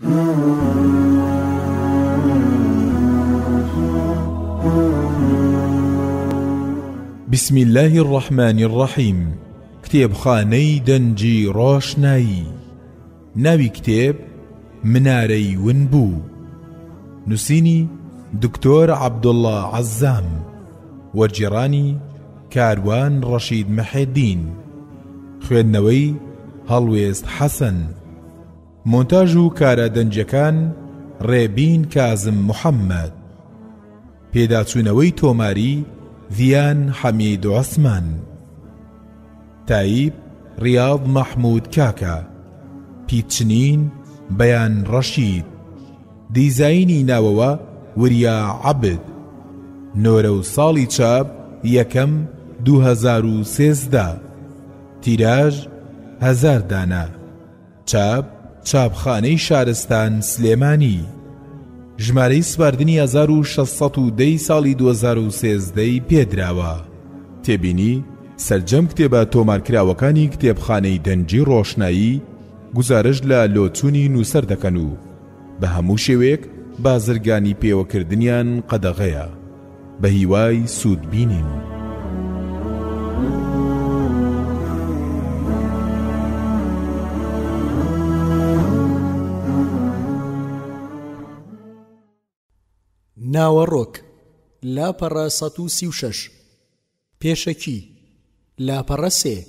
بسم الله الرحمن الرحيم. كتاب خاني دنجي روشناي. ناوي كتاب مناري ونبو. نسيني دكتور عبد الله عزام. وجراني كاروان رشيد محيدين. خوێندنەوەی هەڵوێست حەسەن. مۆنتاژ و کارە دەنجەکان ڕێبین کازم محەممەد. پێداچوونەوەی تۆماری ڤیان حەمید عوسمان. تایب ڕیاض مەحموود کاکە. پیچنین بەیان ڕەشید. دیزاینی ناوەوە وریا عەبد. نۆرە و ساڵی چاپ یەکەم 2013. تیراژ 1000 دانە. چاپ چاپخانەی شارستان سلێمانی. ژمارەی سواردنی 1610 ساڵی 2013 پێدراوە. تێبینی سەرجەم کتێبە تۆمارکراوەکانی کتێبخانەی دەنجی ڕۆشنایی گزارش لە لۆچوونی نووسەر دەکەن و بە هەموو شێوەیەک بازرگانی پێوەکردنیان قەدەغەیە. بە هیوای سوود بینین. ناوەڕۆک لاپەڕە 136 پێشەکی لاپەڕە 3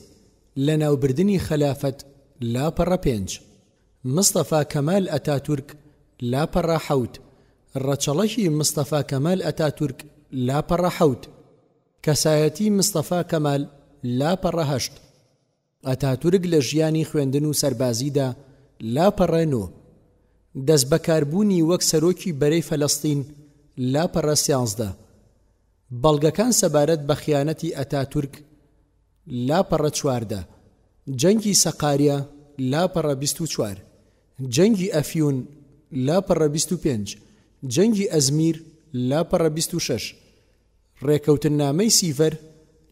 لە ناوبردنی خەلافەت لاپەڕە 5 مستەفا کەمال ئەتاتورک لاپەڕە 7 ڕەچەڵەکی مستەفا کەمال ئەتاتورک لاپەڕە 7 کەسایەتی مستەفا کەمال لاپەڕە 8 ئەتاتورک لە ژیانی خوێندن و سەربازیدا لاپەڕە 9 دەست بەکاربوونی وەک سەرۆکی بەرەی فەلەستین لاپەڕە 13 بەڵگەکان سەبارەت بە خیانەتی ئەتاتورک لاپەڕە 14 جەنگی سەقاریە لاپەڕە 24 جەنگی ئەفیون لاپەڕە 25 جەنگی ئەزمیر لاپەڕە 26 ڕێکەوتنامەی سیڤەر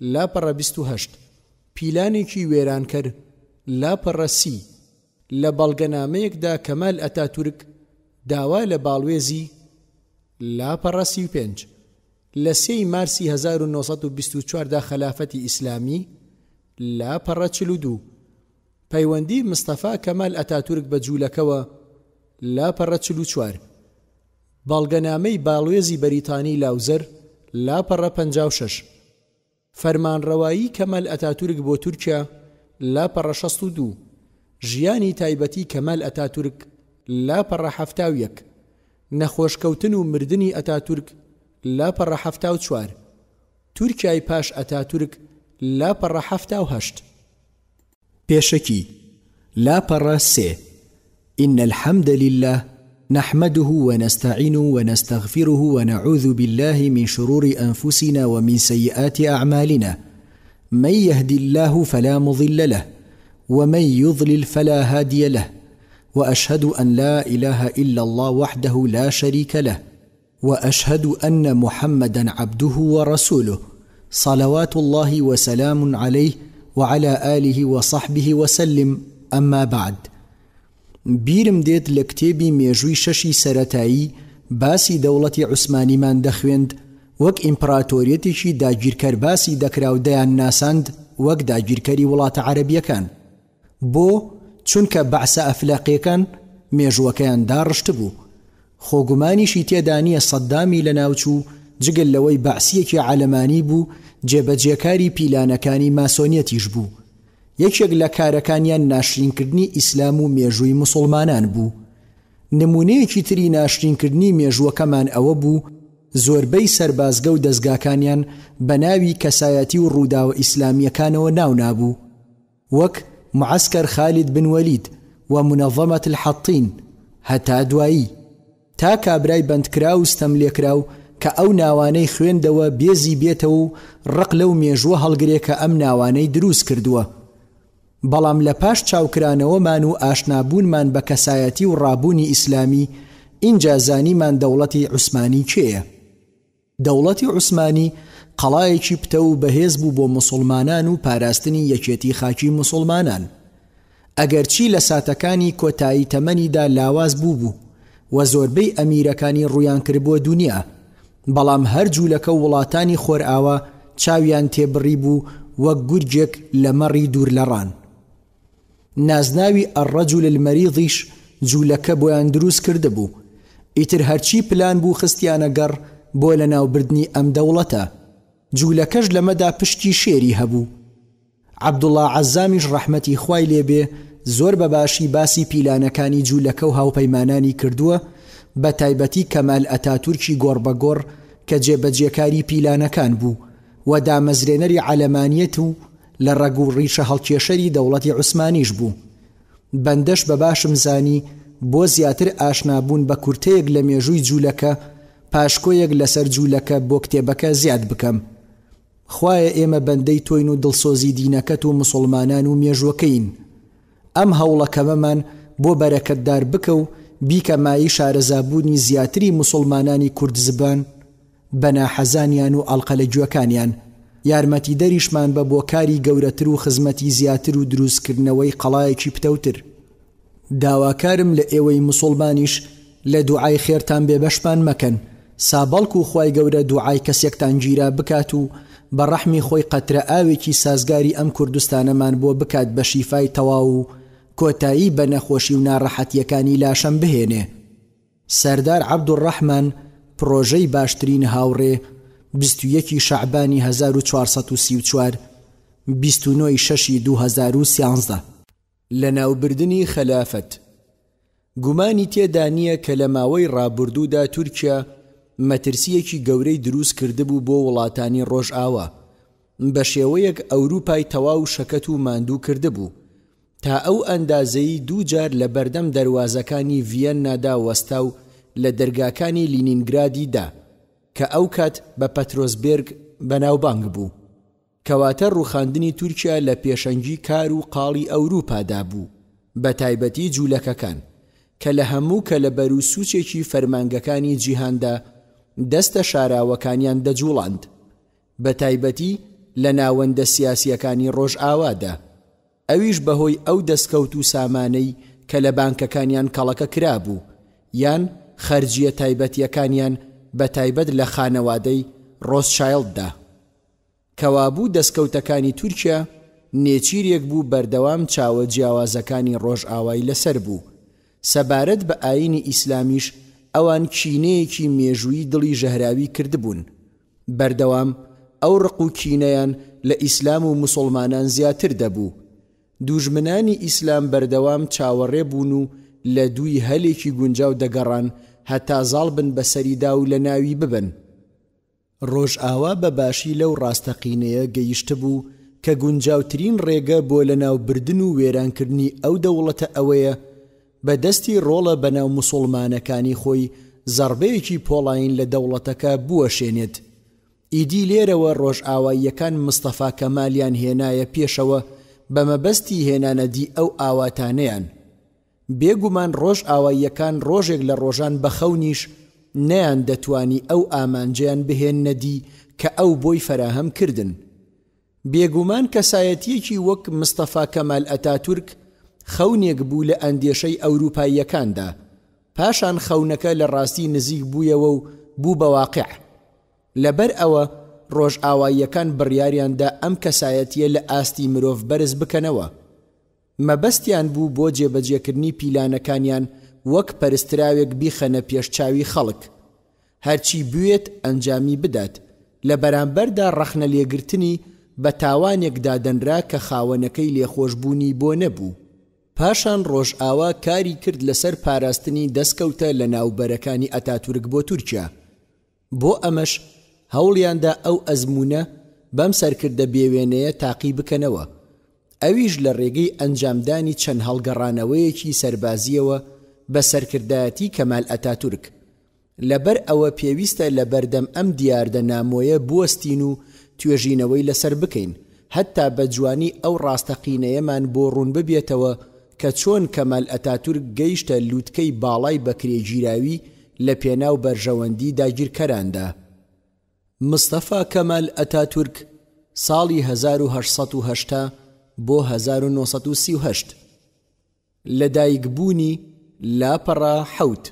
لاپەڕە 28 پیلانێکی وێرانکەر لاپەڕە 30 لە بەڵگەنامەیەکدا کەمال ئەتاتورک داوا لە باڵوێزی لاپەڕە 35 لە 3 مارسی 1924 دا خەلافەتی ئیسلامی لاپەڕە 42 پەیوەندی مستەفا کەمال ئەتاتورک بە جوولەکەوە لاپەڕە 44 بەڵگەنامەی باڵوێزی بەریتانی لاوزەر لاپەڕە 56 فەرمانڕەوایی کەمال ئەتاتورک بۆ تورکیا لاپەڕە 62 ژیانی تایبەتی کەمال ئەتاتورک لاپەڕە 71 نەخۆشکەوتن و مردنی ئەتاتورک لاپەڕە 74 تورکیای پاش ئەتاتورک لاپەڕە 78 پێشەکی لاپەڕە 3 إن الحمد لله نحمده ونستعينه ونستغفره ونعوذ بالله من شرور أنفسنا ومن سيئات أعمالنا من يهدي الله فلا مضل له ومن يضلل فلا هادي له وأشهد أن لا إله إلا الله وحده لا شريك له وأشهد أن محمدا عبده ورسوله صلوات الله وسلام عليه وعلى آله وصحبه وسلم. أما بعد بیرم دێت لە کتێبی مێژووی شەشی سەرەتایی باسی دەوڵەتی عوسمانیمان دەخوێند وەک ئیمپراتۆریەتێکی داگیرکەر باسی دەکرا و دەیان ناساند وەک داگیرکەری وڵاتە عەرەبیەکان. بۆ چونکە بەعسە ئەفلاقیەکان مێژووەکەیان داڕشت بوو. خۆگومانیشی تێدا نییە سەددامی لە ناوچوو جگەل لەوەی بەعسیەکی عەلەمانی بوو جێبەجێکاری پیلانەکانی ماسۆنیەتیش بوو. یەکێک لە کارەکانیان ناشرینکردنی ئیسلام و مێژووی موسڵمانان بوو. نمونەیەکی تری ناشرینکردنی مێژووەکەمان ئەوە بوو زۆربەی سەربازگە و دەستگاکانیان بە ناوی کەسایەتی و ڕووداوە ئیسلامیەکانەوە ناو نابوو وەک معسكر خالد بن وليد ومنظمة الحطين هەتا دوایی تا کابرای بەندکرا و ستەملێکرا و کە ئەو ناوانەی خوێندەوە بێزی بێتەوە و ڕق لەو مێژووە هەڵگرێکە ئەم ناوانەی دروست کردووە. بەڵام لە پاش چاوکرانەوەمان و ئاشنابوونمان بە کەسایەتی و ڕابوونی ئیسلامی اینجا زانیمان دەوڵەتی عوسمانی کێیە. دەوڵەتی عوسمانی قەڵایەکی پتە و بەهێز بوو بۆ موسڵمانان و پاراستنی یەکێتی خاکی موسڵمانان. ئەگەرچی لە ساتەکانی کۆتایی تەمەنیدا لاواز بوو و زۆربەی ئەمیرەکانی ڕویان کرد بۆ دنیا، بەڵام هەر جوولەکە و وڵاتانی خۆرئاوا چاویان تێبڕی بوو وەک گورجێک لە مەڕی دوور لەڕان. نازناوی ئەڕەجول المەریضیش جوولەکە بۆیان دروست کرده بوو. ئیتر هەرچی پلان بوو خستیانە گەڕ بۆ لە ناوبردنی ئەم دەوڵەتە. جوولەکەش لەمەدا پشتی شێری هەبوو. عەبدوڵڵا عەزامیش ڕەحمەتی خوای لێبێ زۆر بەباشی باسی پیلانەکانی جوولەکە و هاوپەیمانانی کردووە، بە تایبەتی کەمال ئەتاتورکی گۆڕبەگۆڕ کە جێبەجێکاری پیلانەکان بوو و دامەزرێنەری عەلەمانیەت و لە ڕەگ و ڕیشە هەڵکێشەری دەوڵەتی عوسمانیش بوو. بەندەش بەباشم زانی بۆ زیاتر ئاشنابوون بە کورتەیەک لە مێژووی جوولەکە پاشکۆیەک لەسەر جوولەکە بۆ کتێبەکە زیاد بکەم. خوایە ئێمە بەندەی تۆین و دڵسۆزی دینەکەت و مسلمانان و مێژوەکەین. ئەم هەوڵەکەمەمان بۆ بەرەکەتدار بکە و بیکە مایی شارەزابوونی زیاتری مسلمانانی کورد زبان بە ناحەزانیان و ئەڵقەلەگوێکانیان، یارمەتی دەریشمان بە بۆ کاری گەورەتر و خزمەتی زیاتر و دروستکردنەوەی قەڵایەکی پتەوتر. داواکارم لە ئێوەی مسلمانیش لە دوعای خێرتان بێبەشمان مەکەن، سابەڵک و خوای گەورە دوعای کەسێکتان گیرا بکات و بە ڕەحمی خۆی قەترە ئاوێکی سازگاری ئەم کوردستانەمان بۆ بکات بە شیفای تەواو و کۆتایی بە نەخۆشی و ناڕەحەتیەکانی لاشەم بهێنێ. سەردار عەبدوڕەحمان پرۆژەی باشترین هاوڕێ 21 شەعبانی 1434 29 شەشی 2013 لە ناوبردنی خەلافەت. گومانی تێدا نییە کە لە ماوەی ڕابردوودا تورکیا مەترسیەکی گەورەی دروست کردبوو بۆ وڵاتانی ڕۆژئاوا، بە شێوەیەک ئەوروپای تەواو شەکەت و ماندوو کردبوو، تا ئەو ئەندازەی دووجار لە بەردەم دەروازەکانی ڤیەننادا وەستا و لە دەرگاکانی لینینگرادیدا کە ئەو کات بە پەترۆسبێرگ بەناوبانگ بوو، کەواتە ڕووخاندنی تورکیا لە پێشەنگی کار و قاڵی ئەوروپادا بوو، بە تایبەتی جوولەکەکان کە لە هەموو کە لە بەروسوچێکی فەرمانگەکانی جیهاندا دەستە شاراوەکانیان دەجوڵاند، بە تایبەتی لە ناوەندە سیاسیەکانی ڕۆژئاوادا، ئەویش بەهۆی ئەو دەستکەوت و سامانەی کە لە بانکەکانیان کەڵەکە کرابوو یان خەرجیە تایبەتیەکانیان بە تایبەت لە خانەوادەی ڕۆسچایلددا. کەوابوو دەستکەوتەکانی تورکیا نێچیرێک بوو بەردەوام چاوە جیاوازەکانی ڕۆژئاوای لەسەر بوو. سەبارەت بە ئاینی ئیسلامیش ئەوان کینەیەکی مێژووی دڵی ژەهراوی کردبوون. بەردەوام ئەو ڕق و کینەیان لە ئیسلام و مسلمانان زیاتر دەبوو. دوژمنانی ئیسلام بەردەوام چاوەڕێ بوون و لە دووی هەلێکی گونجاو دەگەڕان هەتا زاڵ بن بەسەریدا و لە ناوی ببن. ڕۆژئاوا بەباشی لەو ڕاستەقینەیە گەیشتە بوو کە گونجاوترین ڕێگە بۆ لە ناوبردن و وێرانکردنی ئەو دەوڵەتە ئەوەیە بە دەستی ڕۆڵە بەناو مسلمانەکانی خۆی زەربەیەکی پۆڵاین لە دەوڵەتەکە بوەشێنێت. ئیدی لێرەوە ڕۆژئاواییەکان مستەفا کەمالیان هێنایە پێشەوە بە مەبەستی هێنانەدی ئەو ئاواتانەیان. بێگومان ڕۆژئاواییەکان ڕۆژێک لە ڕۆژان بەخەونیش نەیان دەتوانی ئەو ئامانجیان بهێننەدی کە ئەو بۆی فەراهەم کردن. بێگومان کەسایەتیەکی وەک مستەفا کەمال ئەتاتورک خەونێک بوو لە ئەندێشەی ئەوروپاییەکاندا، پاشان خەونەکە لە ڕاستی نزیک بوویەوە و بوو بە واقع. لەبەر ئەوە ڕۆژئاواییەکان بڕیاریاندا ئەم کەسایەتیە لە ئاستی مرۆڤ بەرز بکەنەوە. مەبەستیان بوو بۆ جێبەجێکردنی پیلانەکانیان وەک پەرستراوێک بیخەنە پێشچاوی خەڵک، هەرچی بوێت ئەنجامی بدات، لە بەرامبەردا ڕەخنە لێگرتنی بە تاوانێکدا دەنرا کە خاوەنەکەی لێخۆشبوونی بۆ نەبوو. پاشان ڕۆژئاوا کاری کرد لەسەر پاراستنی دەستکەوتە لە ناوبەرەکانی ئەتاتورک بۆ تورکیا. بۆ ئەمەش هەوڵیاندا ئەو ئەزمونە بەم سەرکردە بێوێنەیە تاقی بکەنەوە، ئەویش لە ڕێگەی ئەنجامدانی چەند هەڵگەڕانەوەیەکی سەربازیەوە بە سەرکردایەتی کەمال ئەتاتورک. لەبەر ئەوە پێویستە لە بەردەم ئەم دیاردە نامۆیە بوەستین و توێژینەوەی لەسەر بکەین، هەتا بە جوانی ئەو ڕاستەقینەیەمان بۆ ڕوون ببێتەوە کە چۆن کەمال ئەتاتورک گەیشتە لووتکەی باڵای بەکرێگیراوی لە پێناو بەرژەوەندی داگیرکەراندا. مستەفا کەمال ئەتاتورک ساڵی 1880 بۆ 1938 لەدایکبوونی لاپەڕە حەوت.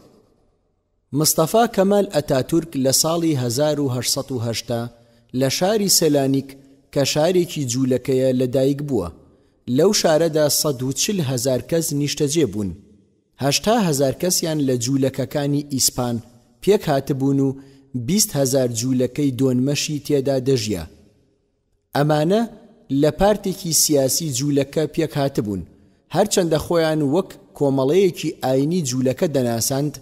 مستەفا کەمال ئەتاتورک لە ساڵی 1970 لە شاری سەلانیک کە شارێکی جوولەکەیە لەدایک بووە. لەو شارەدا 140,000 کەس نیشتەجێ بوون. 80,000 کەسیان لە جوولەکەکانی ئیسپان پێک هاتبوون و 20,000 جوولەکەی دۆنمەشی تێدا دەژیا. ئەمانە لە پارتێکی سیاسی جوولەکە پێک هاتبوون، هەرچەندە خۆیان وەک کۆمەڵەیەکی ئاینی جوولەکە دەناساند.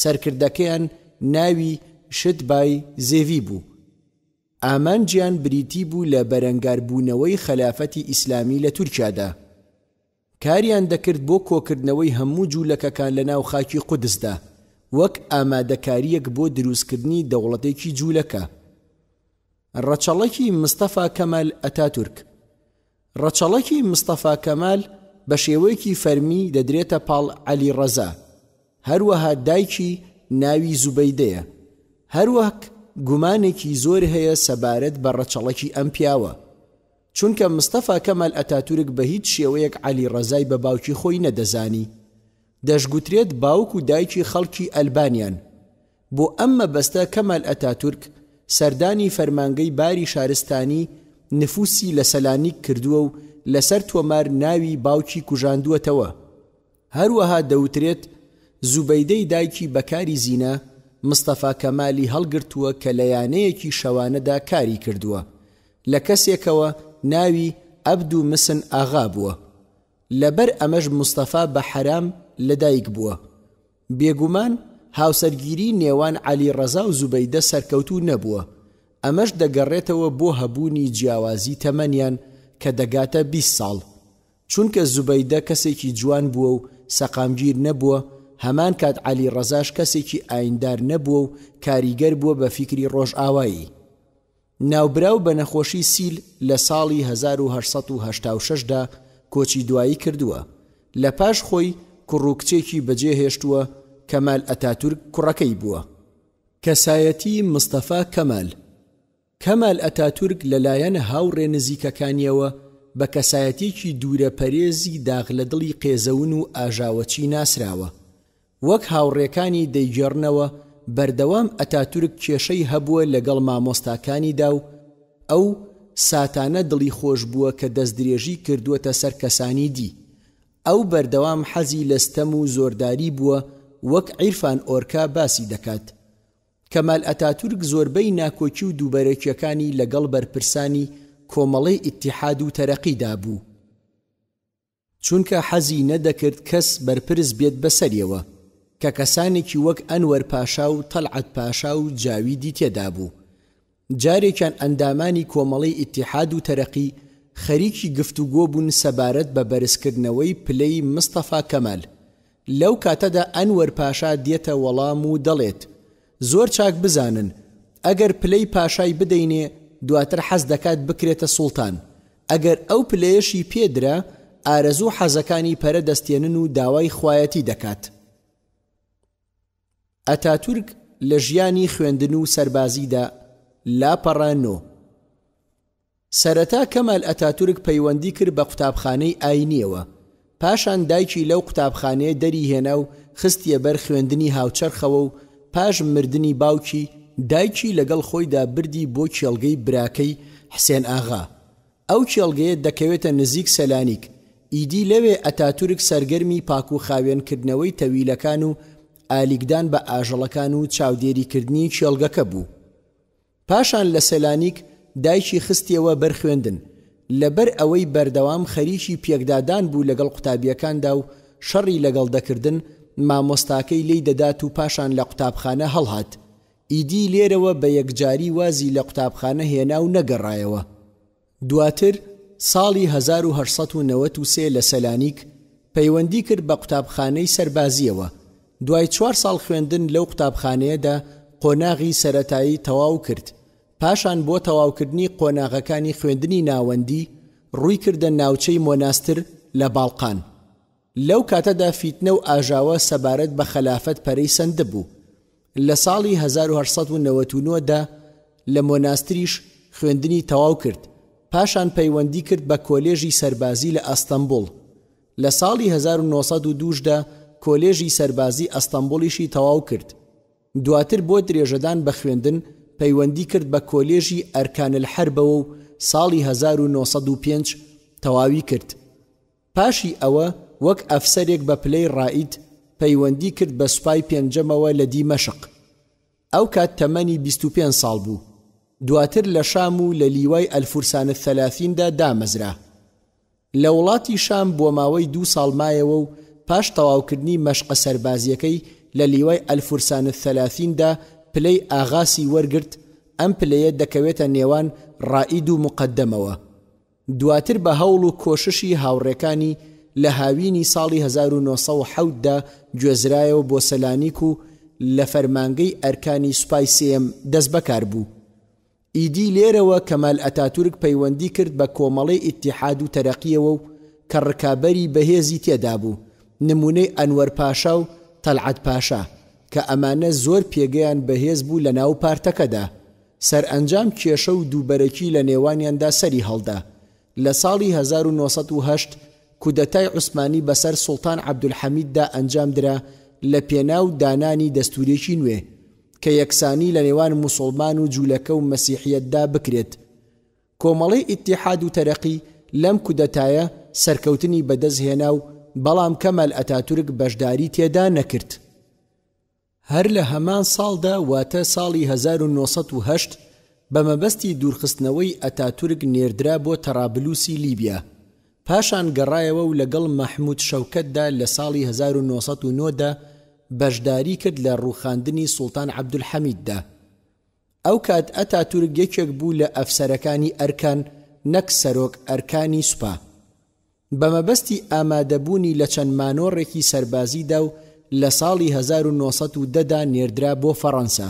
سەرکردەکەیان ناوی شتبای زێوی بوو. ئامانجیان بریتی بوو لە بەرەنگاربوونەوەی خەلافەتی ئیسلامی لە تورکیادا. کاریان دەکرد بۆ کۆکردنەوەی هەموو جوولەکەکان لە ناو خاکی قودسدا وەک ئامادەکاریەک بۆ دروستکردنی دەوڵەتێکی جوولەکە. ڕەچەڵەکی مستەفا کەمال ئەتاتورک. ڕەچەڵەکی مستەفا کەمال بە شێوەیەکی فەرمی دەدرێتە پاڵ عەلی ڕەزا. هەروەها دایکی ناوی زوبەیدەیە. هەروەک گومانێکی زۆر هەیە سەبارەت بە ڕەچەڵەکی ئەم پیاوە، چونکە مستەفا کەمال ئەتاتورک بە هیچ شێوەیەک عەلی ڕەزای بە باوکی خۆی نەدەزانی. دەشگوترێت باوک و دایکی خەڵکی ئەلبانیان. بۆ ئەم مەبەستە کەمال ئەتاتورک سەردانی فەرمانگەی باری شارستانی نفوسی لە سەلانیک کردووە و لەسەر تۆمار ناوی باوکی کوژاندووەتەوە. هەروەها دەوترێت زوبەیدەی دایکی بەکاری زینە مستەفا کەمالی هەڵگرتووە کە لە یانەیەکی شەوانەدا کاری کردووە لە کەسێکەوە ناوی عەبدو مسن ئاغا بووە. لەبەر ئەمەش مستەفا بە حەرام لەدایک بووە. بێگومان هاوسەرگیری نێوان عەلی ڕەزا و زوبەیدە سەرکەوتوو نەبووە. ئەمەش دەگەڕێتەوە بۆ هەبوونی جیاوازی تەمەنیان کە دەگاتە 20 ساڵ. چونکە زوبەیدە کەسێکی جوان بووە و سەقامگیر نەبووە، هەمان کات عەلی ڕەزاش کەسێکی ئایندار نەبووە و کاریگەر بووە بە فیکری ڕۆژئاوایی. ناوبراو بە نەخۆشی سیل لە ساڵی 1986دا کۆچی دوایی کردووە. لە پاش خۆی کوڕوکچێکی بەجێهێشتووە. کەمال ئەتاتورک کوڕەکەی بووە. کەسایەتی مستەفا کەمال. کەمال ئەتاتورک لەلایەن هاوڕێ نزیکەکانیەوە بە کەسایەتێکی دوورە پەرێزی داغ لە دڵی قێزەون و ئاژاوەچی ناسراوە. وەک هاوڕێکانی دەیگێڕنەوە بەردەوام ئەتاتورک کێشەی هەبووە لەگەڵ مامۆستاکانیدا و ئەو ساتانە دڵی خۆش بووە کە دەستدرێژی کردووەتە سەر کەسانی دی. ئەو بەردەوام حەزی لە ستەم و زۆرداری بووە وەک عیرفان ئۆرکا باسی دەکات. کەمال ئەتاتورک زۆربەی ناکۆکی و دووبەرەکیەکانی لەگەڵ بەرپرسانی کۆمەڵەی ئیتیحاد و تەرەقیدا بوو، چونکە حەزی نەدەکرد کەس بەرپرس بێت بەسەریەوە کە کەسانێکی وەک ئەنوەر پاشا و تەلعەت پاشا و جاویدی تێدا بوو. جارێکیان ئەندامانی کۆمەڵەی ئیتیحاد و تەرەقی خەریکی گفتوگۆ بوون سەبارەت بە بەرزکردنەوەی پلەی مستەفا کەمال. لەو کاتەدا ئەنوەر پاشا دێتە وەڵام و دەڵێت زۆر چاک بزانن ئەگەر پلەی پاشای بدەینێ دواتر حەز دەکات بکرێتە سوڵتان. ئەگەر ئەو پلەیەشی پێدرا ئارەزوو حەزەکانی پەرە دەستێنن و داوای خوایەتی دەکات. ئەتاتورک لە ژیانی خوێندن و سەربازیدا لاپەڕانۆ. سەرەتا کەمال ئەتاتورک پەیوەندی کرد بە قوتابخانەی ئاینیەوە. پاشان دایکی لەو قوتابخانەیە دەری هێنا و خستیە بەر خوێندنی هاوچەرخەوە و پاش مردنی باوکی دایکی لەگەڵ خۆیدا بردی بۆ کێڵگەی براکەی حسێن ئاغا. ئەو کێڵگەیە دەکەوێتە نزیک سەلانیک. ئیدی لەوێ ئەتاتورک سەرگەرمی پاک و خاوێنکردنەوەی تەویلەکان و ئالیکدان بە ئاژەڵەکان و چاودێریکردنی کێڵگەکە بوو. پاشان لە سەلانیک دایکی خستیەوە بەر خوێندن. لەبەر ئەوەی بەردەوام خەریکی پێکدادان بوو لەگەڵ قوتابیەکاندا و شەڕی لەگەڵ دەکردن، مامۆستاکەی لی دەدات و پاشان لە قوتابخانە هەڵهات. ئیدی لێرەوە بە یەکجاری وازی لە قوتابخانە هێنا و نەگەڕایەوە. دواتر ساڵی 1993 لە سەلانیک پەیوەندی کرد بە قوتابخانەی سەربازیەوە. دوای 4 ساڵ خوێندن لەو قوتابخانەیەدا قۆناغی سەرەتایی تەواو کرد. پاشان بۆ تەواوکردنی قۆناغەکانی خوێندنی ناوەندی ڕووی کردە ناوچەی مۆناستر لە باڵقان. لەو کاتەدا فیتنە و ئاژاوە سەبارەت بە خەلافەت پەرەی سەندە بوو. لە ساڵی 1999دا لە مۆناستریش خوێندنی تەواو کرد. پاشان پەیوەندی کرد بە کۆلێژی سەربازی لە ئەستەمبوڵ. لە ساڵی 1902دا کۆلێژی سەربازی ئەستەمبوڵیشی تەواو کرد. دواتر بۆ درێژەدان بە خوێندن پەیوەندی کرد بە کۆلێژی ئەرکان الحەربەوە و ساڵی 1905 تەواوی کرد. پاشی ئەوە وەک ئەفسەرێک بە پلەی ڕائید پەیوەندی کرد بە سوپای پێنجەمەوە لە دیمەشق. ئەو کات تەمەنی 25 ساڵ بوو. دواتر لە شام و لە لیوای ئەلفورسان الثەلاثیندا دامەزرا. لە وڵاتی شام بۆ ماوەی 2 ساڵ مایەوە و پاش تەواوکردنی مەشقە سەربازیەکەی لە لیوای ئەلفورسان الثەلاثیندا پلەی ئاغاسی وەرگرت. ئەم پلەیە دەکەوێتە نێوان ڕائید و مقدەمەوە. دواتر بە هەوڵ و کۆششی هاوڕێکانی لە هاوینی ساڵی 1970دا گوێزرایەوە بۆ سەلانیک و لە فەرمانگەی ئەرکانی سوپای سێم دەست بەکار بوو. ئیدی لێرەوە کەمال ئەتاتورک پەیوەندی کرد بە کۆمەڵەی ئیتیحاد و تەرەقیەوە و کە ڕکابەری بەهێزی تێدا بوو، نمونەی ئەنوەر پاشا و تەلعەت پاشا کە ئەمانە زۆر پێگەیان بەهێز بوو لە ناو پارتەکەدا. سەرئەنجام کێشە و دووبەرەکی لە نێوانیاندا سەری هەڵدا. لە ساڵی 1908 کودەتای عوسمانی بەسەر سوڵتان عەبدولحەمیددا ئەنجام درا لە پێناو دانانی دەستورێکی نوێ کە یەکسانی لە نێوان موسڵمان و جوولەکە و مەسیحیەتدا بکرێت. کۆمەڵەی ئیتیحاد و تەرەقی لەم کودەتایە سەرکەوتنی بەدەستهێنا و بەڵام کەمال ئەتاتورک بەشداری تێدا نەکرد. هەر لە هەمان ساڵدا واتە ساڵی 1908 بە مەبەستی دوورخستنەوەی ئەتاتورک نێردرا بۆ تەرابلوسی لیبیا. پاشان گەڕایەوە و لەگەڵ مەحموود شەوکەتدا لە ساڵی 1909دا بەشداری کرد لە ڕووخاندنی سوڵتان عەبدولحەمیددا. ئەو کات ئەتاتورک یەکێک بوو لە ئەفسەرەکانی ئەرکان نەک سەرۆک ئەرکانی سوپا. بە مەبەستی ئامادەبوونی لە چەند مانۆڕێکی سەربازیدا و لە ساڵی 1910دا نێردرا بۆ فەڕەنسا.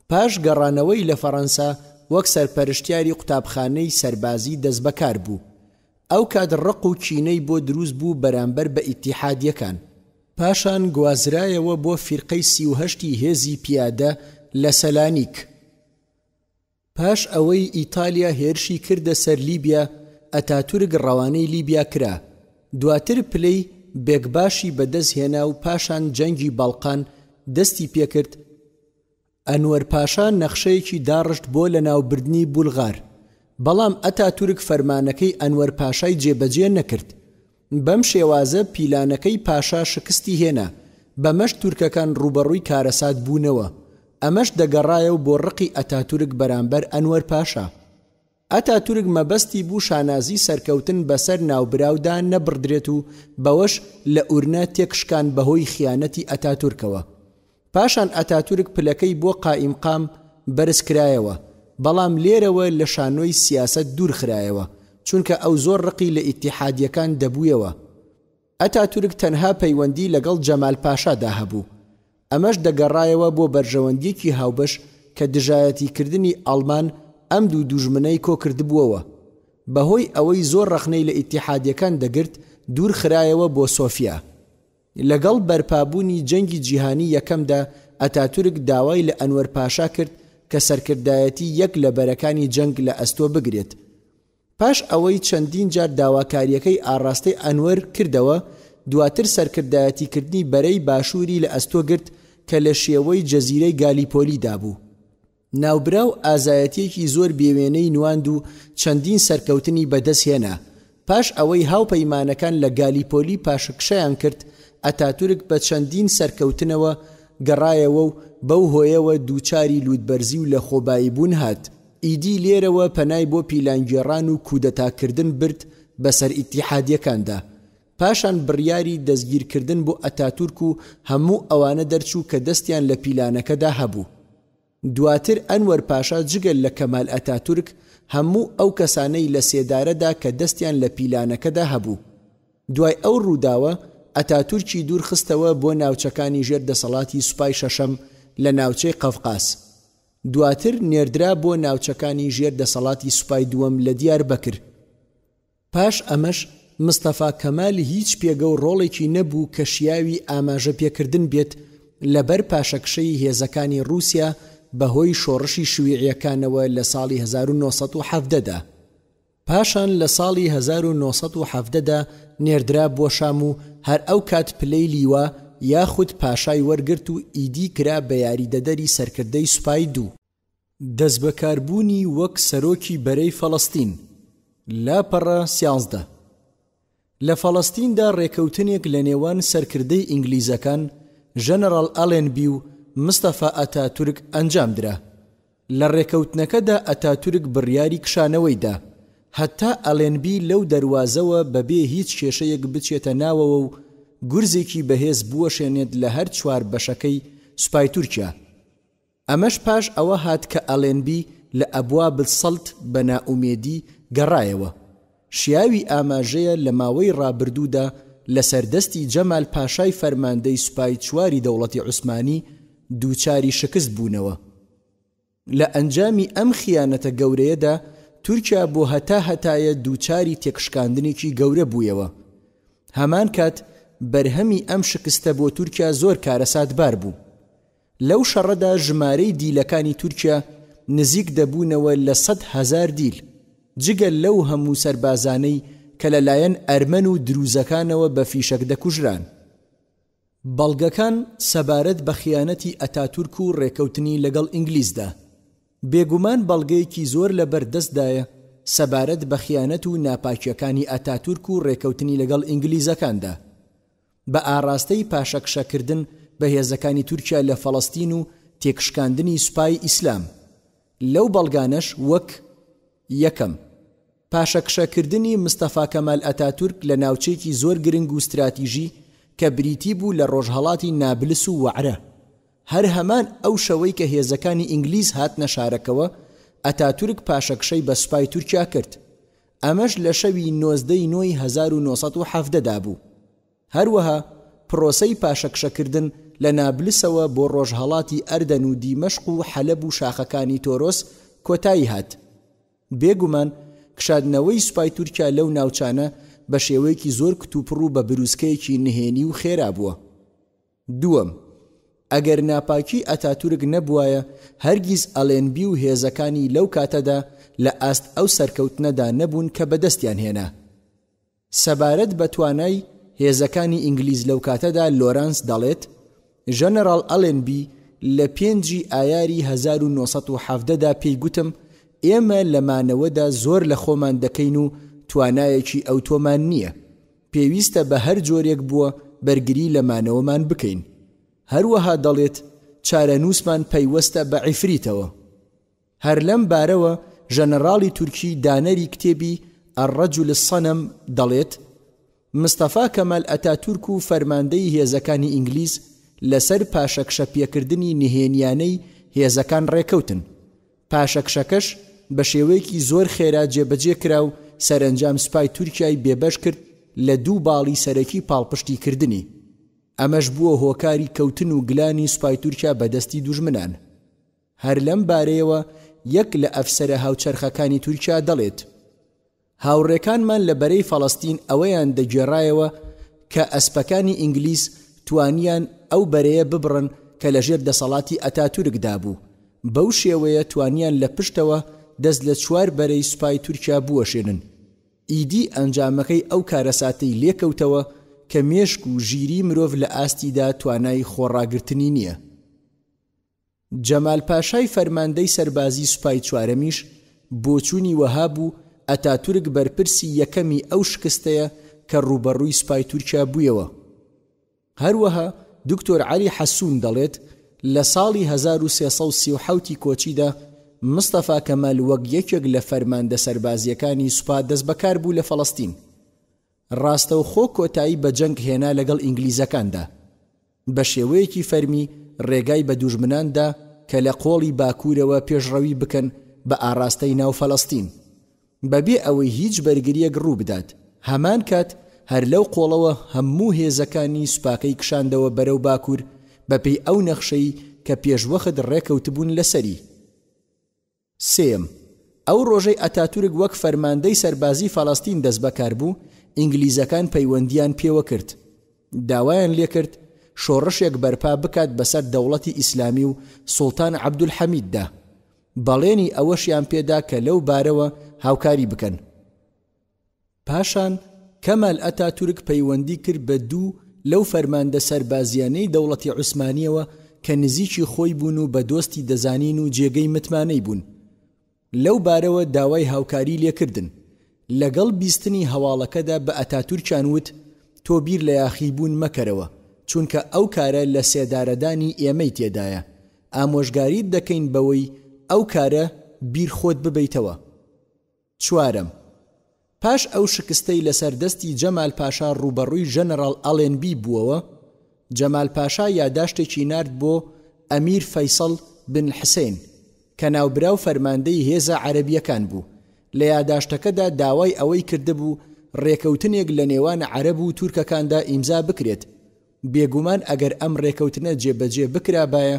پاش گەڕانەوەی لە فەڕەنسا وەک سەرپەرشتیاری قوتابخانەی سەربازی دەست بەکار بوو. ئەو کات ڕق و کینەی بۆ دروست بوو بەرامبەر بە ئیتیحادیەکان. پاشان گوازرایەوە بۆ فیرقەی 38 هێزی پیادە لە سەلانیک. پاش ئەوەی ئیتالیا هێرشی کردە سەر لیبیا، ئەتاتورک ڕەوانەی لیبیا کرا. دواتر پلەی بێکباشی بەدەست هێنا و پاشان جەنگی باڵقان دەستی پێکرد. ئەنوەر پاشا نەخشەیەکی داڕشت بۆ لە ناوبردنی بولغار، بەڵام ئەتاتورک فەرمانەکەی ئەنوەر پاشای جێبەجێ نەکرد. بەم شێوازە پیلانەکەی پاشا شکستی هێنا، بەمەش تورکەکان ڕوبەڕووی کارەسات بوونەوە. ئەمەش دەگەڕایە و بۆ ڕقی ئەتاتورک بەرامبەر ئەنوەر پاشا. ئەتاتورک مەبەستی بوو شانازی سەرکەوتن بەسەر ناوبراودا نەبڕدرێت و بەوەش لە ئورنە تێکشکان بەهۆی خیانەتی ئەتاتورکەوە. پاشان ئەتاتورک پلەکەی بۆ قائیمقام بەرز کرایەوە، بەڵام لێرەوە لە شانۆی سیاسەت دوور خرایەوە چونکە ئەو زۆر ڕقی لە ئیتیحادیەکان دەبوویەوە. ئەتاتورک تەنها پەیوەندی لەگەڵ جەمال پاشادا هەبوو. ئەمەش دەگەڕایەوە بۆ بەرژەوەندیەکی هاوبەش کە دژایەتیکردنی ئەڵمان ئەم دوو دوژمنەی کۆکردبووەوە. بەهۆی ئەوەی زۆر ڕەخنەی لە ئیتیحادیەکان دەگرت دوور خرایەوە بۆ سۆفیا. لەگەڵ بەرپابوونی جەنگی جیهانی یەکەمدا ئەتاتورک داوای لە ئەنوەر پاشا کرد کە سەرکردایەتی یەک لە بەرەکانی جەنگ لە ئەستۆ بگرێت. پاش ئەوەی چەندین جار داواکاریەکەی ئاڕاستەی ئەنوەر کردەوە، دواتر سەرکردایەتیکردنی بەرەی باشووری لە ئەستۆ گرت کە لە شێوەی جەزیرەی گالیپۆلیدا بوو. ناوبراو ئازایەتیەکی زۆر بێوێنەی نواند و چەندین سەرکەوتنی بەدەست هێنا. پاش ئەوەی هاوپەیمانەکان لە گالیپۆلی پاشکشەیان کرد، ئەتاتورک بە چەندین سەرکەوتنەوە گەڕایەوە و بەو هۆیەوە دووچاری لوودبەرزی و لە خۆبایی بوون هات. ئیدی لێرەوە پەنای بۆ پیلانگێڕان و کودەتاکردن برد بەسەر ئیتیحادیەکاندا. پاشان بڕیاری دەستگیرکردن بۆ ئەتاتورک و هەموو ئەوانە دەرچوو کە دەستیان لە پیلانەکەدا هەبوو. دواتر ئەنوەر پاشا جگەل لە کەمال ئەتاتورک هەموو ئەو کەسانەی لە سێدارەدا کە دەستیان لە پیلانەکەدا هەبوو. دوای ئەو ڕووداوە ئەتاتورکی دوور خستەوە بۆ ناوچەکانی ژێر دەسەڵاتی سوپای شەشەم لە ناوچەی قەفقاس. دواتر نێردرا بۆ ناوچەکانی ژێر دەسەڵاتی سوپای دووەم لە دیار بەکر. پاش ئەمەش مستەفا کەمال هیچ پێگە و ڕۆڵێکی نەبوو کە شیاوی ئاماژە پێکردن بێت لەبەر پاشەکشەی هێزەکانی رووسیا بەهۆی شۆڕشی شویعیەکانەوە لە ساڵی 1970دا. پاشان لە ساڵی 1970دا نێردرا بۆ شام و هەر ئەو کات پلەی لیوە یاخود پاشای وەرگرت و ئیدی کرا بە یاریدەدەری سەرکردەی سوپای 2 دەستبەکاربوونی وەک سەرۆکی بەرەی فەڵەستین لاپەڕە 13 لە فەڵەستیندا ڕێکەوتنێک لە نێوان سەرکردەی ئینگلیزەکان ژەنەڕاڵ ئەلێنبی و مستەفا ئەتاتورک ئەنجام درا. لە ڕێکەوتنەکەدا ئەتاتورک بڕیاری کشانەوەیدا هەتا ئەلێنبی لەو دەروازەوە بەبێ هیچ کێشەیەک بچێتە ناوەوە و گورزێکی بەهێز بوەشێنێت لە هەر چوار بەشەکەی سوپای تورکیا. ئەمەش پاش ئەوە هات کە ئەلێنبی لە ئەبواب سەڵت بە نائومێدی گەڕایەوە. شیاوی ئاماژەیە لە ماوەی ڕابردوودا لە سەردەستی جەمال پاشای فەرماندەی سوپای چواری دەوڵەتی عوسمانی دووچاری شکست بوونەوە. لە ئەنجامی ئەم خیانەتە گەورەیەدا تورکیا بۆ هەتایە دووچاری تێکشکاندنێکی گەورە بوویەوە. هەمان کات بەرهەمی ئەم شکستە بۆ تورکیا زۆر کارەساتبار بوو. لەو شەڕەدا ژمارەی دیلەکانی تورکیا نزیک دەبوونەوە لە 100,000 دیل، جگەل لەو هەموو سەربازانەی کە لەلایەن ئەرمەن و دروزەکانەوە بە فیشەک دەکوژران. بەڵگەکان سەبارەت بە خیانەتی ئەتاتورک و ڕێکەوتنی لەگەڵ ئینگلیزدا. بێگومان بەڵگەیەکی زۆر لە بەردەستدایە سەبارەت بە خیانەت و ناپاکیەکانی ئەتاتورک و ڕێکەوتنی لەگەڵ ئینگلیزەکاندا. بە ئاراستەی پاشەکشەکردن بە هێزەکانی تورکیا لە فەڵەستین و تێکشکاندنی سوپای ئیسلام. لەو بەڵگانەش وەک یەکەم پاشەکشەکردنی مستەفا کەمال ئەتاتورک لە ناوچەیەکی زۆر گرنگ و استراتیژی کە بریتی بوو لە ڕۆژهەڵاتی نابلس و وەعرە. هەر هەمان ئەو شەوەی کە هێزەکانی ئینگلیز هاتنە شارەکەوە ئەتاتورک پاشەکشەی بە سوپای تورکیا کرد. ئەمەش لە شەوی 19 نۆی 1970دا بوو. هەروەها پرۆسەی پاشەکشەکردن لە نابلسەوە بۆ ڕۆژهەڵاتی ئەردەن و دیمەشق و حەلەب و شاخەکانی تۆرۆس کۆتایی هات. بێگومان کشاندنەوەی سوپای تورکیا لەو ناوچانە بە شێوەیەکی زۆر کتوپڕ و بە بروسکەیەکی نهێنی و خێرا بووە. دووەم، ئەگەر ناپاکی ئەتاتورک نەبوایە هەرگیز ئەلێنبی و هێزەکانی لەو کاتەدا لە ئاست ئەو سەرکەوتنەدا نەبوون کە بەدەستیان هێنا. سەبارەت بە توانای هێزەکانی ئینگلیز لەو کاتەدا لۆرانس دەڵێت ژەنەڕاڵ ئەلێنبی لە 5 ئایاری 1970دا پێی گوتم ئێمە لەمانەوەدا زۆر لە خۆمان دەکەین و توانایەکی ئەو تۆمان نییە. پێویستە بە هەر جۆرێک بووە بەرگری لەمانەوەمان بکەین. هەروەها دەڵێت چارەنووسمان پەیوەستە بە عیفریتەوە. هەر لەم بارەوە ژەنەڕاڵی تورکی دانەری کتێبی ئەڕەجول السەنەم دەڵێت مستەفا کەمال ئەتاتورک و فەرماندەی هێزەکانی ئینگلیز لەسەر پاشەکشە پێکردنی نهێنیانەی هێزەکان ڕێکەوتن. پاشەکشەکەش بە شێوەیەکی زۆر خێرا جێبەجێ کرا و سەرنجام سوپای تورکیای بێبەش کرد لە 2 باڵی سەرەکی پاڵپشتی کردنی. ئەمەش بووە هۆکاری کەوتن و گلانی سوپای تورکیا بەدەستی دوژمنان. هەر لەم بارەیەوە یەک لە ئەفسەرە هاوچەرخەکانی تورکیا دەڵێت هاوڕێکانمان لە بەرەی فەڵەستین ئەوەیان دەگێڕایەوە کە ئەسپەکانی ئینگلیز توانیان ئەو بەرەیە ببڕن کە لەژێر دەسەڵاتی ئەتاتورکدا بوو. بەو شێوەیە توانیان لە پشتەوە دەست لە 4 بەرەی سوپای تورکیا بوەشێنن. ئیدی ئەنجامەکەی ئەو کارەساتەی لێکەوتەوە کە مێشک و ژیری مرۆڤ لە ئاستیدا توانای خۆڕاگرتنی نییە. جەمال پاشای فەرماندەی سەربازی سوپای 4میش بۆچوونی وەها بوو ئەتاتورک بەرپرسی یەکەمی ئەو شکستەیە کە ڕوبەڕووی سوپای تورکیا بوویەوە. هەروەها دکتۆر عەلی حەسوون دەڵێت لە ساڵی 1337 کۆچیدا مستەفا کەمال وەک یەکێک لە فەرماندە سەربازیەکانی سوپا دەست بەکار بوو لە فەڵەستین. ڕاستەوخۆ کۆتایی بە جەنگ هێنا لەگەڵ ئینگلیزەکاندا. بە شێوەیەکی فەرمی ڕێگای بە دوژمناندا کە لە قۆڵی باکوورەوە پێشڕەوی بکەن بە ئاراستەی ناو فەڵەستین بەبێ ئەوەی هیچ بەرگریەک ڕوو بدات. هەمان کات هەر لەو قۆڵەوە هەموو هێزەکانی سوپاکەی کشاندەوە بەرەو باکوور بەپێی ئەو نەخشەی کە پێشوەخت ڕێکەوتبوون لەسەری. سێم، ئەو ڕۆژەی ئەتاتورک وەک فەرماندەی سەربازی فەڵەستین دەست بەکار بوو ئینگلیزەکان پەیوەندیان پێوە کرد. داوایان لێ کرد شۆڕشێک بەرپا بکات بەسەر دەوڵەتی ئیسلامی و سوڵتان عەبدولحەمیددا. بەڵێنی ئەوەشیان پێدا کە لەو بارەوە هاوکاری بکەن. پاشان کەمال ئەتاتورک پەیوەندی کرد بە دوو لەو فەرماندە سەربازیانەی دەوڵەتی عوسمانیەوە کە نزیکی خۆی بوون و بە دۆستی دەزانین و جێگەی متمانەی بوون. لەو بارەوە داوای هاوکاری لێکردن. لەگەڵ بیستنی هەواڵەکەدا بە ئەتاتورکیان وت تۆ بیر لە یاخیبوون مەکەرەوە چونکە ئەو کارە لە سێدارەدانی ئێمەی تێدایە. ئامۆژگاریت دەکەین بەوەی ئەو کارە بیر خۆت ببەیتەوە. چوارەم، پاش ئەو شکستەی لەسەر دەستی جەمال پاشا ڕوبەڕووی ژەنەڕاڵ ئەڵێنبی بووەوە، جەمال پاشا یاداشتێکی نارد بۆ ئەمیر فەیسەڵ بن حسێن کە ناوبراو فەرماندەی هێزە عەرەبیەکان بوو. لە یاداشتەکەدا داوای ئەوەی کردبوو ڕێکەوتنێک لە نێوان عەرەب و تورکەکاندا ئیمزا بکرێت. بێگومان ئەگەر ئەم ڕێکەوتنە جێبەجێ بکرابایە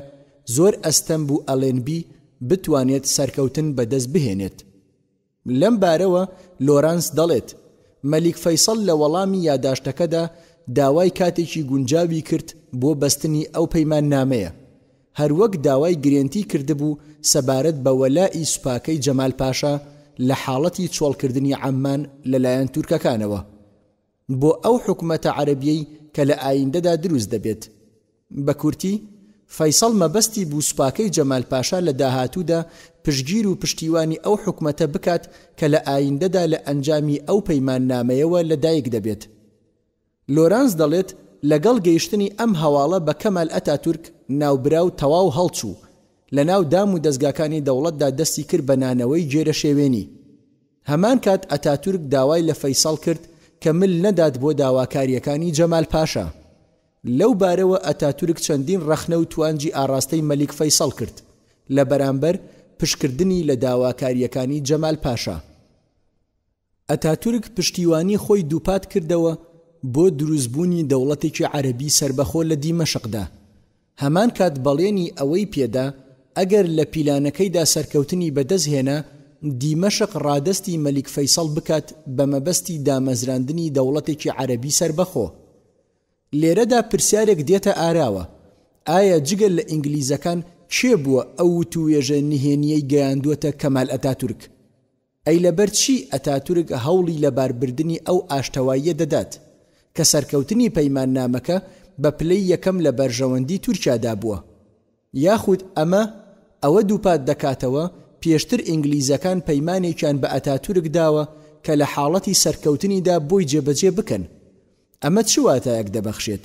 زۆر ئەستەم بوو ئەڵێنبی بتوانێت سەرکەوتن بەدەست بهێنێت. لەم بارەوە لۆرانس دەڵێت مەلیک فەیسەڵ لە وەڵامی یاداشتەکەدا داوای کاتێکی گونجاوی کرد بۆ بەستنی ئەو پەیمان نامەیە. هەروەک داوای گرێنتی کردبوو سەبارەت بە وەلای سوپاکەی جەمال پاشا لە حاڵەتی چۆڵکردنی عەمان لەلایەن تورکەکانەوە بۆ ئەو حکومەتە عەرەبیەی کە لە ئایندەدا دروست دەبێت. بە کورتی فەیسەڵ مەبەستی بوو سوپاکەی جەمال پاشا لە داهاتوودا پشتگیر و پشتیوانی ئەو حکومەتە بکات کە لە ئایندەدا لە ئەنجامی ئەو پەیمان نامەیەوە لەدایک دەبێت. لۆرانس دەڵێت لەگەڵ گەیشتنی ئەم هەواڵە بە کەمال ئەتاتورک ناوبراو تەواو هەڵچوو لە ناو دام و دەستگاکانی دەوڵەتدا دەستی کرد بە نانەوەی جێرە شێوێنی. هەمان کات ئەتاتورک داوای لە فەیسەڵ کرد کە مل نەدات بۆ داواکاریەکانی جەمال پاشا. لەو بارەوە ئەتاتورک چەندین ڕەخنە و توانجی ئاراستەی مەلیک فەیسەڵ کرد لە بەرامبەر پشتکردنی لە داواکاریەکانی جەمال پاشا. ئەتاتورک پشتیوانی خۆی دووپات کردەوە بۆ دروستبوونی دەوڵەتێکی عەرەبی سربەخۆ لە دیمەشقدا. هەمان کات بەڵێنی ئەوەی پێدا ئەگەر لە پیلانەکەیدا سەرکەوتنی بەدەستهێنا دیمەشق ڕادستی مەلیک فەیسەڵ بکات بە مەبەستی دامەزراندنی دەوڵەتێکی عەرەبی سربەخۆ. لێرەدا پرسیارێک دێتە ئاراوە، ئایا جگەل لە ئینگلیزەکان کێ بووە ئەو وتوێژە نهێنیەی گەیاندووەتە کەمال ئەتاتورک؟ ئەی لەبەر چی ئەتاتورک هەوڵی لە باربردنی ئەو ئاشتەواییە دەدات کە سەرکەوتنی پەیمان نامەکە بە پلەی یەکەم لە بەرژەوەندی تورکیادا بووە؟ یاخود ئەوە دووپات دەکاتەوە پێشتر ئینگلیزەکان پەیمانێکیان بە ئەتاتورک داوە کە لە حاڵەتی سەرکەوتنیدا بۆی جێبەجێ بکەن. ئەمە چ واتایەک دەبەخشێت؟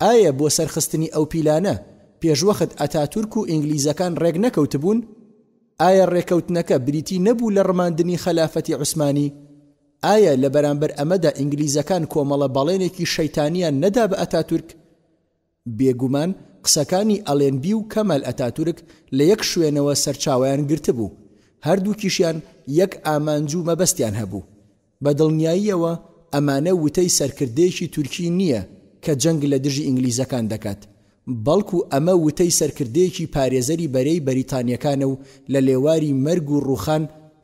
ئایا بۆ سەرخستنی ئەو پیلانە پێشوەخت ئەتاتورک و ئینگلیزەکان ڕێک نەکەوتبوون؟ ئایا ڕێکەوتنەکە بریتی نەبوو لە ڕماندنی خەلافەتی عوسمانی؟ ئایا لە بەرامبەر ئەمەدا ئینگلیزەکان کۆمەڵە بەڵێنێکی شەیتانیان نەدا بە ئەتاتورک؟ بێگومان قسەکانی ئەڵێنبی و کەمال ئەتاتورک لە یەک شوێنەوە سەرچاویان گرتبوو. هەردووکیشیان یەک ئامانجوو مەبەستیان هەبوو. بە دڵنیاییەوە ئەمانە وتەی سەرکردەیەکی تورکی نییە کە جەنگ لە دژی ئینگلیزەکان دەکات، بەڵکو ئەمە وتەی سەرکردەیەکی پارێزەری بەرەی بەریتانیەکانە و لە لێواری مەرگ و ڕوخان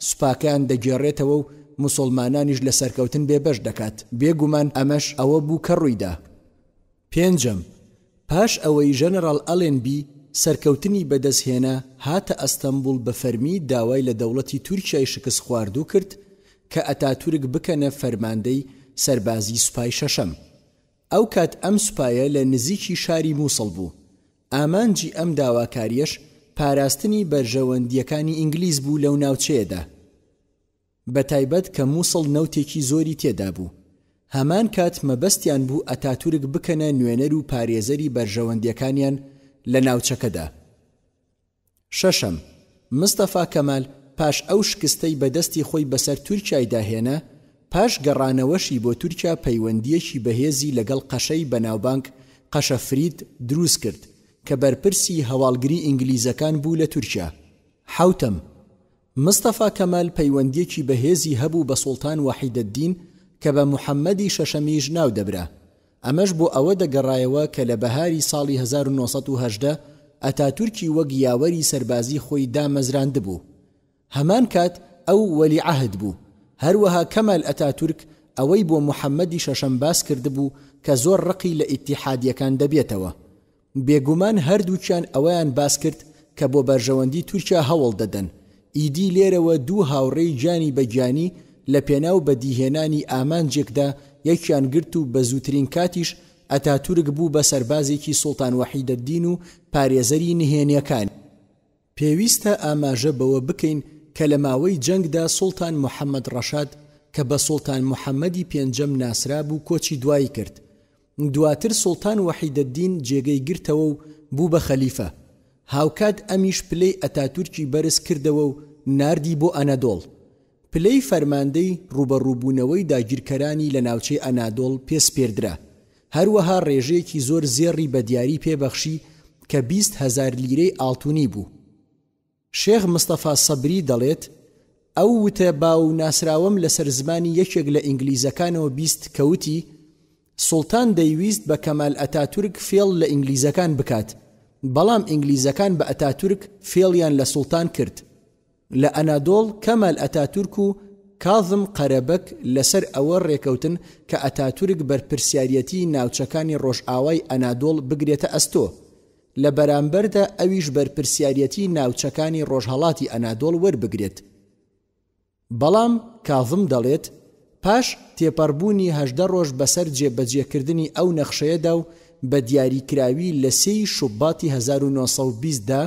سوپاکیان دەگێڕێتەوە و مسلمانانیش لە سەرکەوتن بێبەش دەکات. بێگومان ئەمەش ئەوە بوو کە ڕوویدا. پێنجەم، پاش ئەوەی ژەنەڕاڵ ئەڵێنبی سەرکەوتنی بەدەستهێنا هاتە ئەستەمبول بە فەرمی داوای لە دەوڵەتی تورکیای شکست خواردوو کرد کە ئەتاتورک بکەنە فەرماندەی سەربازی سوپای شەشەم. ئەو کات ئەم سوپایە لە نزیکی شاری مووسڵ بوو. ئامانجی ئەم داواکاریەش پاراستنی بەرژەوەندیەکانی ئینگلیز بوو لەو ناوچەیەدا، بە تایبەت کە مووسڵ نەوتێکی زۆری تێدا بوو. هەمان کات مەبەستیان بوو ئەتاتورک بکەنە نوێنەر و پارێزەری بەرژەوەندیەکانیان لە ناوچەکەدا. شەشەم، مستەفا کەمال پاش ئەو شکستەی بەدەستی خۆی بەسەر تورکیای داهێنا، پاش گەڕانەوەشی بۆ تورکیا پەیوەندیەکی بەهێزی لەگەڵ قەشەی بەناوبانگ قەشە فرید دروست کرد کە بەرپرسی هەواڵگری ئینگلیزەکان بوو لە تورکیا. حوتەم، مستەفا کەمال پەیوەندیەکی بەهێزی هەبوو بە سوڵتان وەحیدەدین کە بە محەممەدی شەشەمیش ناو دەبرا. ئەمەش بۆ ئەوە دەگەڕایەوە کە لە بەهاری ساڵی 1970 ئەتاتورکی وەک یاوەری سەربازی خۆی دامەزراند بوو. هەمان کات ئەو وەلی عەهد بوو. هەروەها کەمال ئەتاتورک ئەوەی بۆ محەممەدی شەشەم باس کردبوو کە زۆر ڕقی لە ئیتیحادیەکان دەبێتەوە. بێگومان هەردووکیان ئەوەیان باس کرد کە بۆ بەرژەوەندی تورکیا هەوڵ دەدەن. ئیدی لێرەوە دوو هاوڕێی گیانی بەگیانی لە پێناو بەدیهێنانی ئامانجێکدا یەکیان گرت و بە زووترین کاتیش ئەتاتورک بوو بە سەربازێکی سوڵتان وەحیدەدین و پارێزەری نهێنیەکان. پێویستە ئاماژە بەوە بکەین کە لە ماوەی جەنگدا سوڵتان محەممەد ڕەشاد کە بە سوڵتان محەممەدی پێنجەم ناسرا بوو کۆچی دوایی کرد. دواتر سوڵتان وەحیدەدین جێگەی گرتەوە و بوو بە خەلیفە. هاوکات ئەمیش پلەی ئەتاتورکی بەرز کردەوە و ناردی بۆ ئەنەدۆڵ. پلەی فەرماندەی ڕوبەڕووبوونەوەی داگیرکەرانی لە ناوچەی ئەنادۆڵ پێسپێردرا. هەروەها ڕێژەیەکی زۆر زێڕی بە دیاری پێبەخشی کە 20,000 لیرەی ئاڵتونی بوو. شێخ مستەفا سەبری دەڵێت ئەو وتە باو ناسراوەم لەسەر زمانی یەکێک لە ئینگلیزەکانەوە بیست کەوتی سوڵتان دەیویست بە کەمال ئەتاتورک فێڵ لە ئینگلیزەکان بکات، بەڵام ئینگلیزەکان بە ئەتاتورک فێڵیان لە سوڵتان کرد. لە ئەنادۆڵ کەمال ئەتاتورک و کاظم قەرەبەک لەسەر ئەوە ڕێکەوتن کە ئەتاتورک بەرپرسیارەتی ناوچەکانی ڕۆژئاوای ئەنادۆڵ بگرێتە ئەستۆ، لە بەرامبەردا ئەویش بەرپرسیارەتی ناوچەکانی ڕۆژهەڵاتی ئەنادۆڵ وەربگرێت. بەڵام کاظم دەڵێت پاش تێپەڕبوونی 18 ڕۆژ بەسەر جێبەجێکردنی ئەو نەخشەیەدا و بە دیاریکراوی لە 3 شوباتی 1920دا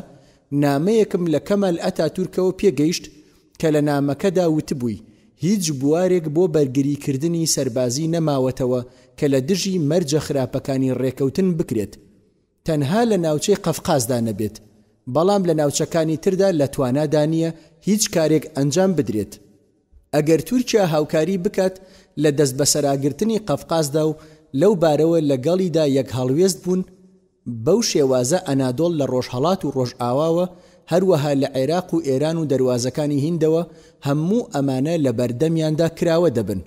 نامەیەکم لە کەمال ئەتاتورکەوە پێگەیشت کە لە نامەکەدا وتبووی هیچ بوارێک بۆ بەرگریکردنی سەربازی نەماوەتەوە کە لە دژی مەرجە خراپەکانی ڕێکەوتن بکرێت، تەنها لە ناوچەی قەفقازدا نەبێت، بەڵام لە ناوچەکانی تردا لە توانادا نییە هیچ کارێک ئەنجام بدرێت. ئەگەر تورکیا هاوکاری بکات لە دەست بەسەراگرتنی قەفقازدا و لەو بارەوە لەگەڵیدا یەک هەڵوێست بوون، بەو شێوازە ئەنادۆڵ لە ڕۆژهەڵات و ڕۆژئاواوە هەروەها لە عێراق و ئێران و دەروازەکانی هیندەوە هەموو ئەمانە لە بەردەمیاندا کراوە دەبن.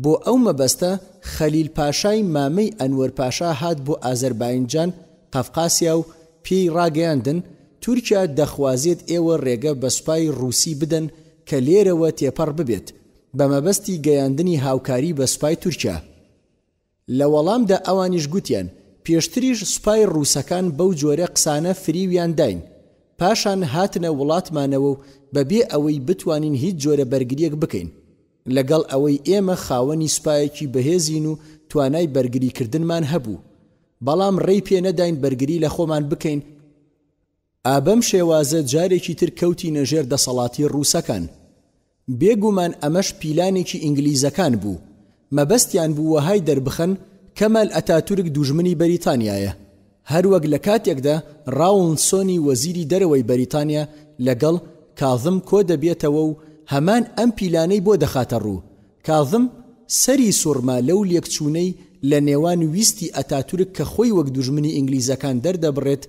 بۆ ئەو مەبەستە خەلیل پاشای مامەی ئەنوەر پاشا هات بۆ ئازەربایجان قەفقاسیا و پێی ڕاگەیاندن تورکیا دەخوازێت ئێوە ڕێگە بە سوپای ڕووسی بدەن کە لێرەوە تێپەڕ ببێت بە مەبەستی گەیاندنی هاوکاری بە سوپای تورکیا. لە وەڵامدا ئەوانیش گوتیان پێشتریش سوپای ڕووسەکان بەو جۆرە قسانە فریویان داین، پاشان هاتنە وڵاتمانەوە و بەبێ ئەوەی بتوانین هیچ جۆرە بەرگریەک بکەین، لەگەڵ ئەوەی ئێمە خاوەنی سوپایەکی بەهێزین و توانای بەرگریکردنمان هەبوو، بەڵام ڕێی پێ نەداین بەرگری لە خۆمان بکەین. ئابەم شێوازە جارێکی تر کەوتی نەژێر دەسەڵاتی ڕووسەکان. بێگومان ئەمەش پیلانێکی ئینگلیزەکان بوو، مەبەستیان بوو وەهای دەربخەن کەمال ئەتاتورک دوژمنی بەریتانیایە. هەروەک لە کاتێکدا ڕاولسۆنی وەزیری دەرەوەی بەریتانیا لەگەڵ کاظم کۆ دەبێتەوە و هەمان ئەم پیلانەی بۆ دەخاتە ڕوو. کاظم سەری سوورما لەو لێکچوونەی لە نێوان ویستی ئەتاتورک کە خۆی وەک دوژمنی ئینگلیزەکان دەردەبڕێت،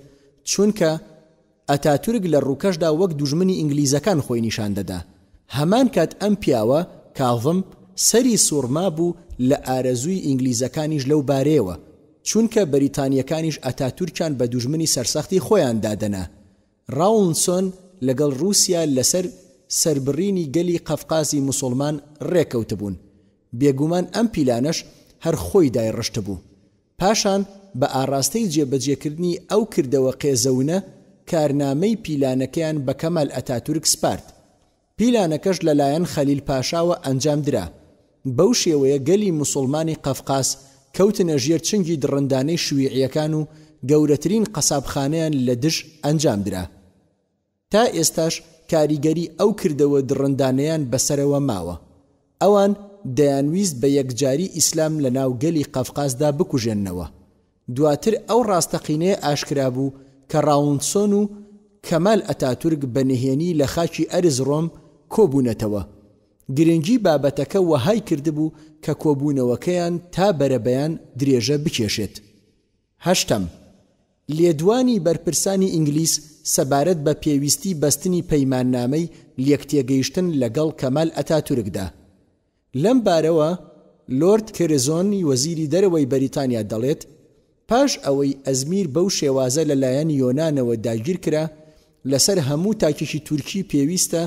چونکە ئەتاتورک لە ڕووکەشدا وەک دوژمنی ئینگلیزەکان خۆی نیشان دەدا. هەمان کات ئەم پیاوە کاظم سەری سوورما بوو لە ئارەزووی ئینگلیزەکانیش لەو بارەیەوە، چونکە بەریتانیەکانیش ئەتاتورکیان بە دوژمنی سەرسەختی خۆیان دادەنا. ڕاولسۆن لەگەڵ رووسیا لەسەر سەربڕینی گەلی قەفقازی موسڵمان ڕێکەوتبوون. بێگومان ئەم پیلانەش هەر خۆی دایڕشت بوو. پاشان بە ئاراستەی جێبەجێکردنی ئەو کردەوە قێزەونە کارنامەی پیلانەکەیان بە کەمال ئەتاتورک سپارد. پیلانەکەش لەلایەن خەلیل پاشاوە ئەنجام درا. بەو شێوەیە گەلی موسڵمانی قەفقاز کەوتنە ژێر چنگی دڕندانەی شویعیەکان و گەورەترین قەسابخانەیان لە دژ ئەنجام درا. تا ئێستاش کاریگەری ئەو کردەوە دڕندانەیان بەسەرەوە ماوە. ئەوان دەیانویست بە یەکجاری ئیسلام لە ناو گەلی قەفقازدا بکوژێننەوە. دواتر ئەو ڕاستەقینەیە ئاشکرا بوو کە ڕاولسۆن و کەمال ئەتاتورک بە نهێنی لە خاکی ئەرز ڕۆم کۆبوونەتەوە. گرنگی بابەتەکە وەهای کردبوو کە کۆبوونەوەکەیان تا بەرەبەیان درێژە بکێشێت. هەشتم، لێدوانی بەرپرسانی ئینگلیز سەبارەت بە پێویستی بەستنی پەیماننامەی لێکتێگەیشتن لەگەڵ کەمال ئەتاتورکدا. لەم بارەوە لۆرد کێرزۆنی وەزیری دەرەوەی بەریتانیا دەڵێت پاش ئەوەی ئەزمیر بەو شێوازە لەلایەن یۆنانەوە داگیر کرا لەسەر هەموو تاکێکی تورکی پێویستە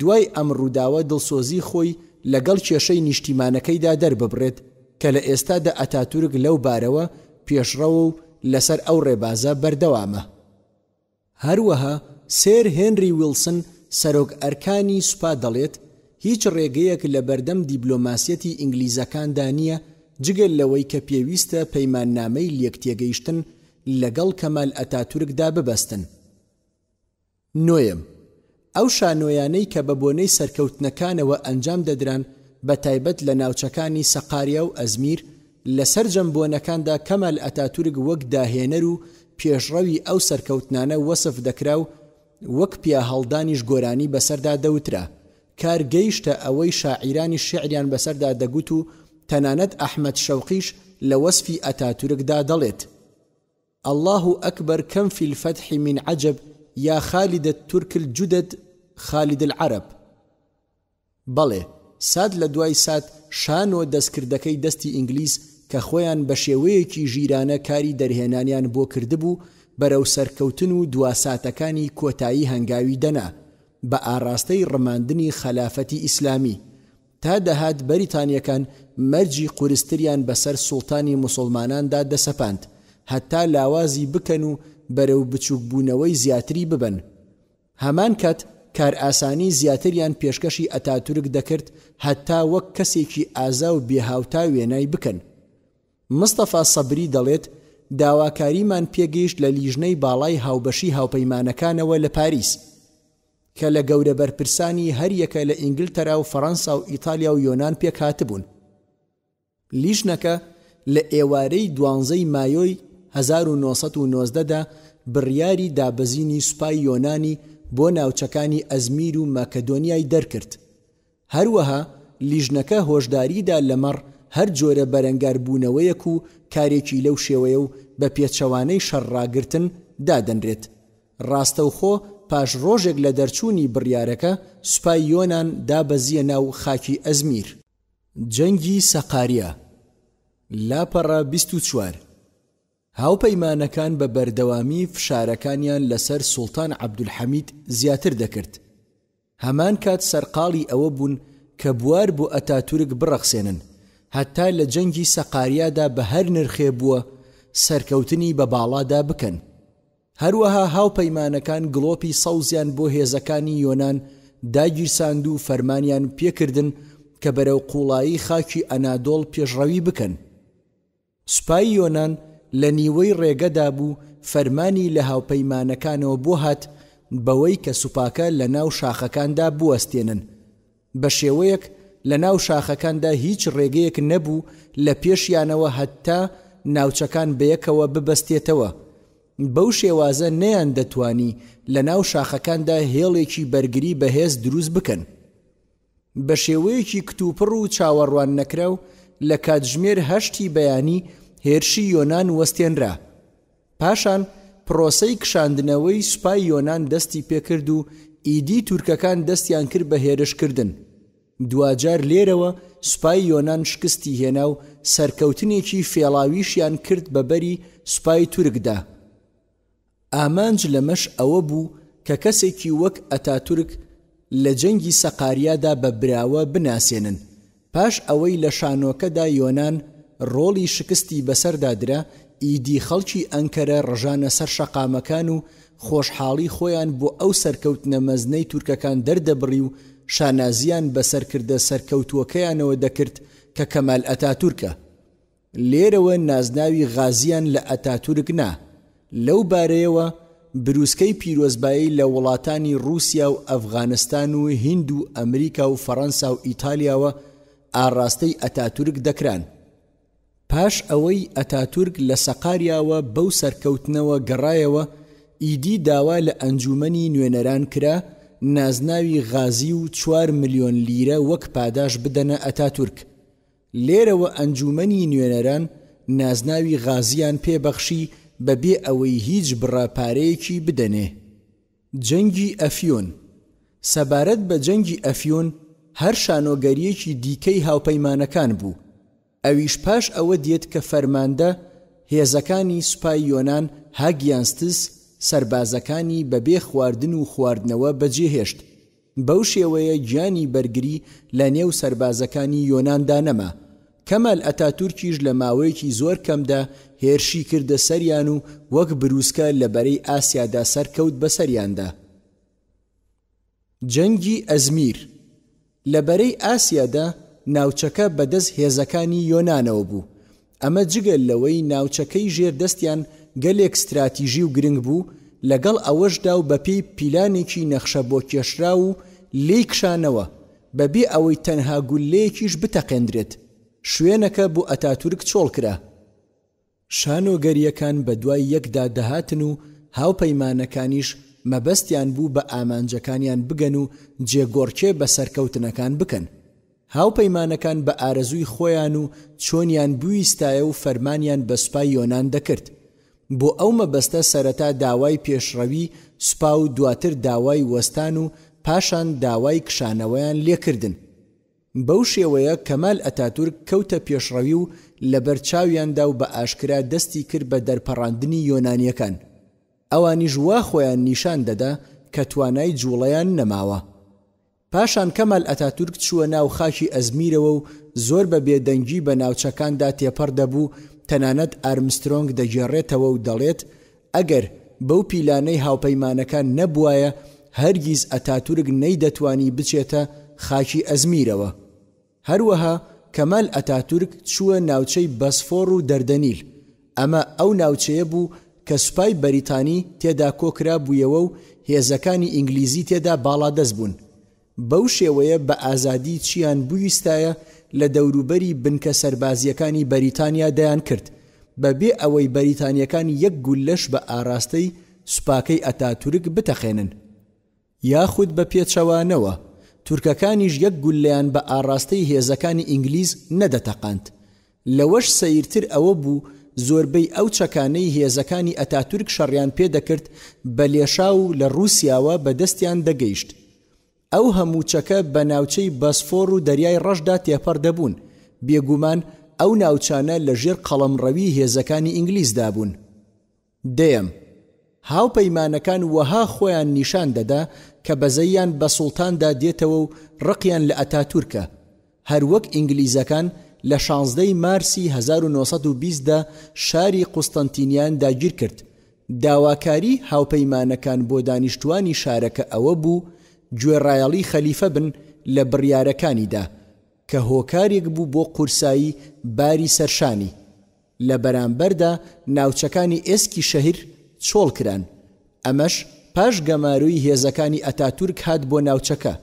دوای ئەم ڕووداوە دڵسۆزی خۆی لەگەڵ کێشەی نیشتیمانەکەیدا دەرببڕێت کە لە ئێستادا ئەتاتورک لەو بارەوە پێشڕەوە و لەسەر ئەو ڕێبازە بەردەوامە. هەروەها سێر هێنری ویلسن سەرۆک ئەرکانی سوپا دەڵێت هیچ ڕێگەیەک لە بەردەم دیبلۆماسیەتی ئینگلیزەکاندا نییە جگەل لەوەی کە پێویستە پەیماننامەی لێکتێگەیشتن لەگەڵ کەمال ئەتاتورکدا ببەستن. نۆیەم، ئەو شانۆیانەی کە بە بۆنەی سەرکەوتنەکانەوە ئەنجام دەدران بە تایبەت لە ناوچەکانی سەقاریا و ئەزمیر لەسەر جەمبۆنەکاندا کەمال ئەتاتورک وەک داهێنەر و پێشڕەوی ئەو سەرکەوتنانە وەسف دەکرا و وەک پیا هەڵدانیش گۆرانی بەسەردا دەوترا. کار گەیشتە ئەوەی شاعیرانی شعریان بەسەردا دەگوت و تەنانەت ئەحمەد شەوقیش لە وەسفی ئەتاتورکدا دەڵێت: الله أكبر كم في الفتح من عجب يا خالد الترك الجدد خالد العرب. بەڵێ ساد لە دوای سات شان و دەستکردەکەی دەستی ئینگلیز کە خۆیان بە شێوەیەکی ژیرانە کاری دەرهێنانیان بۆ کردبوو بەرەو سەرکەوتن و دواساتەکانی کۆتایی هەنگاوی دەنا بە ئاراستەی ڕماندنی خەلافەتی ئیسلامی تا دەهات بەریتانیەکان مەرجی قورستریان بەسەر سوڵتانی موسڵماناندا دەسەپاند هەتا لاوازی بکەن و بەرەو بچووکبوونەوەی زیاتری ببن. هەمان کات کار ئاسانی زیاتریان پێشکەشی ئەتاتورک دەکرد هەتا وەک کەسێکی ئازا و بێهاوتا وێنای بکەن. مستەفا سەبری دەڵێت داواکاریمان پێگەیشت لە لیژنەی باڵای هاوبەشی هاوپەیمانەکانەوە لە پاریس کە لە گەورە بەرپرسانی هەریەکە لە ئینگلتەرا و فەڕەنسا و ئیتالیا و یۆنان پێک هاتبوون. لیژنەکە لە ئێوارەی 12 مایۆی 1990دا بڕیاری دابەزینی سوپای یۆنانی بۆ ناوچەکانی ئەزمیر و ماکەدۆنیای دەرکرد. هەروەها لیژنەکە هۆشداریدا لەمەڕ هەر جۆرە بەرەنگاربوونەوەیەک و کارێکی لەو شێوەیە و بە پێچەوانەی شەڕڕاگرتن دادەنرێت. ڕاستەوخۆ پاش ڕۆژێک لە دەرچوونی بڕیارەکە سوپای یۆنان دابەزیە ناو خاکی ئەزمیر. جەنگی سەقاریا لاپەڕە 24 هاوپەیمانەکان بە بەردەوامی فشارەکانیان لەسەر سوڵتان عەبدولحەمید زیاتر دەکرد. هەمان کات سەرقاڵی ئەوە بوون کە بوار بۆ ئەتاتورک بڕەخسێنن هەتا لە جەنگی سەقاریادا بە هەر نرخێ بووە سەرکەوتنی بە باڵادا بکەن. هەروەها هاوپەیمانەکان گڵۆپی سەوزیان بۆ هێزەکانی یۆنان داگیرساند و فەرمانیان پێکردن کە بەرەو قوڵایی خاکی ئەنادۆڵ پێشڕەوی بکەن. سوپای یۆنان لە نیوەی ڕێگەدا بوو فەرمانی لە هاوپەیمانەکانەوە بۆ هات بەوەی کە سوپاکە لە ناو شاخەکاندا بوەستێنن. بە شێوەیەک لە ناو شاخەکاندا هیچ ڕێگەیەک نەبوو لە پێشیانەوە هەتا ناوچەکان بەیەکەوە ببەستێتەوە. بەو شێوازە نەیان دەتوانی لە ناو شاخەکاندا هێڵێکی بەرگری بەهێز دروست بکەن. بە شێوەیەکی کتوپڕ و چاوەڕوان نەکراو لە کاتژمێر 8 بەیانی هێرشی یۆنان وەستێنرا. پاشان پرۆسەی کشاندنەوەی سوپای یۆنان دەستی پێکرد و ئیدی تورکەکان دەستیان کرد بە هێرشکردن. دوجار لێرەوە سوپای یۆنان شکستی هێنا و سەرکەوتنێکی فێڵاویشیان کرد بە بەری سوپای تورکدا. ئامانج لەمەش ئەوە بوو کە کەسێکی وەک ئەتاتورک لە جەنگی سەقاریادا بە براوە بناسێنن. پاش ئەوەی لە شانۆکەدا یۆنان ڕۆڵی شکستی بەسەردادرا ئیدی خەڵکی ئەنکەرە ڕژانە سەر شەقامەکان و خۆشحاڵی خۆیان بۆ ئەو سەرکەوتنە مەزنەی تورکەکان دەردەبڕی و شانازیان بەسەرکردە سەرکەوتووەکەیانەوە دەکرد کە کەمال ئەتاتورکە. لێرەوە نازناوی غازیان لە ئەتاتورک نا. لەو بارەیەوە بروسکەی پیرۆزبایی لە وڵاتانی رووسیا و ئەفغانستان و هیند و ئەمریکا و فەڕەنسا و ئیتالیاوە ئاڕاستەی ئەتاتورک دەکران. پاش ئەوەی ئەتاتورک لە سەقاریاوە بەو سەرکەوتنەوە گەڕایەوە ئیدی داوا لە ئەنجومەنی نوێنەران کرا نازناوی غازی و 4 ملیۆن لیرە وەک پاداش بدەنە ئەتاتورک. لێرەوە ئەنجومەنی نوێنەران نازناوی غازیان پێبەخشی بەبێ ئەوەی هیچ بڕاپارەیەکی بدەنێ. جەنگی ئەفیۆن سەبارەت بە جەنگی ئەفیۆن هەر شانۆگەریەکی دیکەی هاوپەیمانەکان بوو. ئەویش پاش ئەوە دێت کە فەرماندە هێزەکانی سوپای یۆنان هاگیانستس سەربازەکانی بەبێ خواردن و خواردنەوە بەجێهێشت. بەو شێوەیە گیانی بەرگری لە نێو سەربازەکانی یۆناندا نەما. کەمال ئەتاتورکیش لە ماوەیەکی زۆر کەمدا هێرشی کردە سەریان و وەک بروسکە لە بەرەی ئاسیادا سەرکەوت بە سەریاندا. جەنگی ئەزمیر لە بەرەی ئاسیادا ناوچەکە بەدەست هێزەکانی یۆنانەوە بوو. ئەمە جگەل لەوەی ناوچەکەی ژێردەستیان گەلێک استراتیژی و گرنگ بوو، لەگەڵ ئەوەشدا و بەپێی پیلانێکی نەخشە بۆ کێشرا و لێی کشانەوە بەبێ ئەوەی تەنها گولەیەکیش بتەقێندرێت. شوێنەکە بۆ ئەتاتورک چۆڵ کرا. شانۆگەریەکان بە دوای یەکدا دەهاتن و هاوپەیمانەکانیش مەبەستیان بوو بە ئامانجەکانیان بگەن و جێگۆڕکێ بە سەرکەوتنەکان بکەن. هاوپەیمانەکان بە ئارەزووی خۆیان و چۆنیان بویستایە و فەرمانیان بە سوپای یۆنان دەکرد. بۆ ئەو مەبەستە سەرەتا داوای پێشڕەوی سوپا و دواتر داوای وەستان و پاشان داوای کشانەوەیان لێکردن. بەو شێوەیە کەمال ئەتاتورک کەوتە پێشڕەوی و لەبەر چاویاندا و بە ئاشکرا دەستی کرد بە دەرپەڕاندنی یۆنانیەکان. ئەوانیش وا خۆیان نیشان دەدا کە توانای جوڵەیان نەماوە. پاشان کەمال ئەتاتورک چووە ناو خاکی ئەزمیرەوە و زۆر بە بێدەنگی بە ناوچەکاندا تێپەڕ دەبوو. تەنانەت ئارمسترۆنگ دەگێڕێتەوە و دەڵێت ئەگەر بەو پیلانەی هاوپەیمانەکان نەبوایە هەرگیز ئەتاتورک نەیدەتوانی بچێتە خاکی ئەزمیرەوە. هەروەها کەمال ئەتاتورک چووە ناوچەی بەسفۆڕ و دەردەنیل. ئەمە ئەو ناوچەیە بوو کە سوپای بەریتانی تێدا کۆکرا بوویەوە و هێزەکانی ئینگلیزی تێدا باڵادەست بوون. بەو شێوەیە بە ئازادی چیان بویستایە لە دەوروبەری بنکە سەربازیەکانی بەریتانیا دەیان کرد بەبێ ئەوەی بەریتانیەکان یەک گولەش بە ئاراستەی سوپاکەی ئەتاتورک بتەخێنن. یاخود بە پێچەوانەوە تورکەکانیش یەک گولەیان بە ئاراستەی هێزەکانی ئینگلیز نەدەتەقاند. لەوەش سەیرتر ئەوە بوو زۆربەی ئەو چەکانەی هێزەکانی ئەتاتورک شەڕیان پێدەکرد بە لێشا و لە ڕووسیاوە بەدەستیان دەگەیشت. ئەو هەموو چەکە بە ناوچەی بەسفۆڕ و دەریای ڕەشدا تێپەڕ دەبوون. بێگومان ئەو ناوچانە لە ژێر قەڵەمڕەوی هێزەکانی ئینگلیزدا بوون. دەیەم، هاوپەیمانەکان وەها خۆیان نیشان دەدا کە بەزەیان بە سوڵتاندا دێتەوە و ڕقیان لە ئەتاتورکە. هەروەک ئینگلیزەکان لە 16 مارسی 1920دا شاری قوستەنتینیان داگیر کرد. داواکاری هاوپەیمانەکان بۆ دانیشتوانی شارەکە ئەوە بوو گوێڕایەڵی خەلیفە بن لە بڕیارەکانیدا کە هۆکارێک بوو بۆ قورسایی باری سەرشانی. لە بەرامبەردا ناوچەکانی ئێسکی شەهر چۆڵ کران. ئەمەش پاش گەماروی هێزەکانی ئەتاتورک هات بۆ ناوچەکە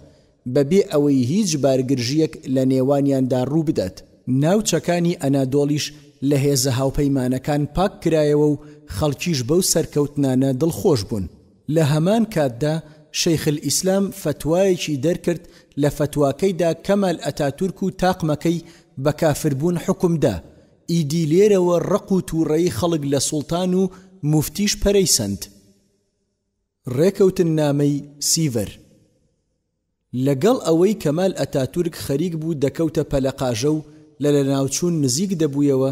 بەبێ ئەوەی هیچ بارگرژیەک لە نێوانیاندا ڕوو بدات. ناوچەکانی ئەنادۆڵیش لە هێزە هاوپەیمانەکان پاک کرایەوە و خەڵکیش بەو سەرکەوتنانە دڵخۆش بوون. لە هەمان کاتدا شەیخ الئیسلام فتوایەکی دەرکرد لە فتواکەیدا کەمال ئەتاتورک و تاقمەکەی بە کافربوون حکومدا. ئیدی لێرەوە ڕق و تووڕەی خەڵک لە سوڵتان و موفتیش پەرەیسەند. ڕێکەوتن نامەی سیڤەر. لەگەڵ ئەوەی کەمال ئەتاتورک خەریک بوو دەکەوتە پەلەقاژە و لە ناوچوون نزیک دەبوویەوە،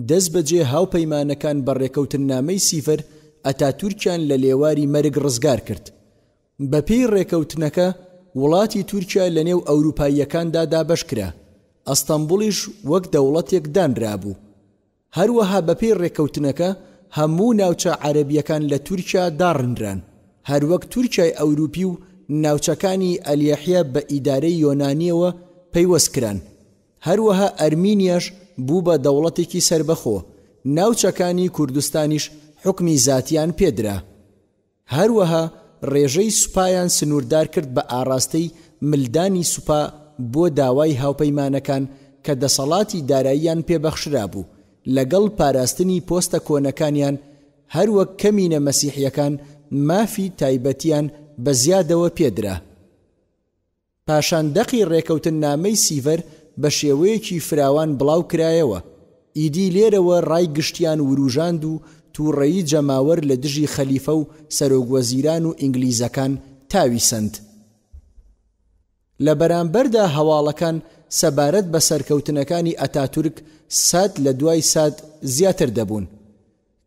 دەست بەجێ هاوپەیمانەکان بە ڕێکەوتن نامەی سیڤەر ئەتاتورکیان لە لێواری مەرگ ڕزگار کرد. بەپێی ڕێکەوتنەکە وڵاتی تورکیا لە نێو ئەوروپاییەکاندا دابەش کرا. ئەستەمبوڵیش وەک دەوڵەتێک دانرابوو. هەروەها بەپێی ڕێکەوتنەکە هەموو ناوچە عەرەبیەکان لە تورکیا داڕنران. هەروەک تورکیای ئەوروپی و ناوچەکانی ئەلیەحیا بە ئیدارەی یۆنانیەوە پەیوەست کران. هەروەها ئەرمینیاش بوو بە دەوڵەتێکی سربەخۆ. ناوچەکانی کوردستانیش حکمی زاتیان پێدرا. هەروەها ڕێژەی سوپایان سنووردار کرد بە ئاراستەی ملدانی سوپا بۆ داوای هاوپەیمانەکان کە دەسەڵاتی داراییان پێبەخشرا بوو لەگەڵ پاراستنی پۆستە کۆنەکانیان. هەروەک کەمینە مەسیحیەکان مافی تایبەتیان بە زیادەوە پێدرا. پاشان دەقی ڕێکەوتن نامەی سیڤەر بە شێوەیەکی فراوان بڵاو کرایەوە. ئیدی لێرەوە ڕای گشتیان وروژاند و تووڕەیی جەماوەر لە دژی خەلیفە و سەرۆکوەزیران و ئینگلیزەکان تاویسەند. لە بەرامبەردا هەواڵەکان سەبارەت بە سەرکەوتنەکانی ئەتاتورک سات لە دوای سات زیاتر دەبوون.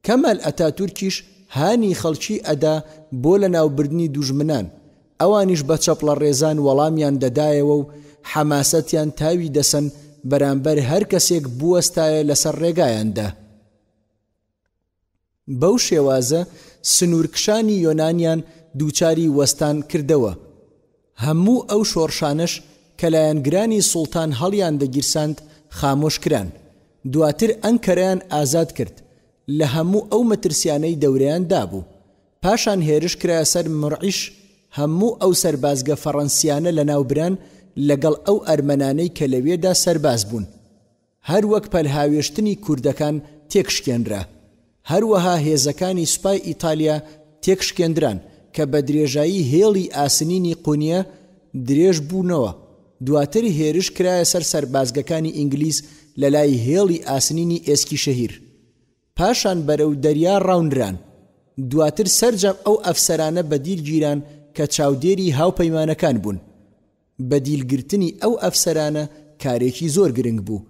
کەمال ئەتاتورکیش هانی خەڵکی ئەدا بۆ لە ناوبردنی دوژمنان. ئەوانیش بە چەپڵە ڕێزان وەڵامیان دەدایەوە و حەماسەتیان تاوی دەسەن بەرامبەر هەر کەسێک بوەستایە لەسەر ڕێگایاندا. بەو شێوازە سنوورکشانی یۆنانیان دووچاری وەستان کردەوە. هەموو ئەو شۆڕشانش کە لایەنگرانی سوڵتان هەڵیان دەگیرساند خامۆش کران. دواتر ئەنکەرەیان ئازاد کرد، لە هەموو ئەو مەترسیانەی دەورەیان دابوو. پاشان هێرش کرایە سەر مڕعیش هەموو ئەو سەربازگە فەڕەنسیانە لە ناوبران لەگەڵ ئەو ئەرمەنانەی کە لەوێدا سەرباز بوون. هەر وەک پەلهاوێشتنی کوردەکان تێکشکێنرا. هەروەها هێزەکانی سوپای ئیتالیا تێکشکێندران کە بە درێژایی هێڵی ئاسنینی قونیە درێژ بوونەوە. دواتر هێرش کرایە سەر سەربازگەکانی ئینگلیز لە لای هێڵی ئاسنینی ئێسکی شەهیر. پاشان بەرەو دەریا ڕاونران. دواتر سەرجەم ئەو ئەفسەرانە بەدیل گیران کە چاودێری هاوپەیمانەکان بوون. بەدیلگرتنی ئەو ئەفسەرانە کارێکی زۆر گرنگ بوو،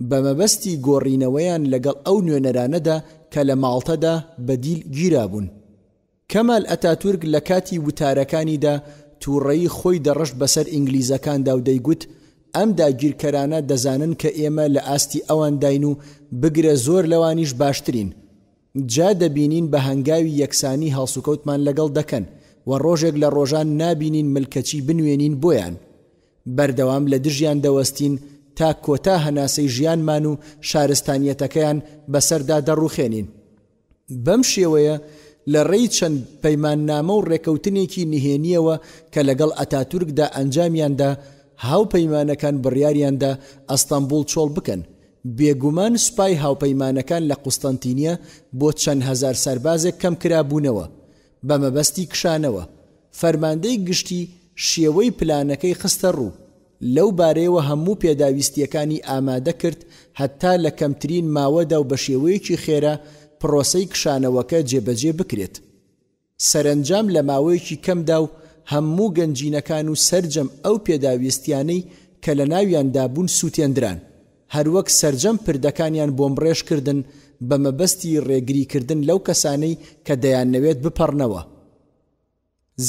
بە مەبەستی گۆڕینەوەیان لەگەڵ ئەو نوێنەرانەدا کە لە ماڵتەدا بەدیل گیرابوون. کەمال ئەتاتورک لە کاتی وتارەکانیدا تووڕەیی خۆی دەڕشت بەسەر ئینگلیزەکاندا و دەیگوت ئەم داگیرکەرانە دەزانن کە ئێمە لە ئاستی ئەوان داین و بگرە زۆر لەوانیش باشترین. جا دەبینین بە هەنگاوی یەکسانی هەڵسوکەوتمان لەگەڵ دەکەن و ڕۆژێک لە ڕۆژان نابینین ملکەچی بنوێنین بۆیان. بەردەوام لە دژیان دەوەستین تا کۆتا هەناسەی ژیانمان و شارستانیەتەکەیان بەسەردا دەڕوخێنین. بەم شێوەیە لە ڕێی چەند پەیماننامە و ڕێکەوتنێکی نهێنیەوە کە لەگەڵ ئەتاتورکدا ئەنجامیاندا، هاوپەیمانەکان بڕیاریاندا ئەستەمبول چۆڵ بکەن. بێگومان سوپای هاوپەیمانەکان لە قوستەنتینیە بۆ چەند هەزار سەربازێک کەم کرابوونەوە بە مەبەستی کشانەوە. فەرماندەی گشتی شێوەی پلانەکەی خستە ڕوو. لەو بارەیەوە هەموو پێداویستیەکانی ئامادە کرد هەتا لە کەمترین ماوەدا و بە شێوەیەکی خێرا پرۆسەی کشانەوەکە جێبەجێ بکرێت. سەرنجام لە ماوەیەکی کەمدا و هەموو گەنجینەکان و سەرجەم ئەو پێداویستیانەی کە لە ناویاندا بوون سووتێندران. هەروەک سەرجەم پردەکانیان بۆمبڕێژکردن بە مەبەستی ڕێگریکردن لەو کەسانەی کە دەیانەوێت بپەڕنەوە.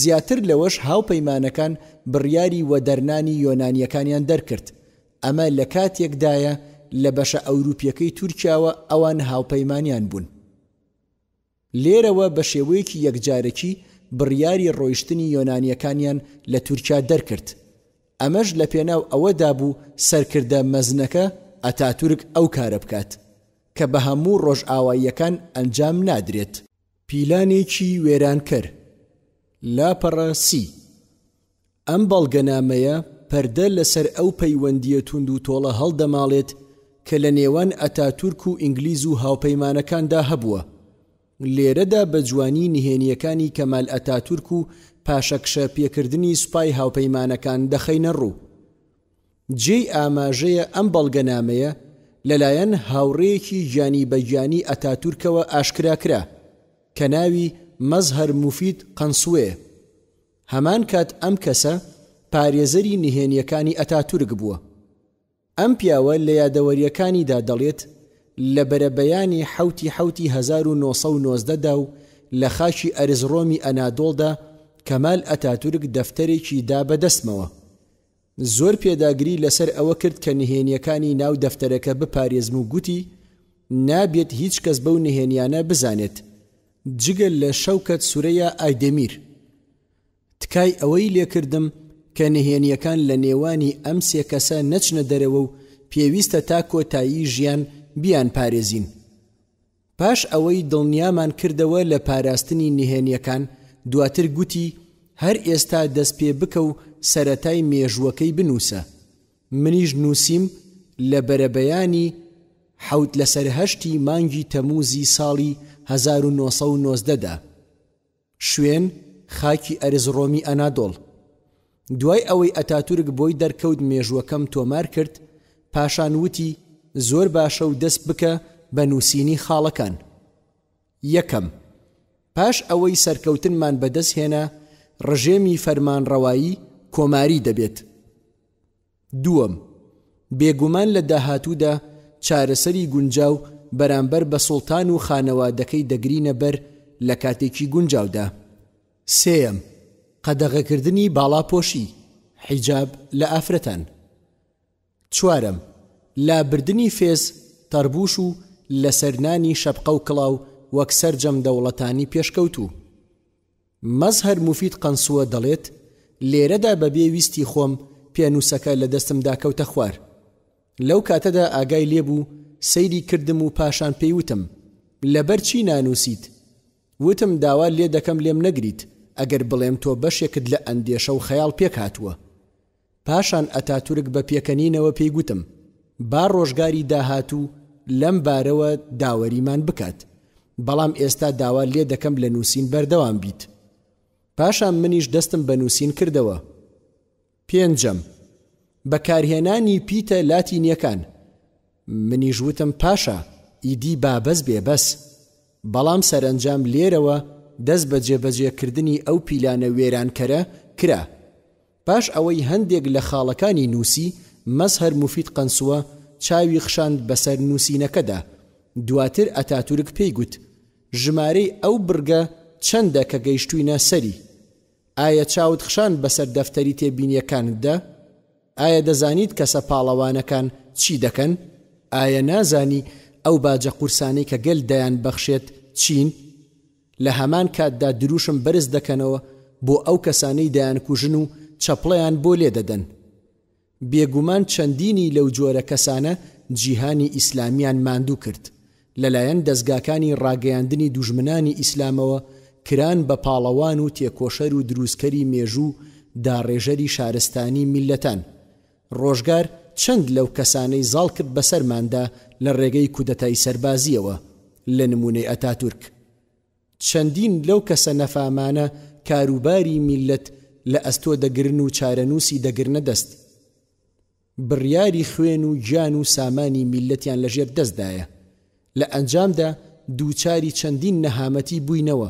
زیاتر لەوەش هاوپەیمانەکان بڕیاری وەدەرنانی یۆنانیەکانیان دەرکرد. ئەمە لە کاتێکدایە لە بەشە ئەوروپیەکەی تورکیاوە ئەوان هاوپەیمانیان بوون. لێرەوە بە شێوەیەکی یەکجارەکی بڕیاری ڕۆیشتنی یۆنانیەکانیان لە تورکیا دەرکرد. ئەمەش لە پێناو ئەوەدا بوو سەرکردە مەزنەکە ئەتاتورک ئەو کارە بکات کە بە هەموو ڕۆژئاواییەکان ئەنجام نادرێت. پیلانێکی وێرانکەر. لاپەڕە سی. ئەم بەڵگەنامەیە پەردە لەسەر ئەو پەیوەندیە توند و تۆڵە هەڵدەماڵێت کە لە نێوان ئەتاتورک و ئینگلیز و هاوپەیمانەکاندا هەبووە. لێرەدا بە جوانی نهێنیەکانی کەمال ئەتاتورک و پاشەکشە پێکردنی سوپای هاوپەیمانەکان دەخەینە ڕوو. جێی ئاماژەیە ئەم بەڵگەنامەیە لەلایەن هاوڕێیەکی گیانی بەگیانی ئەتاتورکەوە ئاشکراکرا کە ناوی مەزهەر موفید قەنسوێ. هەمان کات ئەم کەسە پارێزەری نهێنیەکانی ئەتاتورک بووە. ئەم پیاوە لە یادەوەریەکانیدا دەڵێت لە بەرەبەیانی حوتی 1990دا و لە خاکی ئەرزڕۆمی ئەنادۆڵدا کەمال ئەتاتورک دەفتەرێکی دا بەدەستمەوە. زۆر پێداگری لەسەر ئەوە کرد کە نهێنیەکانی ناو دەفتەرەکە بپارێزم و گوتی نابێت هیچ کەس بەو نهێنیانە بزانێت جگەل لە شەوکەت سورەیە ئایدەمیر. تکای ئەوەی لێکردم کە نهێنیەکان لە نێوانی ئەم سێ کەسە نەچنە دەرەوە و پێویستە تا کۆتایی ژیان بیان پارێزین. پاش ئەوەی دڵنیامان کردەوە لە پاراستنی نهێنیەکان، دواتر گوتی هەر ئێستا دەست پێ بکە و سەرەتای مێژووەکەی بنووسە. منیش نووسیم لە بەرەبەیانی 7 مانگی تەمووزی ساڵی 1990دا. شوێن خاکی ئەرزڕۆمی ئەنادۆڵ. دوای ئەوەی ئەتاتورک بۆی دەرکەوت مێژووەکەم تۆمار کرد، پاشان وتی زۆر باشە و دەست بکە بە نووسینی خاڵەکان. یەکەم، پاش ئەوەی سەرکەوتنمان بەدەست هێنا ڕژێمی فەرمانڕەوایی کۆماری دەبێت. دووەم، بێگومان لە داهاتوودا چارەسەری گونجاو بەرامبەر بە سوڵتان و خانەوادەکەی دەگرینە بەر لە کاتێکی گونجاودا. سێەم، قەدەغەکردنی باڵاپۆشی حیجاب لە ئافرەتان. چوارەم، لابردنی فێز تەربوش و لەسەرنانی شەپقە و کڵاو وەک سەرجەم دەوڵەتانی پێشکەوتوو. مەزهەر موفید قەنسووە دەڵێت لێرەدا بەبێ ویستی خۆم پێنووسەکە لە دەستمدا کەوتە خوار. لەو کاتەدا ئاگای لێبوو سەیری کردم و پاشان پێی وتم لەبەر چی نانووسیت؟ وتم داوا لێ دەکەم لێم نەگریت ئەگەر بڵێم تۆ بەشێکت لە ئەندێشە و خەیاڵ پێک هاتووە. پاشان ئەتاتورک بە پێکەنینەوە پێی گوتم با ڕۆژگاری داهاتوو لەم بارەوە داوەریمان بکات، بەڵام ئێستا داوا لێ دەکەم لە نووسین بەردەوام بیت. پاشان منیش دەستم بە نووسین کردەوە. 5. بەکارهێنانی پیتە لاتینیەکان. منیش وتم پاشا ئیدی بابەز بێبەس، بەڵام سەرنجام لێرەوە دەست بە جێبەجێکردنی ئەو پیلانە وێرانکەرە کرا. پاش ئەوەی هەندێک لە خاڵەکانی نووسی مەزهەر موفید قەنسووە چاوی خشاند بەسەر نووسینەکەدا. دواتر ئەتاتورک پێی گوت ژمارەی ئەو برگە چەندە کە گەیشتووینە سەری؟ ئایا چاوت خشاند بەسەر دەفتەری تێبینیەکانتدا؟ ئایا دەزانیت کەسە پاڵەوانەکان چی دەکەن؟ ئایا نازانی ئەو باجە قورسانەی کە گەل دەیان بەخشێت چین؟ لە هەمان کاتدا دروشم بەرز دەکەنەوە بۆ ئەو کەسانەی دەیان کوژن و چەپڵەیان بۆ لێ دەدەن. بێگومان چەندینی لەو جۆرە کەسانە جیهانی ئیسلامیان ماندوو کرد. لەلایەن دەستگاکانی ڕاگەیاندنی دوژمنانی ئیسلامەوە کران بە پاڵەوان و تێکۆشەر و دروستکەری مێژوو داڕێژەری شارستانی میلەتان. ڕۆژگار چەند لەو کەسانەی زاڵ کرد بەسەرماندا لە ڕێگەی کودەتای سەربازیەوە لە نمونەی ئەتاتورک. چەندین لەو کەسە نەفامانە کاروباری میلەت لە ئەستۆ دەگرن و چارەنووسی دەگرنە دەست. بڕیاری خوێن و گیان و سامانی میلەتیان لەژێر دەستدایە. لە ئەنجامدا دووچاری چەندین نەهامەتی بووینەوە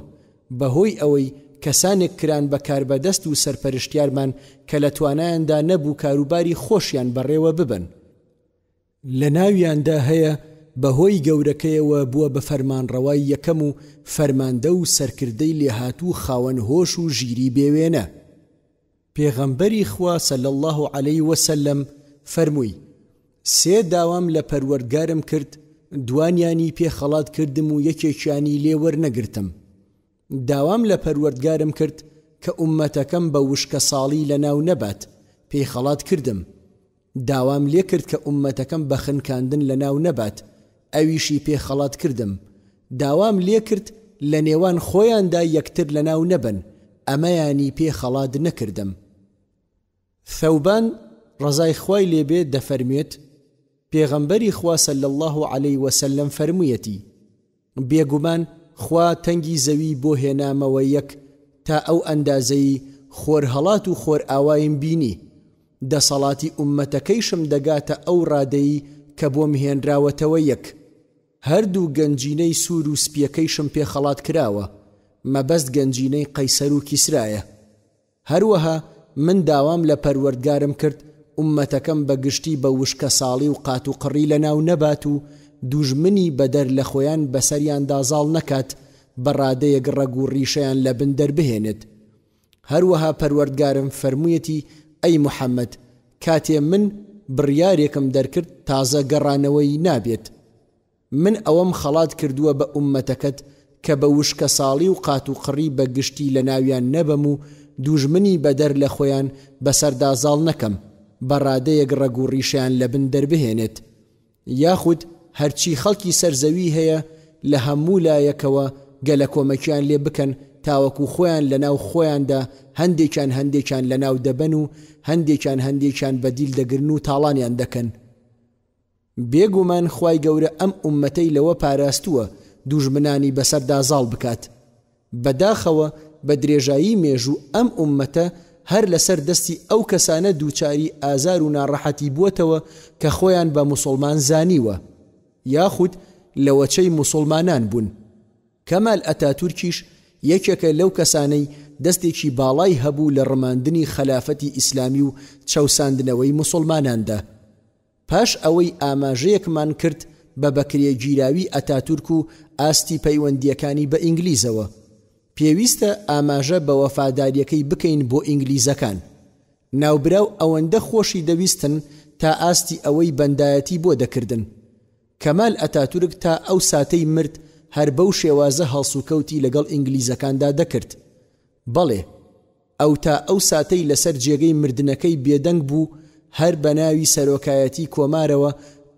بەهۆی ئەوەی کەسانێک کران بە کاربەدەست و سەرپەرشتیارمان کە لە توانایاندا نەبوو کاروباری خۆشیان بەڕێوە ببن. لە ناویاندا هەیە بەهۆی گەورەکەیەوە بووە بە فەرمانڕەوای یەکەم و فەرماندە و سەرکردەی لێهاتوو خاوەن هۆش و ژیری بێوێنە. پێغەمبەری خوا صلی الله علیه وسلم فەرمووی سێ داوام لە پەروەردگارم کرد، دوانیانی پێ خەڵات کردم و یەکێکیانی لێ وەرنەگرتم. داوام لە پەروەردگارم کرد کە ئومەتەکەم بە وشکە ساڵی لە ناو نەبات، پێی خەڵات کردم. داوام لێ کرد کە ئومەتەکەم بە خنکاندن لە ناو نەبات، ئەویشی پێ خەڵات کردم. داوام لێ کرد لە نێوان خۆیاندا یەکتر لە ناو نەبن، ئەمەیانی پێ خەڵات نەکردم. ثەوبان ڕەزای خوای لێبێ دەفەرمێت پێغەمبەری خوا صلی الله علیه وسلم فەرموویەتی بێگومان خوا تەنگی زەوی بۆ هێنامەوە یەک تا ئەو ئەندازەی خۆر هەڵات و خۆر ئاوایم بینی، دەسەڵاتی ئومەتەکەیشم دەگاتە ئەو ڕادەیی کە بۆم هێنراوەتەوە یەک. هەردوو گەنجینەی سوور و سپیەکەیشم پێ خەڵات کراوە، مەبەست گەنجینەی قەیسەر و کیسرایە. هەروەها من داوام لە پەروەردگارم کرد ئومەتەکەم بە گشتی بە وشکە ساڵی و قات و قڕی لە ناو نەبات و دوژمنی بەدەر لە خۆیان بەسەریاندا زاڵ نەکات، بەڕادەیەک ڕەگ و ڕیشەیان لە بن دەربهێنێت. هەروەها پەروەردگارم فەرموویەتی ئەی موحەممەد کاتێ من بڕیارێکم دەرکرد تازە گەڕانەوەی نابێت. من ئەوەم خەڵات کردووە بە ئومەتەکەت کە بە وشکە ساڵی و قات و قڕی بە گشتی لە ناویان نەبەم و دوژمنی بەدەر لە خۆیان بەسەردا زاڵ نەکەم، بەڕادەیەک ڕەگ و ڕیشیان لە بن دەربهێنێت. یاخود هەرچی خەڵکی سەرزەوی هەیە لە هەموو لایەکەوە گەلە کۆمەکیان لێ بکەن تاوەکو خۆیان لە ناو خۆیاندا هەندێکیان لە ناو دەبەن و هەندێکیان بەدیل دەگرن و تاڵانیان دەکەن. بێگومان خوای گەورە ئەم ئومەتەی لەوە پاراستووە دوژمنانی بەسەردا زاڵ بکات. بەداخەوە بە درێژایی مێژوو ئەم ئومەتە هەر لەسەر دەستی ئەو کەسانە دووچاری ئازار و ناڕەحەتی بووەتەوە کە خۆیان بە موسڵمان زانیوە یاخود لە وەچەی موسڵمانان بوون. کەمال ئەتاتورکیش یەکێکە لەو کەسانەی دەستێکی باڵای هەبوو لە ڕماندنی خەلافەتی ئیسلامی و چەوساندنەوەی موسڵماناندا. پاش ئەوەی ئاماژەیەکمان کرد بە بەکرێگیراوی ئەتاتورک و ئاستی پەیوەندیەکانی بە ئینگلیزەوە، پێویستە ئاماژە بە وەفاداریەکەی بکەین بۆ ئینگلیزەکان. ناوبراو ئەوەندە خۆشی دەویستن تا ئاستی ئەوەی بەندایەتی بۆ دەکردن. کەمال ئەتاتورک تا ئەو ساتەی مرد هەر بەو شێوازە هەڵسوکەوتی لەگەڵ ئینگلیزەکاندا دەکرد. بەڵێ ئەو تا ئەو ساتەی لەسەر جێگەی مردنەکەی بێدەنگ بوو هەر بە ناوی سەرۆکایەتی کۆمارەوە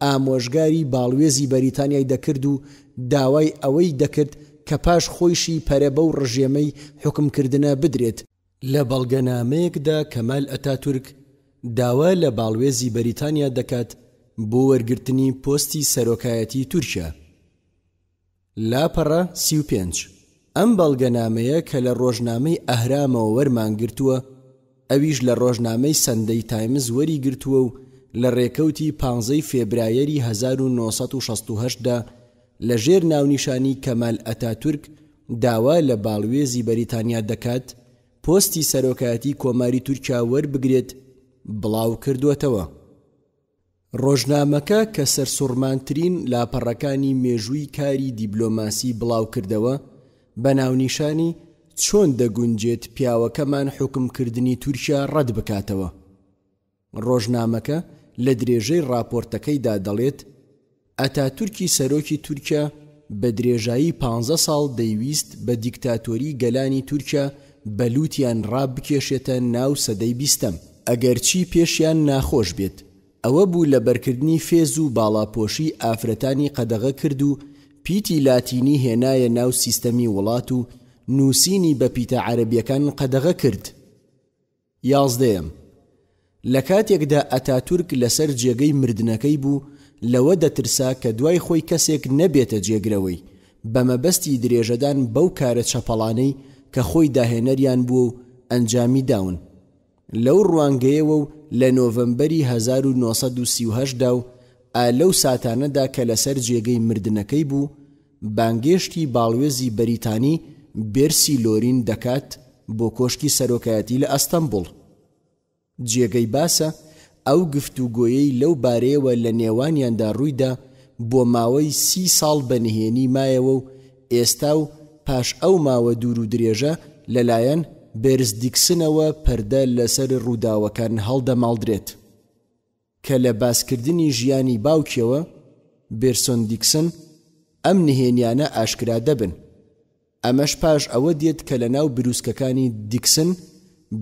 ئامۆژگاری باڵوێزی بەریتانیای دەکرد و داوای ئەوەی دەکرد کە پاش خۆیشی پەرەبە و ڕژێمەی حکمکردنە بدرێت. لە بەڵگەنامەیەکدا کەمال ئەتاتورک داوا لە باڵوێزی بەریتانیا دەکات بۆ وەرگرتنی پۆستی سەرۆکایەتی تورکیا. لاپەڕە 35 ئەم بەڵگەنامەیە کە لە ڕۆژنامەی ئەهرامەوە وەرمانگرتووە، ئەویش لە ڕۆژنامەی سەندەی تایمز وەری گرتووە و لە ڕێکەوتی 15 فێبرایەری 1968دا لە ژێر ناونیشانی کەمال ئەتاتورک داوا لە باڵوێزی بەریتانیا دەکات پۆستی سەرۆکایەتی کۆماری تورکیا وەربگرێت بڵاو کردووەتەوە. ڕۆژنامەکە کە سەرسوڕمانترین لاپەڕەکانی مێژووی کاری دیبلۆماسی بڵاو کردەوە بە ناونیشانی چۆن دەگونجێت پیاوەکەمان حکمکردنی تورکیا ڕەت بکاتەوە. ڕۆژنامەکە لە درێژەی راپۆرتەکەیدا دەڵێت ئەتاتورکی سەرۆکی تورکیا بە درێژایی 15 ساڵ دەیویست بە دیکتاتۆری گەلانی تورکیا بەلووتیان ڕابکێشێتە ناو سەدەی 20ەم ئەگەرچی پێشیان ناخۆش بێت. ئەوە بوو لە بەرکردنی فێز و باڵاپۆشی ئافرەتانی قەدەغە کرد و پیتی لاتینی هێنایە ناو سیستەمی وڵات و نووسینی بە پیتە عەرەبیەکان قەدەغە کرد. 11 لە کاتێکدا ئەتاتورک لەسەر جێگەی مردنەکەی بوو لەوە دەترسا کە دوای خۆی کەسێک نەبێتە جێگرەوەی بە مەبەستی درێژەدان بەو کارە چەپەڵانەی کە خۆی داهێنەریان بوو و ئەنجامی داون. لەو ڕوانگەیەوە و لە نۆڤەمبەری 1938دا و لەو ساتانەدا کە لەسەر جێگەی مردنەکەی بوو بانگێشتی باڵوێزی بەریتانی بێرسی لۆرین دەکات بۆ کۆشکی سەرۆکایەتی لە ئەستەمبوڵ. جێگەی باسە ئەو گفتوگۆیەی لەو بارەیەوە لە نێوانیاندا ڕوویدا بۆ ماوەی 30 ساڵ بەنهێنی مایەوە و ئێستا و پاش ئەو ماوە دوور و درێژە لەلایەن بێرس دیکسنەوە پەردە لەسەر ڕووداوەکان هەڵدەماڵدرێت کە لە باسکردنی ژیانی باوکیەوە بێرسۆن دیکسن ئەم نهێنیانە ئاشکرا دەبن. ئەمەش پاش ئەوە دێت کە لە ناو بروسکەکانی دیکسن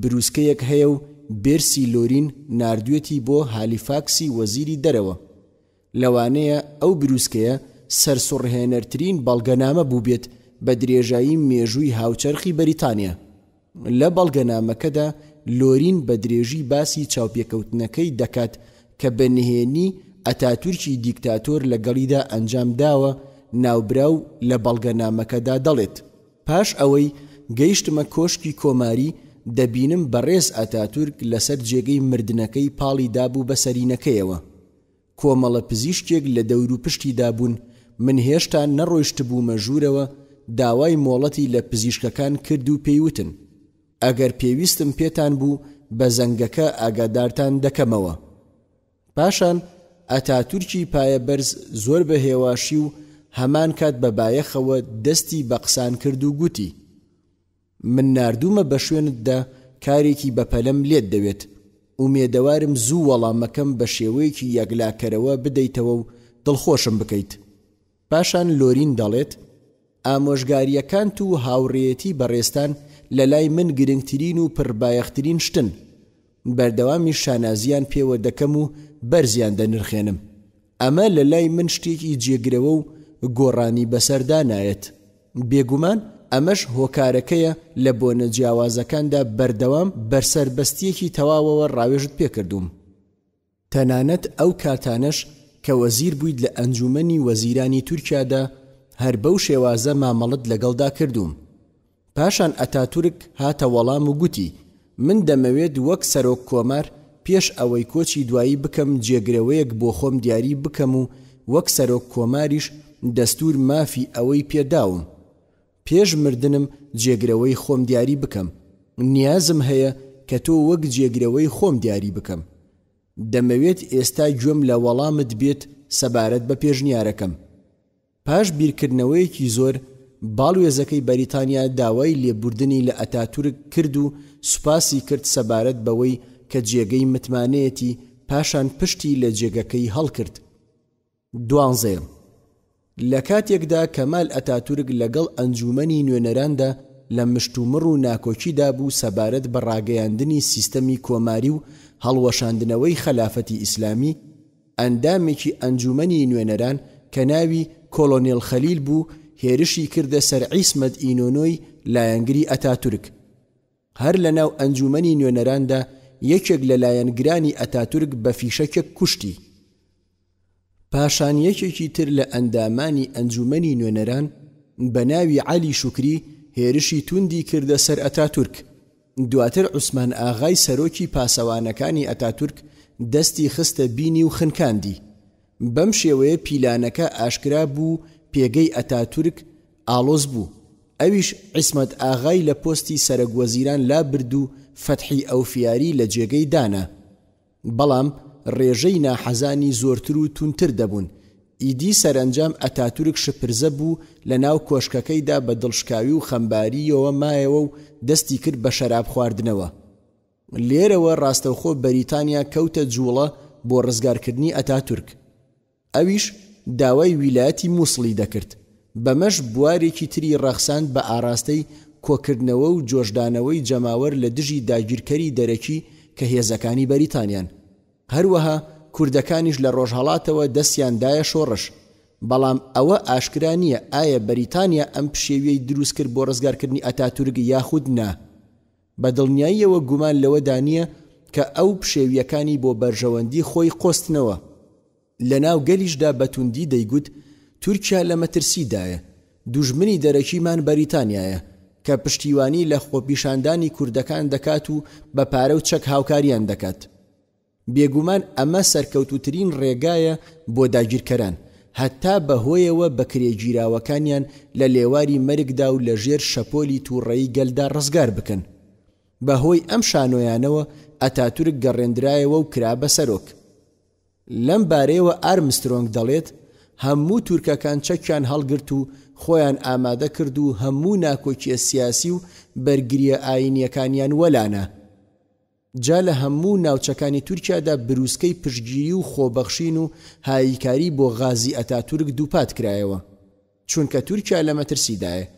بروسکەیەک هەیە و بێرسی لۆرین ناردوێتی بۆ هالیفاکسی وەزیری دەرەوە. لەوانەیە ئەو بروسکەیە سەرسوڕهێنەرترین بەڵگەنامە بوو بێت بە درێژایی مێژووی هاوچەرخی بەریتانیا. لە بەڵگەنامەکەدا لۆرین بە درێژی باسی چاوپێکەوتنەکەی دەکات کە بە نهێنی ئەتاتورکی دیکتاتۆر لەگەڵیدا ئەنجام داوە. ناوبراو لە بەڵگەنامەکەدا دەڵێت پاش ئەوەی گەیشتمە کۆشکی کۆماری دەبینم بەڕێز ئەتاتورک لەسەر جێگەی مردنەکەی پاڵی دابوو بە سەرینەکەیەوە. کۆمەڵە پزیشکێک لە دەور و پشتی دابوون. من هێشتا نەڕۆیشت بوومە ژوورەوە داوای مۆڵەتی لە پزیشکەکان کرد و پێیوتن ئەگەر پێویستم پێتان بوو بە زەنگەکە ئاگادارتان دەکەمەوە. پاشان ئەتاتورکی پایە بەرز زۆر بە هێواشی و هەمان کات بە بایەخەوە دەستی بە قسان کرد و گوتی من ناردوومە بە شوێنتدا کارێکی بەپەلەم لێت دەوێت. ئومێدەوارم زوو وەڵامەکەم بە شێوەیەکی یەکلاکەرەوە بدەیتەوە و دڵخۆشم بکەیت. پاشان لۆرین دەڵێت ئامۆژگاریەکان و هاوڕێیەتی بەڕێستان لە لای من گرنگترین و پڕبایەخترین شتن. بەردەوامی شانازیان پێوە دەکەم و بەرزیان دەنرخێنم. ئەمە لە لای من شتێکی جێگرەوە و گۆڕانی بەسەردا نایەت. بێگومان ئەمەش هۆکارەکەیە لە بۆنە جیاوازەکاندا بەردەوام بەرسەربەستیەکی تەواوەوە ڕاوێژت پێکردوم. تەنانەت ئەو کاتانەش کە وەزیر بوویت لە ئەنجومەنی وەزیرانی تورکیادا هەر بەو شێوازە مامەڵت لەگەڵدا کردوم. پاشان ئەتاتورک هاتە وەڵام و گوتی من دەمەوێت وەک سەرۆک کۆمار پێش ئەوەی کۆچی دوایی بکەم جێگرەوەیەک بۆ خۆم دیاری بکەم و وەک سەرۆک کۆماریش دەستور مافی ئەوەی پێداوم. پێش مردنم جێگرەوەی خۆم دیاری بکەم. نیازم هەیە کە تۆ وەک جێگرەوەی خۆم دیاری بکەم. دەمەوێت ئێستا گوێم لە وەڵامت بێت سەبارەت بە پێشنیارەکەم. پاش بیرکردنەوەیەکی زۆر باڵوێزەکەی بەریتانیا داوای لێبوردنی لە ئەتاتورک کرد و سوپاسی کرد سەبارەت بەوەی کە جێگەی متمانەیەتی پاشان پشتی لە جێگەکەی هەڵکرد. 12 لە کاتێکدا کەمال ئەتاتورک لەگەڵ ئەنجومەنی نوێنەراندا لە مشتومڕ و ناکۆکیدا بوو سەبارەت بە ڕاگەیاندنی سیستەمی کۆماری و هەڵوەشاندنەوەی خەلافەتی ئیسلامی ئەندامێکی ئەنجومەنی نوێنەران کە ناوی کۆلۆنێل خەلیل بوو هێرشی کردە سەر عیسمەت ئینۆنۆی لایەنگری ئەتاتورک. هەر لە ناو ئەنجومەنی نوێنەراندا یەکێک لە لایەنگرانی ئەتاتورک بە فیشەکێک کوشتی. پاشان یەکێکی تر لە ئەندامانی ئەنجومەنی نوێنەران بە ناوی عەلی شوکری هێرشی توندی کردە سەر ئەتاتورک. دواتر عوسمان ئاغای سەرۆکی پاسەوانەکانی ئەتاتورک دەستی خستە بینی و خنکاندی. بەم شێوەیە پیلانەکە ئاشکرا بوو پێگەی ئەتاتورک ئاڵۆز بوو. ئەویش عیسمەت ئاغای لە پۆستی سەرۆکوەزیران لا برد و فەتحی ئەوفیاری لە جێگەی دانا. بەڵام ڕێژەی ناحەزانی زۆرتر و تونتر دەبوون. ئیدی سەرنجام ئەتاتورک شپرزە بوو لە ناو کۆشکەکەیدا بە دڵشکاوی و خەمباریەوە مایەوە و دەستی کرد بە شەراب خواردنەوە. لێرەوە ڕاستەوخۆ بەریتانیا کەوتە جوڵە بۆ ڕزگارکردنی ئەتاتورک. ئەویش داوای ویلایەتی مووسڵی دەکرد. بەمەش بوارێکی تری ڕەخساند بە ئاراستەی کۆکردنەوە و جۆشدانەوەی جەماوەر لە دژی داگیرکەری دەرەکی کە هێزەکانی بەریتانیان. هەروەها کوردەکانیش لە ڕۆژهەڵاتەوە دەستیاندایە شۆڕش. بەڵام ئەوە ئاشکرا نییە ئایا بەریتانیا ئەم پشێویەی دروست کرد بۆ ڕزگارکردنی ئەتاتورک یاخود نا. بە دڵنیاییەوە گومان لەوەدا نییە کە ئەو پشێویەکانی بۆ بەرژەوەندی خۆی قۆستنەوە. لە ناو گەلیشدا بەتوندی دەیگوت تورکیا لە مەترسیدایە، دوژمنی دەرەکیمان بەریتانیایە کە پشتیوانی لە خۆپیشاندانی کوردەکان دەکات و بە پارە و چەک هاوکاریان دەکات. بێگومان ئەمە سەرکەوتوترین ڕێگایە بۆ داگیرکەران، هەتا بەهۆیەوە بەکرێگیراوەکانیان لە لێواری مەرگدا و لە ژێر شەپۆلی تووڕەیی گەلدا ڕزگار بکەن. بەهۆی ئەم شانۆیانەوە ئەتاتورک گەڕێندرایەوە و کرا بە سەرۆک. لەم بارەیەوە ئارمسترۆنگ دەڵێت هەموو تورکەکان چەکیان هەڵگرت و خۆیان ئامادە کرد و هەموو ناکۆکیە سیاسی و بەرگریە ئاینیەکانیان وەلانە. جا لە هەموو ناوچەکانی تورکیادا بروسکەی پشتگیری و خۆبەخشین و هاییکاری بۆ غازی ئەتاتورک دووپات کرایەوە. چونکە تورکیا لە مەترسیدایە،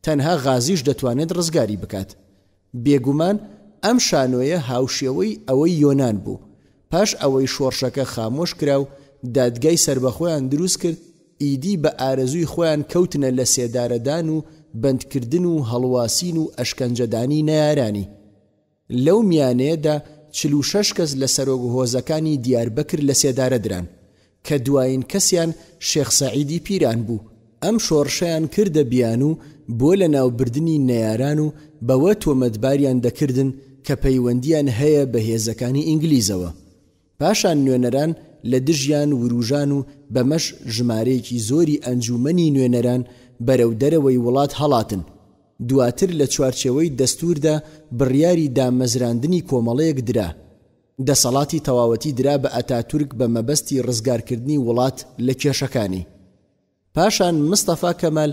تەنها غازیش دەتوانێت ڕزگاری بکات. بێگومان ئەم شانۆیە هاوشێوەی ئەوەی یۆنان بوو. پاش ئەوەی شۆڕشەکە خامۆش کرا و دادگای سربەخۆیان دروست کرد، ئیدی بە ئارەزووی خۆیان کەوتنە لە سێدارەدان و بەندکردن و هەڵواسین و ئەشکەنجەدانی نەیارانی. لەو میانەیەدا 46 کەس لە سەرۆک هۆزەکانی دیاربەکر لە سێدارە دران کە دوایین کەسیان شێخ سەعیدی پیران بوو. ئەم شۆڕشەیان کردە بیان و بۆ لە ناوبردنی نەیاران و بەوە تۆمەتباریان دەکردن کە پەیوەندیان هەیە بە هێزەکانی ئینگلیزەوە. پاشان نوێنەران لە دژیان وروژان و بەمەش ژمارەیەکی زۆری ئەنجومەنی نوێنەران بەرەو دەرەوەی وڵات هەڵاتن. دواتر لە چوارچێوەی دەستوردا بڕیاری دامەزراندنی کۆمەڵەیەک درا. دەسەڵاتی تەواوەتی درا بە ئەتاتورک بە مەبەستی ڕزگارکردنی وڵات لە کێشەکانی. پاشان مستەفا کەمال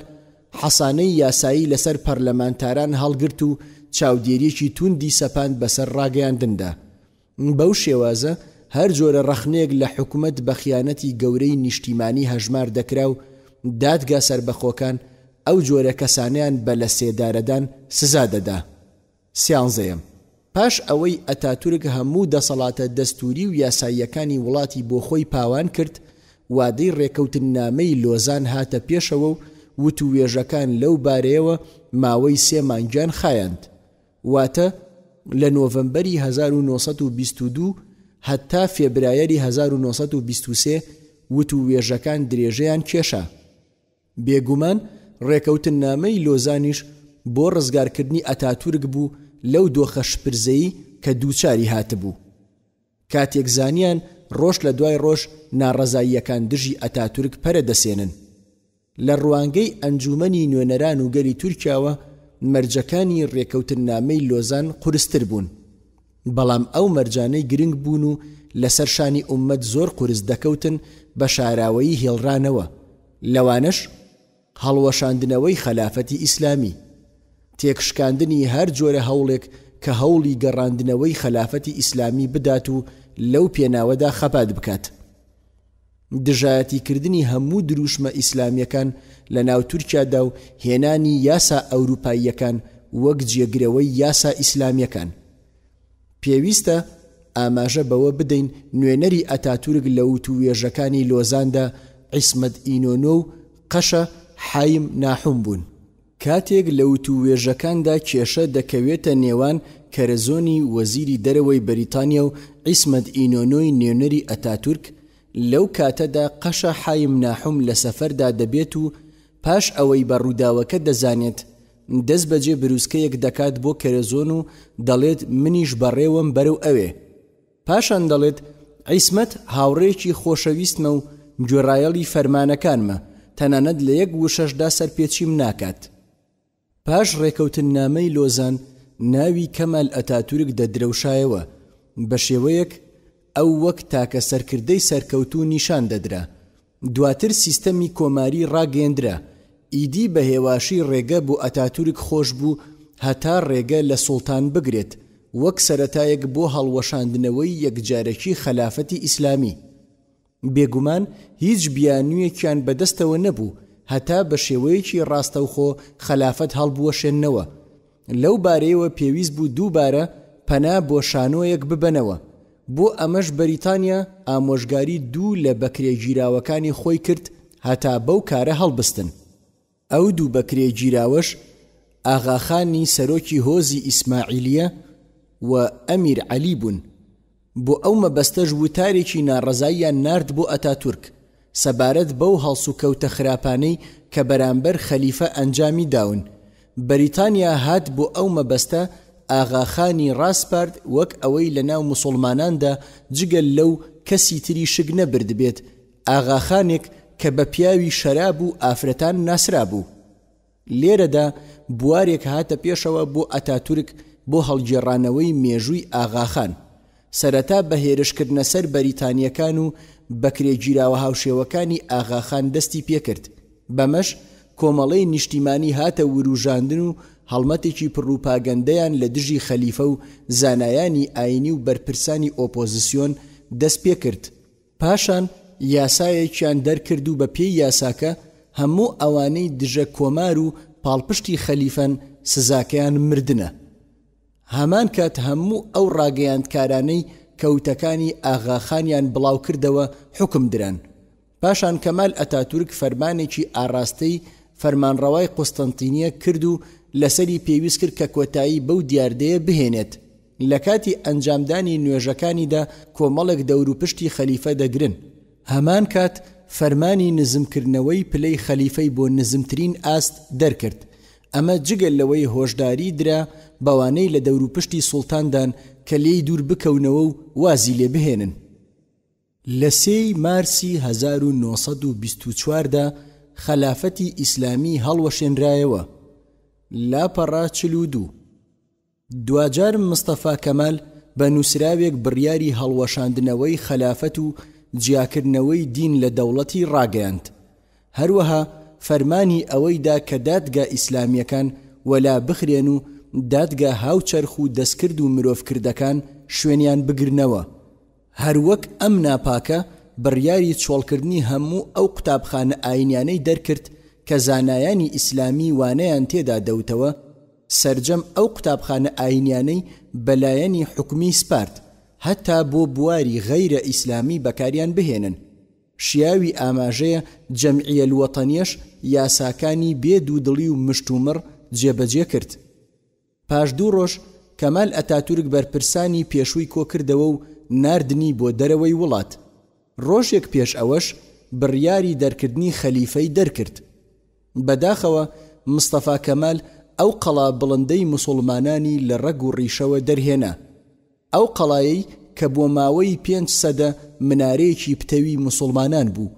حەسانەی یاسایی لەسەر پەرلەمانتاران هەڵگرت و چاودێریەکی توندی سەپاند بەسەر ڕاگەیاندندا. بەو شێوازە هەر جۆرە ڕەخنەیەک لە حکومەت بە خیانەتی گەورەی نیشتیمانی هەژمار دەکرا و دادگا سەربەخۆکان ئەو جۆرە کەسانیان بە لە سێدارەدان سزا دەدا. 13. پاش ئەوەی ئەتاتورک هەموو دەسەڵاتە دەستوری و یاساییەکانی وڵاتی بۆ خۆی پاوان کرد، وادەی ڕێکەوتنامەی لۆزان هاتە پێشەوە و وتووێژەکان لەو بارەیەوە ماوەی 3 مانگیان خایاند. واتە لە نۆڤەمبەری 1922 هەتا فێبرایەری 1923 وتووێژەکان درێژەیان کێشا. بێگومان ڕێکەوتنامەی لۆزانیش بۆ ڕزگارکردنی ئەتاتورک بوو لەو دۆخە شپرزەیی کە دووچاری هاتبوو. کاتێک زانیان ڕۆژ لە دوای ڕۆژ ناڕەزاییەکان دژی ئەتاتورک پەرە دەسێنن. لە ڕوانگەی ئەنجومەنی نوێنەران و گەلی تورکیاوە مەرجەکانی ڕێکەوتنامەی لۆزان قورستر بوون. بەڵام ئەو مەرجانەی گرنگ بوون و لەسەر شانی ئومەت زۆر قورس دەکەوتن بە شاراوەیی هێڵرانەوە. لەوانش هەڵوەشاندنەوەی خەلافەتی ئیسلامی، تێکشکاندنی هەر جۆرە هەوڵێک کە هەوڵی گەڕاندنەوەی خەلافەتی ئیسلامی بدات و لەو پێناوەدا خەپات بکات. دژایەتیکردنی هەموو دروشمە ئیسلامیەکان لە ناو تورکیادا و هێنانی یاسا ئەوروپاییەکان وەک جێگرەوەی یاسا ئیسلامیەکان. پێویستە ئاماژە بەوە بدەین نوێنەری ئەتاتورک لە وتووێژەکانی لۆزاندا عیسمەت ئینۆنۆ و قەشە حایم ناحوم بوون. کاتێک لە وتووێژەکاندا کێشە دەکەوێتە نێوان کەرەزۆنی وەزیری دەرەوەی بەریتانیا و عیسمەت ئینۆنۆی نوێنەری ئەتاتورک، لەو کاتەدا قەشە حایم ناحوم لە سەفەردا دەبێت و پاش ئەوەی بە ڕووداوەکە دەزانێت دەست بەجێ بروسکەیەک دەکات بۆ کەرەزۆن و دەڵێت منیش بەڕێوەم بەرەو ئەوێ. پاشان دەڵێت عیسمەت هاوڕێکی خۆشەویستمە و گوێڕایەڵی فەرمانەکانمە، تەنانەت لە یەک وشەشدا سەرپێچیم ناکات. پاش ڕێکەوتن نامەی لۆزان ناوی کەمال ئەتاتورک دەدرەوشایەوە بە شێوەیەک ئەو وەک تاکە سەرکردەی سەرکەوتوو نیشان دەدرا. دواتر سیستەمی کۆماری ڕاگەیەندرا. ئیدی بە هێواشی ڕێگە بۆ ئەتاتورک خۆش بوو هەتا ڕێگە لە سوڵتان بگرێت وەک سەرەتایەک بۆ هەڵوەشاندنەوەی یەکجارەکی خەلافەتی ئیسلامی. بێگومان هیچ بیانوویەکیان بەدەستەوە نەبوو هەتا بە شێوەیەکی ڕاستەوخۆ خەلافەت هەڵبوەشێننەوە. لەو بارەیەوە پێویست بوو دووبارە پەنا بۆ شانۆیەک ببەنەوە. بۆ ئەمەش بەریتانیا ئامۆژگاری دوو لە بەکرێگیراوەکانی خۆی کرد هەتا بەو کارە هەڵبستن. ئەو دوو بەکرێگیراوەش ئاغاخانی سەرۆکی هۆزی ئیسماعیلیە و ئەمیر عەلی بوون. بۆ ئەو مەبەستەش وتارێکی ناڕەزاییان نارد بۆ ئەتاتورک سەبارەت بەو هەڵس و کەوتە خراپانەی کە بەرامبەر خەلیفە ئەنجامی داون. بەریتانیا هات بۆ ئەو مەبەستە ئاغاخانی ڕاستپارد وەک ئەوەی لە ناو موسڵماناندا جگەل لەو کەسی تری شک نەبرد بێت ئاغاخانێک کە بە پیاوی شەراب و ئافرەتان ناسرا بوو. لێرەدا بوارێک هاتە پێشەوە بۆ ئەتاتورک بۆ هەڵگێڕانەوەی مێژووی ئاغاخان. سەرەتا بە هێرشکردنە سەر بەریتانیەکان و بەکرێگیراوە هاوشێوەکانی ئاغاخان دەستی پێکرد. بەمەش کۆمەڵەی نیشتیمانی هاتە وروژاندن و هەڵمەتێکی پڕوپاگەندەیان لە دژی خەلیفە و زانایانی ئاینی و بەرپرسانی ئۆپۆزیسیۆن دەست پێ کرد. پاشان یاسایەکیان دەرکرد و بە پێی یاساکە هەموو ئەوانەی دژە کۆمار و پاڵپشتی خەلیفەن سزاکەیان مردنە. هەمان کات هەموو ئەو ڕاگەیاندکارانەی کەوتەکانی ئاغاخانیان بڵاو کردەوە حکم دران. پاشان کەمال ئەتاتورک فەرمانێکی ئاڕاستەی فەرمانڕەوای قوستەنتینیە کرد و لەسەری پێویست کرد کە کۆتایی بەو دیاردەیە بهێنێت. لە کاتی ئەنجامدانی نوێژەکانیدا کۆمەڵێک دەوروپشتی خەلیفە دەگرن. هەمان کات فەرمانی نزمکردنەوەی پلەی خەلیفەی بۆ نزمترین ئاست دەرکرد. ئەمە جگەل لەوەی هۆشداری درا بەوانەی لە دەوروپشتی سوڵتاندان کە لێی دوور بکەونەوە و وازی لێ بهێنن. لە 3 مارسی 1924دا خەلافەتی ئیسلامی هەڵوەشێنرایەوە. لاپەڕا 42. دوجار مستەفا کەمال بە نووسراوێک بڕیاری هەڵوەشاندنەوەی خەلافەت و جیاکردنەوەی دین لە دەوڵەتی ڕاگەیاند. هەروەها فەرمانی ئەوەیدا کە دادگا ئیسلامیەکان وەلا بخرێن و دادگا هاوچەرخ و دەستکرد و مرۆڤکردەکان شوێنیان بگرنەوە. هەروەک ئەم ناپاکە بڕیاری چۆڵکردنی هەموو ئەو قوتابخانە ئاینیانەی دەرکرد کە زانایانی ئیسلامی وانەیان تێدا دەوتەوە سەرجەم ئەو قوتابخانە ئاینیانەی بەلایەنی حکومی سپارد هەتا بۆ بواری غەیرە ئیسلامی بەکاریان بهێنن. شیاوی ئاماژەیە جەمعیە الوەتەنیەش یاساکانی بێ دوودڵی و مشتومڕ جێبەجێ کرد. پاش 2 ڕۆژ کەمال ئەتاتورک بەرپرسانی پێشووی کۆکردەوە و ناردنی بۆ دەرەوەی وڵات. ڕۆژێک پێش ئەوەش بڕیاری دەرکردنی خەلیفەی دەرکرد. بەداخەوە مستەفا کەمال ئەو قەڵا بڵندەی موسڵمانانی لە ڕەگ و ڕیشەوە دەرهێنا. ئەو قەڵایەی کە بۆ ماوەی 5 سەدە منارەیەکی پتەوی موسڵمانان بوو.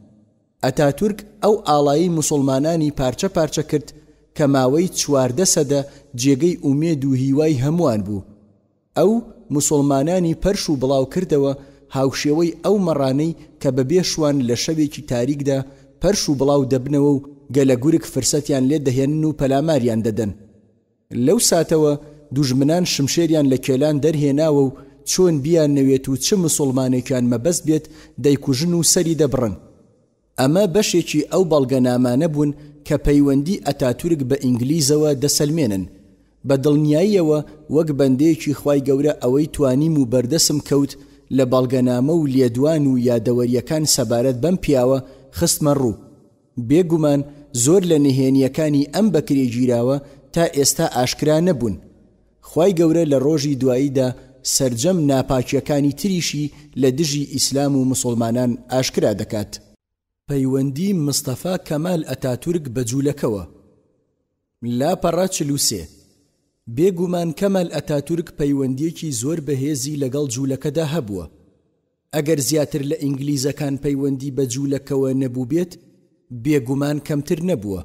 ئەتاتورک ئەو ئاڵایی موسڵمانانی پارچە پارچە کرد کە ماوەی 14 سەدە جێگەی ئومێد و هیوای هەمووان بوو. ئەو موسڵمانانی پەرش و بڵاو کردەوە هاوشێوەی ئەو مەڕانەی کە بەبێ شوان لە شەوێکی تاریکدا پەرش و بڵاو دەبنەوە و گەلە گورگ فرسەتیان لێ دەهێنن و پەلاماریان دەدەن. لەو ساتەوە دوژمنان شمشێریان لە کێلان دەرهێناوە و چۆن بیان نەوێت و چ مسڵمانێکیان مەبەست بێت دەیکوژن و سەری دەبڕن. ئەمە بەشێکی ئەو بەڵگەنامانە بوون کە پەیوەندی ئەتاتورک بە ئینگلیزەوە دەسەلمێنن. بە دڵنیاییەوە وەک بەندەیەکی خوای گەورە ئەوەی توانیم و بەردەسم کەوت لە بەڵگەنامە و لێدوان و یادەوەریەکان سەبارەت بەم پیاوە خستمە ڕوو. بێگومان زۆر لە نهێنیەکانی ئەم بەکرێ گیراوە تا ئێستا ئاشکرا نەبوون. خوای گەورە لە ڕۆژی دواییدا سەرجەم ناپاکیەکانی تریشی لە دژی ئیسلام و مسلمانان ئاشکرا دەکات. پەیوەندی مستەفا کەمال ئەتاتورک بە جوولەکەوە. لاپەڕە 43. بێگومان کەمال ئەتاتورک پەیوەندیەکی زۆر بەهێزی لەگەڵ جوولەکەدا هەبووە. ئەگەر زیاتر لە ئینگلیزەکان پەیوەندی بە جوولەکەوە نەبوو بێت بێگومان کەمتر نەبووە.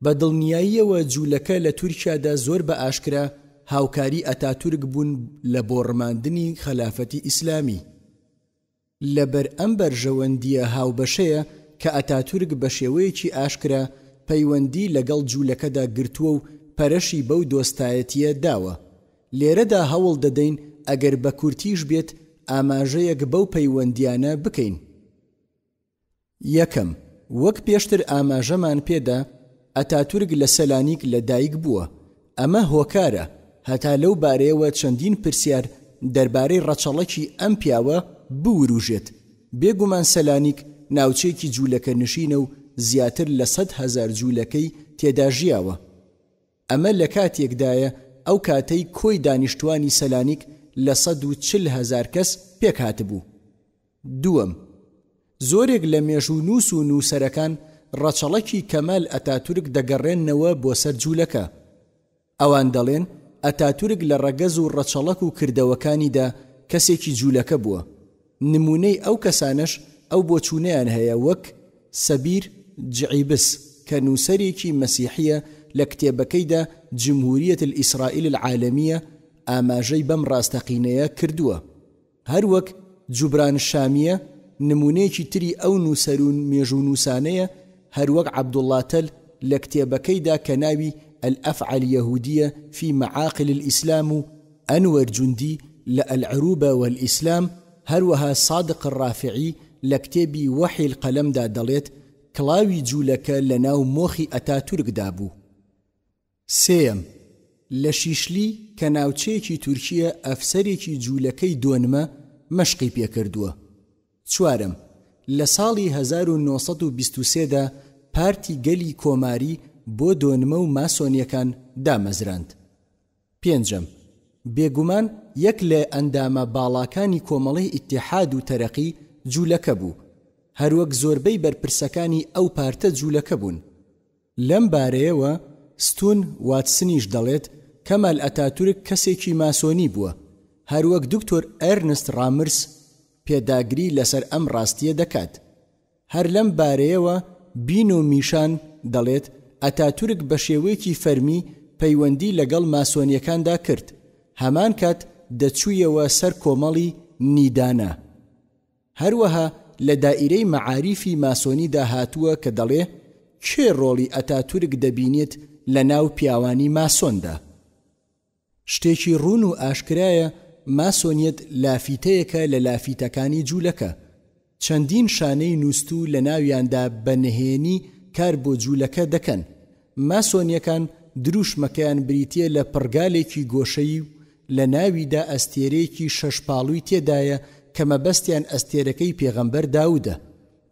بە دڵنیاییەوە جوولەکە لە تورکیادا زۆر بە ئاشکرا هاوکاری ئەتاتورک بوون لە بۆ ڕماندنی خەلافەتی ئیسلامی. لەبەر ئەم بەرژەوەندیە هاوبەشەیە کە ئەتاتورک بە شێوەیەکی ئاشکرا پەیوەندی لەگەڵ جوولەکەدا گرتووە و پەرەشی بەو دۆستایەتیە داوە. لێرەدا هەوڵ دەدەین ئەگەر بە کورتیش بێت ئاماژەیەک بەو پەیوەندیانە بکەین. یەکەم، وەک پێشتر ئاماژەمان پێدا ئەتاتورک لە سەلانیک لەدایک بووە. ئەمە هۆکارە هەتا لەو بارەیەوە چەندین پرسیار دەربارەی ڕەچەڵەکی ئەم پیاوە بوروژێت. بێگومان سەلانیک ناوچەیەکی جوولەکە نشینە و زیاتر لە 100,000 جوولەکەی تێدا ژیاوە. ئەمە لە کاتێکدایە ئەو کاتەی کۆی دانیشتوانی سەلانیک لە 140,000 کەس پێک هاتبوو. دووەم، زۆرێک لە مێژوونووس و نووسەرەکان ڕەچەڵەکی کەمال ئەتاتورک دەگەڕێنەوە بۆ سەر جوولەکە. ئەوان دەڵێن ئەتاتورک لە ڕەگەز و ڕەچەڵەک و کردەوەکانیدا کەسێکی جوولەکە بووە. نمونەی ئەو کەسانش ئەو بۆچوونەیان هەیە وەک سەبیر جعیبس کە نووسەرێکی مەسیحیە لە کتێبەکەیدا جمهوریەت الئیسرائیل العالەمیە ئاماژەی بەم ڕاستەقینەیە کردووە. هەروەک جوبران شامیە نمونەیەکی تری ئەو نووسەر و مێژوونووسانەیە، هەروەک عەبدوڵڵا تەل لە کتێبەکەیدا کە ناوی الأفعى اليهودية في معاقل الإسلام و أنور جندي للعروبة والإسلام، هروها صادق الرافعي لكتابي وحي القلم دا دليت كلاوي جولك لناو موخي أتاتورك دابو. سيم، لشيشلي كناوچيكي تركيا أفسريكي جولكي دونما مشقي بيكردوه. چوارم، لسالي 1923 دا پارتی گەلی کۆماری بۆ دۆنمە و ماسۆنیەکان دامەزراند. پێنجەم، بێگومان یەک لە ئەندامە باڵاکانی کۆمەڵەی ئیتیحاد و تەرەقی جوولەکە بوو. هەروەک زۆربەی بەرپرسەکانی ئەو پارتە جوولەکە بوون. لەم بارەیەوە ستون واتسنیش دەڵێت کەمال ئەتاتورک کەسێکی ماسۆنی بووە. هەروەک دکتۆر ئەرنست رامرس پێداگری لەسەر ئەم ڕاستیە دەکات. هەر لەم بارەیەوە بینۆ میشان دەڵێت ئەتاتورک بە شێوەیەکی فەرمی پەیوەندی لەگەڵ ماسۆنیەکاندا کرد. هەمان کات دەچوویەوە سەر کۆمەڵی نیدانە. هەروەها لە دائیرەی مەعاریفی ماسۆنیدا هاتووە کە دەڵێ کێ ڕۆڵی ئەتاتورک دەبینێت لە ناو پیاوانی ماسۆندا. شتێکی ڕوون و ئاشکرایە ماسۆنیەت لافیتەیەکە لە لافیتەکانی جوولەکە. چەندین شانەی نووستوو لە ناویاندا بە نهێنی کار بۆ جوولەکە دەکەن. ماسۆنیەکان دروشمەکەیان بریتیە لە پڕگالێکی گۆشەیی و لە ناویدا ئەستێرەیەکی شەشپاڵووی تێدایە کە مەبەستیان ئەستێرەکەی پێغەمبەر داودە.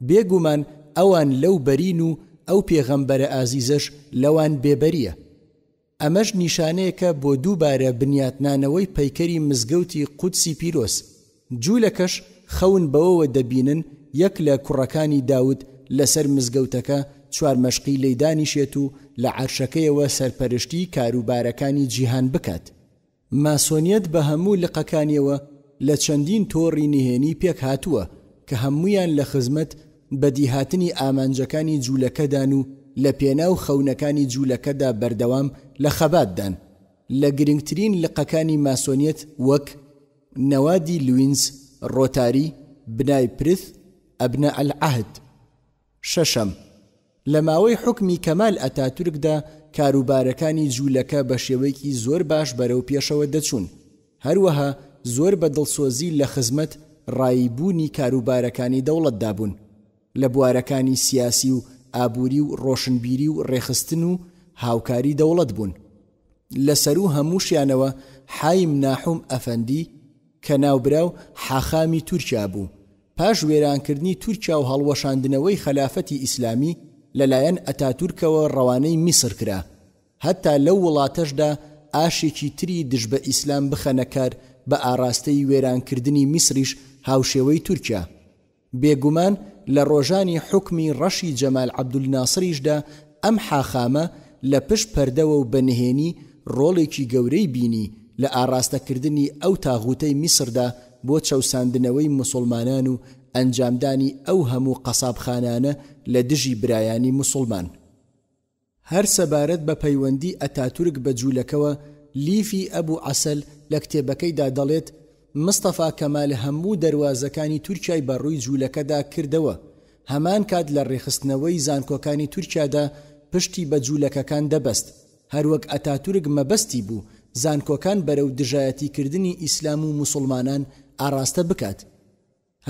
بێگومان ئەوان لەو بەرین و ئەو پێغەمبەرە ئازیزەش لەوان بێبەریە. ئەمەش نیشانەیەکە بۆ دووبارە بنیاتنانەوەی پەیکەری مزگەوتی قودسی پیرۆز. جوولەکەش خەون بەوەوە دەبینن یەک لە کوڕەکانی داود لەسەر مزگەوتەکە چوار مەشقی لەیدانیشێت و لە عەرشەکەیەوە سەرپەرشتی کاروبارەکانی جیهان بکات. ماسۆنیەت بە هەموو لقەکانیەوە لە چەندین تۆڕی نهێنی پێک هاتووە کە هەمویان لە خزمەت بەدیهاتنی ئامانجەکانی جوولەکەدان و لە پێناو خەونەکانی جوولەکەدا بەردەوام لە خەباتدان. لە گرنگترین لقەکانی ماسۆنیەت وەک نەوادی لوینز، ڕۆتاری، بنای پرث، ئەبنە العهد. شەشەم، لە ماوەی حکمی کەمال ئەتاتورکدا کاروبارەکانی جوولەکە بە شێوەیەکی زۆر باش بەرەو پێشەوە دەچوون. هەروەها زۆر بە دڵسۆزی لە خزمەت ڕایبوونی کاروبارەکانی دەوڵەتدا بوون. لە بوارەکانی سیاسی و ئابووری و ڕۆشنبیری و ڕێخستن و هاوکاری دەوڵەت بوون. لەسەر و هەمووشیانەوە حایم ناحوم ئەفەندی کە ناوبراو حاخامی تورکیا بوو. پاش وێرانکردنی تورکیا و هەڵوەشاندنەوەی خەلافەتی ئیسلامی لەلایەن ئەتاتورکەوە ڕەوانەی میسر کرا. هەتا لەو وڵاتەشدا ئاشێکی تری دژ بە ئیسلام بخەنە کار بە ئاراستەی وێرانکردنی میسریش هاوشێوەی تورکیا. بێگومان لە ڕۆژانی حکمی ڕەشی جەمال عەبدولناسریشدا ئەم حاخامە لە پشت پەردەوە و بەنهێنی ڕۆڵێکی گەورەی بینی لە ئاراستەکردنی ئەو تاغوتەی میسردا بۆ چەوساندنەوەی موسڵمانان و ئەنجامدانی ئەو هەموو قەسابخانانە لە دژی برایانی موسڵمان. هەر سەبارەت بە پەیوەندی ئەتاتورک بە جوولەکەوە لیفی ئەبوو عەسەل لە کتێبەکەیدا دەڵێت مستەفا کەمال هەموو دەروازەکانی تورکیای بەڕووی جوولەکەدا کردەوە. هەمان کات لە ڕێخستنەوەی زانکۆکانی تورکیادا پشتی بە جوولەکەکان دەبەست. هەروەک ئەتاتورک مەبەستی بوو زانکۆکان بەرەو دژایەتیکردنی ئیسلام و موسڵمانان ئاراستە بکات.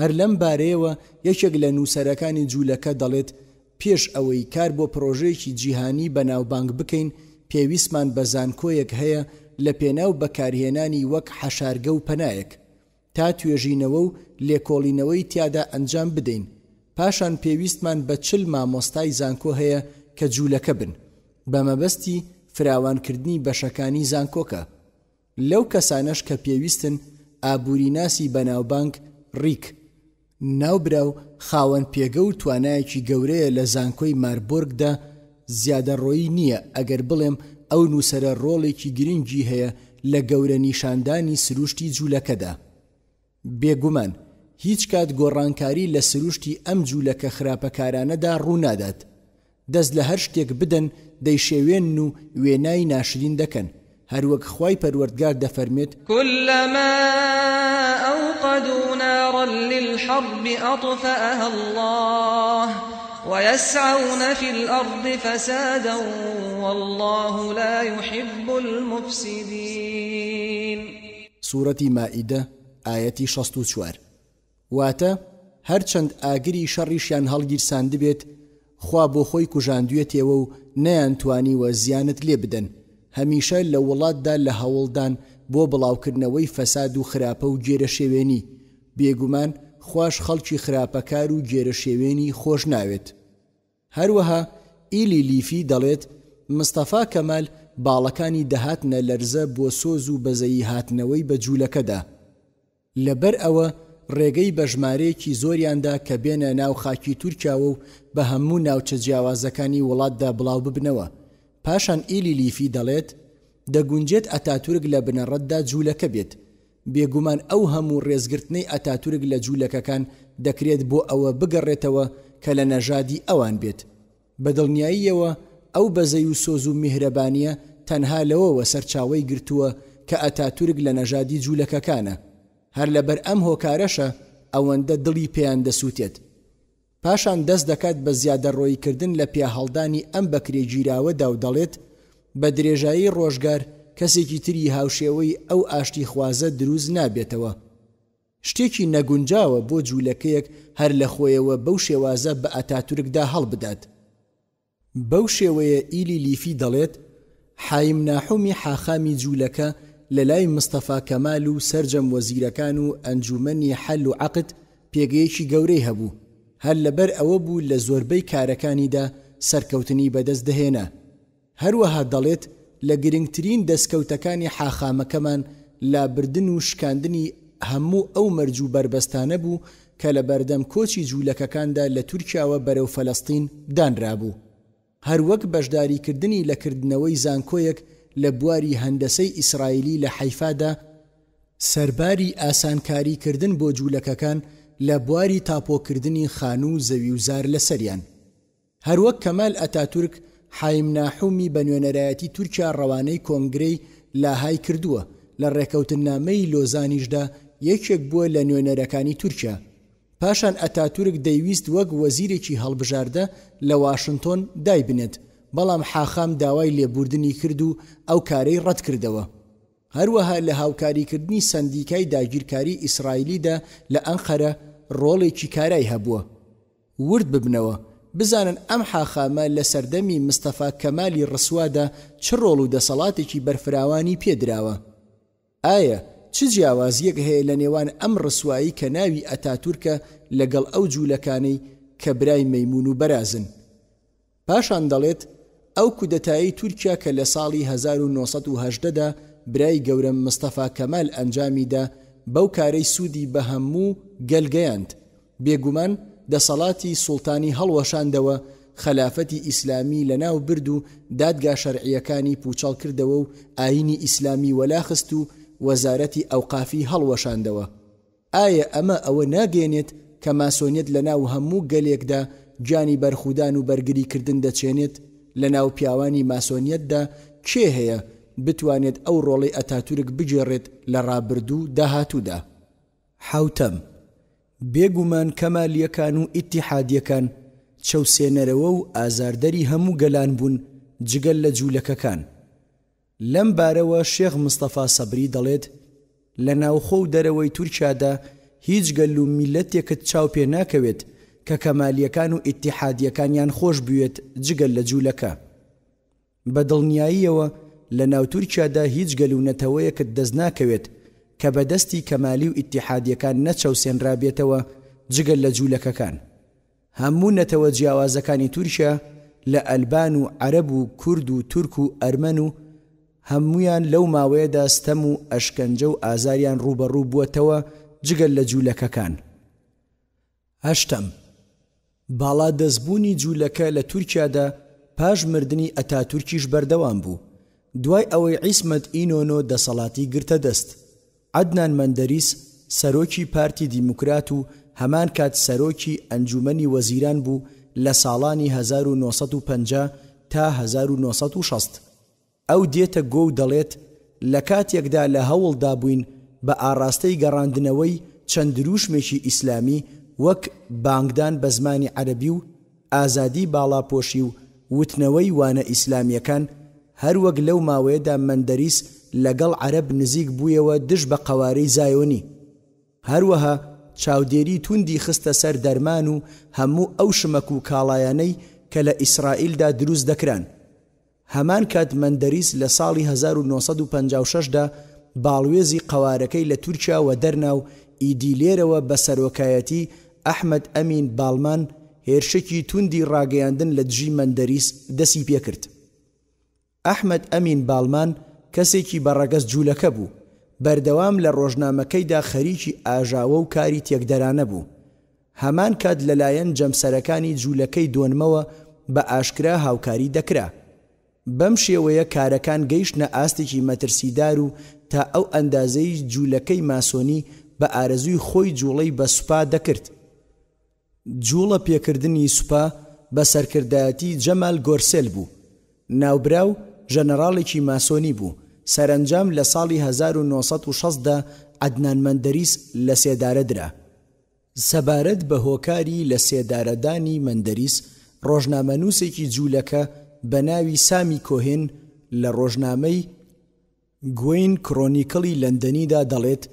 هەر لەم بارەیەوە یەکێک لە نووسەرەکانی جوولەکە دەڵێت پێش ئەوەی کار بۆ پرۆژەیەکی جیهانی بەناوبانگ بکەین پێویستمان بە زانکۆیەک هەیە لە پێناو بەکارهێنانی وەک حەشارگە و پەنایەک تا توێژینەوە و لێکۆڵینەوەی تیادا ئەنجام بدەین. پاشان پێویستمان بە 40 مامۆستای زانکۆ هەیە کە جوولەکە بن بە مەبەستی فراوانکردنی بەشەکانی زانکۆکە. لەو کەسانەش کە پێویستن ئابووری ناسی بەناوبانگ ڕیک ناوبراو خاوەن پێگە و توانایەکی گەورەیە لە زانکۆی ماربۆرگدا زیادەڕۆیی نییە ئەگەر بڵێم ئەو نووسەرە ڕۆڵێکی گرنگی هەیە لە گەورە نیشاندانی سروشتی جوولەکەدا. بێگومان هیچ کات گۆڕانکاری لە سروشتی ئەم جوولەکە خراپەکارانەدا ڕوونادات. دەست لە هەر شتێک بدەن دەیشێوێن و وێنای ناشرین دەکەن. هەروەک خوای پەروەردگار دەفەرمێت كلما أوقدوا نارا للحرب أطفأها الله ويسعون في الأرض فسادا والله لا يحب المفسدين. سورة مائدة آية 64. واتە هەرچەند ئاگری شەڕیشیان هەڵگیرساند بێت خوا بۆ خۆی کوژاندوێتەوە و نەیانتوانیوە زیانت لێ بدەن. هەمیشە لە وڵاتدا لە هەوڵدان بۆ بڵاوکردنەوەی فەساد و خراپە و گێرەشێوێنی. بێگومان خوش خەڵکی خراپەکار و گێرەشێوێنی خۆش ناوێت. هەروەها ئیلی لیفی دەڵێت مستەفا کەمال باڵەکانی دەهاتنە لەرزە بۆ سۆز و بەزەیی هاتنەوەی بە جوولەکەدا. لەبەر ئەوە ڕێگەی بە ژمارەیەکی زۆریاندا کە بێنە ناو خاکی تورکیاوە و بە هەموو ناوچە جیاوازەکانی وڵاتدا بڵاو ببنەوە. پاشان ئیلی لیفی دەڵێت دەگونجێت ئەتاتورک لە بنەڕەتدا جوولەکە بێت. بێگومان ئەو هەموو ڕێزگرتنەی ئەتاتورک لە جوولەکەکان دەکرێت بۆ ئەوە بگەڕێتەوە کە لە نەژادی ئەوان بێت. بەدڵنیاییەوە ئەو بەزەی و سۆز و میهرەبانیە تەنها لەوەوە سەرچاوەی گرتووە کە ئەتاتورک لە نەژادی جوولەکەکانە. هەر لەبەر ئەم هۆکارەشە ئەوەندە دڵی پێیان دەسووتێت. پاشان دەست دەکات بە زیادەڕۆییکردن لە پێهەڵدانی ئەم بەکرێ گیراوەدا و دەڵێت بە درێژایی ڕۆژگار کەسێکی تری هاوشێوەی ئەو ئاشتی خوازە دروست نابێتەوە. شتێکی نەگونجاوە بۆ جوولەکەیەک هەر لە خۆیەوە بەو شێوازە بە ئەتاتورکدا هەڵبدات. بەو شێوەیە ئیلی لیفی دەڵێت حایم ناحومی حاخامی جوولەکە لە لای مستەفا کەمال و سەرجەم وەزیرەکان و ئەنجومەنی حەل و عەقد پێگەیەکی گەورەی هەبوو. هەر لەبەر ئەوە بوو لە زۆربەی کارەکانیدا سەرکەوتنی بەدەست دەهێنا. هەروەها دەڵێت لە گرنگترین دەستکەوتەکانی حاخامەکەمان لابردن و شکاندنی هەموو ئەو مەرج و بربەستانە بوو کە لە بەردەم کۆچی جوولەکەکاندا لە تورکیاوە بەرەو فەلەستین دانرابوو. هەروەک بەشداریکردنی لەکردنەوەی زانکۆیەک لە بواری هەندەسەی ئیسرائیلی لە حەیفادا سەرباری ئاسانکاریکردن بۆ جوولەکەکان لە بواری تاپۆکردنی خان و زەوی و زار لەسەریان. هەروەک کەمال ئەتاتورک حایم ناحومی بە نوێنەرایەتی تورکیا ڕەوانەی کۆنگرەی لاهای کردووە. لە ڕێکەوتنامەی لۆزانیشدا یەکێک بووە لە نوێنەرەکانی تورکیا. پاشان ئەتاتورک دەیویست وەک وەزیرێکی هەڵبژاردە لە واشنتۆن دای بنێت، بەڵام حاخام داوای لێبوردنی کرد و ئەو کارەی ڕەت کردەوە. هەروەها لە هاوکاریکردنی سەندیکای داگیرکاری ئیسرائیلیدا لە ئەنقەرە ڕۆڵێکی کارای هەبووە. ورد ببنەوە بزانن ئەم حاخامە لە سەردەمی مستەفا کەمالی ڕسوادا چ ڕۆڵ و دەسەڵاتێکی بەرفراوانی پێدراوە؟ ئایا چ جیاوازیەک هەیە لە نێوان ئەم ڕسوایی کە ناوی ئەتاتورکە لەگەڵ ئەو جوولەکانەی کە برای مەیمون و بەرازن؟ پاشان دەڵێت ئەو کودەتایی تورکیا کە لە ساڵی 1970دا برای گەورە مستەفا کەمال ئەنجامیدا بەو کارەی سوودی بە هەموو گەلگەیاند، بێگومان دەسەڵاتی سوڵتانی هەڵوەشاندەوە، خەلافەتی ئیسلامی لەناو برد و دادگا شەرعیەکانی پوچەڵ کردەوە و ئاینی ئیسلامی وەلاخست و وەزارەتی ئەوقافی هەڵوەشاندەوە. ئایا ئەمە ئەوە ناگەێنێت کە ماسۆنیەت لەناو هەموو گەلێکدا گیانی بەرخودان و بەرگریکردن دەچێنێت؟ لەناو پیاوانی ماسۆنیەتدا کێ هەیە بتوانێت ئەو ڕۆڵەی ئەتاتورک بگێڕێت لە ڕابردوو داهاتوودا؟ حوتەم بێگومان کەمالیەکان و ئیتیحادیەکان چەوسێنەرەوە و ئازاردەری هەموو گەلان بوون جگەل لە جوولەکەکان. لەم بارەوە شێخ مستەفا سەبری دەڵێت لە ناوخۆ و دەرەوەی تورکیادا هیچ گەل و میلەتێکت چاو پێ ناکەوێت کە کەمالیەکان و ئیتیحادیەکانیان خۆش بوێت جگەل لە جوولەکە. بە دڵنیاییەوە لە ناو تورکیادا هیچ گەل و نەتەوەیەکت دەست ناکەوێت کە بەدەستی کەمالی و ئیتیحادیەکان نەچەوسێنرابێتەوە جگەل لە جوولەکەکان. هەموو نەتەوە جیاوازەکانی تورکیا لە ئەلبان و عەرەب و کورد و تورک و ئەرمەن و هەمویان لەو ماوەیەدا ستەم و ئەشکەنجە و ئازاریان ڕوبەڕوو بووەتەوە جگەل لە جوولەکەکان. هەشتم باڵا دەستبوونی جوولەکە لە تورکیادا پاش مردنی ئەتاتورکیش بەردەوام بوو. دوای ئەوەی عیسمەت ئینۆنۆ دەسەڵاتی گرتە دەست، عەدنان مەندەریس سەرۆکی پارتی دیموکرات و هەمان کات سەرۆکی ئەنجومەنی وەزیران بوو لە ساڵانی 1950 تا 1960. ئەو دێتە گۆ و دەڵێت لە کاتێکدا لە هەوڵدا بووین بە ئاڕاستەی گەڕاندنەوەی چەند دروشمێکی ئیسلامی وەک بانگدان بە زمانی عەرەبی و ئازادی باڵاپۆشی و وتنەوەی وانە ئیسلامیەکان، هەروەک لەو ماوەیەدا مەندەریس لەگەڵ عەرەب نزیک بوویەوە دژ بە قەوارەی زایۆنی. هەروەها چاودێری توندی خستە سەر دەرمان و هەموو ئەو شمەک و کاڵایانەی کە لە ئیسرائیلدا دروست دەکران. هەمان کات مەندەریس لە ساڵی 1956دا باڵوێزی قەوارەکەی لە تورکیا و دەرناو ئیدیلێرەوە بە سەرۆکایەتی ئەحمەد ئەمین باڵمان هێرشێکی توندی ڕاگەیاندن لە دژی مەندەریس دەسی پێکرد. ئەحمەد ئەمین باڵمان کەسێکی بەڕەگەز جوولەکە بوو، بەردەوام لە ڕۆژنامەکەیدا خەریکی ئاژاوە و کاری تێکدەرانە بوو. هەمان کات لەلایەن جەمسەرەکانی جوولەکەی دۆنمەوە بە ئاشکرا هاوکاری دەکرا. بەم شێوەیە کارەکان گەیشتنە ئاستێکی مەترسیدار و تا ئەو ئەندازەی جوولەکەی ماسۆنی بە ئارەزووی خۆی جوڵەی بە سوپا دەکرد. جوڵە پێکردنی سوپا بە سەرکردایەتی جەمال گۆرسێل بوو، ناوبراو ژەنەڕاڵێکی ماسۆنی بوو. سەرنجام لە ساڵی 1960دا عەدنان مەندەریس لە سێدارە درا. سەبارەت بە هۆکاری لە سێدارەدانی مەندەریس، ڕۆژنامەنووسێکی جوولەکە بە ناوی سامی کۆهێن لە ڕۆژنامەی گوین کرۆنیکڵی لەندەنیدا دەڵێت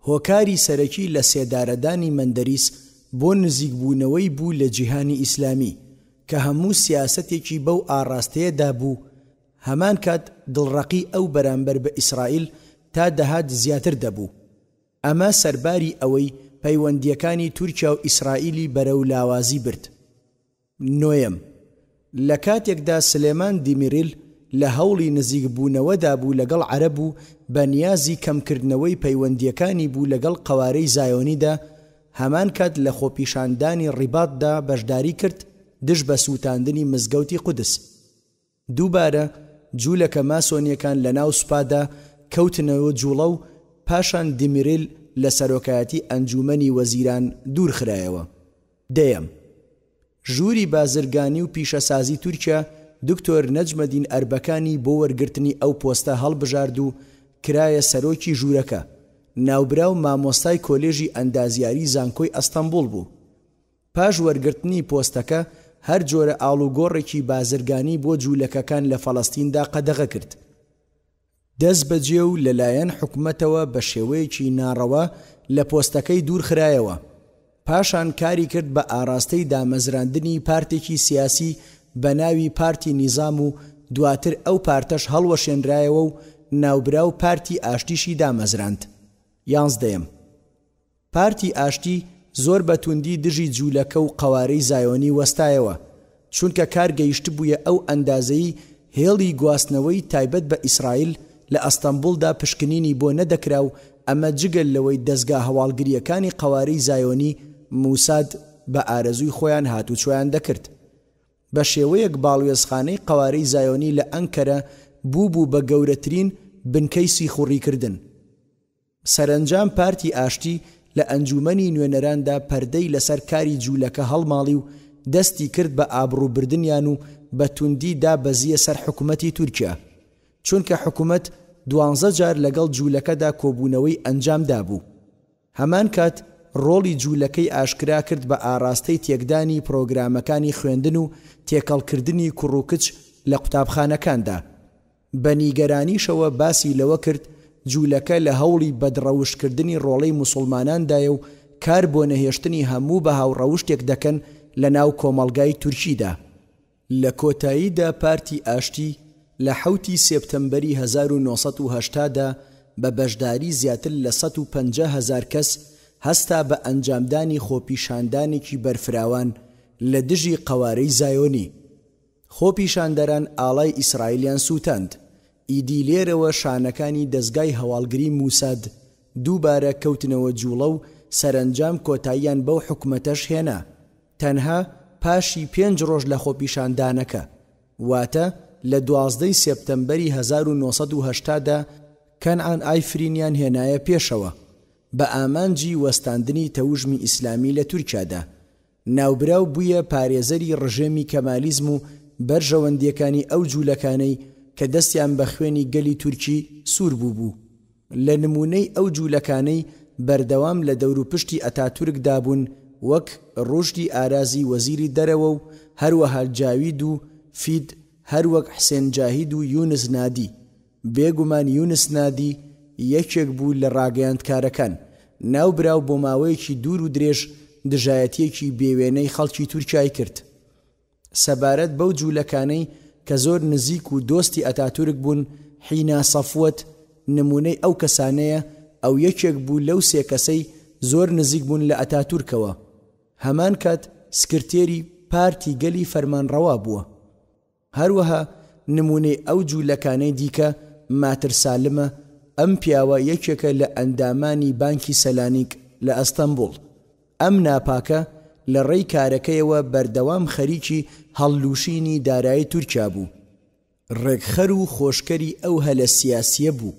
هۆکاری سەرەکی لە سێدارەدانی مەندەریس بۆ نزیکبوونەوەی بوو لە جیهانی ئیسلامی کە هەموو سیاسەتێکی بەو ئاڕاستەیەدا بوو. هەمان کات دڵڕەقی ئەو بەرامبەر بە ئیسرائیل تا دەهات زیاتر دەبوو. ئەمە سەرباری ئەوەی پەیوەندیەکانی تورکیا و ئیسرائیلی بەرەو لاوازی برد. نۆیەم لە کاتێکدا سلێمان دیمیریل لە هەوڵی نزیکبوونەوەدا بوو لەگەڵ عەرەب و بە نیازی کەمکردنەوەی پەیوەندیەکانی بوو لەگەڵ قەوارەی زایۆنیدا، هەمان کات لە خۆپیشاندانی ڕیباتدا بەشداری کرد دژ بە سووتاندنی مزگەوتی قودس. دووبارە جوولەکە ماسۆنیەکان لە ناو سوپادا کەوتنەوە جوڵە و پاشان دیمیریل لە سەرۆکایەتی ئەنجومەنی وەزیران دوورخرایەوە. دەیەم ژووری بازرگانی و پیشەسازی تورکیا دکتۆر نەجمەدین ئەربەکانی بۆ وەرگرتنی ئەو پۆستە هەڵبژارد و کرایە سەرۆکی ژوورەکە. ناوبراو مامۆستای کۆلێژی ئەندازیاری زانکۆی ئەستەمبوڵ بوو. پاش وەرگرتنی پۆستەکە هەر جۆرە ئاڵوگۆڕێکی بازرگانی بۆ جوولەکەکان لە فەڵەستیندا قەدەغە کرد. دەست بەجێ و لەلایەن حکومەتەوە بە شێوەیەکی ناڕەوا لە پۆستەکەی دوورخرایەوە. پاشان کاری کرد بە ئاراستەی دامەزراندنی پارتێکی سیاسی بە ناوی پارتی نیزام و دواتر ئەو پارتەش هەڵوەشێنرایەوە و ناوبراو پارتی ئاشتیشی دامەزراند. 11 پارتی ئاشتی زۆر بەتوندی دژی جوولەکە و قەوارەی زایۆنی وەستایەوە، چونکە کار گەیشت بوویە ئەو ئەندازەی هێڵی گواستنەوەی تایبەت بە ئیسرائیل لە ئەستەمبولدا پشکنینی بۆ نەدەکرا و ئەمە جگەل لەوەی دەستگا هەواڵگریەکانی قەوارەی زایۆنی موساد بە ئارەزووی خۆیان هاتوچۆیان دەکرد. بە شێوەیەک باڵوێزخانەی قەوارەی زایۆنی لە ئەنکەرە بوو بە گەورەترین بنکەی سیخوڕیکردن. سەرنجام پارتی ئاشتی لە ئەنجومەنی نوێنەراندا پەردەی لەسەر کاری جوولەکە هەڵماڵی و دەستی کرد بە ئابڕووبردنیان و بە توندیدا بەزیە سەر حکوومەتی تورکیا، چونکە حکوومەت 12 جار لەگەڵ جوولەکەدا کۆبوونەوەی ئەنجامدا بوو. هەمان کات ڕۆڵی جوولەکەی ئاشکرا کرد بە ئاراستەی تێکدانی پرۆگرامەکانی خوێندن و تێکەڵکردنی کوڕووکچ لە قوتابخانەکاندا. بە نیگەرانیشەوە باسی لەوە کرد جوولەکە لە هەوڵی بەدڕەوشکردنی ڕۆڵەی موسڵماناندایە و کار بۆ نەهێشتنی هەموو بە هاوڕەوشتێک دەکەن لە ناو کۆمەڵگای تورکیدا. لە کۆتاییدا پارتی ئاشتی لە 7 سێپتەمبەری 1980دا بە بەشداری زیاتر لە 150,000 کەس هەستا بە ئەنجامدانی خۆپیشاندانێکی بەرفراوان لە دژی قەوارەی زایۆنی. خۆپیشاندەران ئاڵای ئیسرائیلیان سووتاند. ئیدی لێرەوە شانەکانی دەستگای هەواڵگری موساد دووبارە کەوتنەوە جوڵە و سەرنجام کۆتاییان بەو حکومەتەش هێنا، تەنها پاشی 5 ڕۆژ لە خۆپیشاندانەکە، واتە لە 12 سێپتەمبەری 1980دا کەنعان ئایفرینیان هێنایە پێشەوە بە ئامانجی وەستاندنی تەوژمی ئیسلامی لە تورکیادا. ناوبراو بوویە پارێزەری ڕژێمی کەمالیزم و بەرژەوەندیەکانی ئەو جوولەکانەی کە دەستیان بە خوێنی گەلی تورکی سوور بوو. لە نمونەی ئەو جوولەکانەی بەردەوام لە دەوروپشتی ئەتاتورکدا بوون، وەک ڕۆژدی ئارازی وەزیری دەرەوە و هەروەها جاوید و فید، هەروەک حسێن جاهید و یونس نادی. بێگومان یونس نادی یەکێک بوو لە ڕاگەیاندکارەکان، ناوبراو بۆ ماوەیەکی دوور و درێژ دژایەتیەکی بێوێنەی خەڵکی تورکیای کرد. سەبارەت بەو جوولەکانەی کە زۆر نزیک و دۆستی ئەتاتورک بوون، حینا سەفوەت نمونەی ئەو کەسانەیە، ئەو یەکێک بوو لەو 3 کەسەی زۆر نزیک بوون لە ئەتاتورکەوە. هەمان کات سکرتێری پارتی گەلی فەرمانڕەوا بووە. هەروەها نمونەی ئەو جوولەکانەی دیکە ماتر سالمە، ئەم پیاوە یەکێکە لە ئەندامانی بانکی سەلانیک لە ئەستەمبول. ئەم ناپاکە لە ڕێی کارەکەیەوە بەردەوام خەریکی هەڵلوشینی دارایی تورکیا بوو، ڕێکخەر و خۆشکەری ئەو هەلە سیاسیە بوو.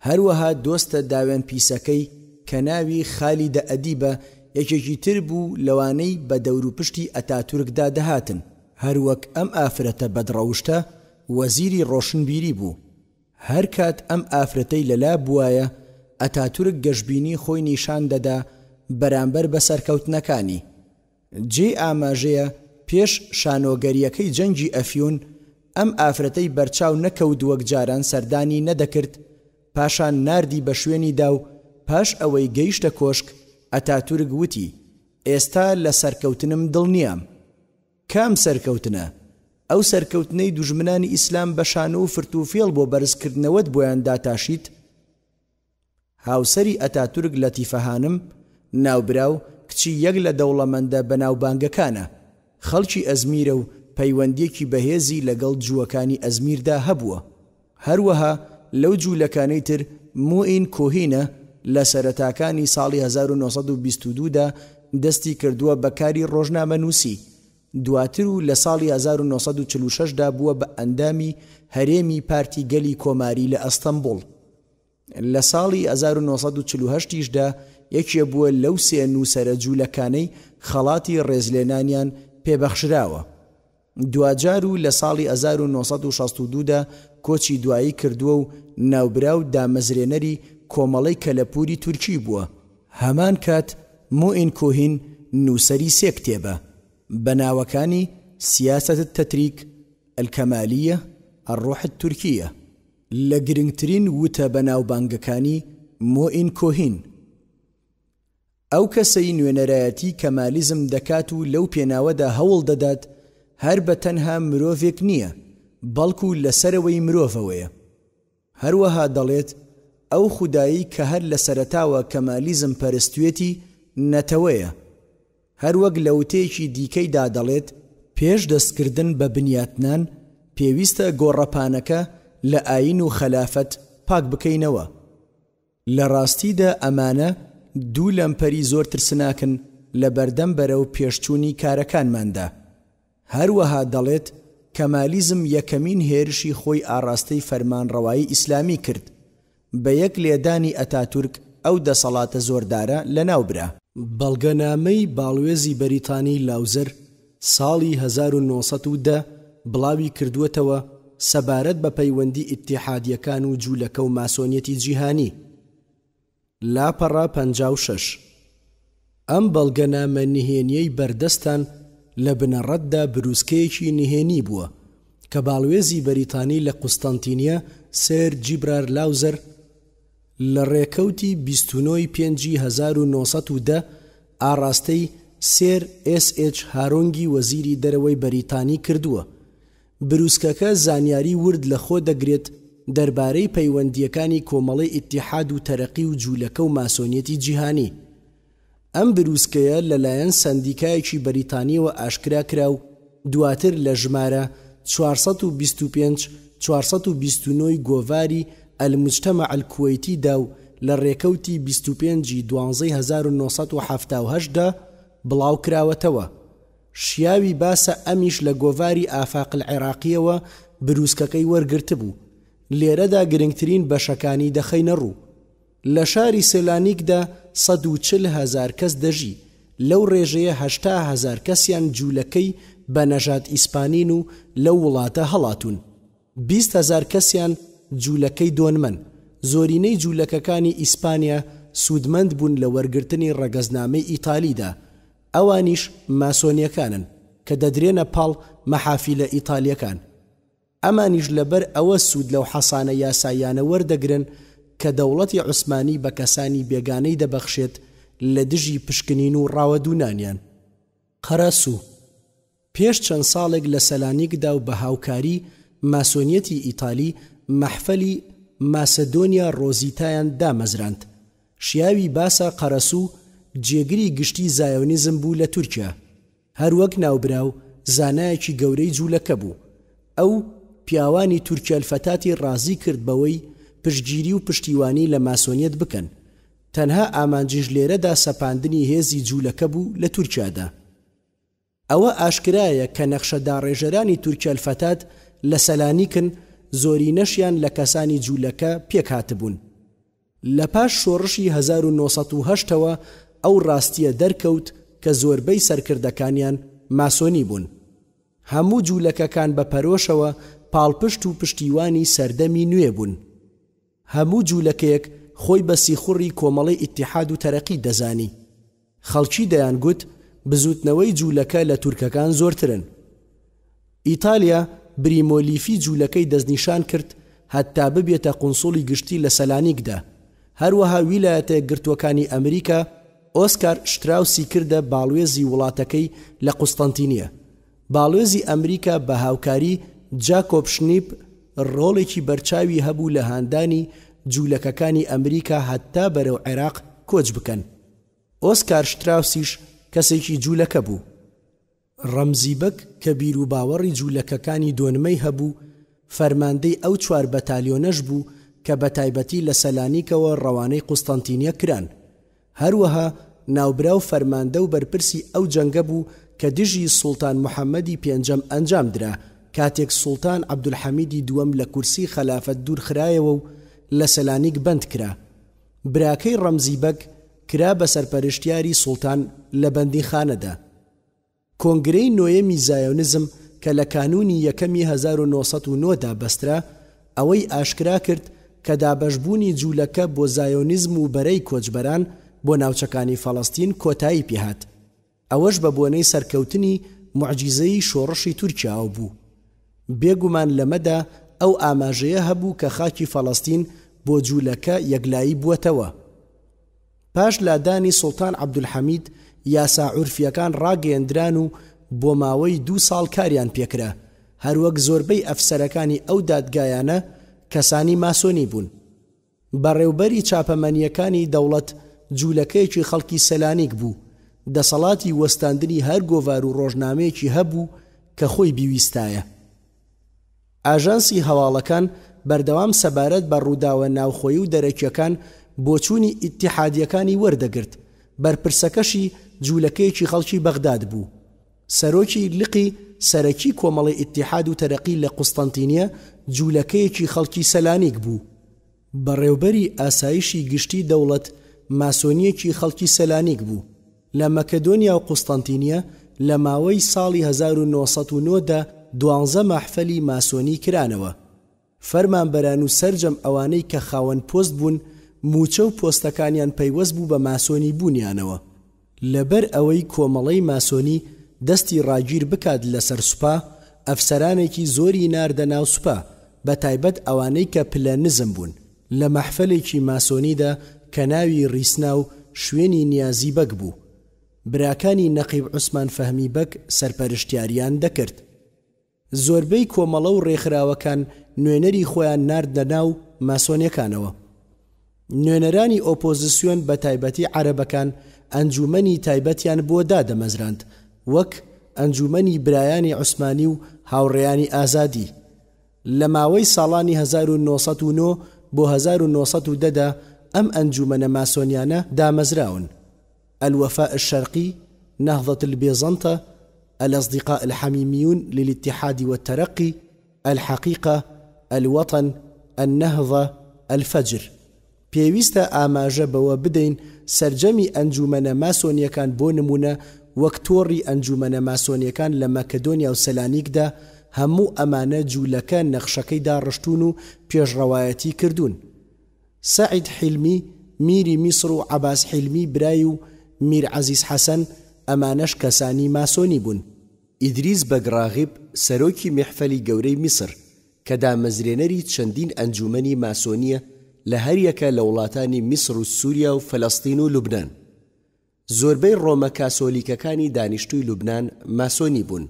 هەروەها دۆستە داوێن پیسەکەی کە ناوی خالیدە ئەدیبە یەکێکی تر بوو لەوانەی بە دەوروپشتی ئەتاتورکدا دەهاتن. هەروەک ئەم ئافرەتە بەدڕەوشتە وەزیری ڕۆشنبیری بوو. هەر کات ئەم ئافرەتەی لەلا بووایە، ئەتاتورک گەشببینی خۆی نیشان دەدا بەرامبەر بە سەرکەوتنەکانی. جێ ئاماژەیە پێش شانۆگەریەکەی جەنگی ئەفیون ئەم ئافرەتەی بەرچاو نەکەوت وەک جاران سەردانی نەدەکرد، پاشان ناردی بە شوێنیدا و پاش ئەوەی گەیشتە کۆشک ئەتاتورک وتی: ئێستا لە سەرکەوتنم دڵنیام. کام سەرکەوتنە؟ ئەو سەرکەوتنەی دوژمنانی ئیسلام بە شانە و فرتوفێڵ بۆ بەرزکردنەوەت بۆیان داتاشیت. هاوسەری ئەتاتورک لەتیفە هانم ناوبراو کچی یەک لە دەوڵەمەندە بەناوبانگەکانە. خەڵکی ئەزمیرە و پەیوەندیەکی بەهێزی لەگەڵ جووەکانی ئەزمیردا هەبووە. هەروەها لەو جوولەکانەی تر موئین کۆهینە لە سەرەتاکانی ساڵی 1922دا دەستی کردووە بە کاری ڕۆژنامەنووسی. دواتر و لە ساڵی 1946دا بووە بە ئەندامی هەرێمی پارتی گەلی کۆماری لە ئەستەمبول. لە ساڵی 1948دا یەکێ بووە لەو 3 نووسەرە جوولەکانەی خەڵاتی ڕێزلێنانیان پێبەخشراوە. دوجار و لە ساڵی 1962دا کۆچی دوایی کردووە و ناوبراو دامەزرێنەری کۆمەڵەی کەلەپوری تورکی بووە. هەمان کات موئین کۆهین نووسەری 3 کتێبە بە ناوەکانی سیاسەت التەتریک، الکەمالیە، الڕۆح التورکیە. لە گرنگترین وتە بەناوبانگەکانی موئین کۆهین. ئەو کەسەی نوێنەرایەتی کەمالیزم دەکات و لەو پێناوەدا هەوڵ دەدات هەر بە تەنها مرۆڤێک نییە بەڵکو لەسەرەوەی مرۆڤەوەیە. هەروەها دەڵێت ئەو خودایی کە هەر لە سەرەتاوە کەمالیزم پەرستوێتی نەتەوەیە. هەروەک لە وتەیەکی دیکەیدا دەڵێت پێش دەستکردن بە بنیاتنان پێویستە گۆڕەپانەکە لە ئاین و خەلافەت پاک بکەینەوە. لە ڕاستیدا ئەمانە دوو لەمپەری زۆر ترسناکن لە بەردەم بەرەو پێشچوونی کارەکانماندا. هەروەها دەڵێت کەمالیزم یەکەمین هێرشی خۆی ئاڕاستەی فەرمانڕەوایی ئیسلامی کرد. بە یەک لێدانی ئەتاتورک ئەو دەسەڵاتە زۆردارە لەناوبرا. بەڵگەنامەی باڵوێزی بەریتانی لاوزەر ساڵی 1910 بڵاوی کردووەتەوە سەبارەت بە پەیوەندی ئیتیحادیەکان و جوولەکە و ماسۆنیەتی جیهانی. لاپەڕە 56 ئەم بەڵگەنامە نهێنیەی بەردەستان لە بنەڕەتدا بروسکەیەکی نهێنی بووە کە باڵوێزی بەریتانی لە قوستەنتینیە سێر جیبرار لاوزەر لە ڕێکەوتی 29/1910 ئاڕاستەی سێر SH هارۆنگی وەزیری دەرەوەی بەریتانی کردووە. بروسکەکە زانیاری ورد لە خۆ دەگرێت دەربارەی پەیوەندیەکانی کۆمەڵی ئیتیحاد و تەرەقی و جوولەکە و ماسۆنیەتی جیهانی. ئەم بروسکەیە لەلایەن سەندیکایەکی بەریتانیەوە ئاشکرا کرا و دواتر لە ژمارە 425/429 گۆڤاری ئەلمجتەمع الکوێیتیدا و لە ڕێکەوتی 25/12/1970دا بڵاو کراوەتەوە. شیاوی باسە ئەمیش لە گۆڤاری ئافاق العێراقیەوە بروسکەکەی وەرگرت بوو. لێرەدا گرنگترین بەشەکانی دەخەینە ڕوو. لە شاری سێلانیکدا 140,000 کەس دەژی. لەو ڕێژەیە 80,000 کەسیان جوولەکەی بە نەژاد ئیسپانین و لەو وڵاتە هەڵاتون. 20,000 کەسیان جوولەکەی دۆنمەن. زۆرینەی جوولەکەکانی ئیسپانیا سوودمەند بوون لە وەرگرتنی ڕەگەزنامەی ئیتالیدا. ئەوانیش ماسۆنیەکانن کە دەدرێنە پاڵ مەحافیلە ئیتالیەکان. ئەمانیش لەبەر ئەوە سوود لەو حەسانە یاساییانە وەردەگرن کە دەوڵەتی عوسمانی بە کەسانی بێگانەی دەبەخشێت لە دژی پشکنین و ڕاوەدوونانیان. قەرەسو پێش چەند ساڵێک لە سەلانیکدا و بە هاوکاری ماسۆنیەتی ئیتالی مەحفەلی ماسەدۆنیا ڕۆزیتایان دامەزراند. شیاوی باسە قەرەسو جێگری گشتی زایۆنیزم بوو لە تورکیا. هەروەک ناوبراو زانایەکی گەورەی جوولەکە بوو. ئەو پیاوانی تورکیەلفەتاتی ڕازی کرد بەوەی پشتگیری و پشتیوانی لە ماسۆنیەت بکەن. تەنها ئامانجیش لێرەدا سەپاندنی هێزی جوولەکە بوو لە تورکیادا. ئەوە ئاشکرایە کە نەخشەدا ڕێژەرانی تورکیەلفەتات لە سەلانیکن زۆرینەشیان لە کەسانی جوولەکە پێک هاتبوون. لە پاش شۆڕشی 1908ەوە ئەو ڕاستیە دەرکەوت کە زۆربەی سەرکردەکانیان ماسۆنی بوون. هەموو جوولەکەکان بە پەرۆشەوە پاڵپشت و پشتیوانی سەردەمی نوێ بوون. هەموو جوولەکەیەک خۆی بە سیخوڕی کۆمەڵی ئیتیحاد و تەرەقی دەزانی. خەڵکی دەیانگوت بزوتنەوەی جوولەکە لە تورکەکان زۆرترن. ئیتالیا بریمۆلیفی جوولەکەی دەستنیشان کرد هەتا ببێتە قونسوڵی گشتی لە سەلانیکدا. هەروەها ویلایەتە گرتوەکانی ئەمریکا ئۆسکار شتراوسی کردە باڵوێزی وڵاتەکەی لە قوستەنتینیە. باڵوێزی ئەمریکا بە هاوکاری جاکۆب شنیپ ڕۆڵێکی بەرچاوی هەبوو لە هاندانی جوولەکەکانی ئەمریکا هەتا بەرەو عێراق کۆچ بکەن. ئۆسکار شتراوسیش کەسێکی جوولەکە بوو. ڕەمزیبەک کە بیر و باوەڕی جوولەکەکانی دۆنمەی هەبوو فەرماندەی ئەو 4 بەتالیۆنەش بوو کە بە تایبەتی لە سەلانیکەوە ڕەوانەی قوستەنتینیە کران. هەروەها ناوبراو فەرماندە و بەرپرسی ئەو جەنگە بوو کە دژی سوڵتان محەممەدی پێنجەم ئەنجام درا کاتێک سوڵتان عەبدولحەمیدی دووەم لە کورسی خەلافەت دوور خرایەوە و لە سەلانیک بەند کرا. براکەی ڕەمزیبەک کرا بە سەرپەرشتیاری سوڵتان لە بەندیخانەدا. کۆنگرەی نۆیەمی زایۆنزم کە لە کانونی یەکەمی 1909دا بەسترا ئەوەی ئاشکرا کرد کە دابەشبوونی جوولەکە بۆ زایۆنیزم و بەرەی کۆچبەران بۆ ناوچەکانی فەڵەستین کۆتایی پێهات. ئەوەش بە بۆنەی سەرکەوتنی معجیزەی شۆڕشی تورکیا بوو. بێگومان لەمەدا ئەو ئاماژەیە هەبوو کە خاکی فەڵەستین بۆ جوولەکە یەکلایی بووەتەوە. پاش لادانی سوڵتان عەبدولحەمید یاسا عورفیەکان ڕاگەیەندران و بۆ ماوەی 2 ساڵ کاریان پێکرا. هەروەک زۆربەی ئەفسەرەکانی ئەو دادگایانە کەسانی ماسۆنی بوون. بەڕێوبەری چاپەمەنیەکانی دەوڵەت جوولەکەیەکی خەڵکی سەلانیک بوو، دەسەڵاتی وەستاندنی هەر گۆڤار و ڕۆژنامەیەکی هەبوو کە خۆی بیویستایە. ئاژانسی هەواڵەکان بەردەوام سەبارەت بە ڕووداوە ناوخۆیی و دەرەکیەکان بۆچوونی ئیتیحادیەکانی وەردەگرت. بەرپرسەکەشی جوولەکەیەکی خەڵکی بەغداد بوو. سەرۆکی لقی سەرەکی کۆمەڵی ئیتیحاد و تەرەقی لە قوستەنتینیە جوولەکەیەکی خەڵکی سەلانیک بوو. بەڕێوبەری ئاسایشی گشتی دەوڵەت ماسۆنیەکی خەڵکی سەلانیک بوو. لە مەکەدۆنیا و قوستەنتینیە لە ماوەی ساڵی 1909دا 12 مەحفەلی ماسۆنی کرانەوە. فەرمانبەران و سەرجەم ئەوانەی کە خاوەن پۆست بوون موچە و پۆستەکانیان پەیوەست بوو بە ماسۆنی بوونیانەوە. لەبەر ئەوەی کۆمەڵەی ماسۆنی دەستی ڕاگیر بکات لەسەر سوپا، ئەفسەرانێکی زۆری ناردە ناو سوپا، بە تایبەت ئەوانەی کە پلە نزم بوون. لە مەحفەلێکی ماسۆنیدا کە ناوی ڕیسنا و شوێنی نیازی بەک بوو، براکانی نەقیب عوسمان فەهمی بەک سەرپەرشتیاریان دەکرد. زۆربەی کۆمەڵە و ڕێکخراوەکان نوێنەری خۆیان ناردە ناو ماسۆنیەکانەوە. نوێنەرانی ئۆپۆزیسیۆن بە تایبەتی عەرەبەکان ئەنجومەنی تایبەتیان بۆ دادەمەزراند، وەک ئەنجومەنی برایانی عوسمانی و هاوڕێیانی ئازادی. لە ماوەی ساڵانی 1909 بۆ 1910دا ئەم ئەنجومەنە ماسۆنیانە دامەزراون: الوفاء الشرقي، نهضة البيزنطة، الأصدقاء الحميميون للاتحاد والترقي، الحقيقة، الوطن، النهضة، الفجر. پێویستە ئاماژە بەوە بدەین سەرجەمی ئەنجومەنە ماسۆنیەکان بۆ نمونە وەک تۆڕی ئەنجومەنە ماسۆنیەکان لە مەکەدۆنیا و سەلانیکدا هەموو ئەمانە جوولەکە نەخشەکەی داڕشتون و پێشڕەوایەتی کردوون. سەعید حیلمی، میری میسر و عەباس حیلمی برای و میر عەزیز حەسەن ئەمانەش کەسانی ماسۆنی بوون. ئیدریس بەگراغیب سەرۆکی میحفەلی گەورەی میسر کە دامەزرێنەری چەندین ئەنجومەنی ماسۆنیە لە هەریەکە لە وڵاتانی میسر و سووریا و فەلەستین و لوبنان. زۆربەی ڕۆمە کاسۆلیکەکانی دانیشتووی لوبنان ماسۆنی بوون.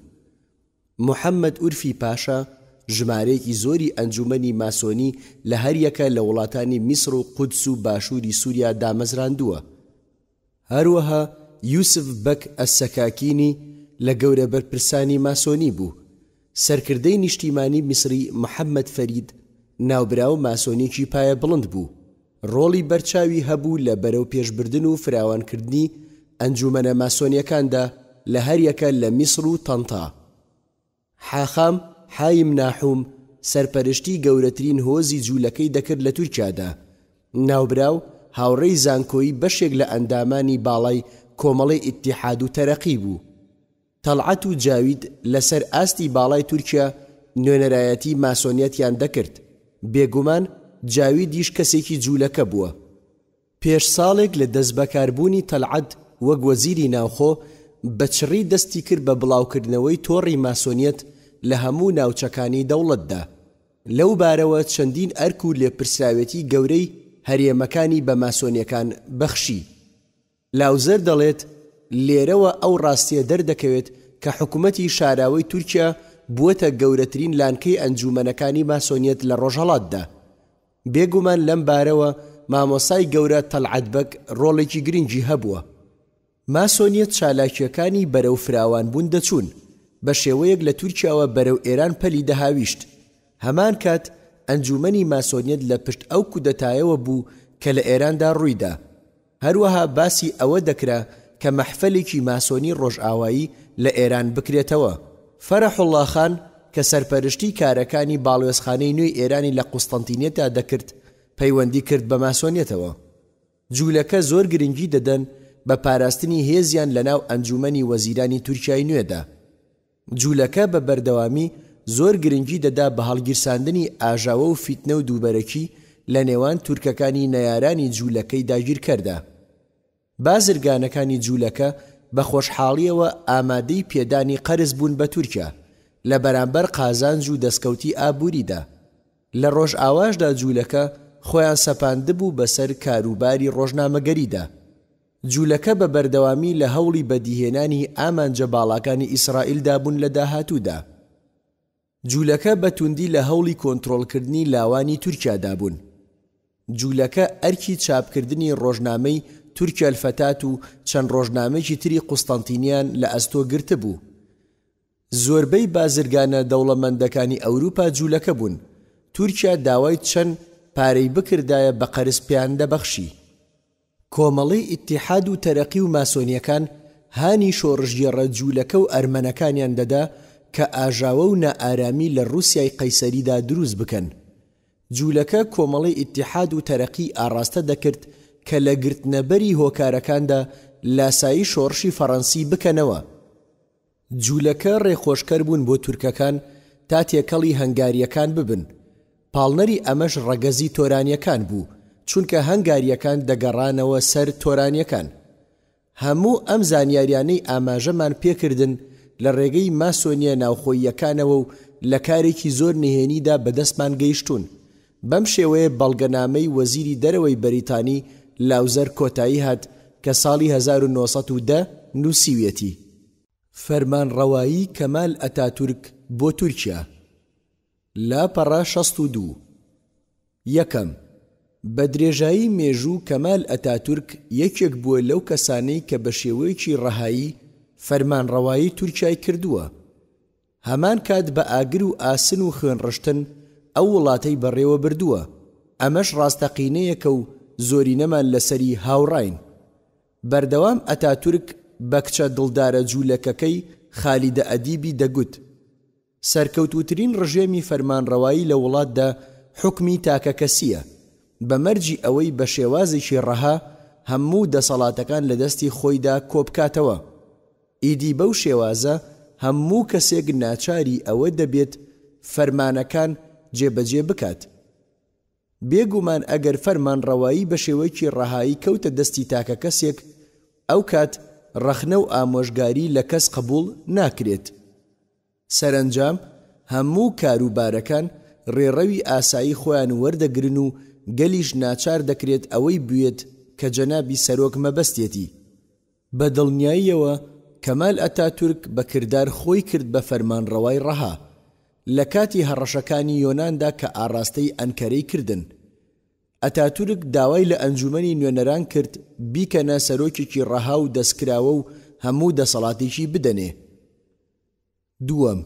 محەممەد ئورفی پاشا ژمارەیەکی زۆری ئەنجومەنی ماسۆنی لە هەریەکە لە وڵاتانی میسر و قودس و باشووری سووریا دامەزراندووە. هەروەها یوسف بەک ئەسسەکاکینی لە گەورە بەرپرسانی ماسۆنی بوو. سەرکردەی نیشتیمانی میسری محەممەد فەرید ناوبراو ماسۆنیکی پایە بڵند بوو. ڕۆڵی بەرچاوی هەبوو لە بەرەو پێشبردن و فراوانکردنی ئەنجومەنە ماسۆنیەکاندا لە هەریەکە لە میسر و تەنتا. حاخام حایم ناحوم سەرپەرشتی گەورەترین هۆزی جوولەکەی دەکرد لە تورکیادا. ناوبراو هاوڕێی زانکۆیی بەشێک لە ئەندامانی باڵای کۆمەڵی ئیتیحاد و تەرەقی بوو. تەڵعەت و جاوید لەسەر ئاستی باڵای تورکیا نوێنەرایەتی ماسۆنیەتیان دەکرد. بێگومان جاویدیش کەسێکی جوولەکە بووە. پێش ساڵێک لە دەستبەکاربوونی تەڵعەت وەک وەزیری ناوخۆ بەچڕی دەستی کرد بە بڵاوکردنەوەی تۆڕی ماسۆنیەت لە هەموو ناوچەکانی دەوڵەتدا. لەو بارەوە چەندین ئەرک و لێپرسراوێتی گەورەی هەرێمەکانی بە ماسۆنیەکان بەخشی. لاوزەر دەڵێت لێرەوە ئەو ڕاستیە دەردەکەوێت کە حکوومەتی شاراوەی تورکیا بووەتە گەورەترین لانکەی ئەنجومەنەکانی ماسۆنیەت لە ڕۆژهەڵاتدا. بێگومان لەم بارەوە مامۆسای گەورە تەڵعەت بەک ڕۆڵێکی گرنگی هەبووە. ماسۆنیەت چالاکیەکانی بەرەو فراوان بوون دەچوون، بە شێوەیەک لە تورکیاوە بەرەو ئێران پەلی دەهاویشت. هەمان کات ئەنجومەنی ماسۆنیەت لە پشت ئەو کودەتایەوە بوو کە لە ئێراندا ڕوویدا. هەروەها باسی ئەوە دەکرا کە مەحفەلێکی ماسۆنی ڕۆژئاوایی لە ئێران بکرێتەوە. فەرەحوڵڵا خان کە سەرپەرشتی کارەکانی باڵوێزخانەی نوێی ئێرانی لە قوستەنتینیەتا دەکرد پەیوەندی کرد بە ماسۆنیەتەوە. جوولەکە زۆر گرنگی دەدەن بە پاراستنی هێزیان لە ناو ئەنجومەنی وەزیرانی تورکیای نوێدا. جوولەکە بە بەردەوامی زۆر گرنگی دەدا بە هەڵگیرساندنی ئاژاوە و فیتنە و دووبەرەکی لە نێوان تورکەکانی نەیارانی جوولەکەی داگیر کردا. بازرگانەکانی جوولەکە بە خۆشحاڵیەوە ئامادەی پێدانی قەرز بوون بە تورکیا لە بەرامبەر قازانج و دەستکەوتی ئابووریدا. لە ڕۆژئاواشدا جوولەکە خۆیان سەپاندبوو بەسەر کاروباری ڕۆژنامەگەریدا. جوولەکە بە بەردەوامی لە هەوڵی بەدیهێنانی ئامانجە باڵاکانی ئیسرائیلدا بوون لە داهاتوودا. جوولەکە بە توندی لە هەوڵی کۆنتڕۆڵکردنی لاوانی تورکیادا بوون. جوولەکە ئەرکی چاپکردنی ڕۆژنامەی تورکیا الفتات و چەند ڕۆژنامەیەکی تری قوستەنتینیان لە ئەستۆ گرتە بوو. زۆربەی بازرگانە دەوڵەمەندەکانی ئەوروپا جوولەکە بوون. تورکیا داوای چەند پارەی بکردایە بە قەرز پێیان دەبەخشی. کۆمەڵی ئیتیحاد و تەرەقی و ماسۆنیەکان هانی شۆڕژگێڕە جوولەکە و ئەرمەنەکانیان دەدا کە ئاژاوە و نائارامی لە ڕووسیای قەیسەریدا دروست بکەن. جوولەکە کۆمەڵی ئیتیحاد و تەرەقی ئاڕاستە دەکرد کە لە گرتنەبەری هۆکارەکاندا لاسایی شۆڕشی فەڕەنسی بکەنەوە. جوولەکە ڕێخۆشکەر بوون بۆ تورکەکان تا تێکەڵی هەنگاریەکان ببن. پاڵنەری ئەمەش ڕەگەزی تۆرانیەکان بوو، چونکە هەنگاریەکان دەگەڕانەوە سەر تۆرانیەکان. هەموو ئەم زانیاریانەی ئاماژەمان پێکردن لە ڕێگەی ماسۆنیە ناوخۆییەکانەوە و لە کارێکی زۆر نهێنیدا بەدەستمان گەیشتون. بەم شێوەیە بەڵگەنامەی وەزیری دەرەوەی بەریتانی لاوزەر کۆتایی هات کە ساڵی 1910 نووسیوێتی: فەرمانڕەوایی کەمال ئەتاتورک بۆ تورکیا. لاپەڕە 62. یەکەم، بە درێژایی مێژوو کەمال ئەتاتورک یەکێک بووە لەو کەسانەی کە بە شێوەیەکی ڕەهایی فەرمانڕەوایی تورکیای کردووە. هەمان کات بە ئاگر و ئاسن و خوێنڕشتن ئەو وڵاتەی بەڕێوە بردووە. ئەمەش ڕاستەقینەیەکە و زۆرینەمان لەسەری هاوڕاین. بەردەوام ئەتاتورک بە کچە دڵدارە جوولەکەکەی خالیدە ئەدیبی دەگوت: سەرکەوتوترین ڕژێمی فەرمانڕەوایی لە وڵاتدا حکمی تاکە کەسیە، بە مەرجی ئەوەی بە شێوازێکی ڕەها هەموو دەسەڵاتەکان لە دەستی خۆیدا کۆبکاتەوە. ئیدی بەو شێوازە هەموو کەسێک ناچاری ئەوە دەبێت فەرمانەکان جێبەجێ بکات. بێگومان ئەگەر فەرمانڕەوایی بە شێوەیەکی ڕەهایی کەوتە دەستی تاکە کەسێک، ئەو کات ڕەخنە و ئامۆژگاری لە کەس قبول ناکرێت. سەرنجام هەموو کاروبارەکان ڕێڕەوی ئاسایی خۆیان وەردەگرن و گەلیش ناچار دەکرێت ئەوەی بوێت کە جەنابی سەرۆک مەبەستێتی. بە دڵنیاییەوە کەمال ئەتاتورک بە کردار خۆی کرد بە فەرمانڕەوای ڕەها لە کاتی هەڕەشەکانی یۆناندا کە ئاڕاستەی ئەنکەرەی کردن. ئەتاتورک داوای لە ئەنجومەنی نوێنەران کرد بیکەنە سەرۆکێکی ڕەها و دەستکراوە و هەموو دەسەڵاتێکی بدەنێ. دووەم،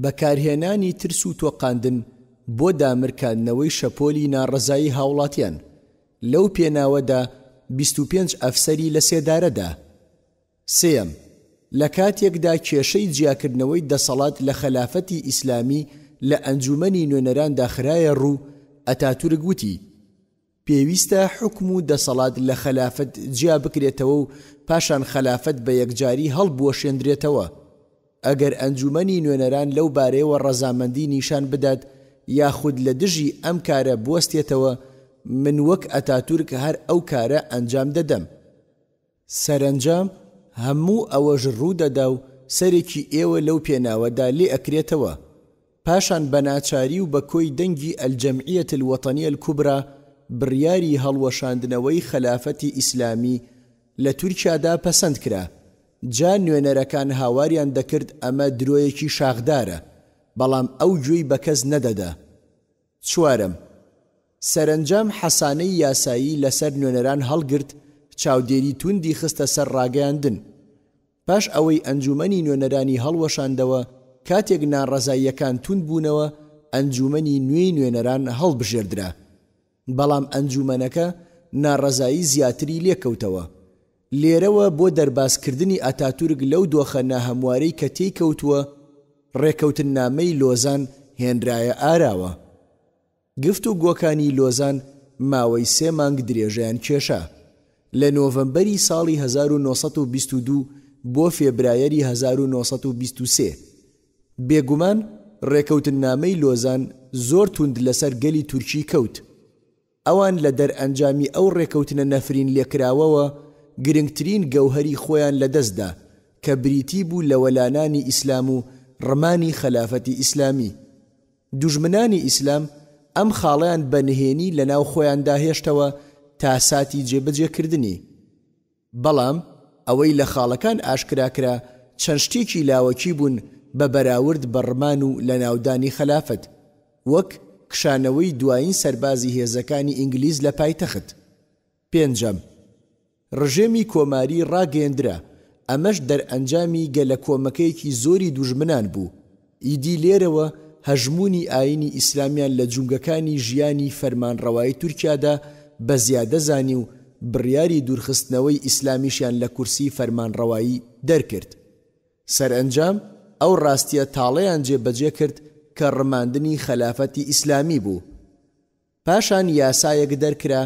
بەکارهێنانی ترس و تۆقاندن بۆ دامرکاندنەوەی شەپۆلی ناڕەزایی هاوڵاتیان. لەو پێناوەدا 25 ئەفسەری لە سێدارەدا. سێم، لە کاتێکدا کێشەی جیاکردنەوەی دەسەڵات لە خەلافەتی ئیسلامی لە ئەنجومەنی نوێنەراندا خرایە ڕوو، ئەتاتورک گوتی: پێویستە حکم و دەسەڵات لە خەلافەت جیا بکرێتەوە و پاشان خەلافەت بە یەکجاری هەڵبوەشێندرێتەوە. ئەگەر ئەنجومەنی نوێنەران لەو بارەیەوە ڕەزامەندی نیشان بدات یاخود لە دژی ئەم کارە بوەستێتەوە، من وەک ئەتاتورک هەر ئەو کارە ئەنجام دەدەم. سەرنجام هەموو ئەوەش ڕوودەدا و سەرێکی ئێوە لەو پێناوەدا لێ ئەکرێتەوە. پاشان بە ناچاری و بە کۆی دەنگی ئەلجەمعیەت الوەتەنیە الکوبرا بڕیاری هەڵوەشاندنەوەی خەلافەتی ئیسلامی لە تورکیادا پەسەند کرا. جا نوێنەرەکان هاواریان دەکرد ئەمە درۆیەکی شاخدارە، بەڵام ئەو گوێی بە کەس نەدەدا. چوارم، سەرنجام حەسانەی یاسایی لەسەر نوێنەران هەڵگرت، چاودێری توندی خستە سەر ڕاگەیاندن. پاش ئەوەی ئەنجومەنی نوێنەرانی هەڵوەشاندەوە، کاتێک ناڕەزاییەکان توند بوونەوە، ئەنجومەنی نوێی نوێنەران هەڵبژێردرا. بەڵام ئەنجومەنەکە ناڕەزایی زیاتری لێکەوتەوە. لێرەوە بۆ دەرباسکردنی ئەتاتورک لەو دۆخە ناهەموارەی کە تێی کەوتووە، ڕێکەوتنامەی لۆزان هێنرایە ئاراوە. گفت و گۆکانی لۆزان ماوەی 3 مانگ درێژەیان کێشا. لە نۆڤەمبەری ساڵی 1922 بۆ فێبرایەری 1923. بێگومان ڕێکەوتنامەی لۆزان زۆر توند لەسەر گەلی تورکی کەوت. ئەوان لە دەرئەنجامی ئەو ڕێکەوتنە نەفرین لێکراوەوە گرنگترین گەوهەری خۆیان لەدەستدا کە بریتی بوو لە وەلانانی ئیسلام و ڕمانی خەلافەتی ئیسلامی. دوژمنانی ئیسلام ئەم خاڵیان بە نهێنی لە ناو خۆیاندا هێشتەوە تا ساتی جێبەجێکردنی. بەڵام ئەوەی لە خاڵەکان ئاشکراکرا چەند شتێکی لاوەکی بوون بە بەراورد بە ڕمان و لە ناودانی خلافەت، وەک کشانەوەی دوایین سەربازی هێزەکانی ئینگلیز لە پایتەخت. پێنجەم، ڕژێمی کۆماری ڕاگەیەندرا، ئەمەش دەرئەنجامی گەلە کۆمەکەیەکی زۆری دوژمنان بوو. ئیدی لێرەوە هەژمونی ئاینی ئیسلامیان لە جونگەکانی ژیانی فەرمانڕەوایی تورکیادا بە زیادە زانی و بڕیاری دوورخستنەوەی ئیسلامیشیان لە کورسی فەرمانڕەوایی دەرکرد. سەرئەنجام ئەو ڕاستیە تاڵەیان جێبەجێ کرد کە ڕماندنی خەلافەتی ئیسلامی بوو. پاشان یاسایەک دەرکرا،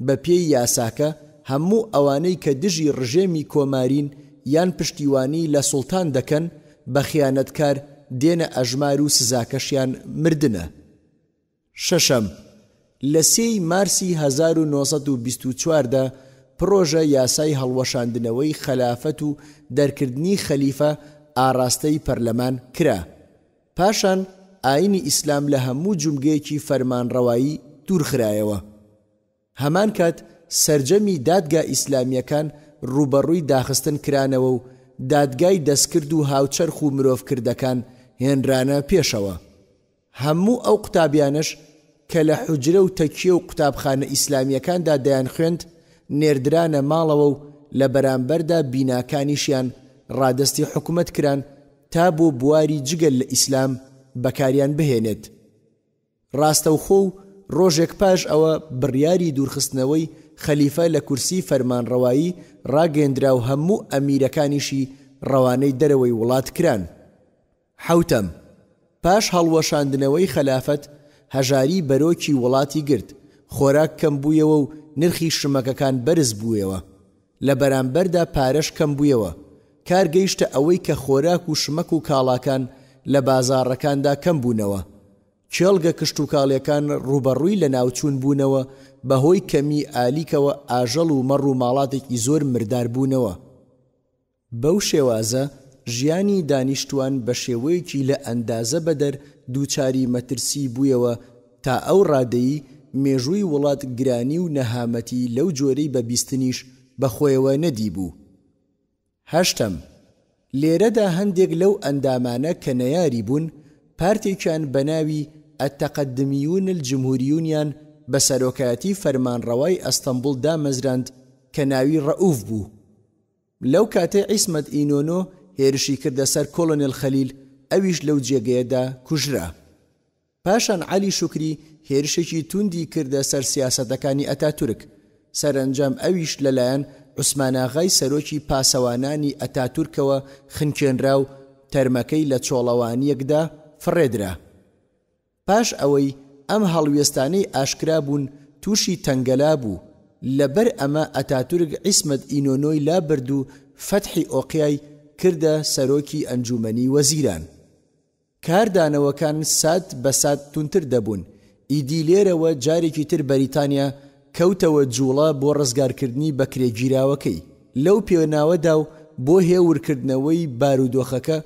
بە پێی یاساکە هەموو ئەوانەی کە دژی ڕژێمی کۆمارین یان پشتیوانی لە سوڵتان دەکەن بە خیانەتکار دێنە ئەژمار و سزاکەشیان مردنە. شەشەم، لە 3 مارسی 1924دا پرۆژە یاسای هەڵوەشاندنەوەی خەلافەت و دەرکردنی خەلیفە ئاراستەی پەرلەمان کرا. پاشان ئاینی ئیسلام لە هەموو جومگەیەکی فەرمانڕەوایی دوورخرایەوە. هەمان کات سەرجەمی دادگا ئیسلامیەکان ڕوبەڕووی داخستن کرانەوە و دادگای دەستکرد و هاوچەرخ و مرۆڤکردەکان هێنرانە پێشەوە. هەموو ئەو قوتابیانش کە لە حوجرە و تەکیە و قوتابخانە ئیسلامیەکاندا دەیان خوێند نێردرانە ماڵەوە و لە بەرامبەردا بیناکانیشیان ڕادستی حکومت کران تا بۆ بواری جگەل لە ئیسلام بەکاریان بهێنێت. ڕاستەوخۆ و ڕۆژێک پاش ئەوە بڕیاری دوورخستنەوەی خەلیفە لە کورسی فەرمانڕەوایی ڕاگەیەندرا و هەموو ئەمیرەکانیشی ڕەوانەی دەرەوەی وڵات کران. حەوتەم، پاش هەڵوەشاندنەوەی خەلافەت هەژاری بەرۆکی وڵاتی گرت، خۆراک کەم بوویەوە و نرخی شمەکەکان بەرز بوویەوە، لە بەرامبەردا پارەش کەم بوویەوە. کار گەیشتە ئەوەی کە خۆراک و شمەک و کاڵاکان لە بازاڕەکاندا کەم بوونەوە. چێڵگە کشت و کاڵیەکان ڕوبەڕووی لە ناوچوون بوونەوە بەهۆی کەمی ئالیکەوە ئاژەڵ و مەڕ و ماڵاتێکی زۆر مردار بوونەوە. بەو شێوازە ژیانی دانیشتوان بە شێوەیەکی لە ئەندازە بەدەر دووچاری مەترسی بوویەوە تا ئەو ڕادەیی مێژووی وڵات گرانی و نەهامەتی لەو جۆرەی بە بیستنیش بەخۆیەوە نەدی بوو. هەشتەم، لێرەدا هەندێک لەو ئەندامانە کە نەیاری بوون پارتێکیان بە ناوی ئەتەقەدمیون الجمهوریونیان بە سەرۆکایەتی فەرمانڕەوای ئەستەمبوڵ دامەزراند کە ناوی ڕەئوف بوو. لەو کاتێ عیسمەت ئینۆنۆ هێرشی کردە سەر کۆلۆنێل خەلیل، ئەویش لەو جێگەیەدا کوژرا. پاشان عەلی شوکری هێرشێکی توندی کردە سەر سیاسەتەکانی ئەتاتورک، سەرئەنجام ئەویش لەلایەن عوسماناغای سەرۆکی پاسەوانانی ئەتاتورکەوە خنکێنرا و تەرمەکەی لە چۆڵەوانیەکدا فڕێدرا. پاش ئەوەی ئەم هەڵوێستانەی ئاشکرا بوون تووشی تەنگەلا بوو، لەبەر ئەمە ئەتاتورک عیسمەت ئینۆنۆی لابرد و فەتحی ئۆقیای کردە سەرۆکی ئەنجومەنی وەزیران. کاردانەوەکان سات بە سات تونتر دەبوون. ئیدی لێرەوە جارێکی تر بەریتانیا کەوتەوە جوڵە بۆ ڕزگارکردنی بەکرێگیراوەکەی. لەو پێناوەدا و بۆ هێورکردنەوەی بارودۆخەکە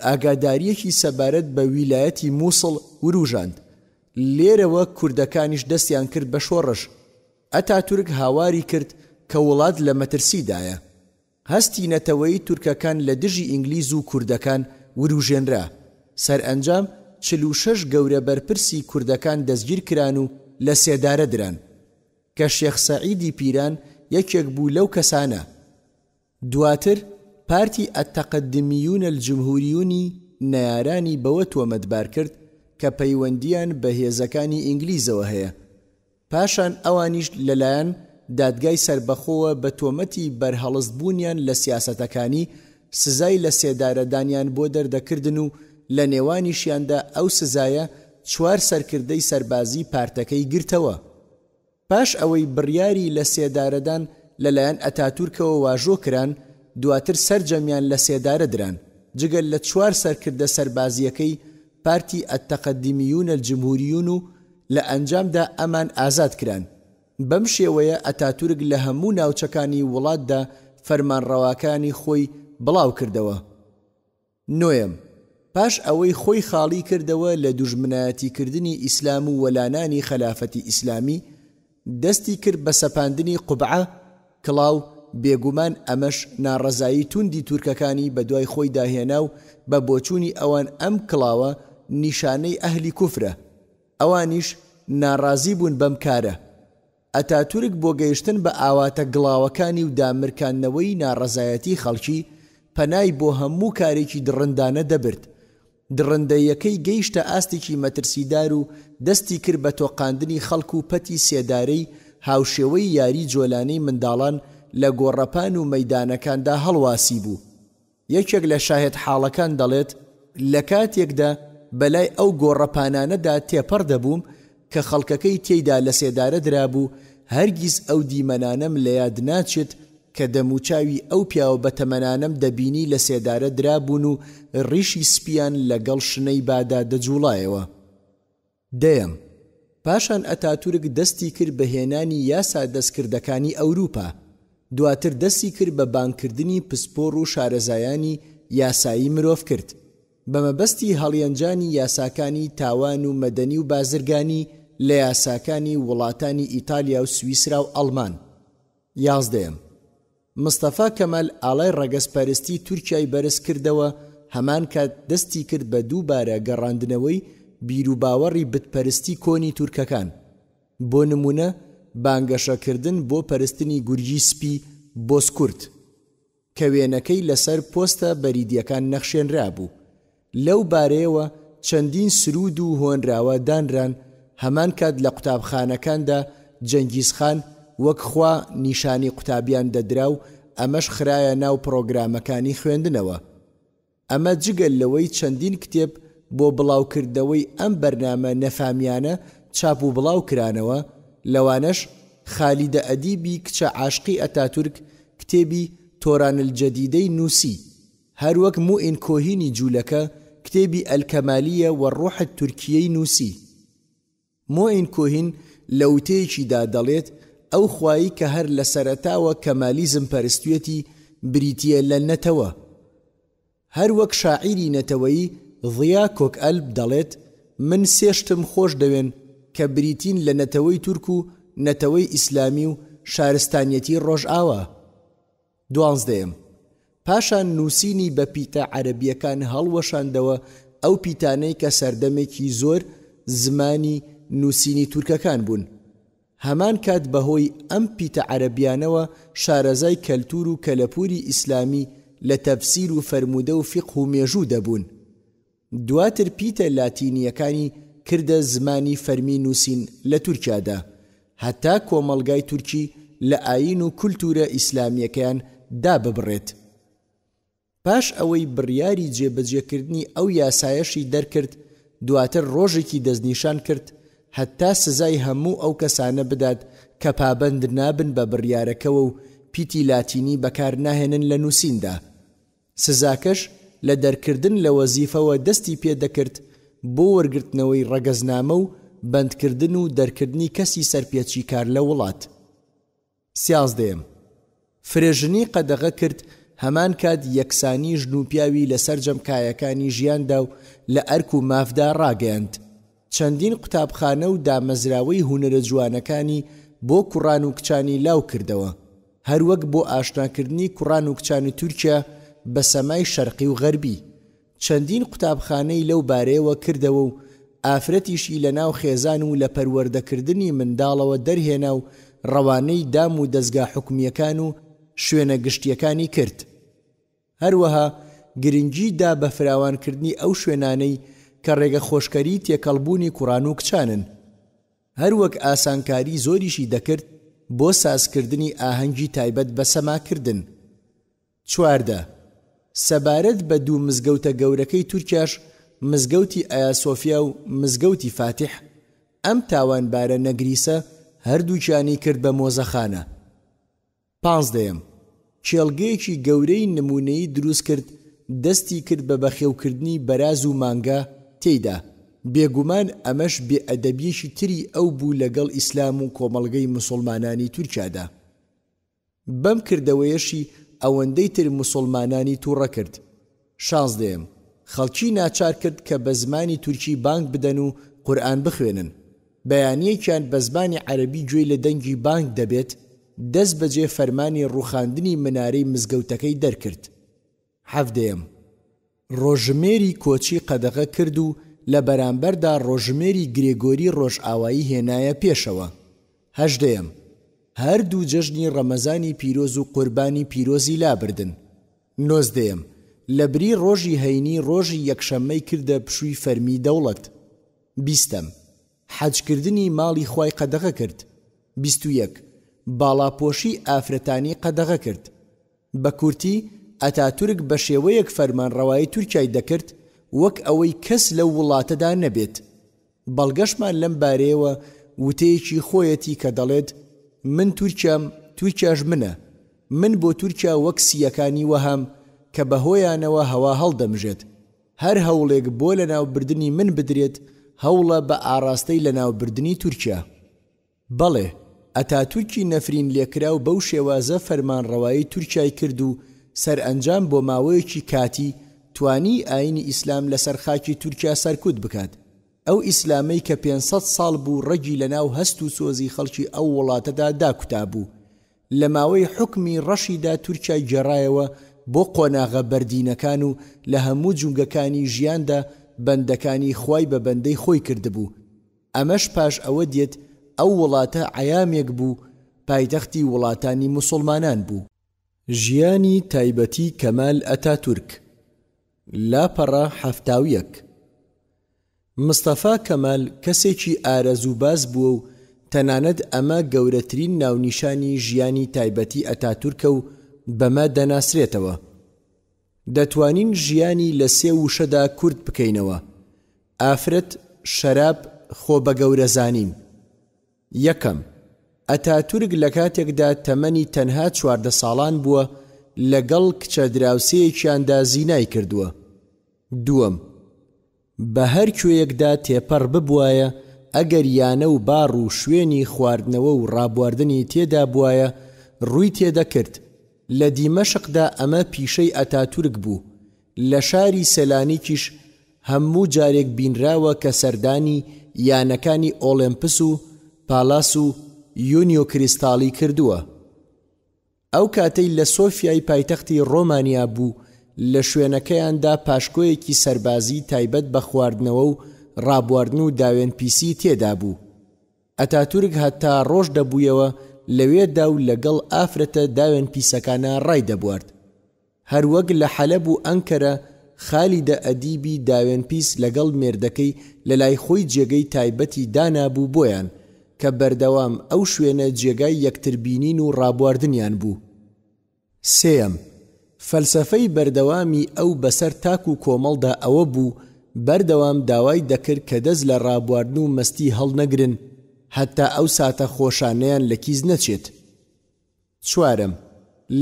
ئاگاداریەکی سەبارەت بە ویلایەتی مووسڵ وروژاند. لێرەوە کوردەکانیش دەستیان کرد بە شۆڕش. ئەتاتورک هاواری کرد کە وڵات لە مەترسیدایە. هەستی نەتەوەی تورکەکان لە دژی ئینگلیز و کوردەکان وروژێنرا. سەرئەنجام 46 گەورە بەرپرسی کوردەکان دەستگیر کران و لە سێدارە دران کە شێخ سەعیدی پیران یەکێک بوو لەو کەسانە. دواتر پارتی ئەتەقەدمیون الجمهوریونی نەیارانی بەوە تۆمەتبار کرد کە پەیوەندیان بە هێزەکانی ئینگلیزەوە هەیە. پاشان ئەوانیش لەلایەن دادگای سربەخۆوە بە تۆمەتی بەرهەڵستبوونیان لە سیاسەتەکانی سزای لە سێدارەدانیان بۆ دەردەکردن و لە نێوانیشیاندا ئەو سزایە 4 سەرکردەی سەربازی پارتەکەی گرتەوە. پاش ئەوەی بڕیاری لە سێدارەدان لەلایەن ئەتاتورکەوە واژۆ کران، دواتر سەرجەمیان لە سێدارە دران، جگەل لە 4 سەرکردە سەربازیەکەی پارتی ئەتەقەدمیون الجمهوریون و لە ئەنجامدا ئەمان ئازاد کران. بەم شێوەیە ئەتاتورک لە هەموو ناوچەکانی وڵاتدا فەرمانڕەواکانی خۆی بڵاو کردەوە. نۆیەم، پاش ئەوەی خۆی خاڵی کردەوە لە دوژمنایەتیکردنی ئیسلام و وەلانانی خەلافەتی ئیسلامی، دەستی کرد بە سەپاندنی قوبعە، کڵاو، بێگومان ئەمەش ناڕەزایی توندی تورکەکانی بە دوای خۆی داهێنا و بە بۆچوونی ئەوان ئەم کڵاوە نیشانەی ئەهلی کوفرە. ئەوانیش ناڕازی بوون بەم کارە. ئەتاتورک بۆ گەیشتن بە ئاواتە گڵاوەکانی و دامرکاندنەوەی ناڕەزایەتی خەڵکی پەنای بۆ هەموو کارێکی دڕندانە دەبرد. دڕندەیەکەی گەیشتە ئاستێکی مەترسیدار و دەستی کرد بە تۆقاندنی خەڵک و پەتی سێدارەی هاوشێوەی یاری جۆلانەی منداڵان لە گۆڕەپان و مەیدانەکاندا هەڵواسی بوو. یەکێک لە شاهێد حاڵەکان دەڵێت لە کاتێکدا بەلای ئەو گۆڕەپانانەدا تێپەڕ دەبووم کە خەڵکەکەی تێیدا لە سێدارە درابوو، هەرگیز ئەو دیمەنانم لە یاد ناچێت کە دەموچاوی ئەو پیاوە بە تەمەنانم دەبینی لە سێدارە درابوون و ڕیشی سپیان لەگەڵ شنەی بادا دەجوڵایەوە. دەیەم، پاشان ئەتاتورک دەستی کرد بە هێنانی یاسا دەستکردەکانی ئەوروپا. دواتر دەستی کرد بە بانکردنی پسپۆڕ و شارەزایانی یاسایی مرۆڤ کرد بە مەبەستی هەڵیەنجانی یاساکانی تاوان و مەدەنی و بازرگانی لە یاساکانی وڵاتانی ئیتالیا و سویسرا و ئەڵمان. 11. مستەفا کەمال ئاڵای ڕەگەزپەرستی تورکیای بەرز کردەوە، هەمان کات دەستی کرد بە دووبارە گەڕاندنەوەی بیر و باوەڕی بتپەرستی کۆنی تورکەکان. بۆ نمونە بانگەشەکردن بۆ پەرستنی گورجی سپی بۆسکورت کە وێنەکەی لەسەر پۆستە بەریدیەکان نەخشێنرا بوو. لەو بارەیەوە چەندین سرود و هۆنراوە دانران، هەمان کات لە قوتابخانەکاندا جەنگیزخان وەک خوا نیشانی قوتابیان دەدرا و ئەمەش خرایە ناو پرۆگرامەکانی خوێندنەوە. ئەمە جگەل لەوەی چەندین کتێب بۆ بڵاوکردنەوەی ئەم بەرنامە نەفامیانە چاپ و بڵاو کرانەوە، لەوانەش خالیدە ئەدیبی کچە عاشقی ئەتاتورک کتێبی تۆران الجەدیدەی نووسی، هەروەک موئین کۆهینی جوولەکە کتێبی ئەلکەمالیە وەڕوح تورکیەی نووسی. موئین کۆهین لە وتەیەکیدا دەڵێت ئەو خوایی کە هەر لە سەرەتاوە کەمالیزم پەرستوێتی بریتیە لە نەتەوە. هەروەک شاعیری نەتەوەیی ضیا کۆکئەلب دەڵێت من سێشتم خۆش دەوێن کە بریتین لە نەتەوەی تورک و نەتەوەی ئیسلامی و شارستانیەتی ڕۆژئاوا. 12. پاشان نووسینی بە پیتە عەرەبیەکان هەڵوەشاندەوە، ئەو پیتانەی کە سەردەمێکی زۆر زمانی نووسینی تورکەکان بوون. هەمان کات بەهۆی ئەم پیتە عەرەبیانەوە شارەزای کەلتور و کەلەپوری ئیسلامی لە تەفسیر و فەرموودە و فیقه و مێژوو دەبوون. دواتر پیتە لاتینیەکانی کردە زمانی فەرمی نووسین لە تورکیادا، هەتا کۆمەڵگای تورکی لە ئاین و کولتورە ئیسلامیەکەیان داببڕێت. پاش ئەوەی بڕیاری جێبەجێکردنی ئەو یاسایەشی دەرکرد، دواتر ڕۆژێکی دەستنیشان کرد هەتا سزای هەموو ئەو کەسانە بدات کە پابەند نابن بە بڕیارەکەوە و پیتی لاتینی بەکار ناهێنن لە نووسیندا. سزاکەش لە دەرکردن لە وەزیفەوە دەستی پێدەکرد بۆ وەرگرتنەوەی ڕەگەزنامە و بەندکردن و دەرکردنی کەسی سەرپێچی کار لە وڵات. 13. فرێژنی قەدەغە کرد، هەمان کات یەکسانی ژن و پیاوی لە سەرجەم کایەکانی ژیاندا و لە ئەرک و مافدا ڕاگەیاند. چەندین قوتابخانە و دامەزراوەی هونەرە جوانەکانی بۆ کوڕان و کچانی لاو کردەوە، هەروەک بۆ ئاشناکردنی کوڕان و کچانی تورکیا بە سەمای شەرقی و غەربی. چەندین قوتابخانەی لەو بارەیەوە کردەوە و ئافرەتیشی لە ناو خێزان و لە پەروەردەکردنی منداڵەوە دەرهێنا و ڕەوانەی دام و دەستگا حکومیەکان و شوێنە گشتیەکانی کرد. هەروەها گرنگی دا بە فراوانکردنی ئەو شوێنانەی کە ڕێگە خۆشکەری تێکەڵبوونی کوڕان و کچانن، هەروەک ئاسانکاری زۆریشی دەکرد بۆ سازکردنی ئاهەنگی تایبەت بە سەماکردن. 14. سەبارەت بە دوو مزگەوتە گەورەکەی تورکیاش، مزگەوتی ئایا سۆفیا و مزگەوتی فاتح، ئەم تاوانبارە نەگریسە هەردووکیانی کرد بە مۆزەخانە. 15. کێڵگەیەکی گەورەی نمونەیی دروست کرد، دەستی کرد بە بەخێوکردنی بەراز و مانگا تێیدا. بێگومان ئەمەش بێئەدەبیەکی تری ئەو بوو لەگەڵ ئیسلام و کۆمەڵگەی موسڵمانانی تورکیادا. بەم کردەوەیەشی ئەوەندەی تر موسڵمانانی تووڕە کرد. 16. خەڵکی ناچار کرد کە بە زمانی تورکی بانگ بدەن و قورئان بخوێنن. بەیانیەکیان بە زمانی عەرەبی گوێی لە دەنگی بانگ دەبێت، دەست بەجێ فەرمانی ڕوخاندنی منارەی مزگەوتەکەی دەرکرد. 17 ڕۆژمێری کۆچی قەدەغە کرد و لە بەرامبەردا ڕۆژمێری گرێگۆری ڕۆژئاوایی هێنایە پێشەوە. 18 هەردوو جەژنی ڕەمەزانی پیرۆز و قوربانی پیرۆزی لابردن. 19 لە بری ڕۆژی هەینی ڕۆژی یەکشەممەی کردە پشووی فەرمی دەوڵەت. 20 حەجکردنی ماڵی خوای قەدەغە کرد. 21 باڵاپۆشی ئافرەتانی قەدەغە کرد. بە کورتی ئەتاتورک بە شێوەیەک فەرمانڕەوایی تورکیای دەکرد وەک ئەوەی کەس لەو وڵاتەدا نەبێت. بەڵگەشمان لەم بارەیەوە وتەیەکی خۆیەتی کە دەڵێت من تورکیام، تورکیاش منە، من بۆ تورکیا وەک سیەکانی وەهام کە بەهۆیانەوە هەوا هەڵدەمژێت. هەر هەوڵێک بۆ لە ناوبردنی من بدرێت هەوڵە بە ئاراستەی لە ناوبردنی تورکیا. بەڵێ ئەتاتورکی نەفرین لێکرا و بەو شێوازە فەرمانڕەوایی تورکیای کرد و سەرئەنجام بۆ ماوەیەکی کاتی توانی ئاینی ئیسلام لەسەر خاکی تورکیا سەرکوت بکات. ئەو ئیسلامەی کە 500 ساڵ بوو ڕەگی لە ناو هەست و سۆزی خەڵکی ئەو وڵاتەدا داکوتا بوو. لە ماوەی حکمی ڕەشیدا تورکیای گێڕایەوە بۆ قۆناغە بەردینەکان و لە هەموو جونگەکانی ژیاندا بەندەکانی خوای بە بەندەی خۆی کردبوو. ئەمەش پاش ئەوە دێت ئەو وڵاتە عەیامێک بوو، پایتەختی وڵاتانی موسڵمانان بوو. ژیانی تایبەتی کەمال ئەتاتورک. لاپەڕە 71 مستەفا کەمال کەسێکی ئارەزوباز بووە و تەنانەت ئەمە گەورەترین ناونیشانی ژیانی تایبەتی ئەتاتورکە و بەمە دەناسرێتەوە. دەتوانین ژیانی لە 3 وشەدا کورت بکەینەوە: ئافرەت، شەراب، خۆ بە گەورەزانین. 1 ئەتاتورک لە کاتێکدا تەمەنی تەنها 14 ساڵان بووە لەگەڵ کچە دراوسەیەکیاندا زینای کردووە. 2 بە هەر کوێیەکدا تێپەڕ ببوایە ئەگەر یانە و باڕ و شوێنی خواردنەوە و ڕابواردنی تێدا بوایە ڕووی تێدەکرد. لە دیمەشقدا ئەمە پیشەی ئەتاتورک بوو. لە شاری سەلانیکیش هەموو جارێک بینراوە کە سەردانی یانەکانی ئۆلمپس و پالاس و یونیۆ کریستاڵی کردووە. ئەو کاتەی لە سۆفیای پایتەختی ڕۆمانیا بوو لە شوێنەکەیاندا پاشکۆیەکی سەربازی تایبەت بە خواردنەوە و ڕابواردن و داوێن پیسی تێدا بوو. ئەتاتورک هەتا ڕۆژ دەبوویەوە لەوێدا و لەگەڵ ئافرەتە داوێن پیسەکانە ڕای دەبوارد. هەروەک لە حەلەب و ئەنکەرە خالیدە ئەدیبی داوێن پیس لەگەڵ مێردەکەی لە لای خۆی جێگەی تایبەتی دانابوو بۆیان کە بەردەوام ئەو شوێنە جێگای یەکتربینین و ڕابواردنیان بوو. 3 فەلسەفەی بەردەوامی ئەو بەسەر تاک و کۆمەڵدا ئەوە بوو بەردەوام داوای دەکرد کە دەست لە ڕابواردن و مەستی هەڵنەگرن هەتا ئەو ساتە خۆشانەیان لە کیز نەچێت. 4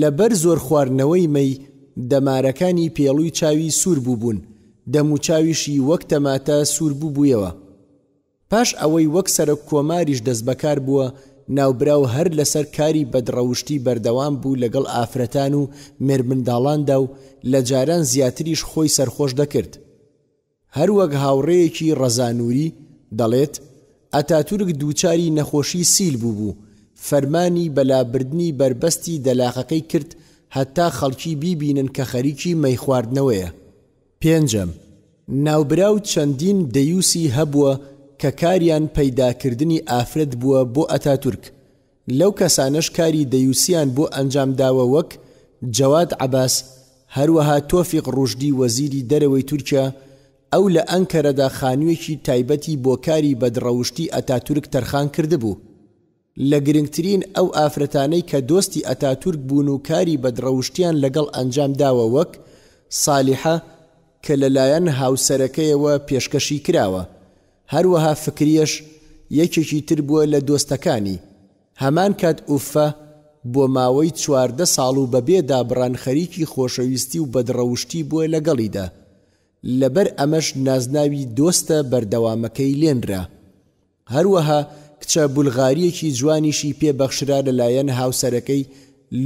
لەبەر زۆر خواردنەوەی مەی دەمارەکانی پێڵووی چاوی سوور بووبوون، دەم و چاویشی وەک تەماتە سوور بووبوویەوە. پاش ئەوەی وەک سەرک کۆماریش دەست بەکار بووە ناوبراو هەر لەسەر کاری بەدڕەوشتی بەردەوام بوو لەگەڵ ئافرەتان و مێرمنداڵاندا و لە جاران زیاتریش خۆی سەرخۆش دەکرد. هەروەک هاوڕێیەکی ڕەزانووری دەڵێت ئەتاتورک دووچاری نەخۆشی سیل بوو، فەرمانی بەلابردنی بربەستی دەلاقەکەی کرد هەتا خەڵکی بیبینن کە خەریکی مەی خواردنەوەیە. 5 ناوبراو چەندین دەیوسی هەبووە کە کاریان پەیداکردنی ئافرەت بووە بۆ ئەتاتورک. لەو کەسانەش کاری دەیوسیان بۆ ئەنجام داوە وەک جەواد عەباس، هەروەها تۆفیق ڕوشدی وەزیری دەرەوەی تورکیا. ئەو لە ئەنکەرەدا خانوویەکی تایبەتی بۆ کاری بەدڕەوشتی ئەتاتورک تەرخان کردبوو. لە گرنگترین ئەو ئافرەتانەی کە دۆستی ئەتاتورک بوون و کاری بەدڕەوشتیان لەگەڵ ئەنجام داوە وەک سالیحە کە لەلایەن هاوسەرەکەیەوە پێشکەشی کراوە. هەروەها فکریەش یەکێکی تر بووە لە دۆستەکانی. هەمان کات ئوفە بۆ ماوەی 14 ساڵ و بەبێ دابڕان خەریکی خۆشەویستی و بەدڕەوشتی بووە لەگەڵیدا. لەبەر ئەمەش نازناوی دۆستە بەردەوامەکەی لێنرا. هەروەها کچە بولغاریەکی جوانیشی پێبەخشرا لەلایەن هاوسەرەکەی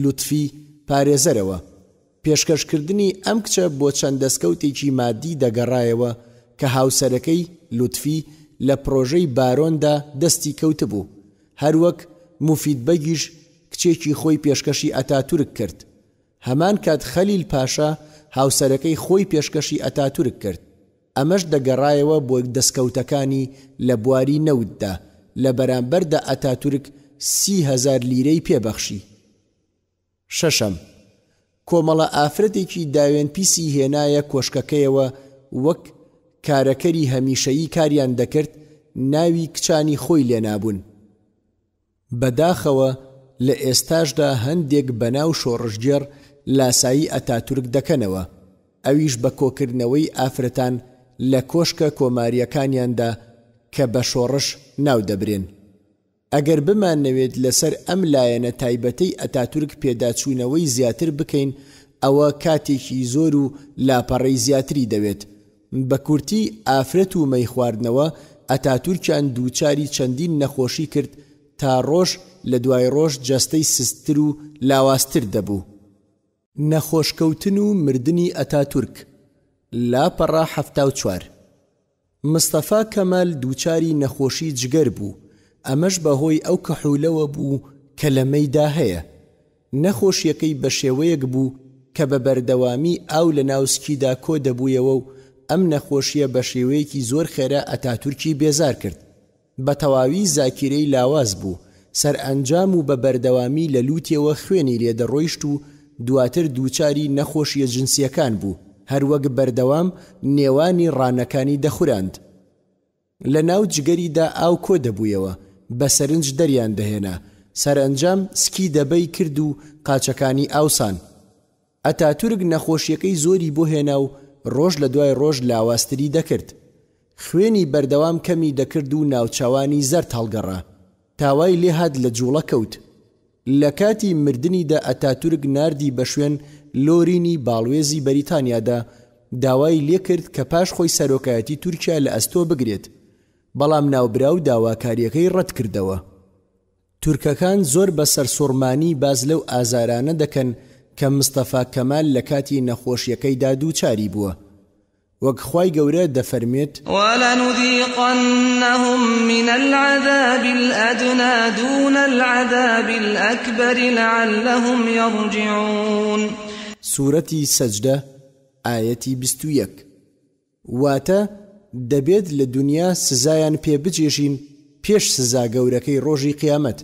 لوتفی پارێزەرەوە. پێشکەشکردنی ئەم کچە بۆ چەند دەستکەوتێکی مادی دەگەڕایەوە کە هاوسەرەکەی لوتفی لە پرۆژەی بارۆندا دەستی کەوتبوو. هەروەک مفید بەگیش کچێکی خۆی پێشکەشی ئەتاتورک کرد. هەمان کات خەلیل پاشا هاوسەرەکەی خۆی پێشکەشی ئەتاتورک کرد. ئەمەش دەگەڕایەوە بۆ دەستکەوتەکانی لە بواری نەوتدا لە بەرامبەردا ئەتاتورک 30,000 لیرەی پێبەخشی. شەشەم، کۆمەڵە ئافرەتێکی داوێن پیسی هێنایە کۆشکەکەیەوە وەک کارەکەری هەمیشەیی کاریان دەکرد، ناوی کچانی خۆی لێنابوون. بەداخەوە لە ئێستاشدا هەندێک بەناو شۆڕژگێڕ لاسایی ئەتاتورک دەکەنەوە، ئەویش بە کۆکردنەوەی ئافرەتان لە کۆشکە کۆماریەکانیاندا کە بە شۆڕش ناو دەبرێن. ئەگەر بمانەوێت لەسەر ئەم لایەنە تایبەتەی ئەتاتورک پێداچوونەوەی زیاتر بکەین، ئەوە کاتێکی زۆر و لاپەڕەی زیاتری دەوێت. بە کورتی ئافرەت و مەی خواردنەوە ئەتاتورکیان دووچاری چەندین نەخۆشی کرد تا ڕۆژ لە دوای ڕۆژ جەستەی سستر و لاواستر دەبوو. نەخۆشکەوتن و مردنی ئەتاتورک. لاپەڕە 74. مستەفا کەمال دووچاری نەخۆشی جگەر بوو، ئەمەش بەهۆی ئەو کەحوولەوە بوو کە لە مەیدا هەیە. نەخۆشیەکەی بە شێوەیەک بوو کە بە بەردەوامی ئاو لە ناوسکیدا کۆ دەبوویەوە و ئەم نەخۆشیە بە شێوەیەکی زۆر خێرا ئەتاتورکی بێزار کرد. بە تەواوی زاکیرەی لاواز بوو، سەرئەنجام و بە بەردەوامی لە لووتێەوە خوێنی لێدەڕۆیشت و دواتر دووچاری نەخۆشیە جنسیەکان بوو، هەروەک بەردەوام نێوانی ڕانەکانی دەخوراند. لە ناو جگەریدا ئاو کۆ دەبوویەوە، بە سەرنج دەریان دەهێنا، سەرئەنجام سکی دەبەی کرد و قاچەکانی ئاوسان. ئەتاتورک نەخۆشیەکەی زۆری بۆ هێنا و ڕۆژ لە دوای ڕۆژ لاواستری دەکرد. خوێنی بەردەوام کەمی دەکرد و ناوچاوانی زەرد هەڵگەڕا، تاوای لێهات لە جوڵە کەوت. لە کاتی مردنیدا ئەتاتورک ناردی بە شوێن لۆرینی باڵوێزی بەریتانیادا، داوای لێ کرد کە پاش خۆی سەرۆکایەتی تورکیا لە ئەستۆ بگرێت، بەڵام ناوبراو داواکاریەکەی ڕەت کردەوە. تورکەکان زۆر بە سەرسوڕمانی باز لەو ئازارانە دەکەن کە مستەفا کەمال لە کاتی نەخۆشیەکەیدا دووچاری بووە. وەک خوای گەورە دەفەرمێت: وَلَنُذِيقَنَّهُم مِّنَ الْعَذَابِ الْأَدْنَىٰ دُونَ الْعَذَابِ الْأَكْبَرِ لَعَلَّهُمْ يَرْجِعُونَ. سوورەتی سەجدە ئایەتی 21. واتە دەبێت لە دنیا سزایان پێ بچێشین پێش سزا گەورەکەی ڕۆژی قیامەت،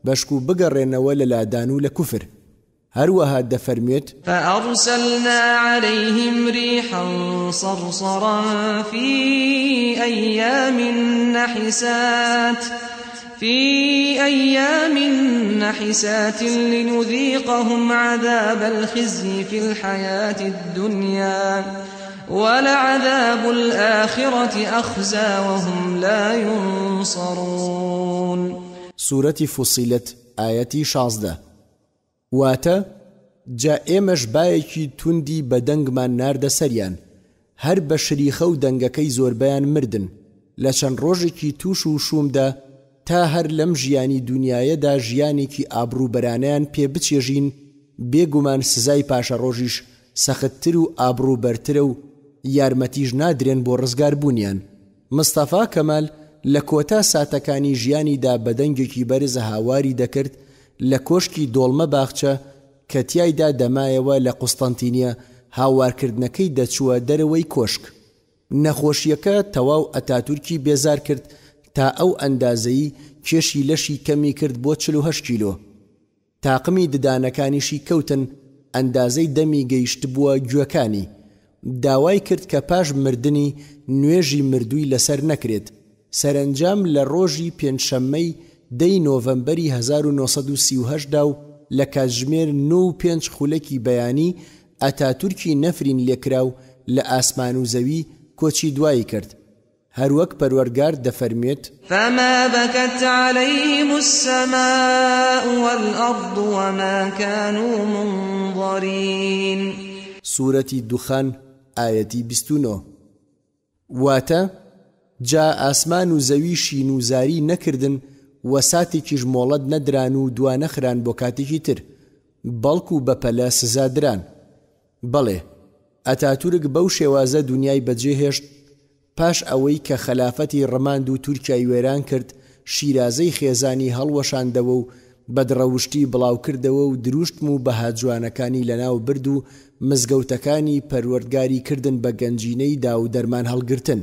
بەشک و بگەڕێنەوە لە لادان و لە کوفر. هەروەها دەفەرمێت: فأرسلنا عليهم ريحا صرصرا في أيام نحسات لنذيقهم عذاب الخزي في الحياة الدنيا ولعذاب الآخرة أخزى وهم لا ينصرون. سورة فصيلت آياتي 16. واتە جا ئێمەش بایەکی توندی بە دەنگمان ناردە سەریان، هەر بە شریخە و دەنگەکەی زۆربەیان مردن لە چەند ڕۆژێکی توش و شومدا، تا هەر لەم ژیانی دنیایەدا ژیانێکی ئابرووبەرانەیان پێ بچێژین، بێگومان سزای پاشە ڕۆژیش سەختتر و ئابرووبەرترە و یارمەتیش نادرێن بۆ ڕزگار بوونیان. مستەفا کەمال لە کۆتا ساتەکانی ژیانیدا بە دەنگێکی بەرز هاواری دەکرد لە کۆشکی دۆڵمە باخچە کە تیایدا دەمایەوە لە قوستەنتینیە، هاوارکردنەکەی دەچووە دەرەوەی کۆشک. نەخۆشیەکە تەواو ئەتاتورکی بێزار کرد تا ئەو ئەندازەی کێشی لەشی کەمی کرد بۆ 48 کیلۆ. تاقمی ددانەکانیشی کەوتن، ئەندازەی دەمی گەیشت بووە گوێکانی. داوای کرد کە پاش مردنی نوێژی مردووی لەسەر نەکرێت. سەرنجام لە ڕۆژی پێنجشەممەی 10 نۆڤەمبەری 1938 دا و لە کاتژمێر 9:05 خولەکی بەیانی ئەتاتورکی نەفرین لێکراو لە ئاسمان و زەوی کۆچی دوایی کرد. هەروەک پەروەردگار دەفەرمێت: فما بكت عليهم السماء والأرض وما كانوا منظرين. سورەتی دوخان ئایەتی 29. واتە جا ئاسمان و زەوی شین و زاری نەکردن و ساتێکیش مۆڵەت نەدران و دوانەخران بۆ کاتێکی تر، بەڵکو بەپەلە سزادران. بەڵێ ئەتاتورک بەو شێوازە دنیای بەجێهێشت. پاش ئەوەی کە خەلافەتی ڕەماند و تورکیای وێران کرد، شیرازەی خێزانی هەڵوەشاندەوە و بەدڕەوشتی بڵاو کردەوە و دروشتم و بەها جوانەکانی لەناو برد و مزگەوتەکانی پەروەردگاری کردن بە گەنجینەی دا و دەرمان هەڵگرتن.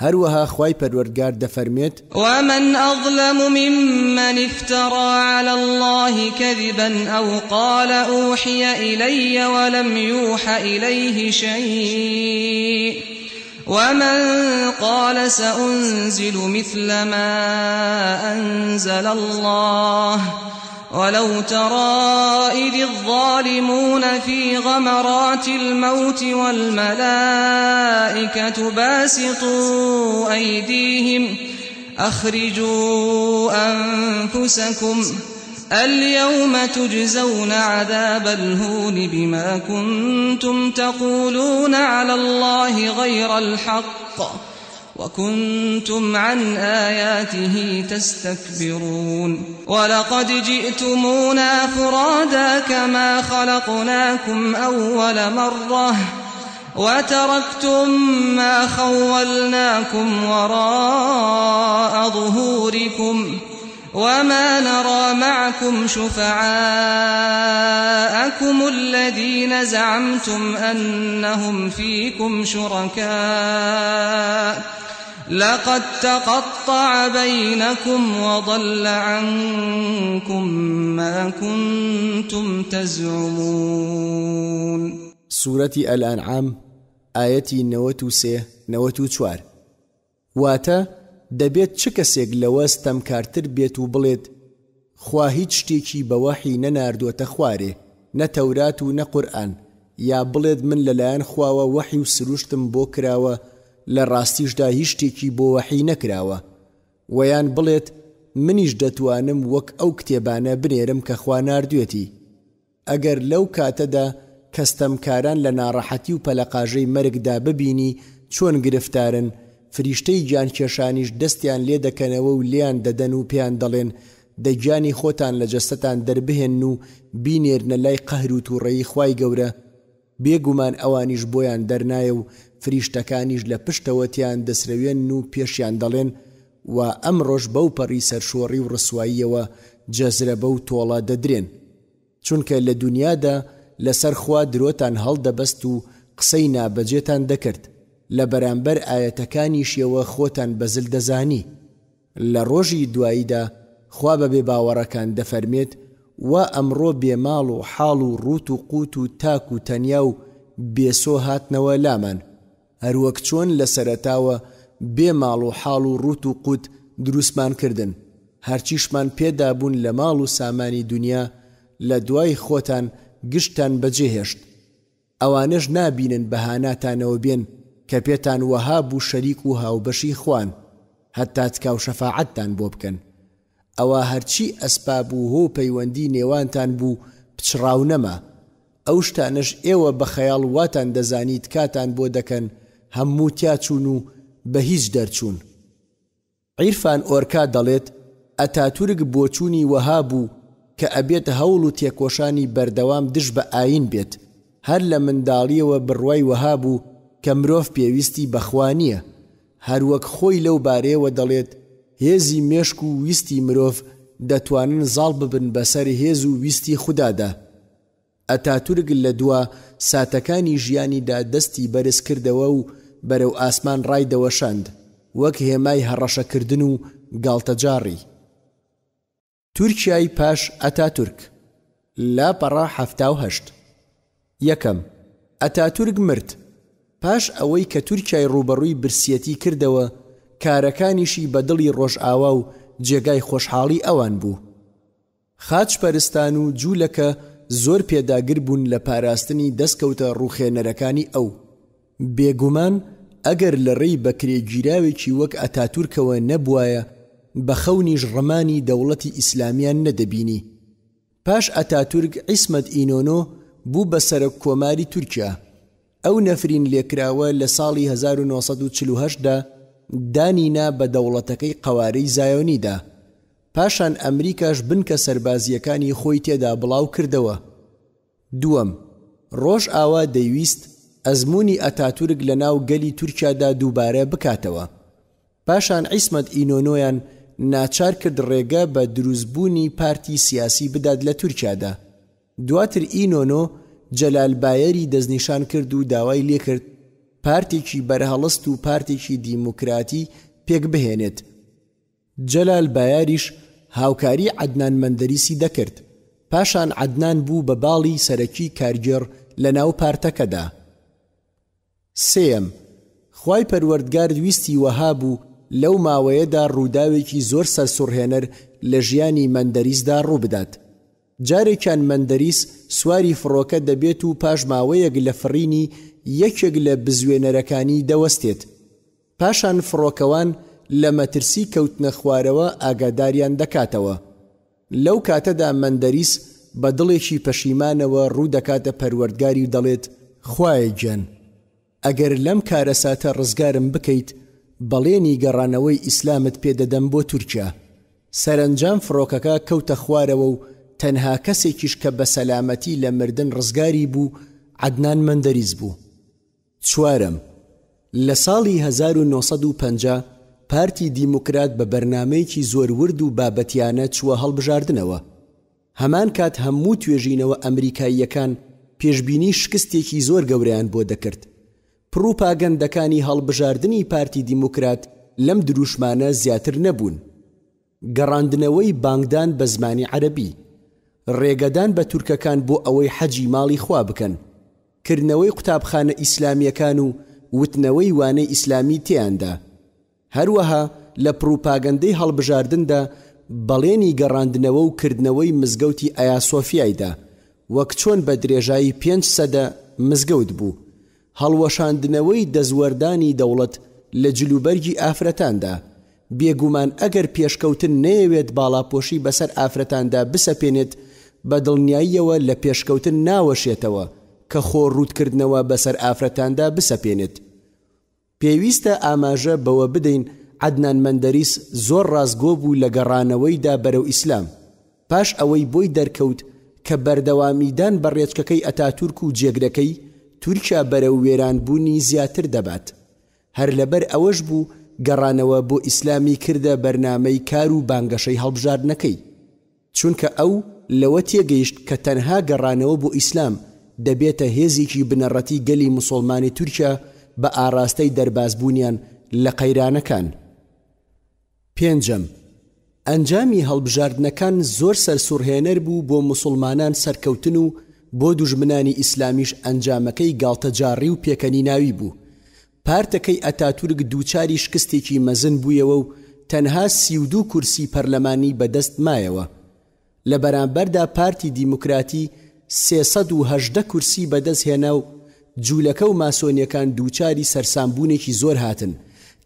هەروەها خوای پەروەردگار دەفەرمێت: ومن أظلم ممن افترى على الله كذبا أو قال أوحي إلي ولم يوح إليه شيء ومن قال سأنزل مثل ما أنزل الله ولو ترى إذ الظالمون في غمرات الموت والملائكة باسطوا أيديهم أخرجوا أنفسكم اليوم تجزون عذاب الهون بما كنتم تقولون على الله غير الحق وكنتم عن آياته تستكبرون ولقد جئتمونا فرادا كما خلقناكم أول مرة وتركتم ما خولناكم وراء ظهوركم وما نرى معكم شفعاءكم الذين زعمتم أنهم فيكم شركاء لقد تقطع بينكم وضل عنكم ما كنتم تزعمون. سورة الأنعام آية 93-94. واتا دەبێت چ کەسێک لەوە ستەمکارتر بێت و بڵێت خوا هیچ شتێکی بەوەحی نەناردووەتە خوارێ، نە تەورات و نە قورئان، یا بڵێت من لەلایەن خواوە وەحی و سروشتم بۆ کراوە لە ڕاستیشدا هیچ شتێکی بۆ وەحی نەکراوە، ویان بڵێت منیش دەتوانم وەک ئەو کتێبانە بنێرم کە خوا ناردوێتی. ئەگەر لەو کاتەدا کەستەمکاران لە ناڕەحەتی و پەلەقاژەی مەرگدا ببینی چۆن گرفتارن، فریشتەی گیانکێشانیش دەستیان لێ دەکەنەوە و لیان دەدەن و پێیان دەڵێن دەیگیانی خۆتان لە جەستەتان دەربهێن و بینێرنە لای قەهر و تووڕەیی خوای گەورە. بێگومان ئەوانیش بۆیان دەرنایە و فریشتەکانیش لە پشتەوەتیان دەسرەوێن و پێشیان دەڵێن و ئەمڕۆژ بەو پەڕی سەرشۆڕی و ڕسواییەوە جەزرە بەو تۆڵە دەدرێن، چونکە لە دنیادا لەسەر خوا درۆتان هەڵدەبەست و قسەی نابەجێتان دەکرد، لە بەرامبەر ئاەتەکانیشیەوە خۆتان بەزل دەزانی. لە ڕۆژی دواییدا خوا بەبێ باوەڕەکان دەفەرمێت وا ئەمڕۆ بێماڵ و حاڵ و ڕوت و قوت و تاک و تەنیا و بێسۆ هاتنەوە لامان، هەروەک چۆن لە سەرەتاوە بێماڵ و حاڵ و ڕوت و قوت دروستمان کردن، هەرچیشمان پێدا بوون لە ماڵ و سامانی دنیا، لە دوای خۆتان گشتان بەجێهێشت. ئەوانش نابینن بەهاناتانەوە بێن کە پێتان وەها بوو شەریک و هاوبەشی خوان هەتا تکاو شەفاعەتتان بۆ بکەن. ئەوە هەرچی ئەسباب و هۆ پەیوەندی نێوانتان بوو پچڕاو نەما، ئەو شتانش ئێوە بە خەیاڵ واتان دەزانیت کاتان بۆ دەکەن هەموو تیاچوون و بە هیچ دەرچوون. عیرفان ئۆرکا دەڵێت ئەتاتورک بۆچوونی وەها بوو کە ئەبێت هەوڵ و تێکۆشانی بەردەوام دش بە ئاین بێت، هەر لە منداڵیەوە بڕوای وەها بوو کە مرۆڤ پێویستی بەخوا نییە، هەروەک خۆی لەو بارەیەوە دەڵێت هێزی مێشک و ویستی مرۆڤ دەتوانن زاڵ ببن بەسەر هێز و ویستی خوددادا. ئەتاتورک لە دووە ساتەکانی ژیانیدا دەستی بەرز کردەوە و بەرەو ئاسمان ڕایدەوەشاند وەک هێمای هەڕەشەکردن و گاڵتەجاڕی. تورکیای پاش ئەتاتورک لاپەڕە 78. یەکەم، ئەتاتورک مرد. پاش ئەوەی کە تورکیای ڕوبەڕووی برسیەتی کردەوە، کارەکانیشی بەدڵی ڕۆژئاوا و جێگای خۆشحاڵی ئەوان بوو. خاچپەرستان و جوولەکە زۆر پێداگر بوون لە پاراستنی دەستکەوتە ڕووخێنەرەکانی ئەو. بێگومان ئەگەر لە ڕێی بەکرێگیراوێکی وەک ئەتاتورکەوە نەبوایە، بە خەونیش ڕەمانی دەوڵەتی ئیسلامیان نەدەبینی. پاش ئەتاتورک عیسمەت ئینۆنۆ بوو بە سەرۆک کۆماری تورکیا. ئەو نەفرین لێکراوە لە ساڵی 1948دا دانینا بە دەوڵەتەکەی قەوارەی زایۆنیدا. پاشان ئەمریکاش بنکە سەربازیەکانی خۆی تێدا بڵاو کردەوە. دووەم، ڕۆژ ئاوا دەیویست ئەزمموی ئەتاتورک لە ناو گەلی تورکیادا دووبارە بکاتەوە. پاشان عیسمەت ئینۆنۆیان ناچار کرد ڕێگە بە دروستبوونی پارتی سیاسی بدات لە تورکیادا. دواتر ئینۆنۆ جەلالبایەری دەستنیشان کرد و داوای لێکرد پارتێکی بەرهەڵست و پارتێکی دیموکراتی پێک بهێنێت. جەلالبایاریش هاوکاری عەدنان مەندەریسی دەکرد. پاشان عەدنان بوو بە باڵی سەرەکی کارگێڕ لە ناو پارتەکەدا. سێم، خوای پەروەردگار ویستی وەها بوو لەو ماوەیەدا ڕووداوێکی زۆر سەرسوڕهێنەر لە ژیانی مەندەریسدا ڕوو بدات. جارێکیان مەندەریس سواری فڕۆکە دەبێت و پاش ماوەیەک لە فڕینی یەکێک لە بزوێنەرەکانی دەوەستێت. پاشان فڕۆکەوان لە مەترسی کەوتنە خوارەوە ئاگاداریان دەکاتەوە. لەو کاتەدا مەندەریس بە دڵێکی پەشیمانەوە ڕوو دەکاتە پەروەردگاری و دەڵێت خوایە گیان، ئەگەر لەم کارەساتە ڕزگارم بکەیت بەڵێنی گەڕانەوەی ئیسلامت پێدەدەم بۆ تورکیا. سەرنجام فڕۆکەکە کەوتە خوارەوە و تەنها کەسێکیش کە بە سەلامەتی لە مردن ڕزگاری بوو عەدنان مەندەریس بوو. چوارم، لە ساڵی 1950 پارتی دیموکرات بە بەرنامەیەکی زۆر ورد و بابەتیانە چووە هەڵبژاردنەوە. هەمان کات هەموو توێژینەوە ئەمریکاییەکان پێشبینی شکستێکی زۆر گەورەیان بۆ دەکرد. پروپاگەندەکانی هەڵبژاردنی پارتی دیموکرات لەم دروشمانە زیاتر نەبوون. گەڕاندنەوەی بانگدان بە زمانی عەرەبی، ڕێگەدان بە تورکەکان بۆ ئەوەی حەجی ماڵی خوا بکەن، کردنەوەی قوتابخانە ئیسلامیەکان و وتنەوەی وانەی ئیسلامی تێیاندا. هەروەها لە پروپاگەندەی هەڵبژاردندا بەڵێنی گەڕاندنەوە و کردنەوەی مزگەوتی ئایا سۆفیایدا وەک چۆن بە درێژایی 500 مزگەوت بوو. هەڵوەشاندنەوەی دەزوەردانی دەوڵەت لە جلوبەرگی ئافرەتاندا. بێگومان ئەگەر پێشکەوتن نەیەوێت باڵاپۆشی بەسەر ئافرەتاندا بسەپێنێت بە دڵنیاییەوە لە پێشکەوتن ناوەشێتەوە کە خۆڕوودکردنەوە بەسەر ئافرەتاندا بسەپێنێت. پێویستە ئاماژە بەوە بدەین عەدنان مەندەریس زۆر ڕازگۆ بوو لە گەڕانەوەیدا بەرەو ئیسلام. پاش ئەوەی بۆی دەرکەوت کە بەردەوامیدان بە ڕێچکەکەی ئەتاتورک و جێگرەکەی تورکیا بەرەو وێرانبوونی زیاتر دەبات. هەر لەبەر ئەوەش بوو گەڕانەوە بۆ ئیسلامی کردە بەرنامەی کار و بانگەشەی هەڵبژاردنەکەی، چونکە ئەو لەوە تێگەیشت کە تەنها گەڕانەوە بۆ ئیسلام دەبێتە هێزێکی بنەڕەتی گەلی موسڵمانی تورکیا بە ئاراستەی دەربازبوونیان لە قەیرانەکان. پێنجەم، ئەنجامی هەڵبژاردنەکان زۆر سەرسوڕهێنەر بوو بۆ موسڵمانان سەرکەوتن و بۆ دوژمنانی ئیسلامیش ئەنجامەکەی گاڵتەجاڕی و پێکەنی ناوی بوو. پارتەکەی ئەتاتورک دووچاری شکستێکی مەزن بوویەوە و تەنها 32 کورسی پەرلەمانی بەدەست مایەوە. لە بەرامبەردا پارتی دیموکراتی 318 کورسی بەدەست هێنا و جوولەکە و ماسۆنیەکان دووچاری سەرسامبوونێکی زۆر هاتن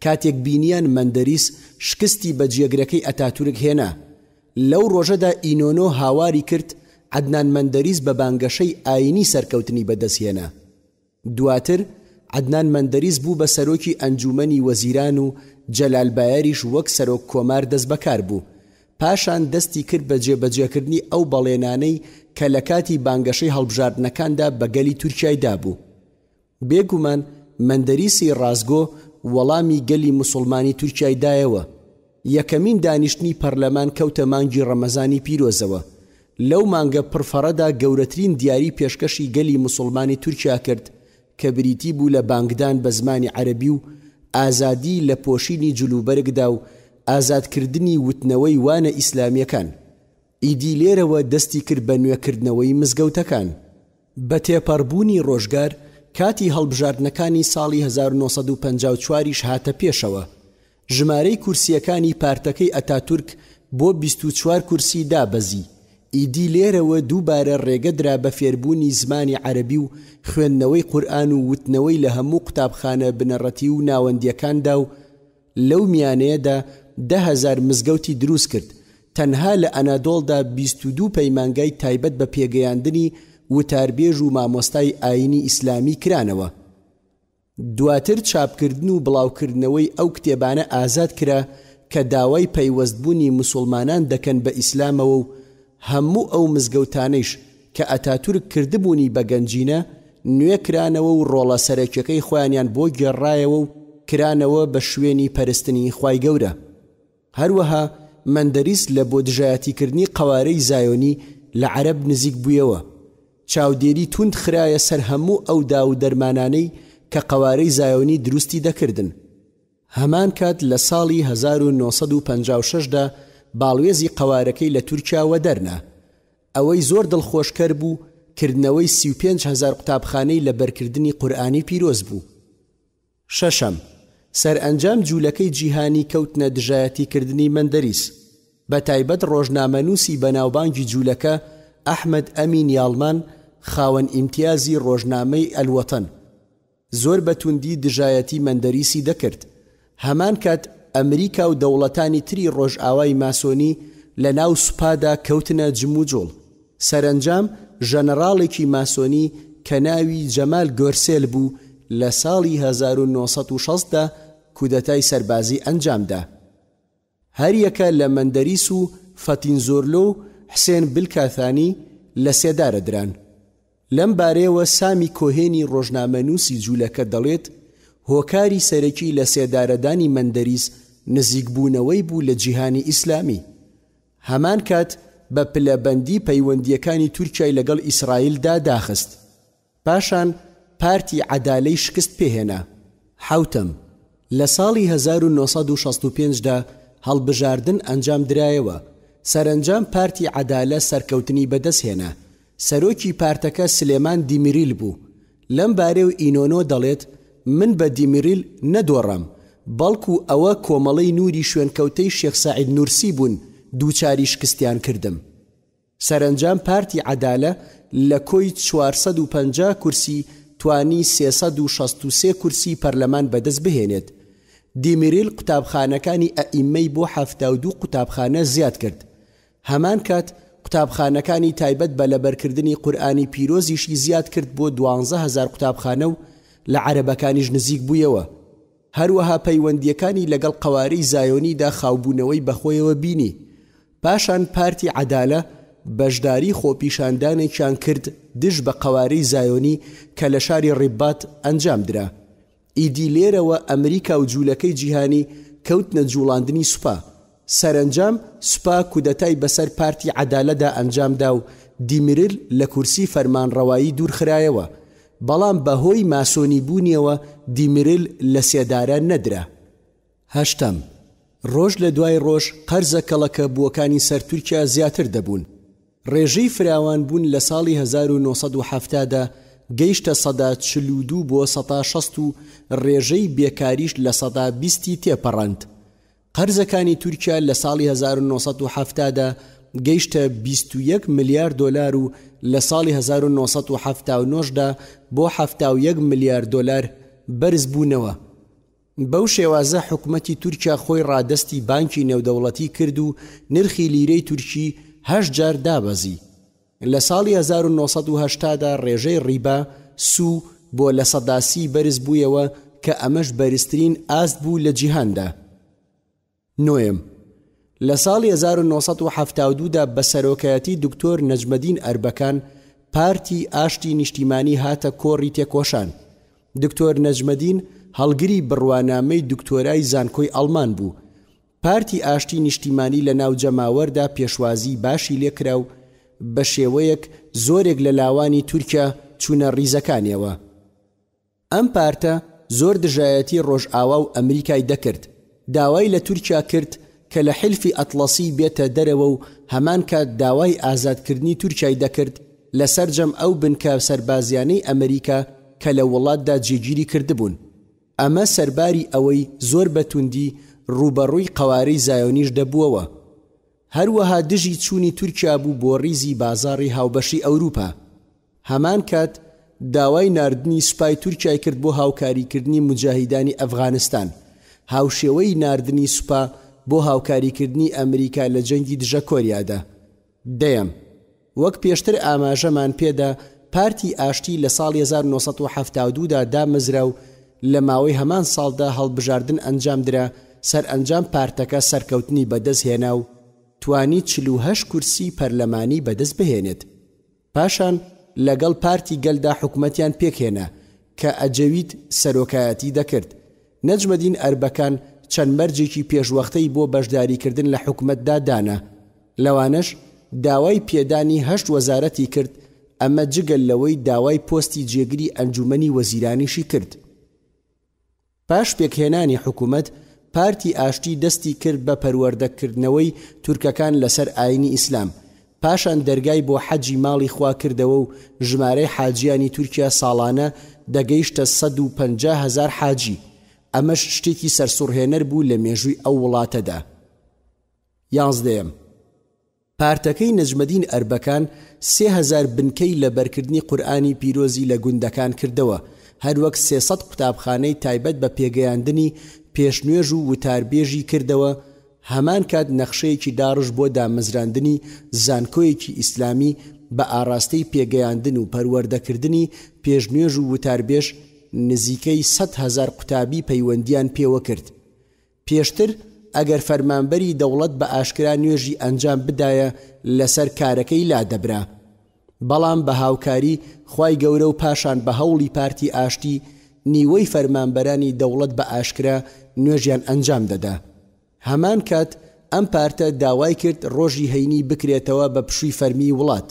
کاتێک بینیان مەندەریس شکستی بە جێگرەکەی ئەتاتورک هێنا. لەو ڕۆژەدا ئینۆنۆ هاواری کرد عەدنان مەندەریس بە بانگەشەی ئاینی سەرکەوتنی بەدەستهێنا. دواتر عەدنان مەندەریس بوو بە سەرۆکی ئەنجومەنی وەزیران و جەلالبایاریش وەک سەرۆک کۆمار دەست بەکار بوو. پاشان دەستی کرد بە جێبەجێکردنی ئەو بەڵێنانەی کە لە کاتی بانگەشەی هەڵبژاردنەکاندا بە گەلی تورکیایدا بوو. بێگومان مەندەریسی ڕازگۆ وەڵامی گەلی موسڵمانی تورکیایدایەوە. یەکەمین دانیشتنی پەرلەمان کەوتە مانگی ڕەمەزانی پیرۆزەوە. لەو مانگە پڕفەڕەدا گەورەترین دیاری پێشکەشی گەلی موسڵمانی تورکیا کرد کە بریتی بوو لە بانگدان بە زمانی عەرەبی و ئازادی لە پۆشینی جلوبەرگدا و ئازادکردنی وتنەوەی وانە ئیسلامیەکان. ئیدی لێرەوە دەستی کرد بە نوێکردنەوەی مزگەوتەکان. بە تێپەڕبوونی ڕۆژگار کاتی هەڵبژاردنەکانی ساڵی 1954 هاتە پێشەوە. ژمارەی کورسیەکانی پارتەکەی ئەتاتورک بۆ 24 کورسی دابەزی. ئیدی لێرەوە دووبارە ڕێگەدرا بە فێربوونی زمانی عەرەبی و خوێندنەوەی قورئان و وتنەوەی لە هەموو قوتابخانە بنەڕەتی و ناوەندیەکاندا و لەو میانەیەدا 10,000 مزگەوتی دروست کرد. تەنها لە ئەنادۆڵدا 22 پەیمانگای تایبەت بە پێگەیاندنی وتاربێژ و مامۆستای ئاینی ئیسلامی کرانەوە. دواتر چاپکردن و بڵاوکردنەوەی ئەو کتێبانە ئازاد کرا کە داوای پەیوەستبوونی موسڵمانان دەکەن بە ئیسلامەوە و هەموو ئەو مزگەوتانەیش کە ئەتاتورک کردبوونی بە گەنجینە نوێ کرانەوە و ڕۆڵە سەرەکیەکەی خۆیانیان بۆ گێڕایەوە و کرانەوە بە شوێنی پەرستنی خوای گەورە. هەروەها مەندەریس لە بۆ دژایەتیکردنی قەوارەی زایۆنی لە عەرەب نزیک بوویەوە. چاودێری توند خرایە سەر هەموو ئەو داو دەرمانانەی کە قەوارەی زایۆنی دروستی دەکردن. هەمان کات لە ساڵی 1956دا باڵوێزی قەوارەکەی لە تورکیاوە دەرنا. ئەوەی زۆر دڵخۆشکەر بوو کردنەوەی 35,000 قوتابخانەی لە بەرکردنی قورئانی پیرۆز بوو. شەشەم، سەرئەنجام جوولەکەی جیهانی کەوتنە دژایەتیکردنی مەندەریس. بە تایبەت ڕۆژنامەنووسی بەناوبانگی جوولەکە ئەحمەد ئەمین یاڵمان خاوەن ئیمتیازی ڕۆژنامەی ئەلوەتەن زۆر بەتوندی دژایەتی مەندەریسی دەکرد. هەمان کات ئەمریکا و دەوڵەتانی تری ڕۆژئاوای ماسۆنی لە ناو سوپادا کەوتنە جم و جۆڵ. سەرئەنجام ژەنەڕاڵێکی ماسۆنی کە ناوی جەمال گۆرسێل بوو لە ساڵی 1960دا کودەتای سەربازی ئەنجامدا. هەر یەکە لە مەندەریس و فەتینزۆرلۆ و حسێن بلکاثانی لە سێدارە دران. لەم بارەیەوە سامی کۆهێنی ڕۆژنامەنووسی جوولەکە دەڵێت هۆکاری سەرەکی لە سێدارەدانی مەندەریس نزیکبوونەوەی بوو لە جیهانی ئیسلامی. هەمان کات بە پلەبەندی پەیوەندیەکانی تورکیای لەگەڵ ئیسرائیلدا داخست. پاشان پارتی عەدالەی شکست پێهێنا. حوتەم، لە ساڵی 1965دا هەڵبژاردن ئەنجام درایەوە. سەرئەنجام پارتی عەدالە سەرکەوتنی بەدەستهێنا. سەرۆکی پارتەکە سلێمان دیمیریل بوو. لەم بارەی و ئینۆنۆ دەڵێت من بە دیمیریل نەدۆڕم، بەڵکو ئەوە کۆمەڵەی نووری شوێنکەوتەی شێخ سەعید نورسی بوون دووچاری شکستیان کردم. سەرئەنجام پارتی عەدالە لە کۆی 450 کورسی توانی 363 کورسی پەرلەمان بەدەست بهێنێت. دیمیریل قوتابخانەکانی ئەئیمەی بۆ 72 قوتابخانە زیاد کرد. هەمان کات قوتابخانەکانی تایبەت بە لەبەرکردنی قورئانی پیرۆزیشی زیاد کرد بۆ 12,000 قوتابخانە و لە عەرەبەکانیش نزیک بوویەوە. هەروەها پەیوەندیەکانی لەگەڵ قەوارەی زایۆنیدا خاوبوونەوەی بەخۆیەوە بینی. پاشان پارتی عەدالە بەشداری خۆپیشاندانێکیان کرد دژ بە قەوارەی زایۆنی کە لە شاری ڕیبات ئەنجام درا. ئیدی لێرەوە ئەمریکا و جوولەکەی جیهانی کەوتنە جوڵاندنی سوپا. سەرئەنجام سوپا کودەتای بەسەر پارتی عەدالەدا ئەنجامدا و دیمیریل لە کورسی فەرمانڕەوایی دوورخرایەوە. بەڵام بەهۆی ماسۆنی بوونیەوە دیمیریل لە سێدارە نەدرا. هەشتەم، ڕۆژ لە دوای ڕۆژ قەرزە کەڵەکە بووەکانی سەر تورکیا زیاتر دەبوون. ڕێژەی فراوان بوون لە ساڵی 1970دا گەیشتە 42 بۆ 160 و ڕێژەی بێکاریش لە 120 تێپەڕاند. قەرزەکانی تورکیا لە ساڵی 1970دا گەیشتە 21 ملیار دۆلار و لە ساڵی 1979دا بۆ 71 ملیار دۆلار بەرز بوونەوە. بەو شێوازە حکومەتی تورکیا خۆی ڕادەستی بانکی نێودەوڵەتی کرد و نرخی لیرەی تورکی 8 جار دابەزی. لە ساڵی 1980دا ڕێژەی ڕیبا سو بۆ لە 130 بەرز بوویەوە کە ئەمەش بەرزترین ئاست بوو لە جیهاندا. نۆیم، لە ساڵی 1972دا بە سەرۆکایەتی دکتۆر نەجمەدین ئەربەکان پارتی ئاشتی نیشتیمانی هاتە کۆڕی تێکۆشان. دکتۆر نەجمەدین هەڵگری بڕوانامەی دکتۆرای زانکۆی ئەڵمان بوو. پارتی ئاشتی نیشتیمانی لە ناو جەماوەردا پێشوازی باشی لێکرا و بە شێوەیەک زۆرێک لە لاوانی تورکیا چوونە ڕیزەکانیەوە. ئەم پارتە زۆر دژایەتی ڕۆژئاوا و ئەمریکای دەکرد. داوای لە تورکیا کرد کە لە حلفی ئەتڵەسی بێتە دەرەوە و هەمان کات داوای ئازادکردنی تورکیای دەکرد لە سەرجەم ئەو بنکە سەربازیانەی ئەمریکا کە لە وڵاتدا جێگیری کردبوون. ئەمە سەرباری ئەوەی زۆر بەتوندی ڕوبەڕووی قەوارەی زایۆنیش دەبووەوە. هەروەها دژی چوونی تورکیا بوو بۆ ڕیزی بازاڕی هاوبەشی ئەوروپا. هەمان کات داوای ناردنی سوپای تورکیای کرد بۆ هاوکاریکردنی مجاهیدانی ئەفغانستان. هاوشێوەی ناردنی سوپا بۆ هاوکاریکردنی ئەمریکا لە جەنگی دژە کۆریادا. دەیەم، وەک پێشتر ئاماژەمان پێدا پارتی ئاشتی لە ساڵی 1972دا دامەزرا و لە ماوەی هەمان ساڵدا هەڵبژاردن ئەنجام درا. سەرئەنجام پارتەکە سەرکەوتنی بەدەست هێنا و توانی 48 کورسی پەرلەمانی بەدەست بهێنێت. پاشان لەگەڵ پارتی گەلدا حکومەتیان پێکهێنا کە ئەجەوید سەرۆکایەتی دەکرد. نەجمەدین ئەربەکان چەند مەرجێکی پێشوەختەی بۆ بەشداریکردن لە حکومەتدا دانا. لەوانەش داوای پێدانی 8 وەزارەتی کرد، ئەمە جگەل لەوەی داوای پۆستی جێگری ئەنجومەنی وەزیرانیشی کرد. پاش پێکهێنانی حکومەت پارتی ئاشتی دەستی کرد بە پەروەردەکردنەوەی تورکەکان لەسەر ئاینی ئیسلام. پاشان دەرگای بۆ حەجی ماڵی خوا کردەوە و ژمارەی حاجیانی تورکیا ساڵانە دەگەیشتە 150,000 حاجی. ئەمەش شتێکی سەرسوڕهێنەر بوو لە مێژووی ئەو وڵاتەدا. 11 پارتەکەی نەجمەدین ئەربەکان 3000 بنکەی لە بەرکردنی قورئانی پیرۆزی لە گوندەکان کردەوە، هەروەک 300 قوتابخانەی تایبەت بە پێگەیاندنی پێشنوێژ و وتاربێژی کردەوە. هەمان کات نەخشەیەکی داڕش بۆ دامەزراندنی زانکۆیەکی ئیسلامی بە ئاراستەی پێگەیاندن و پەروەردەکردنی پێشنوێژ و وتاربێژ نزیکەی 100,000 قوتابی پەیوەندیان پێوە کرد. پێشتر ئەگەر فەرمانبەری دەوڵەت بە ئاشکرا نوێژی ئەنجام بدایە لەسەر کارەکەی لادەبرا، بەڵام بە هاوکاری خوای گەورە و پاشان بە هەوڵی پارتی ئاشتی نیوەی فەرمانبەرانی دەوڵەت بە ئاشکرا نوێژیان ئەنجام دەدا. هەمان کات ئەم پارتە داوای کرد ڕۆژی هەینی بکرێتەوە بە پشووی فەرمی وڵات،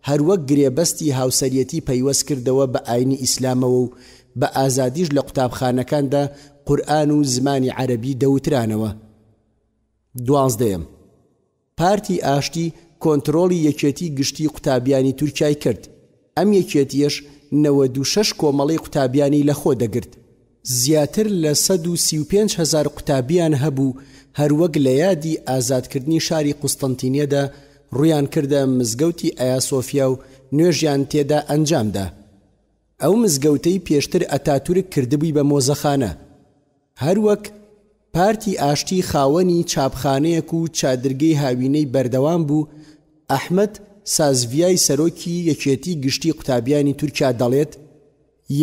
هەروەک گرێبەستی هاوسەرەتی پەیوەست کردەوە بە ئاینی ئیسلامەوە و بە ئازادیش لە قوتابخانەکاندا قورئان و زمانی عەرەبی دەوترانەوە. 12 پارتی ئاشتی کۆنتڕۆڵی یەکێتی گشتی قوتابیانی تورکیای کرد. ئەم یەکێتیەش 96 کۆمەڵەی قوتابیانی لەخۆ دەگرت. زیاتر لە 135,000 قوتابیان هەبوو، هەروەک لە یادی ئازادکردنی شاری قوستەنتینیەدا ڕویان کردە مزگەوتی ئایا سۆفیا و نوێژیان تێدا ئەنجامدا. ئەو مزگەوتەی پێشتر ئەتاتورک کردبووی بە مۆزەخانە. هەروەک پارتی ئاشتی خاوەنی چاپخانەیەک و چادرگەی هاوینەی بەردەوام بوو. ئەحمەد سازڤیای سەرۆکی یەکێتی گشتی قوتابیانی تورکیا دەڵێت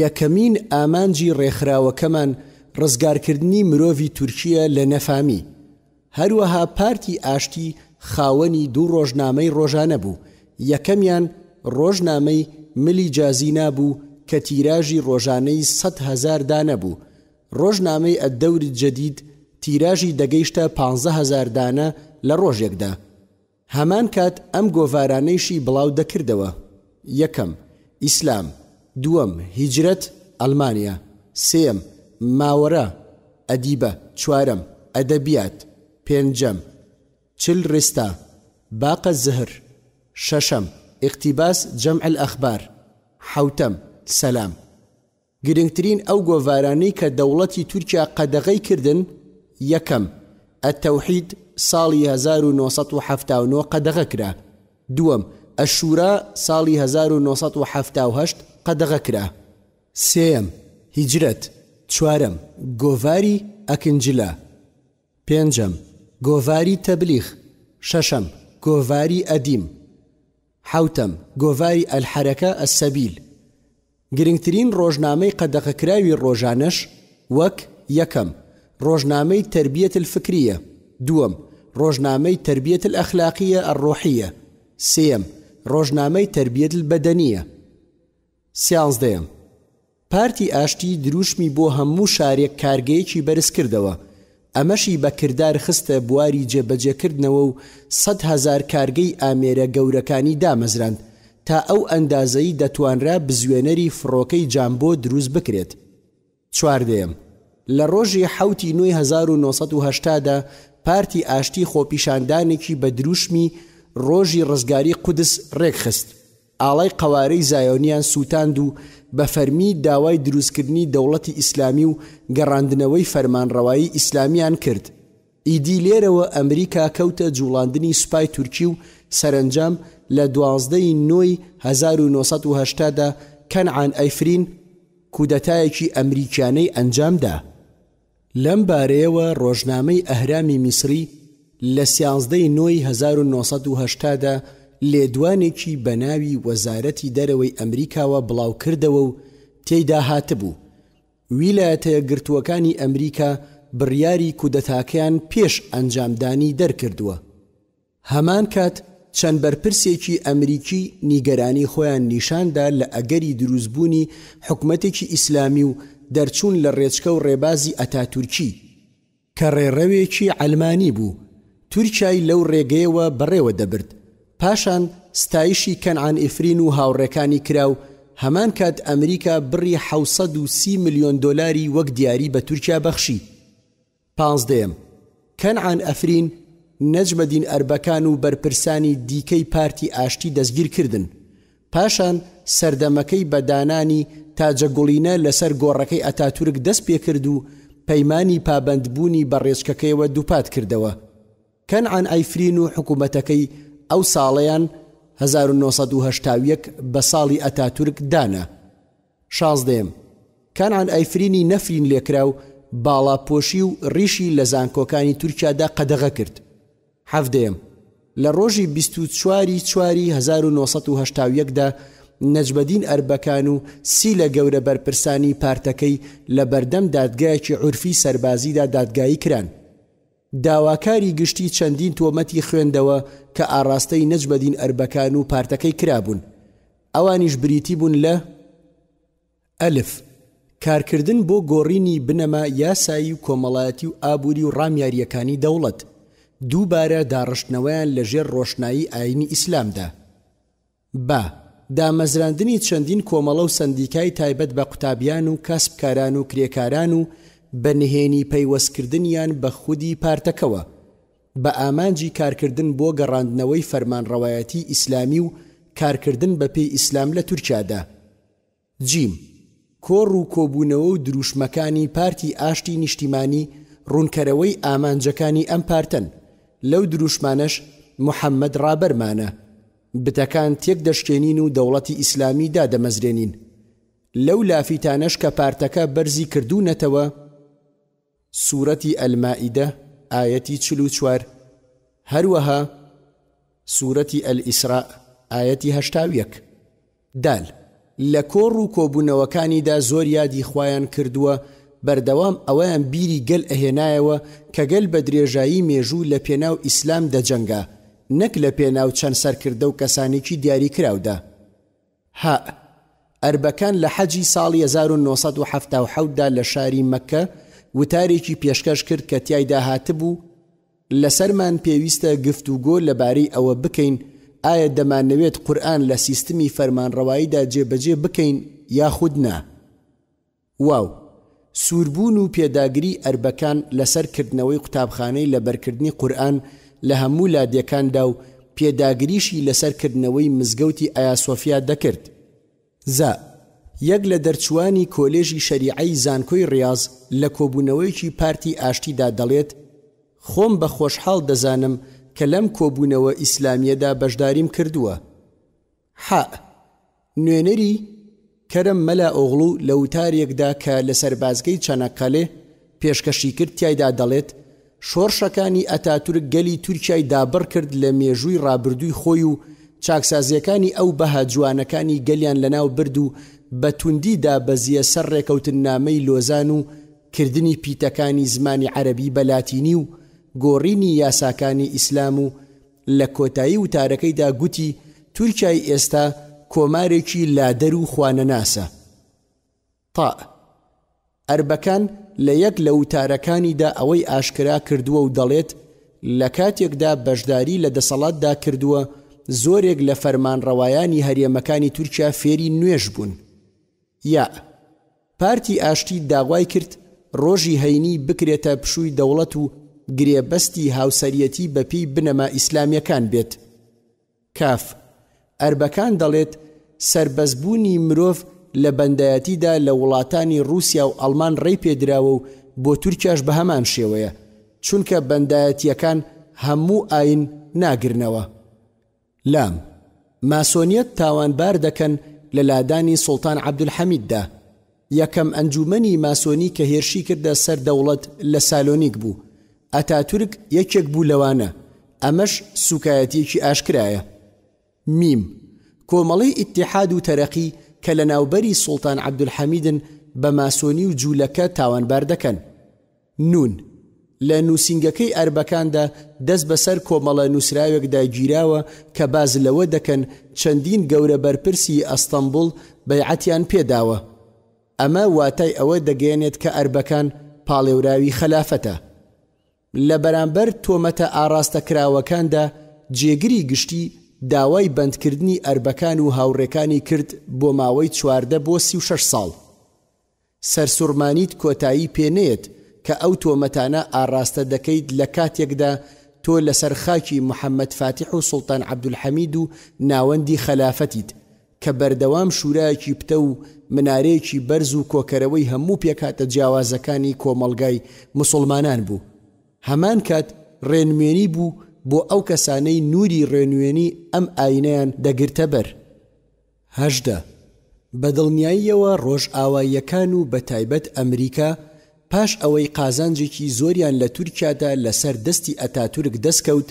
یەکەمین ئامانجی ڕێکخراوەکەمان ڕزگارکردنی مرۆڤی تورکیە لە نەفامی. هەروەها پارتی ئاشتی خاوەنی 2 ڕۆژنامەی ڕۆژانە بوو. یەکەمیان ڕۆژنامەی ملی جازینا بوو کە تیراژی ڕۆژانەی 100,000 دانە بوو. ڕۆژنامەی ئەدەور جەدید تیراژی دەگەیشتە 15,000 دانە لە ڕۆژێکدا. هەمان کات ئەم گۆڤارانەیشی بڵاو دەکردەوە: یەکەم ئیسلام، دووەم هیجرەت ئەڵمانیا، سێم ماوەرە ئەدیبە، چوارەم ئەدەبیات، پێنجەم چل ڕێستا باقە زهر، شەشەم ئیقتیباس جەمع الئەخبار، حەوتەم سەلام. گرنگترین ئەو گۆڤارانەی کە دەوڵەتی تورکیا قەدەغەی کردن: یەکەم ئەتەوحید ساڵی 1979 قەدەغە کرا، دووەم ئەشورا ساڵی 1978 قەدەغە کرا، سێم هیجرەت، چوارەم گۆڤاری ئەکنجلا، پێنجەم گۆڤاری تەبلیغ، شەشەم گۆڤاری ئەدیم، حەوتەم گۆڤاری ئەلحەرەکە ئەسەبیل. گرنگترین ڕۆژنامەی قەدەغەکراوی ڕۆژانەش وەک: یەکەم ڕۆژنامەی تەربیەت الفکریە، دووەم ڕۆژنامەی تەربیەت الئەخلاقیە ئەڕۆحیە، سێم ڕۆژنامەی تەربیەت البەدەنیە. 13 پارتی ئاشتی دروشمی بۆ هەموو شارێک کارگەیەکی بەرز کردەوە. ئەمەشی بە کردار خستە بواری جێبەجێکردنەوە و 100,000 کارگەی ئامێرە گەورەکانی دامەزراند تا ئەو ئەندازەی دەتوانرا بزوێنەری فڕۆکەی جامبۆ دروست بکرێت. 14 لە ڕۆژی 7 نوێی 1980دا پارتی ئاشتی خۆپیشاندانێکی بە دروشمی ڕۆژی ڕزگاری قودس ڕێکخست. ئاڵای قەوارەی زایۆنیان سووتاند و بە فەرمی داوای دروستکردنی دەوڵەتی ئیسلامی و گەڕاندنەوەی فەرمانڕەوایی ئیسلامیان کرد. ئیدی لێرەوە ئەمریکا کەوتە جوڵاندنی سوپای تورکی و سەرنجام لە 12 نۆی 1980دا کەنعان ئەیفرین کودەتایەکی ئەمریکیانەی ئەنجامدا. لەم بارەیەوە ڕۆژنامەی ئەهرامی میسری لە 13 نۆی 1980دا لێدوانێکی بە ناوی وەزارەتی دەرەوەی ئەمریکاوە بڵاو کردەوە و تێیدا هاتبوو: ویلایەتە یەکگرتووەکانی ئەمریکا بڕیاری کودەتاکەیان پێش ئەنجامدانی دەرکردووە. هەمان کات چەند بەرپرسێکی ئەمریکی نیگەرانی خۆیان نیشاندا لە ئەگەری دروستبوونی حکومەتێکی ئیسلامی و دەرچوون لە ڕێچکە و ڕێبازی ئەتاتورکی. کە ڕێڕەوێکی عەلمانی بوو. تورکیای لەو ڕێگەیەوە بەڕێوە دەبرد. پاشان ستایشی کەنعان ئیفرین و هاوڕێکانی کراو. هەمان کات ئەمریکا بڕی 730 ملیۆن دۆلاری وەک دیاری بە تورکیا بەخشی. 15 کەنعان ئەفرین نەجمەدین ئەربەکان و بەرپرسانی دیکەی پارتی ئاشتی دەستگیر کردن. پاشان سەردەمەکەی بەدانانی تاجەگوڵینە لەسەر گۆڕەکەی ئەتاتورک دەست پێ کرد و پەیمانی پابەندبوونی بە ڕێچکەکەیەوە دووپات کردەوە. کەنعان ئەیفرین و حکوومەتەکەی ئەو ساڵەیان 1970 بە ساڵی ئەتاتورک دانا. 16 کەنعان ئەیفرینی نەفرین لێکرا و باڵاپۆشی و ڕیشی لە زانکۆکانی تورکیادا قەدەغە کرد. 17 لە ڕۆژی 24/4 1970دا نەجمەدین ئەربەکان و 30 لە گەورە بەرپرسانی پارتەکەی لە بەردەم دادگایەکی عورفی سەربازیدا دادگایی کران. داواکاری گشتی چەندین تۆمەتی خوێندەوە کە ئاڕاستەی نەجمەدین ئەربەکان و پارتەکەی کرابوون. ئەوانیش بریتی بوون لە ئەلف کارکردن بۆ گۆڕینی بنەما یاسایی و کۆمەڵایەتی و ئابووری و ڕامیاریەکانی دەوڵەت. دووبارە داڕشتنەوەیان لەژێر ڕۆشنایی ئاینی ئیسلامدا. با دامەزراندنی چەندین کۆمەڵە و سندیکای تایبەت بە قوتابیان و کاسبکاران و کرێکاران و بەنهێنی پەیوەستکردنیان بە خودی پارتەکەوە بە ئامانجی کارکردن بۆ گەڕاندنەوەی فەرمانڕەوایەتی ئیسلامی و کارکردن بە پێی ئیسلام لە تورکیادا. جیم کۆڕ و کۆبوونەوە و دروشمەکانی پارتی ئاشتی نیشتیمانی ڕوونکەرەوەی ئامانجەکانی ئەم پارتن. لەو دروشمانەش محەممەد ڕابەرمانە. بتەکان تێک دەشکێنین و دەوڵەتی ئیسلامی دادەمەزرێنین. لەو لافیتانەش کە پارتەکە بەرزی کردوونەتەوە سوورەتی ئەلمائیدە ئایەتی 44 هەروەها سوورەتی ئەلئیسراء ئایەتی 81 دال لە کۆڕ و کۆبوونەوەکانیدا زۆر یادی خۆیان کردووە بەردەوام ئەوەیان بیری گەل ئەهێنایەوە کە گەل بە درێژایی مێژوو لە پێناو ئیسلام دەجەنگا نەک لە پێناو چەند سەرکردە و کەسانێکی دیاری کراودا. ها ئەربەکان لە حەجی ساڵی 1970دا لە شاری مەککە وتارێکی پێشکەش کرد کە تیایدا هاتبوو لەسەرمان پێویستە گفتوگۆ لەبارەی ئەوە بکەین ئایا دەمانەوێت قورئان لە سیستمی فەرمانڕەواییدا جێبەجێ بکەین یاخود نا. واو سووربوون و پێداگری ئەربەکان لەسەرکردنەوەی قوتابخانەی لەبەرکردنی قورئان لە هەموو لادیەکاندا و پێداگریشی لەسەرکردنەوەی مزگەوتی ئایا سۆفیا دەکرد. زا یەک لە دەرچوانی کۆلێژی شەریعەی زانکۆی ڕیاض لە کۆبوونەوەیکی پارتی ئاشتیدا دەڵێت خۆم بە خۆشحاڵ دەزانم کە لەم کۆبوونەوە ئیسلامیەدا بەشداریم کردووە. نوێنەری کەرەم مەلا ئۆغڵو لە وتارێکدا کە لە سەربازگەی چەنەقەلێ پێشکەشی کرد تیایدا دەڵێت شۆڕشەکانی ئەتاتورک گەلی تورکیای دابڕ کرد لە مێژووی ڕابردووی خۆی و چاکسازیەکانی ئەو بەها جوانەکانی گەلیان لەناو برد و بە توندیدا بەزیە سەر ڕێکەوتنامەی لۆزان و کردنی پیتەکانی زمانی عەرەبی بە لاتینی و گۆڕینی یاساکانی ئیسلام و لە کۆتایی وتارەکەیدا گوتی تورکیای ئێستا کۆمارێکی لادەر و خوانەناسە. تا ئەربەکان لە یەک لە وتارەکانیدا ئەوەی ئاشکرا کردووە و دەڵێت لە کاتێکدا بەشداری لە دەسەڵاتدا کردووە زۆرێک لە فەرمانڕەوایانی هەرێمەکانی تورکیا فێری نوێژ بوون. یا پارتی ئاشتی داوای کرد ڕۆژی هەینی بکرێتە پشووی دەوڵەت و گرێبەستی هاوسەریەتی بەپێی بنەما ئیسلامیەکان بێت. کاف ئەربەکان دەڵێت سربەزبوونی مرۆڤ لە بەندایەتیدا لە وڵاتانی رووسیا و ئەڵمان ڕێی پێدراوە و بۆ تورکیاش بە هەمان شێوەیە چونکە بەندایەتیەکان هەموو ئاین ناگرنەوە. لام ماسۆنیەت تاوانبار دەکەن لە لادانی سوڵتان عەبدولحەمیددا. یەکەم ئەنجومەنی ماسۆنی کە هێرشی کردە سەر دەوڵەت لە سالۆنیک بوو. ئەتاتورک یەکێک بوو لەوانە. ئەمەش سوکایەتێکی ئاشکرایە. میم کۆمەڵەی ئیتیحاد و تەرەقی کە لە ناوبەری سوڵتان عەبدولحەمیدن بە ماسۆنی و جوولەکە تاوانبار دەکەن. نون لە نووسینگەکەی ئەربەکاندا دەست بەسەر کۆمەڵە نووسراوێکدا گیراوە کە باز لەوە دەکەن چەندین گەورە بەرپرسی ئەستەمبوڵ بەیعەتیان پێداوە. ئەمە واتای ئەوە دەگەێنێت کە ئەربەکان پاڵێوراوی خەلافەتە. لە بەرامبەر تۆمەتە ئاراستەکراوەکاندا جێگری گشتی داوای بەندکردنی ئەربەکان و هاوڕێکانی کرد بۆ ماوەی 14 بۆ 36 ساڵ. سەرسوڕمانیت کۆتایی پێنێت کە ئەو تۆمەتانە ئاراستە دەکەیت لە کاتێکدا تۆ لەسەر خاکی محەممەد فاتح و سوڵتان عەبدولحەمید و ناوەندی خەلافەتیت کە بەردەوام شورایەکی پتە و منارەیەکی بەرز و کۆکەرەوەی هەموو پێکاتە جیاوازەکانی کۆمەڵگای موسڵمانان بوو. هەمان کات ڕێنوێنی بوو بۆ ئەو کەسانەی نوری ڕێنوێنی ئەم ئاینەیان دەگرتە بەر. 18 بەدڵنیاییەوە ڕۆژئاواییەکان و بەتایبەت ئەمریکا پاش ئەوەی قازانجێکی زۆریان لە تورکیادا لەسەر دەستی ئەتاتورک دەستکەوت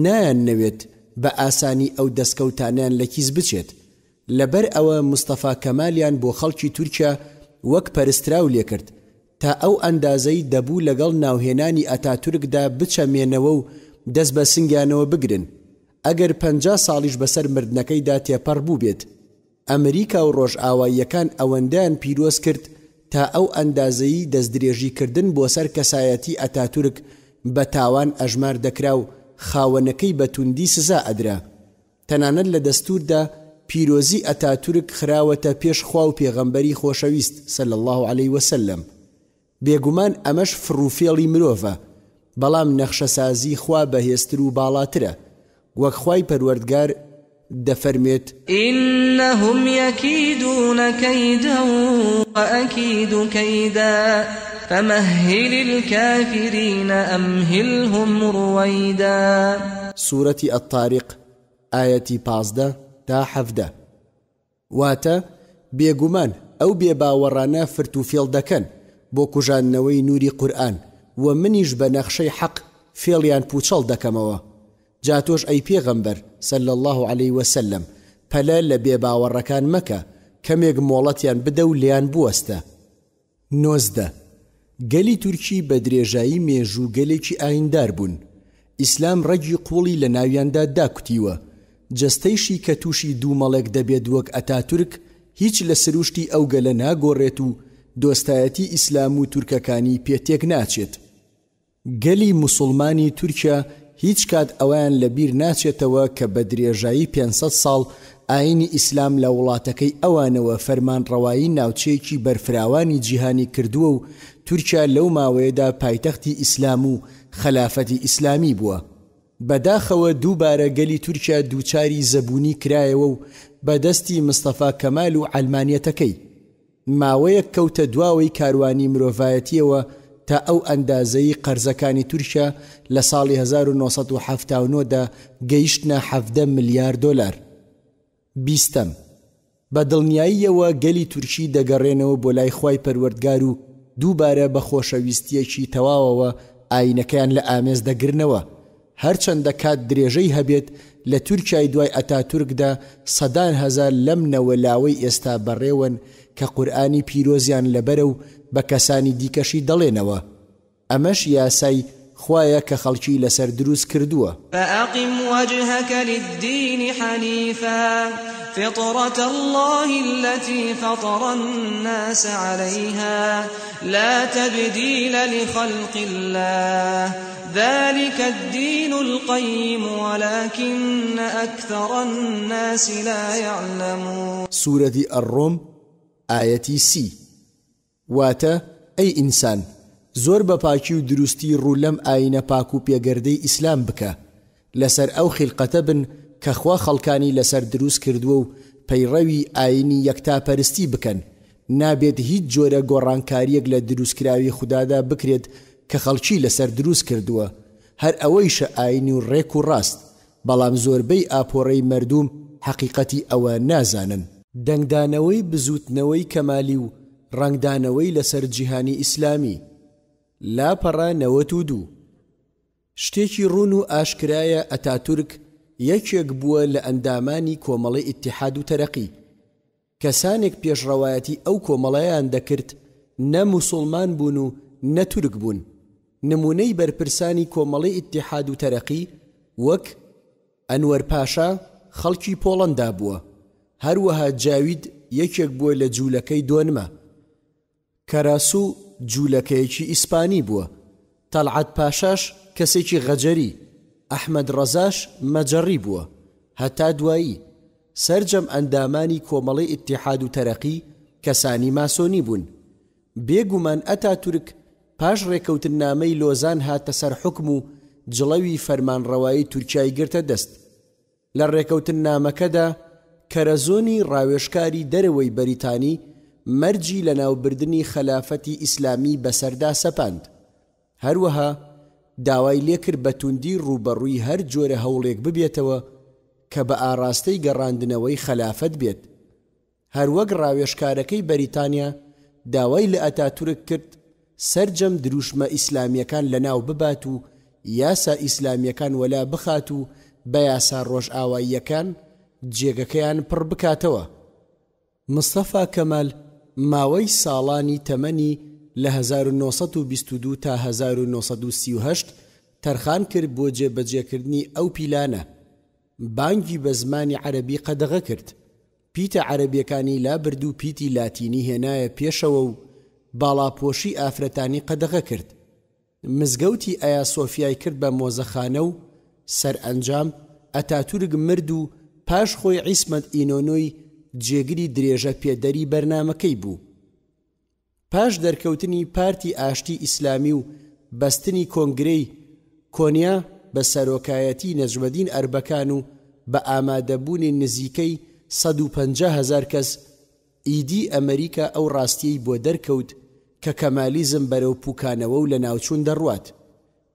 نایان نەوێت بە ئاسانی ئەو دەستکەوتانیان لە کیس بچێت. لەبەر ئەوە مستەفا کەمالیان بۆ خەڵکی تورکیا وەک پەرستراو لێکرد تا ئەو ئەندازەی دەبوو لەگەڵ ناوهێنانی ئەتاتورکدا بچەمێنەوە و دەست بە سنگیانەوە بگرن ئەگەر 50 ساڵیش بەسەر مردنەکەیدا تێپەڕ بوو بێت. ئەمریکا و ڕۆژئاواییەکان ئەوەندەیان پیرۆز کرد تا ئەو ئەندازەیی دەستدرێژیکردن بۆ سەر کەسایەتی ئەتاتورک بە تاوان ئەژمار دەکرا و خاوەنەکەی بە توندی سزا ئەدرا. تەنانەت لە دەستوردا پیرۆزی ئەتاتورک خراوەتە پێش خوا و پێغەمبەری خۆشەویست صلی الله عليه وسلم. بێگومان ئەمەش فڕوفێڵی مرۆڤە، بەڵام نەخشەسازی خوا بەهێزتر و باڵاترە، وەک خوای پەروەردگار دەفەرمێت إنهم يكيدون كيدا وأكيد كيدا فمهل الكافرين أمهلهم رويدا. سورة الطارق آية 15 تا 17. واتە بێگومان ئەو بێباوەڕانە فرتوفێڵ دەکەن بۆ کوژاننەوەی نوری قورئان و منیش بە نەخشەی حەق فێڵیان پوچەڵ دەکەمەوە. جاتۆش ئەی پێغەمبەر صلی الله عليه وسلم پەلە لە بێباوەڕەکان مەکە، کەمێک مۆڵەتیان بدە و لیان بوەستە. 19 گەلی تورکی بە درێژایی مێژوو گەلێکی ئایندار بوون. ئیسلام ڕەگی قوڵی لە ناویاندا داکوتیوە. جەستەیشی کە تووشی دوو مەڵێک دەبێت وەک ئەتاتورک هیچ لە سروشتی ئەو گەلە ناگۆڕێت و دۆستایەتی ئیسلام و تورکەکانی پێتێک ناچێت. گەلی موسڵمانی تورکیا هیچ کات ئەویان لەبیر ناچێتەوە کە بە درێژایی 500 ساڵ ئاینی ئیسلام لە وڵاتەکەی ئەوانەوە فەرمانڕەوایی ناوچەیەکی بەرفراوانی جیهانی کردووە و تورکیا لەو ماوەیەدا پایتەختی ئیسلام و خەلافەتی ئیسلامی بووە. بەداخەوە دووبارە گەلی تورکیا دووچاری زەبوونی کرایەوە و بەدەستی مستەفا کەمال و عەلمانیەتەکەی ماوەیەک کەوتە دواوەی کاروانی مرۆڤایەتیەوە تا ئەو ئەندازەی قەرزەکانی تورکیا لە ساڵی 1979دا گەیشتنە 17 ملیار دۆلار. 20 بە دڵنیاییەوە گەلی تورکی دەگەڕێنەوە بۆ لای خوای پەروەردگار و دووبارە بە خۆشەویستیەکی تەواوەوە ئاینەکەیان لە ئامێز دەگرنەوە. هەرچەندە کات درێژەی هەبێت لە تورکیای دوای ئەتاتورکدا سەدان هەزار لەم نەوەلاوەی ئێستا بەڕێوەن کە قورئانی پیرۆزیان لەبەرە و بە کەسانی دیکەشی دەڵێنەوە. ئەمەش یاسای خوایە کە خەڵکی لەسەر دروست کردووە. فأقم وجهك للدين حنيفا فطرة الله التي فطر الناس عليها لا تبديل لخلق الله ذلك الدين القيم ولكن أكثر الناس لا يعلمون. سورة الروم آية سي. واتە ئەی ئینسان زۆر بە پاکی و دروستی ڕوو لەم ئاینە پاک و پێگەردەی ئیسلام بکە، لەسەر ئەو خیلقەتە بن کە خوا خەڵکانی لەسەر دروست کردووە و پەیڕەوی ئاینی یەکتاپەرستی بکەن. نابێت هیچ جۆرە گۆڕانکاریەک لە دروستکراوی خوددادا بکرێت کە خەڵکی لەسەر دروست کردووە، هەر ئەوەیشە ئاینی و ڕێک و ڕاست، بەڵام زۆربەی ئاپۆڕەی مەردوم حەقیقەتی ئەوە نازانن. دەنگدانەوەی بزوتنەوەی کەمالی و ڕنگدانەوەی لەسەر جیهانی ئیسلامی. لاپەڕە 92 شتێکی ڕوون و ئاشکرایە ئەتاتورک یەکێک بووە لە ئەندامانی کۆمەڵی ئیتیحاد و تەرەقی. کەسانێک پێشڕەوایەتی ئەو کۆمەڵەیان دەکرد نە موسڵمان بوون و نە تورک بوون. نمونەی بەرپرسانی کۆمەڵی ئیتیحاد و تەرەقی وەک ئەنوەر پاشا خەڵکی پۆڵەندا بووە. هەروەها جاوید یەکێک بووە لە جوولەکەی دۆنمە. کەراسوو جوولەکەیەکی ئیسپانی بووە. تەڵعەت پاشاش کەسێکی غەجەری، ئەحمەد ڕەزاش مەجەڕی بووە. هەتا دوایی سەرجەم ئەندامانی کۆمەڵی ئیتیحاد و تەرەقی کەسانی ماسۆنی بوون. بێگومان ئەتاتورک پاش ڕێکەوتن نامەی لۆزان هاتە سەر حکم و جڵەوی فەرمانڕەوایی تورکیای گرتە دەست. لە ڕێکەوتن نامەکەدا کەرەزۆنی ڕاوێژکاری دەرەوەی بەریتانی مەرجی لە ناوبردنی خەلافەتی ئیسلامی بەسەردا سەپاند. هەروەها داوای لێکرد بە توندی ڕوبەڕووی هەر جۆرە هەوڵێک ببێتەوە کە بە ئاراستەی گەڕاندنەوەی خەلافەت بێت. هەروەک ڕاوێژکارەکەی بەریتانیا داوای لە ئەتاتورک کرد سەرجەم دروشمە ئیسلامیەکان لەناو ببات و یاسا ئیسلامیەکان وەلا بخات و بە یاسا ڕۆژئاواییەکان جێگەکەیان پڕ بکاتەوە. مستەفا کەمال ماوەی ساڵانی تەمەنی لە 1922 تا 1938 تەرخان کرد بۆ جێبەجێکردنی ئەو پیلانە. بانگی بە زمانی عەرەبی قەدەغە کرد، پیتە عەرەبیەکانی لابرد و پیتی لاتینی هێنایە پێشەوە و باڵاپۆشی ئافرەتانی قەدەغە کرد. مزگەوتی ئایا سۆفیای کرد بە مۆزەخانە و سەرئەنجام ئەتاتورک مرد و پاش خۆی عیسمەت ئینۆنۆی جێگری درێژە پێدەری بەرنامەکەی بوو. پاش دەرکەوتنی پارتی ئاشتی ئیسلامی و بەستنی کۆنگرەی کۆنیا بە سەرۆکایەتی نەجمەدین ئەربەکان و بە ئامادەبوونی نزیکەی 150,000 کەس، ئیدی ئەمریکا ئەو ڕاستیەی بۆ دەرکەوت کە کەمالیزم بەرەو پوکانەوە و لە ناوچوون دەڕوات.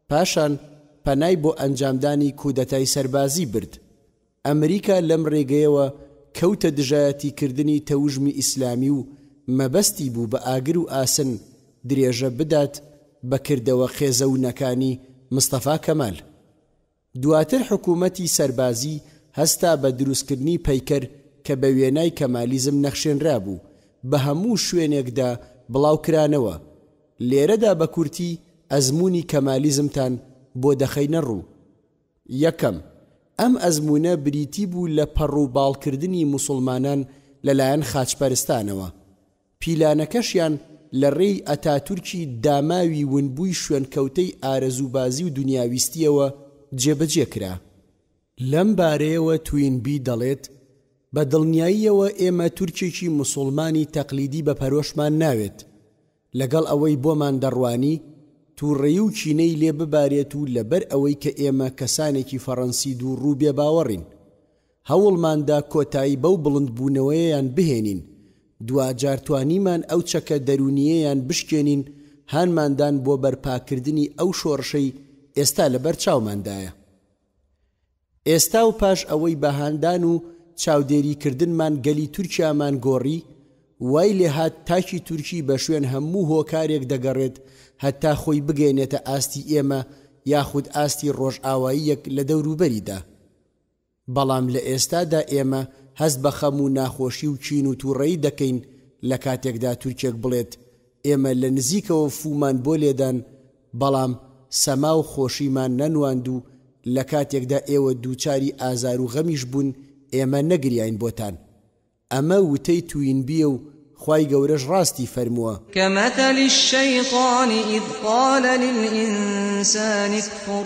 پاشان پەنای بۆ ئەنجامدانی کودەتای سەربازی برد. ئەمریکا لەم ڕێگەیەوە کەوتە دژایەتیکردنی تەوژمی ئیسلامی و مەبەستی بوو بە ئاگر و ئاسن درێژە بدات بەکردەوە خێزەونەکانی مستەفا کەمال. دواتر حکوومەتی سەربازی هەستا بە دروستکردنی پەیکەر کە بە وێنای کەمالیزم نەخشێنرا بوو بە هەموو شوێنێکدا بڵاوکرانەوە. لێرەدا بە کورتی ئەزمموی کەمالیزمتان بۆ دەخەینە ڕوو. یەکەم، ئەم ئەزمونە بریتی بوو لە پەڕووباڵکردنی موسڵمانان لەلایەن خاچپەرستانەوە. پیلانەکەشیان لە ڕێی ئەتاتورکی داماوی ونبووی شوێنکەوتەی ئارەزوبازی و دنیاویستیەوە جێبەجێ کرا. لەم بارەیەوە توینبی دەڵێت بە دڵنیاییەوە ئێمە تورکێکی موسڵمانی تەقلیدی بە پەرۆشمان ناوێت، لەگەڵ ئەوەی بۆمان دەڕوانی تووڕێی و چینەی لێ ببارێت و لەبەر ئەوەی کە ئێمە کەسانێکی فەڕەنسی دوو ڕوو بێ باوەڕین هەوڵماندا کۆتایی بەو بڵندبوونەوەیان بهێنین، دوجار توانیمان ئەو چەکە دەرونیەیان بشکێنین هانماندان بۆ بەرپاکردنی ئەو شۆڕشەی ئێستا لەبەر چاوماندایە. ئێستا و پاش ئەوەی بەهاندان و چاودێریکردنمان گەلی تورکیامان گۆڕی، وای لێ هات تاکی تورکی بە شوێن هەموو هۆکارێک دەگەڕێت هەتا خۆی بگەێنێتە ئاستی ئێمە یاخود ئاستی ڕۆژئاواییەک لە دەوروبەریدا. بەڵام لە ئێستادا ئێمە هەست بە خەم و ناخۆشی و چین و تووڕەیی دەکەین لە کاتێکدا تورکێک بڵێت ئێمە لە نزیکەوە فومان بۆ لێدان بەڵام سەما و خۆشیمان نەنواند و لە کاتێکدا ئێوە دووچاری ئازار و غەمیش بوون ئێمە نەگریاین بۆتان. ئەمە وتەی توینبیە و خوای گەورەش ڕاستی فەرمووە كمثل الشيطان إذ قال للإنسان اكفر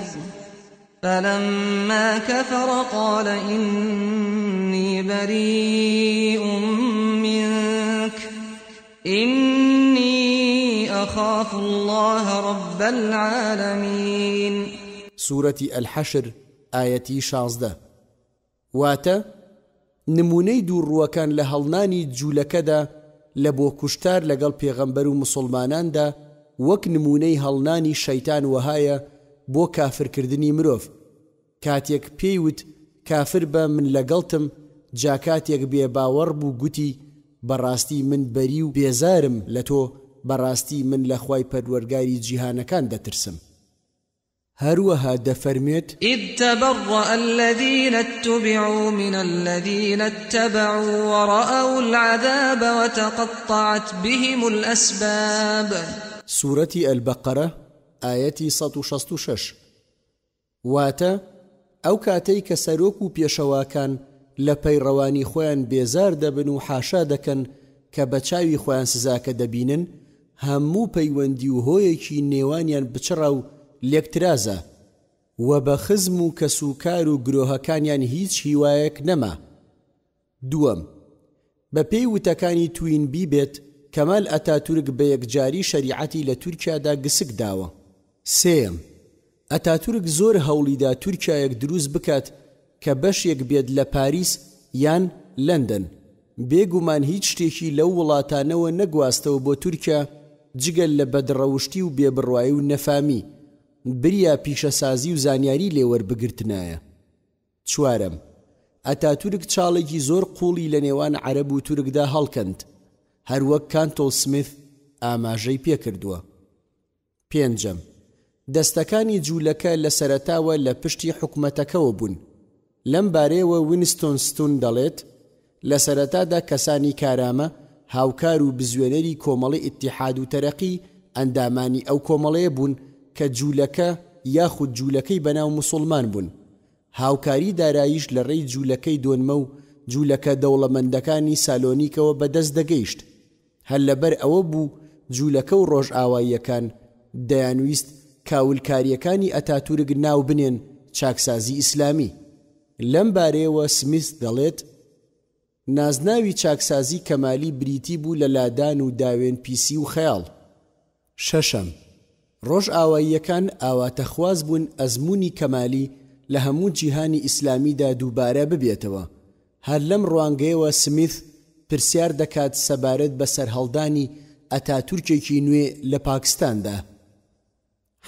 فلما كفر قال إني بريء منك إني أخاف الله رب العالمين. سورة الحشر آية 16. واتە نمونەی دووڕووەکان لە هەڵنانی جوولەکەدا لە بۆ کوشتار لەگەڵ پێغەمبەر و مسلماناندا وەک نمونەی هەڵنانی شەیتان وهایە بۆ کافرکردنی مرۆڤ. کاتێک پێیوت کافر بە من لەگەڵتم جا کاتێک بێباوەڕ بوو گوتی بەڕاستی من بەری و بێزارم لە تۆ، بەڕاستی من لە خوای پەروەردگاری جیهانەکان دەترسم. هەروەها دەفەرمێت إذ تبرأ الذين اتبعوا من الذين اتبعوا ورأوا العذاب وتقطعت بهم الأسباب. سورة البقرة آية 166. واتە ئەو کاتەی کە سەرۆک و پێشەواکان لە پەیڕەوانی خۆیان بێزار دەبن و حاشا دەکەن کە بە چاوی خۆیان سزاکە دەبینن، هەموو پەیوەندی و هۆیەکی نێوانیان بچڕە و لێکترازە و بە خزم و کەسوکار و گرۆهەکانیان هیچ هیوایەک نەما. دووەم، بە پێی وتەکانی توینبی بێت کەمال ئەتاتورک بە یەکجاری شەریعەتی لە تورکیادا گسک داوە. سێم، ئەتاتورک زۆر هەوڵیدا تورکیایەک دروست بکات کە بەشێک بێت لە پاریس یان لەندەن. بێگومان هیچ شتێکی لەو وڵاتانەوە نەگواستەوە بۆ تورکیا جگەل لە بەدڕەوشتی و بێبڕوایی و نەفامی، بریا پیشەسازی و زانیاری لێوەربگرتنایە. چوارەم، ئەتاتورک چاڵێکی زۆر قوڵی لە نێوان عەرەب و تورکدا هەڵکەند، هەروەک کانتۆڵ سمیث ئاماژەی پێکردووە. پێنجەم، دەستەکانی جوولەکە لە سەرەتاوە لە پشتی حکومەتەکەوە بوون. لەم بارەیەوە وینستۆن ستون دەڵێت لە سەرەتادا کەسانی کارامە، هاوکار و بزوێنەری کۆمەڵی ئیتیحاد و تەرەقی ئەندامانی ئەو کۆمەڵەیە بوون کە جوولەکە یاخود جوولەکەی بەناو موسڵمان بوون. هاوکاری داراییش لە ڕێی جوولەکەی دۆنمە و جوولەکە دەوڵەمەندەکانی سالۆنیکەوە بەدەست دەگەیشت. هەر لەبەر ئەوە بوو جوولەکە و ڕۆژئاواییەکان دەیانویست کاولکاریەکانی ئەتاتورک ناو بنێن چاکسازی ئیسلامی. لەم بارەیەوە سمیث دەڵێت نازناوی چاکسازی کەمالی بریتی بوو لە لادان و داوێن پیسی و خەیاڵ. شەشەم، ڕۆژئاواییەکان ئاواتەخواز بوون ئەزموونی کەمالی لە هەموو جیهانی ئیسلامیدا دووبارە ببێتەوە. هەر لەم ڕوانگەیەوە سمیث پرسیار دەکات سەبارەت بە سەرهەڵدانی ئەتاتورکێکی نوێ لە پاکستاندا.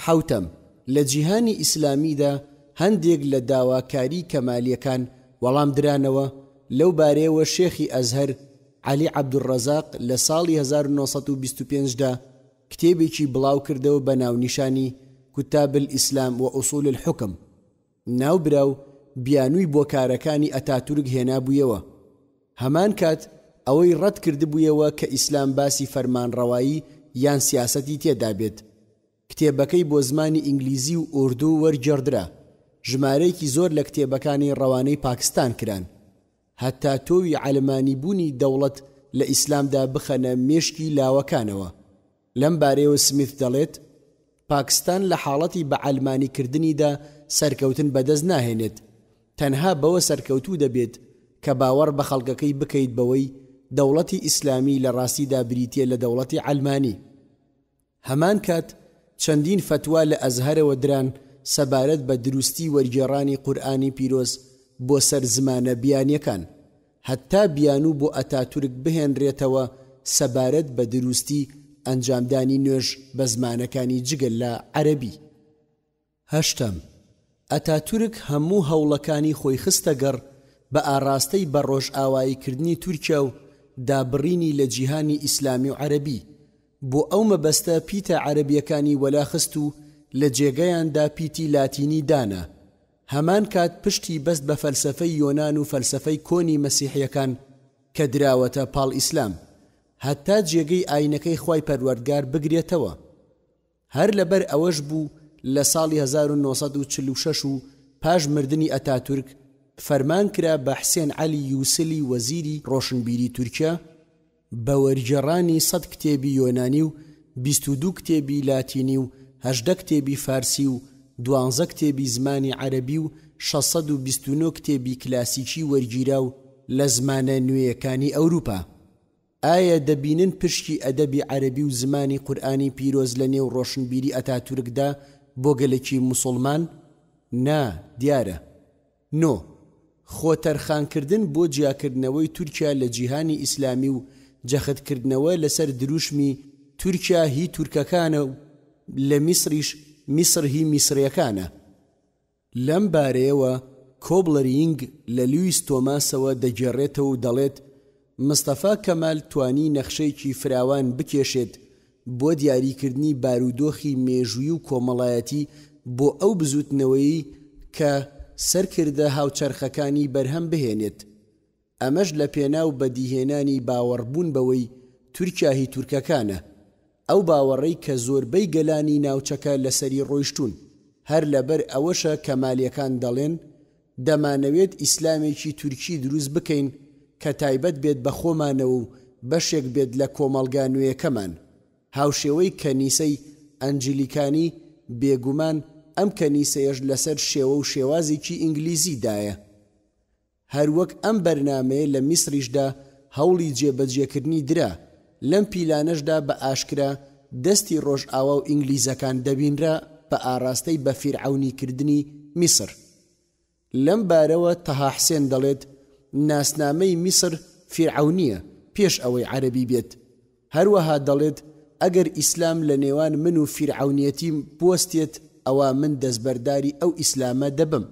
حوتەم، لە جیهانی ئیسلامیدا هەندێک لە داواکاری کەمالیەکان وەڵام درانەوە. لەو بارەیەوە شێخی ئەزهەر عەلی عەبدوڕەزاق لە ساڵی 1925دا کتێبێکی بڵاو کردەوە بە ناونیشانی کوتاب الئیسلام و ئوصول الحکم. ناوبراو بیانووی بۆ کارەکانی ئەتاتورک هێنا بوویەوە. هەمان کات ئەوەی ڕەت کردبوویەوە کە ئیسلام باسی فەرمانڕەوایی یان سیاسەتی تێدا بێت. کتێبەکەی بۆ زمانی ئینگلیزی و ئوردو وەرگێڕدرا. ژمارەیەکی زۆر لە کتێبەکانی ڕەوانەی پاکستان کران. هەتا تۆوی عەلمانی بوونی دەوڵەت لە ئیسلامدا بخەنە مێشکی لاوەکانەوە. لەم بارەیەوە سمیث دەڵێت پاکستان لە حاڵەتی بە عەلمانیکردنیدا سەرکەوتن بەدەست ناهێنێت. تەنها بەوە سەرکەوتوو دەبێت کە باوەڕ بە خەڵکەکەی بکەیت بەوەی دەوڵەتی ئیسلامی لە ڕاستیدا بریتیە لە دەوڵەتی عەلمانی. هەمان کات چەندین فتوا لە ئەزهەرەوە دران سەبارەت بە دروستی وەرگێڕانی قورئانی پیرۆز بۆ سەر زمانە بیانیەکان، هەتا بیانوو بۆ ئەتاتورک بهێنرێتەوە سەبارەت بە دروستی ئەنجامدانی نوێژ بە زمانەکانی جگەل لە عەرەبی. هەشتەم، ئەتاتورک هەموو هەوڵەکانی خۆی خستە گەڕ بە ئاراستەی بە ڕۆژئاواییکردنی تورکیا و دابڕینی لە جیهانی ئیسلامی و عەرەبی. بۆ ئەو مەبەستە پیتە عەرەبیەکانی وەلاخست و لە جێگەیاندا پیتی لاتینی دانا. هەمان کات پشتی بەست بە فەلسەفەی یۆنان و فەلسەفەی کۆنی مەسیحیەکان کە دراوەتە پاڵ ئیسلام، هەتا جێگەی ئاینەکەی خوای پەروەردگار بگرێتەوە. هەر لەبەر ئەوەش بوو لە ساڵی 1946 و پاش مردنی ئەتاتورک فەرمان کرا بە حسێن عەلی یوسلی وەزیری ڕۆشنبیری تورکیا بە وەرگێڕانی 100 کتێبی یۆنانی و 22 کتێبی لاتینی و 18 کتێبی فارسی و 12 کتێبی زمانی عەرەبی و 629 کتێبی کلاسیکی وەرگیرا و لە زمانە نوێیەکانی ئەوروپا. ئایا دەبینن پشکی ئەدەبی عەرەبی و زمانی قورئانی پیرۆز لە نێو ڕۆشنبیری ئەتاتورکدا بۆ گەلێکی موسڵمان؟ نا، دیارە. نۆ، خۆتەرخانکردن بۆ جیاکردنەوەی تورکیا لە جیهانی ئیسلامی و جەختکردنەوە لەسەر دروشمی تورکیا هی تورکەکانە و لە میسریش میسر هی میسریەکانە. لەم بارەیەوە کۆبڵەرینگ لە لویس تۆماسەوە دەگێڕێتەوە و دەڵێت مستەفا کەمال توانی نەخشەیەکی فراوان بکێشێت بۆ دیاریکردنی بارودۆخی مێژووی و کۆمەڵایەتی بۆ ئەو بزوتنەوەی کە سەرکردە هاوچەرخەکانی بەرهەم بهێنێت. ئەمەش لە پێناو بەدیهێنانی باوەڕبوون بەوەی تورکیا هی تورکەکانە، ئەو باوەڕەی کە زۆربەی گەلانی ناوچەکە لەسەری ڕۆیشتون. هەر لەبەر ئەوەشە کەمالیەکان دەڵێن دەمانەوێت ئیسلامێکی تورکی دروست بکەین کە تایبەت بێت بە خۆمانەوە و بەشێک بێت لە کۆمەڵگا نوێیەکەمان. هاوشێوەی کەنیسەی ئەنجلیکانی بێگومان ئەم کەنیسەیەش لەسەر شێوە و شێوازێکی ئینگلیزیدایە. هەروەک ئەم بەرنامەیە لە میسریشدا هەوڵی جێبەجێکردنی درا. لەم پیلانەشدا بە ئاشکرا دەستی ڕۆژئاوا و ئینگلیزەکان دەبینرا بە ئاراستەی بە فیرعەونیکردنی میسر. لەم بارەوە تەها حسێن دەڵێت ناسنامەی میسر فیرعەونیە پێش ئەوەی عەرەبی بێت. هەروەها دەڵێت ئەگەر ئیسلام لە نێوان من و فیرعەونیەتیم بوەستێت ئەوە من دەستبەرداری ئەو ئیسلامە دەبم.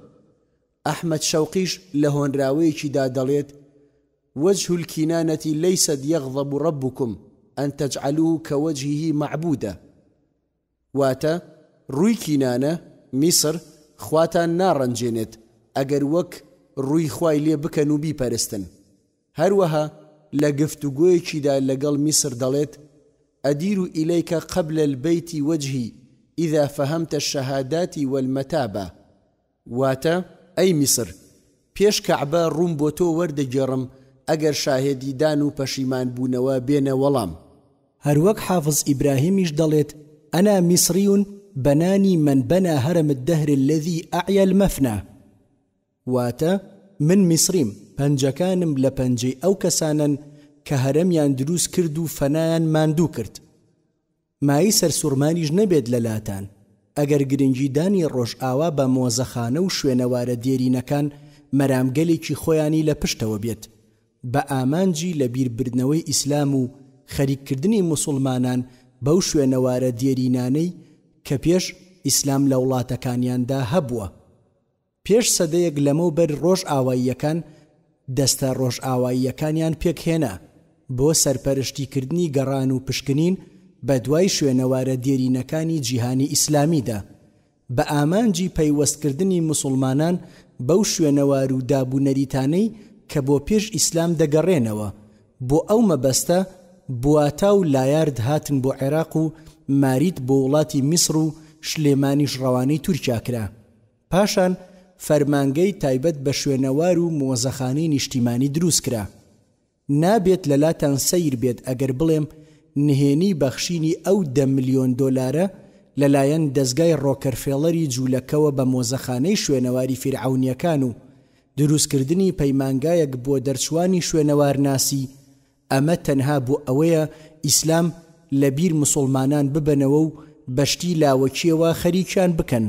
ئەحمەد شەوقیش لە هۆنراوەیەکیدا دەڵێت وجه الكنانة ليست يغضب ربكم أن تجعلوه كوجهه معبودا. واتە ڕووی کینانە میسر خواتان ناڕەنجێنێت ئەگەر وەک ڕووی خوای لێ بکەن و بیپەرستن. هەروەها لە گفتوگۆیەکیدا لەگەڵ میسر دەڵێت أدير إليك قبل البيت وجهي إذا فهمت الشهادات والمتابة. واتە ئەی میسر پێش کەعبە ڕووم بۆ تۆ وەردەگێڕم ئەگەر شاهێدیدان و پەشیمان بوونەوە بێنە وەڵام. هەروەک حافظ ئیبراهیمیش دەڵێت أنا مصري بناني من بنى هرم الدهر الذي أعيا المفنى. واتە من میسریم پەنجەکانم لە پەنجەی ئەو کەسانن کە هەرەمیان دروست کرد و فەنایان ماندوو کرد. مای سەرسوڕمانیش نەبێت لە لاتان ئەگەر گرنگیدانی ڕۆژئاوا بە مۆزەخانە و شوێنەوارە دێرینەکان مەرامگەلێکی خۆیانی لە پشتەوە بێت بە ئامانجی لە بیربردنەوەی ئیسلام و خەریککردنی موسڵمانان بەو شوێنەوارە دێرینانەی کە پێش ئیسلام لە وڵاتەکانیاندا هەبووە. پێش سەدەیەک لەمەوبەر ڕۆژئاواییەکان دەستە ڕۆژئاواییەکانیان پێکهێنا بۆ سەرپەرشتیکردنی گەڕان و پشکنین بە دوای شوێنەوارە دێرینەکانی جیهانی ئیسلامیدا بە ئامانجی پەیوەستکردنی موسڵمانان بەو شوێنەوار و دابوونەریتانەی کە بۆ پێش ئیسلام دەگەڕێنەوە. بۆ ئەو مەبەستە بواتا و لایارد هاتن بۆ عێراق و ماریت بۆ وڵاتی میسر و شلێمانیش ڕەوانەی تورکیا کرا. پاشان فەرمانگەی تایبەت بە شوێنەوار و مۆزەخانەی نیشتیمانی دروست کرا. نابێت لەلاتان سەیر بێت ئەگەر بڵێم نهێنی بەخشینی ئەو 10 ملیۆن دۆلارە لەلایەن دەستگای ڕۆکەرفێڵەری جوولەکەوە بە مۆزەخانەی شوێنەواری فیرعەونیەکان و دروستکردنی پەیمانگایەک بۆ دەرچوانی شوێنەوار ناسی ئەمە تەنها بۆ ئەوەیە ئیسلام لە بیر موسڵمانان ببەنەوە و بەشتی لاوەکیەوە خەریکیان بکەن.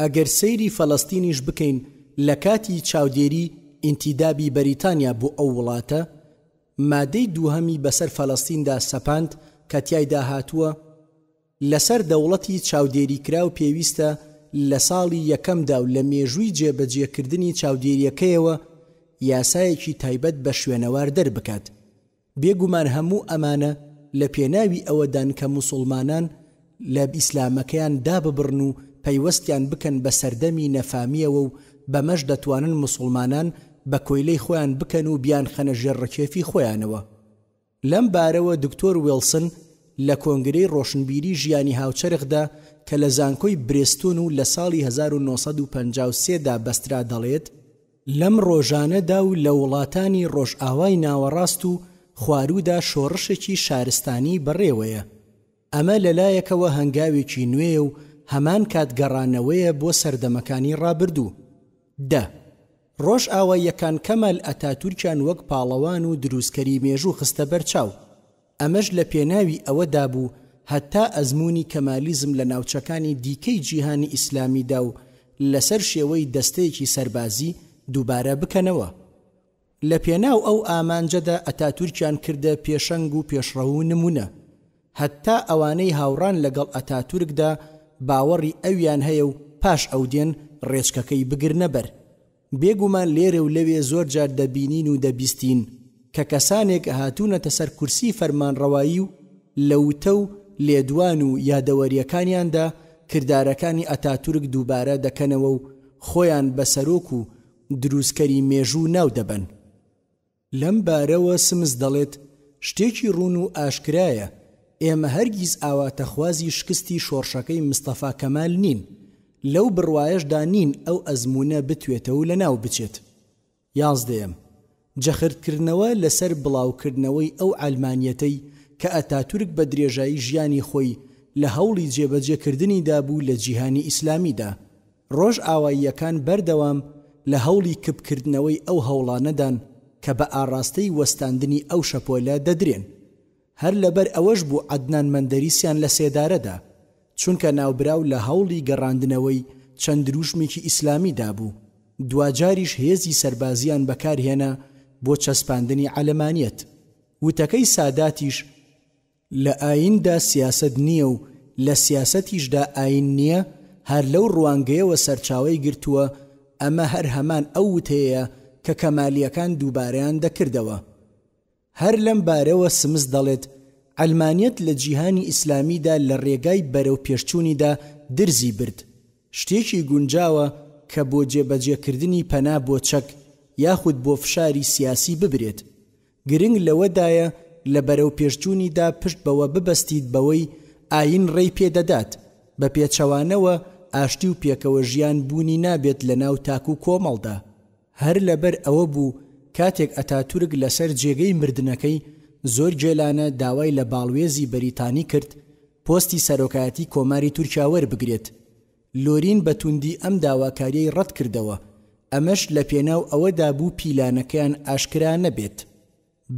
ئەگەر سەیری فەڵەستینیش بکەین لە کاتی چاودێری ئینتیدابی بەریتانیا بۆ ئەو وڵاتە مادەی دووهەمی بەسەر فەڵەستیندا سەپاند کە تیایدا هاتووە لەسەر دەوڵەتی چاودێریکرا و پێویستە لە ساڵی یەکەمدا و لە مێژووی جێبەجێکردنی چاودێریەکەیەوە یاسایەکی تایبەت بە شوێنەوار دەربکات. بێگومان هەموو ئەمانە لە پێناوی ئەوەدان کە موسڵمانان لە ئیسلامەکەیان داببڕن و پەیوەستیان بکەن بە سەردەمی نەفامیەوە و بەمەش دەتوانن موسڵمانان بە کۆیلەی خۆیان بکەن و بیان خەنە ژێڕەکێفی خۆیانەوە. لەم بارەوە دکتۆر ویلسن لە کۆنگرەی ڕۆشنبیری ژیانی هاوچەرخدا کە لە زانکۆی برێستون و لە ساڵی 1953دا بەسترا دەڵێت لەم ڕۆژانەدا و لە وڵاتانی ڕۆژئاوای ناوەڕاست و خوارودا شۆڕشێکی شارستانی بەڕێوەیە. ئەمە لەلایەکەوە هەنگاوێکی نوێ و هەمان کاتگەڕانەوەیە بۆ سەردەمەکانی ڕابردوو. ڕۆژئاواییەکان کەمال ئەتاتورکیان وەک پاڵەوان و دروستکەری مێژوو خستە بەرچاو. ئەمەش لە پێناوی ئەوەدا بوو هەتا ئەزمموی کەمالیزم لە ناوچەکانی دیکەی جیهانی ئیسلامیدا و لەسەر شێوەی دەستەیەکی سەربازی دووبارە بکەنەوە. لە پێناو ئەو ئامانجەدا ئەتاتورکیان کردە پێشەنگ و پێشڕەو نمونە. هەتا ئەوانەی هاوڕان لەگەڵ ئەتاتورکدا باوەڕی ئەویان هەیە و پاش ئەو دێن ڕێچکەکەی بگرنە بەر. بێگومان لێرە و لەوێ زۆر جار دەبینین و دەبیستین کە کەسانێک هاتوونەتە سەر کورسی فەرمانڕەوایی و لەوتە و لێدوان و یادەوەریەکانیاندا کردارەکانی ئەتاتورک دووبارە دەکەنەوە و خۆیان بە سەرۆک و دروستکەری مێژوو ناو دەبن. لەم بارەوە سمز دەڵێت شتێکی ڕوون و ئاشکرایە ئێمە هەرگیز ئاواتەخوازی شکستی شۆڕشەکەی مستەفا کەمال نین. لەو بڕوایەشدا نین ئەو ئەزمونە بتوێتەوە لە ناو بچێت. 11 جەخردکردنەوە لەسەر بڵاوکردنەوەی ئەو ئەلمانیەتەی کە ئەتاتورک بە درێژایی ژیانی خۆی لە هەوڵی جێبەجێکردنیدا بوو لە جیهانی ئیسلامیدا. ڕۆژ ئاواییەکان بەردەوام لە هەوڵی کبکردنەوەی ئەو هەوڵانەدان کە بە ئاڕاستەی وەستاندنی ئەو شەپۆلە دەدرێن. هەر لەبەر ئەوەش بوو عەدنان مەندەریسیان لە سێدارەدا، چونکە ناوبراو لە هەوڵی گەڕاندنەوەی چەند دروشمێکی ئیسلامیدا بوو. دوجاریش هێزی سەربازیان بەکارهێنا بۆ چەسپاندنی عەلەمانیەت. وتەکەی ساداتیش لە ئایندا سیاسەت نییە و لە سیاسەتیشدا ئاین نییە، هەر لەو ڕوانگەیەوە سەرچاوەی گرتووە. ئەمە هەر هەمان ئەو وتەیە کە کەمالیەکان دووبارەیان دەکردەوە. هەر لەم بارەوە سمس دەڵێت عەلمانیەت لە جیهانی ئیسلامیدا لە ڕێگای بەرەو پێشچوونیدا درزی برد، شتێکی گونجاوە کە بۆ جێبەجێکردنی پەنا بۆ چەک یاخود بۆ فشاری سیاسی ببرێت. گرنگ لەوەدایە لە بەرەو پێشچوونیدا پشت بەوە ببەستیت بەوەی ئاین ڕێی پێدەدات، بە پێچەوانەوە ئاشتی و پێکەوە ژیان بوونی نابێت لە ناو تاک و کۆمەڵدا. هەر لەبەر ئەوە بوو کاتێک ئەتاتورک لەسەر جێگەی مردنەکەی زۆر جێلانە داوای لە باڵوێزی بەریتانی کرد پۆستی سەرۆکایەتی کۆماری تورکیا وەربگرێت. لۆرین بە توندی ئەم داواکاریەی ڕەت کردەوە. ئەمەش لە پێناو ئەوەدا بوو پیلانەکەیان ئاشکرا نەبێت.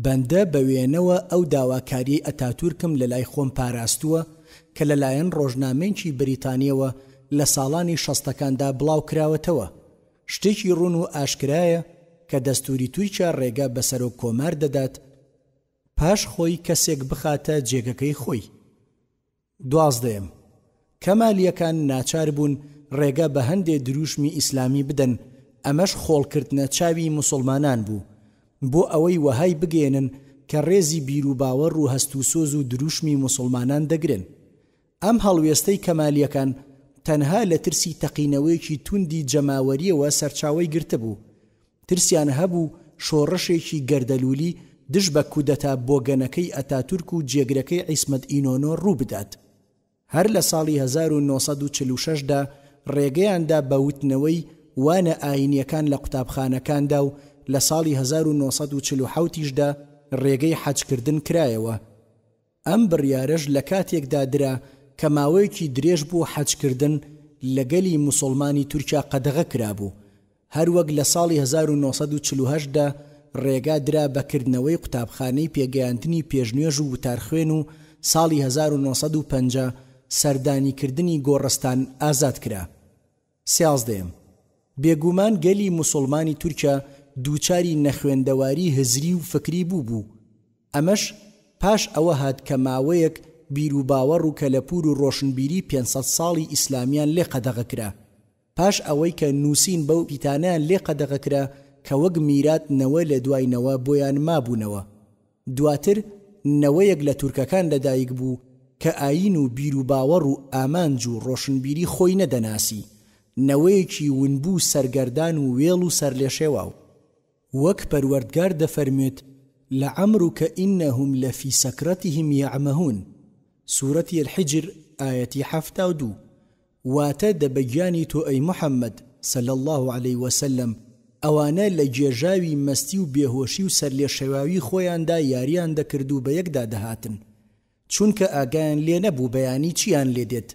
بەندە بە وێنەوە ئەو داواکاریەی ئەتاتورکم لە لای خۆم پاراستووە کە لەلایەن ڕۆژنامەیەکی بریتانیەوە لە ساڵانی 60ەکاندا بڵاو کراوەتەوە. شتێکی ڕوون و ئاشکرایە کە دەستوری تورکیا ڕێگا بە سەرۆک کۆمار دەدات پاش خۆی کەسێک بخاتە جێگەکەی خۆی. 12 کەمالیەکان ناچار بوون ڕێگا بە هەندێک دروشمی ئیسلامی بدەن. ئەمەش خۆڵکردنە چاوی موسڵمانان بوو بۆ ئەوەی وەهای بگێنن کە ڕێزی بیر و باوەڕ و هەست و سۆز و دروشمی موسڵمانان دەگرن. ئەم هەڵوێستەی کەمالیەکان تەنها لە ترسی تەقینەوەیەکی توندی جەماوەریەوە سەرچاوەی گرتە بوو. ترسیان هەبوو شۆڕشێکی گەردەلوولی دژ بە کودەتا بۆگەنەکەی ئەتاتورک و جێگرەکەی عیسمەت ئینۆنۆ ڕوو بدات. هەر لە ساڵی 1946دا ڕێگەیاندا بە وتنەوەی وانە ئاینیەکان لە قوتابخانەکاندا و لە ساڵی 1947دا ڕێگەی حەجکردن کرایەوە. ئەم بڕیارەش لە کاتێکدا درا کە ماوەیەکی درێژ بوو حەجکردن لەگەلی موسڵمانی تورکیا قەدەغە کرابوو. هەروەک لە ساڵی 1948دا ڕێگا درا بەکردنەوەی قوتابخانەی پێگەیاندنی پێشنوێژ و وتارخوێن و ساڵی 1950 سەردانیکردنی گۆڕستان ئازاد کرا. 13 بێگومان گەلی موسڵمانی تورکیا دووچاری نەخوێندەواری هزری و فکری بوو. ئەمەش پاش ئەوە هات کە ماوەیەک بیر و باوەڕ و کەلەپور و ڕۆشنبیری 500 ساڵی ئیسلامیان لێ قەدەغە کرا. پاش ئەوەی کە نووسین بەو پیتانیان لێ قەدەغە کرا کە وەک میرات نەوە لە دوایەوە بۆیان مابوونەوە. دواتر نەوەیەک لە تورکەکان لەدایک بوو کە ئاین و بیر و باوەڕ و ئامانج و ڕۆشنبیری خۆی نەدەناسی، نەوەیەکی ونبوو سەرگەردان و وێڵ و سەرلێشێواو. وەک پەروەردگار دەفەرمێت لەعەمڕوکە ئینەهم لەفی سەکرەتیهم یەعمەهون سوورەتی الحجر ئایەتی 72. واتە دەبەگیانی تۆ ئەی محەممەد صلی الله عليه وسلم ئەوانە لە گێژاوی مەستی و بێهۆشی و سەرلێشێواوی خۆیاندا یاریان دەکرد و بە یەکدا دەهاتن، چونکە ئاگایان لێ نەبوو بەیانی چیان لێ دێت.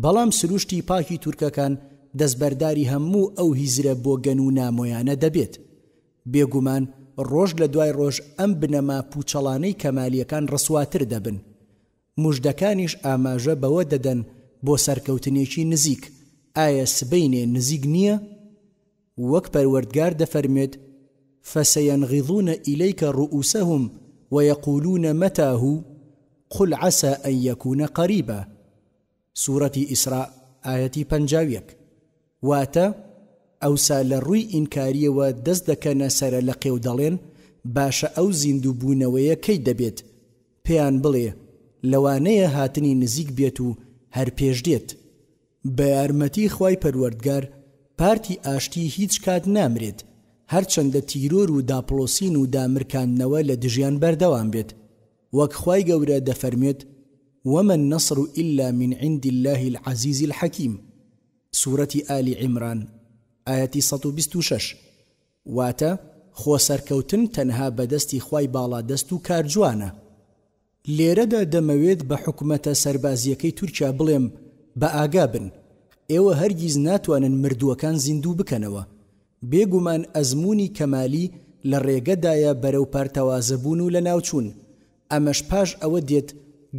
بەڵام سروشتی پاکی تورکەکان دەستبەرداری هەموو ئەو هیزرە بۆ گەن و نامۆیانە دەبێت. بێگومان ڕۆژ لە دوای ڕۆژ ئەم بنەما پوچەڵانەی کەمالیەکان ڕسواتر دەبن. موژدەکانیش ئاماژە بەوە دەدەن بۆ سەرکەوتنێکی نزیک. ئایا سبەینێ نزیک نییە؟ وەک پەروەردگار دەفەرمێت فَسَيَنْغِضُونَ إِلَيْكَ رُؤُوسَهُمْ وَيَقُولُونَ مَتَىٰ قُلْ عَسَىٰ أَنْ يَكُونَ قَرِيبًا سوورەتی ئیسراء ئایەتی 51. واتە ئەوسا لە ڕووی ئینکاریەوە دەست دەکەنە سەرە لە قێو دەڵێن باشە ئەو زیندوو بوونەوەیە کەی دەبێت؟ پێیان بڵێ لەوانەیە هاتنی نزیک بێت و هەر پێش دێت. بە یارمەتی خوای پەروەردگار پارتی ئاشتی هیچ کات نامرێت، هەرچەندە تیرۆر و داپڵۆسین و دامرکاندنەوە لە دژیان بەردەوام بێت. وەک خوای گەورە دەفەرمێت وَمَا النَّصْرُ إِلَّا مِنْ عِنْدِ اللَّهِ الْعَزِيزِ الْحَكِيمِ سوورەتی ئالی عیمران ئایەتی 126. واتە خۆ سەرکەوتن تەنها بەدەستی خوای باڵادەست و کارجوانە. لێرەدا دەمەوێت بە حکومەتە سەربازیەکەی تورکیا بڵێم بە ئاگا بن، ئێوە هەرگیز ناتوانن مردووەکان زیندوو بکەنەوە. بێگومان ئەزموونی کەمالی لە ڕێگەدایە بەرەو پارتەوازەبوون و لە ناوچوون. ئەمەش پاش ئەوە دێت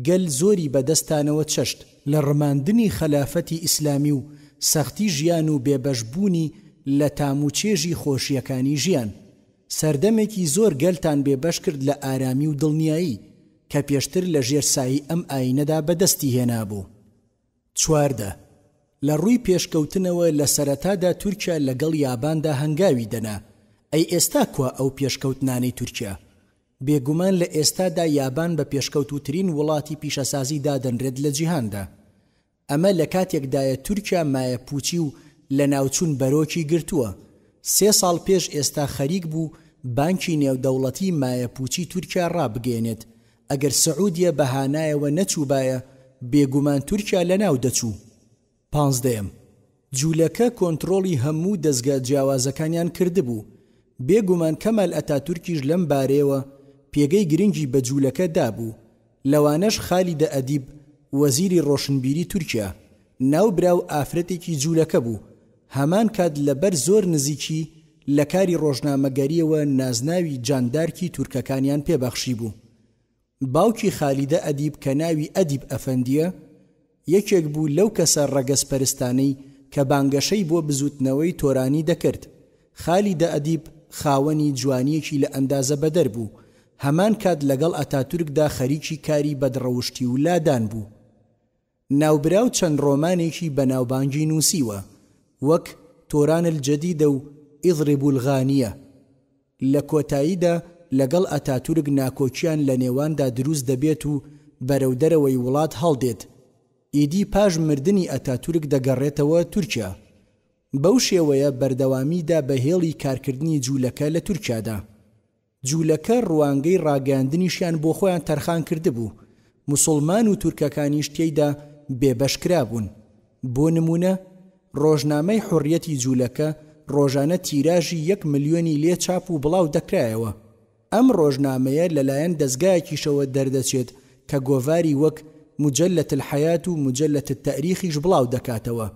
گەل زۆری بەدەستانەوە چەشت لە ڕماندنی خەلافەتی ئیسلامی و سەختی ژیان و بێبەشبوونی لە تاموچێژی خۆشیەکانی ژیان. سەردەمێکی زۆر گەلتان بێبەش کرد لە ئارامی و دڵنیایی کە پێشتر لە ژێرسایی ئەم ئاینەدا بەدەستی هێنابوو. 14. لە ڕووی پێشکەوتنەوە لە سەرەتادا تورکیا لەگەڵ یاباندا هەنگاوی دەنا. ئەی ئێستا کوا ئەو پێشکەوتنانەی تورکیا؟ بێگومان لە ئێستادا یابان بە پێشکەوتوترین وڵاتی پیشەسازی دادەنرێت لە جیهاندا. ئەمە لە کاتێکدایە تورکیا مایە پوچی و لە ناوچوون بەرۆکی گرتووە. 3 ساڵ پێش ئێستا خەریک بوو بانکی نێودەوڵەتی مایە پوچی تورکیا ڕابگەێنێت. ئەگەر سعودیە بەهانایەوە نەچووبایە بێگومان تورکیا لە ناو دەچوو. 15. جوولەکە کۆنتڕۆڵی هەموو دەستگا جیاوازەکانیان کردبوو. بێگومان کەمال ئەتاتورکیش لەم بارەیەوە پێگەی گرنگی بە جوولەکە دابوو. لەوانەش خالیدە ئەدیب وەزیری ڕۆشنبیری تورکیا ناوبراو ئافرەتێکی جوولەکە بوو. هەمان کات لەبەر زۆر نزیکی لە کاری ڕۆژنامەگەریەوە نازناوی جاندارکی تورکەکانیان پێبەخشی بوو. باوکی خالیدە ئەدیب کە ناوی ئەدیب ئەفەندیە یەکێک بوو لەو کەسە ڕەگەزپەرستانەی کە بانگەشەی بۆ بزوتنەوەی تۆرانی دەکرد. خالیدە ئەدیب خاوەنی جوانیەکی لە ئەندازە بەدەر بوو. هەمان کات لەگەڵ ئەتاتورکدا خەریکی کاری بەدڕەوشتی و لادان بوو. ناوبراو چەند ڕۆمانێکی بەناوبانگی نووسیوە وەک تۆران الجەدیدە و ئیضربوا الغانیە. لە کۆتاییدا لەگەڵ ئەتاتورک ناکۆکیان لە نێواندا دروست دەبێت و بەرەودەرەوەی وڵات هەڵدێت. ئیدی پاش مردنی ئەتاتورک دەگەڕێتەوە تورکیا. بەو شێوەیە بەردەوامیدا بە هێڵی کارکردنی جوولەکە لە تورکیادا. جوولەکە ڕوانگەی ڕاگەاندنیشیان بۆ خۆیان تەرخان کردبوو. موسڵمان و تورکەکانیش تێیدا بێبەشکرا بوون. بۆ نمونە ڕۆژنامەی حوڕیەتی جوولەکە ڕۆژانە تیراژی 1 ملیۆنی لێ چاپ و بڵاو دەکرایەوە. ئەم ڕۆژنامەیە لەلایەن دەستگایەکیشەوە دەردەچێت کە گۆڤاری وەک مجلة الحیات و مجلة التاریخیش بڵاو دەکاتەوە.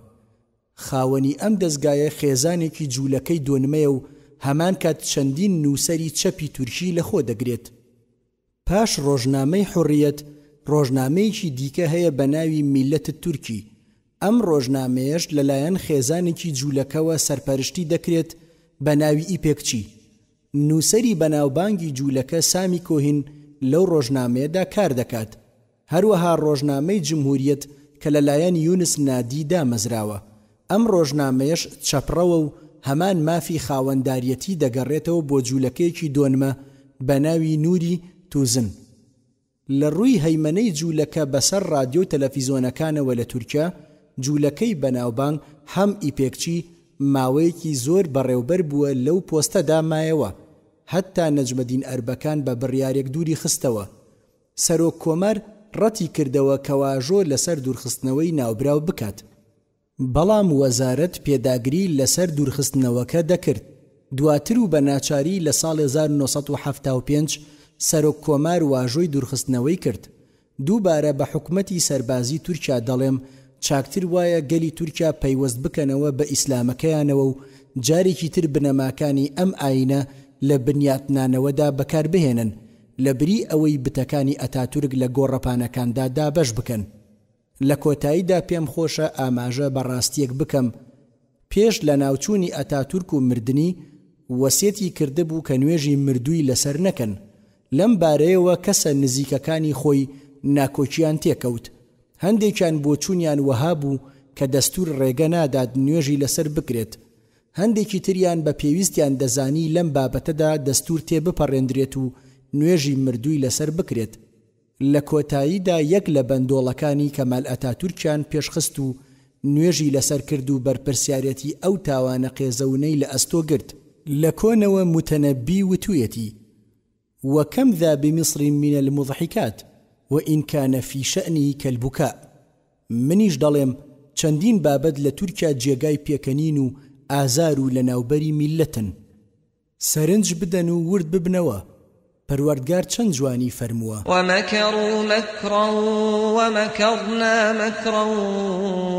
خاوەنی ئەم دەستگایە خێزانێکی جوولەکەی دۆنمەیە و هەمان کات چەندین نووسەری چەپی تورکی لە خۆ دەگرێت. پاش ڕۆژنامەی حوڕیەت ڕۆژنامەیەکی دیکە هەیە بە ناوی میلەت تورکی. ئەم ڕۆژنامەیەش لەلایەن خێزانێکی جوولەکەوە سەرپەرشتی دەکرێت بە ناوی ئیپێکچی. نووسەری بەناوبانگی جوولەکە سامی کۆهین لەو ڕۆژنامەیەدا کار دەکات. هەروەها ڕۆژنامەی جمهوریەت کە لەلایەن یونس نادی دامەزراوە. ئەم ڕۆژنامەیەش چەپڕەوە و هەمان مافی خاوەنداریەتی دەگەڕێتەوە بۆ جوولەکەیەکی دۆنمە بە ناوی نووری توزن. لە ڕووی هەیمەنەی جوولەکە بەسەر رادیۆ و تەلەڤیزۆنەکانەوە لە تورکیا جوولەکەی بەناوبانگ هەم ئیپێکچی ماوەیەکی زۆر بەڕێوبەر بووە لەو پۆستەدا مایەوە. هەتا نەجمەدین ئەربەکان بە بڕیارێک دووری خستەوە. سەرۆک کۆمار ڕەتی کردەوە کەواژۆ لەسەر دوورخستنەوەی ناوبراو بکات. بەڵام وەزارەت پێداگری لەسەر دوورخستنەوەکە دەکرد. دواتر و بە ناچاری لە ساڵی 1975 سەرۆک کۆمار واژۆی دوورخستنەوەی کرد. دووبارە بە حکومەتی سەربازی تورکیا دەڵێم چاکتر وایە گەلی تورکیا پەیوەست بکەنەوە بە ئیسلامەکەیانەوە و جارێکی تر بنەماکانی ئەم ئاینە لە بنیاتنانەوەدا بەکاربهێنن لە بری ئەوەی بتەکانی ئەتاتورک لە گۆڕەپانەکاندا دابەش بکەن. لە کۆتاییدا پێم خۆشە ئاماژە بەڕاستیەک بکەم. پێش لە ناوچوونی ئەتاتورک و مردنی وەسیەتی کردبوو کە نوێژی مردووی لەسەر نەکەن. لەم بارەیەوە کەسە نزیکەکانی خۆی ناکۆچیان تێکەوت. هەندێکیان بۆ چوونیان وەها بوو کە دەستور ڕێگە نادات نوێژی لەسەر بکرێت. هەندێکی تریان بە پێویستیان دەزانی لەم بابەتەدا دەستور تێبپەڕێندرێت و نوێژی مردووی لەسەر بکرێت. لە کۆتاییدا یەک لە بەندۆڵەکانی کەمال ئەتاتورکیان پێشخست و نوێژی لەسەر کرد و بەرپرسیارەتی ئەو تاوانە قێزەونەی لە ئەستۆ گرت. لە کۆنەوە متەنەبی وتوویەتی: وكم ذا بمصر من المضحكات وإن كان في شأنه كالبكاء. منیش دەڵێم چەندین بابەت لە تورکیا جێگای پێکەنین و ئازار و لە ناوبەری میلەتن. سەرنج بدەن و ورد ببنەوە. پەروەردگار چەند جوانی فەرمووە ومكروا مكرا ومكرنا مكرا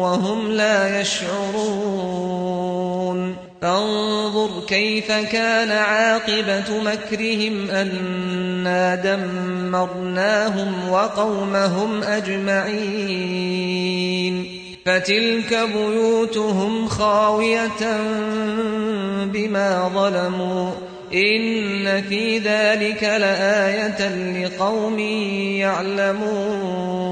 وهم لا يشعرون فانظر كيف كان عاقبة مكرهم أنا دمرناهم وقومهم أجمعين فتلك بيوتهم خاوية بما ظلموا إن في ذلك لآية لقوم يعلمون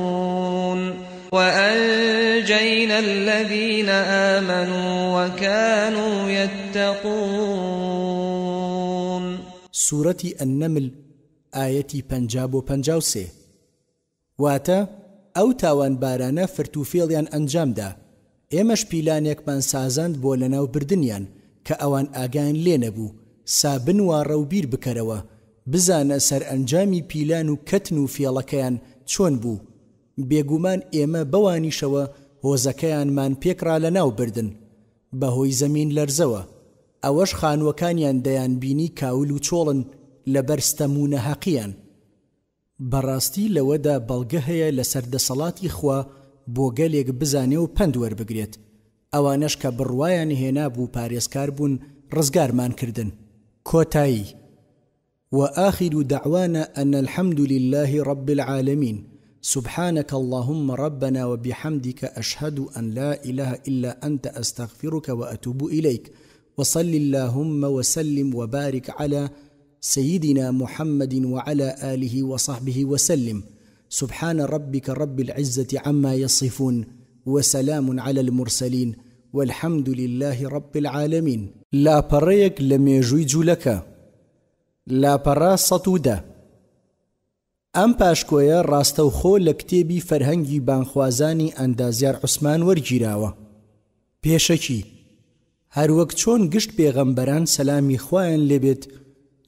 وأنجينا الذين آمنوا وكانوا يتقون سورة النمل آية 53 واتە ئەو تاوان بارانە فرتوفێڵیان ئەنجامدا ئێمەش پیلانێکمان سازاند بۆ لەناو بردنیان کە ئەوان ئاگیان لێ نەبوو سابن وا ڕەوبیر بکەرەوە بزانە سەر ئەنجامی پیلان و کەتن و فێڵەکەیان چۆن بوو بێگومان ئێمە بەوانیشەوە هۆزەکەیانمان پێکرا لەناو بردن بەهۆی زەمین لەرزەوە ئەوەش خانووەکانیان دەیان بینی کاول و چۆڵن لەبەر ستەمونە حەقیان بەڕاستی لەوەدا بەڵگە هەیە لە سەردەسەڵاتی خوا بۆ گەلێک بزانێ و پند وەربگرێت ئەوانەش کە بڕوایان هێنا بوو پارێزکار بوون ڕزگارمان کردن کۆتایی وآخر دعوانا أن الحمد لله رب العالمين سبحانك اللهم ربنا وبحمدك أشهد أن لا إله إلا أنت أستغفرك وأتوب إليك وصل اللهم وسلم وبارك على سيدنا محمد وعلى آله وصحبه وسلم سبحان ربك رب العزة عما يصفون وسلام على المرسلين والحمد لله رب العالمين لا بريك لم يجوج لك لا برا سطودة ئەم پاشکۆیە ڕاستەوخۆ لە کتێبی فەرهەنگی بانخوازانی ئەندازیار عوسمان وەرگیراوە پێشەکی هەروەک چۆن گشت پێغەمبەران سەلامی خوایان لێبێت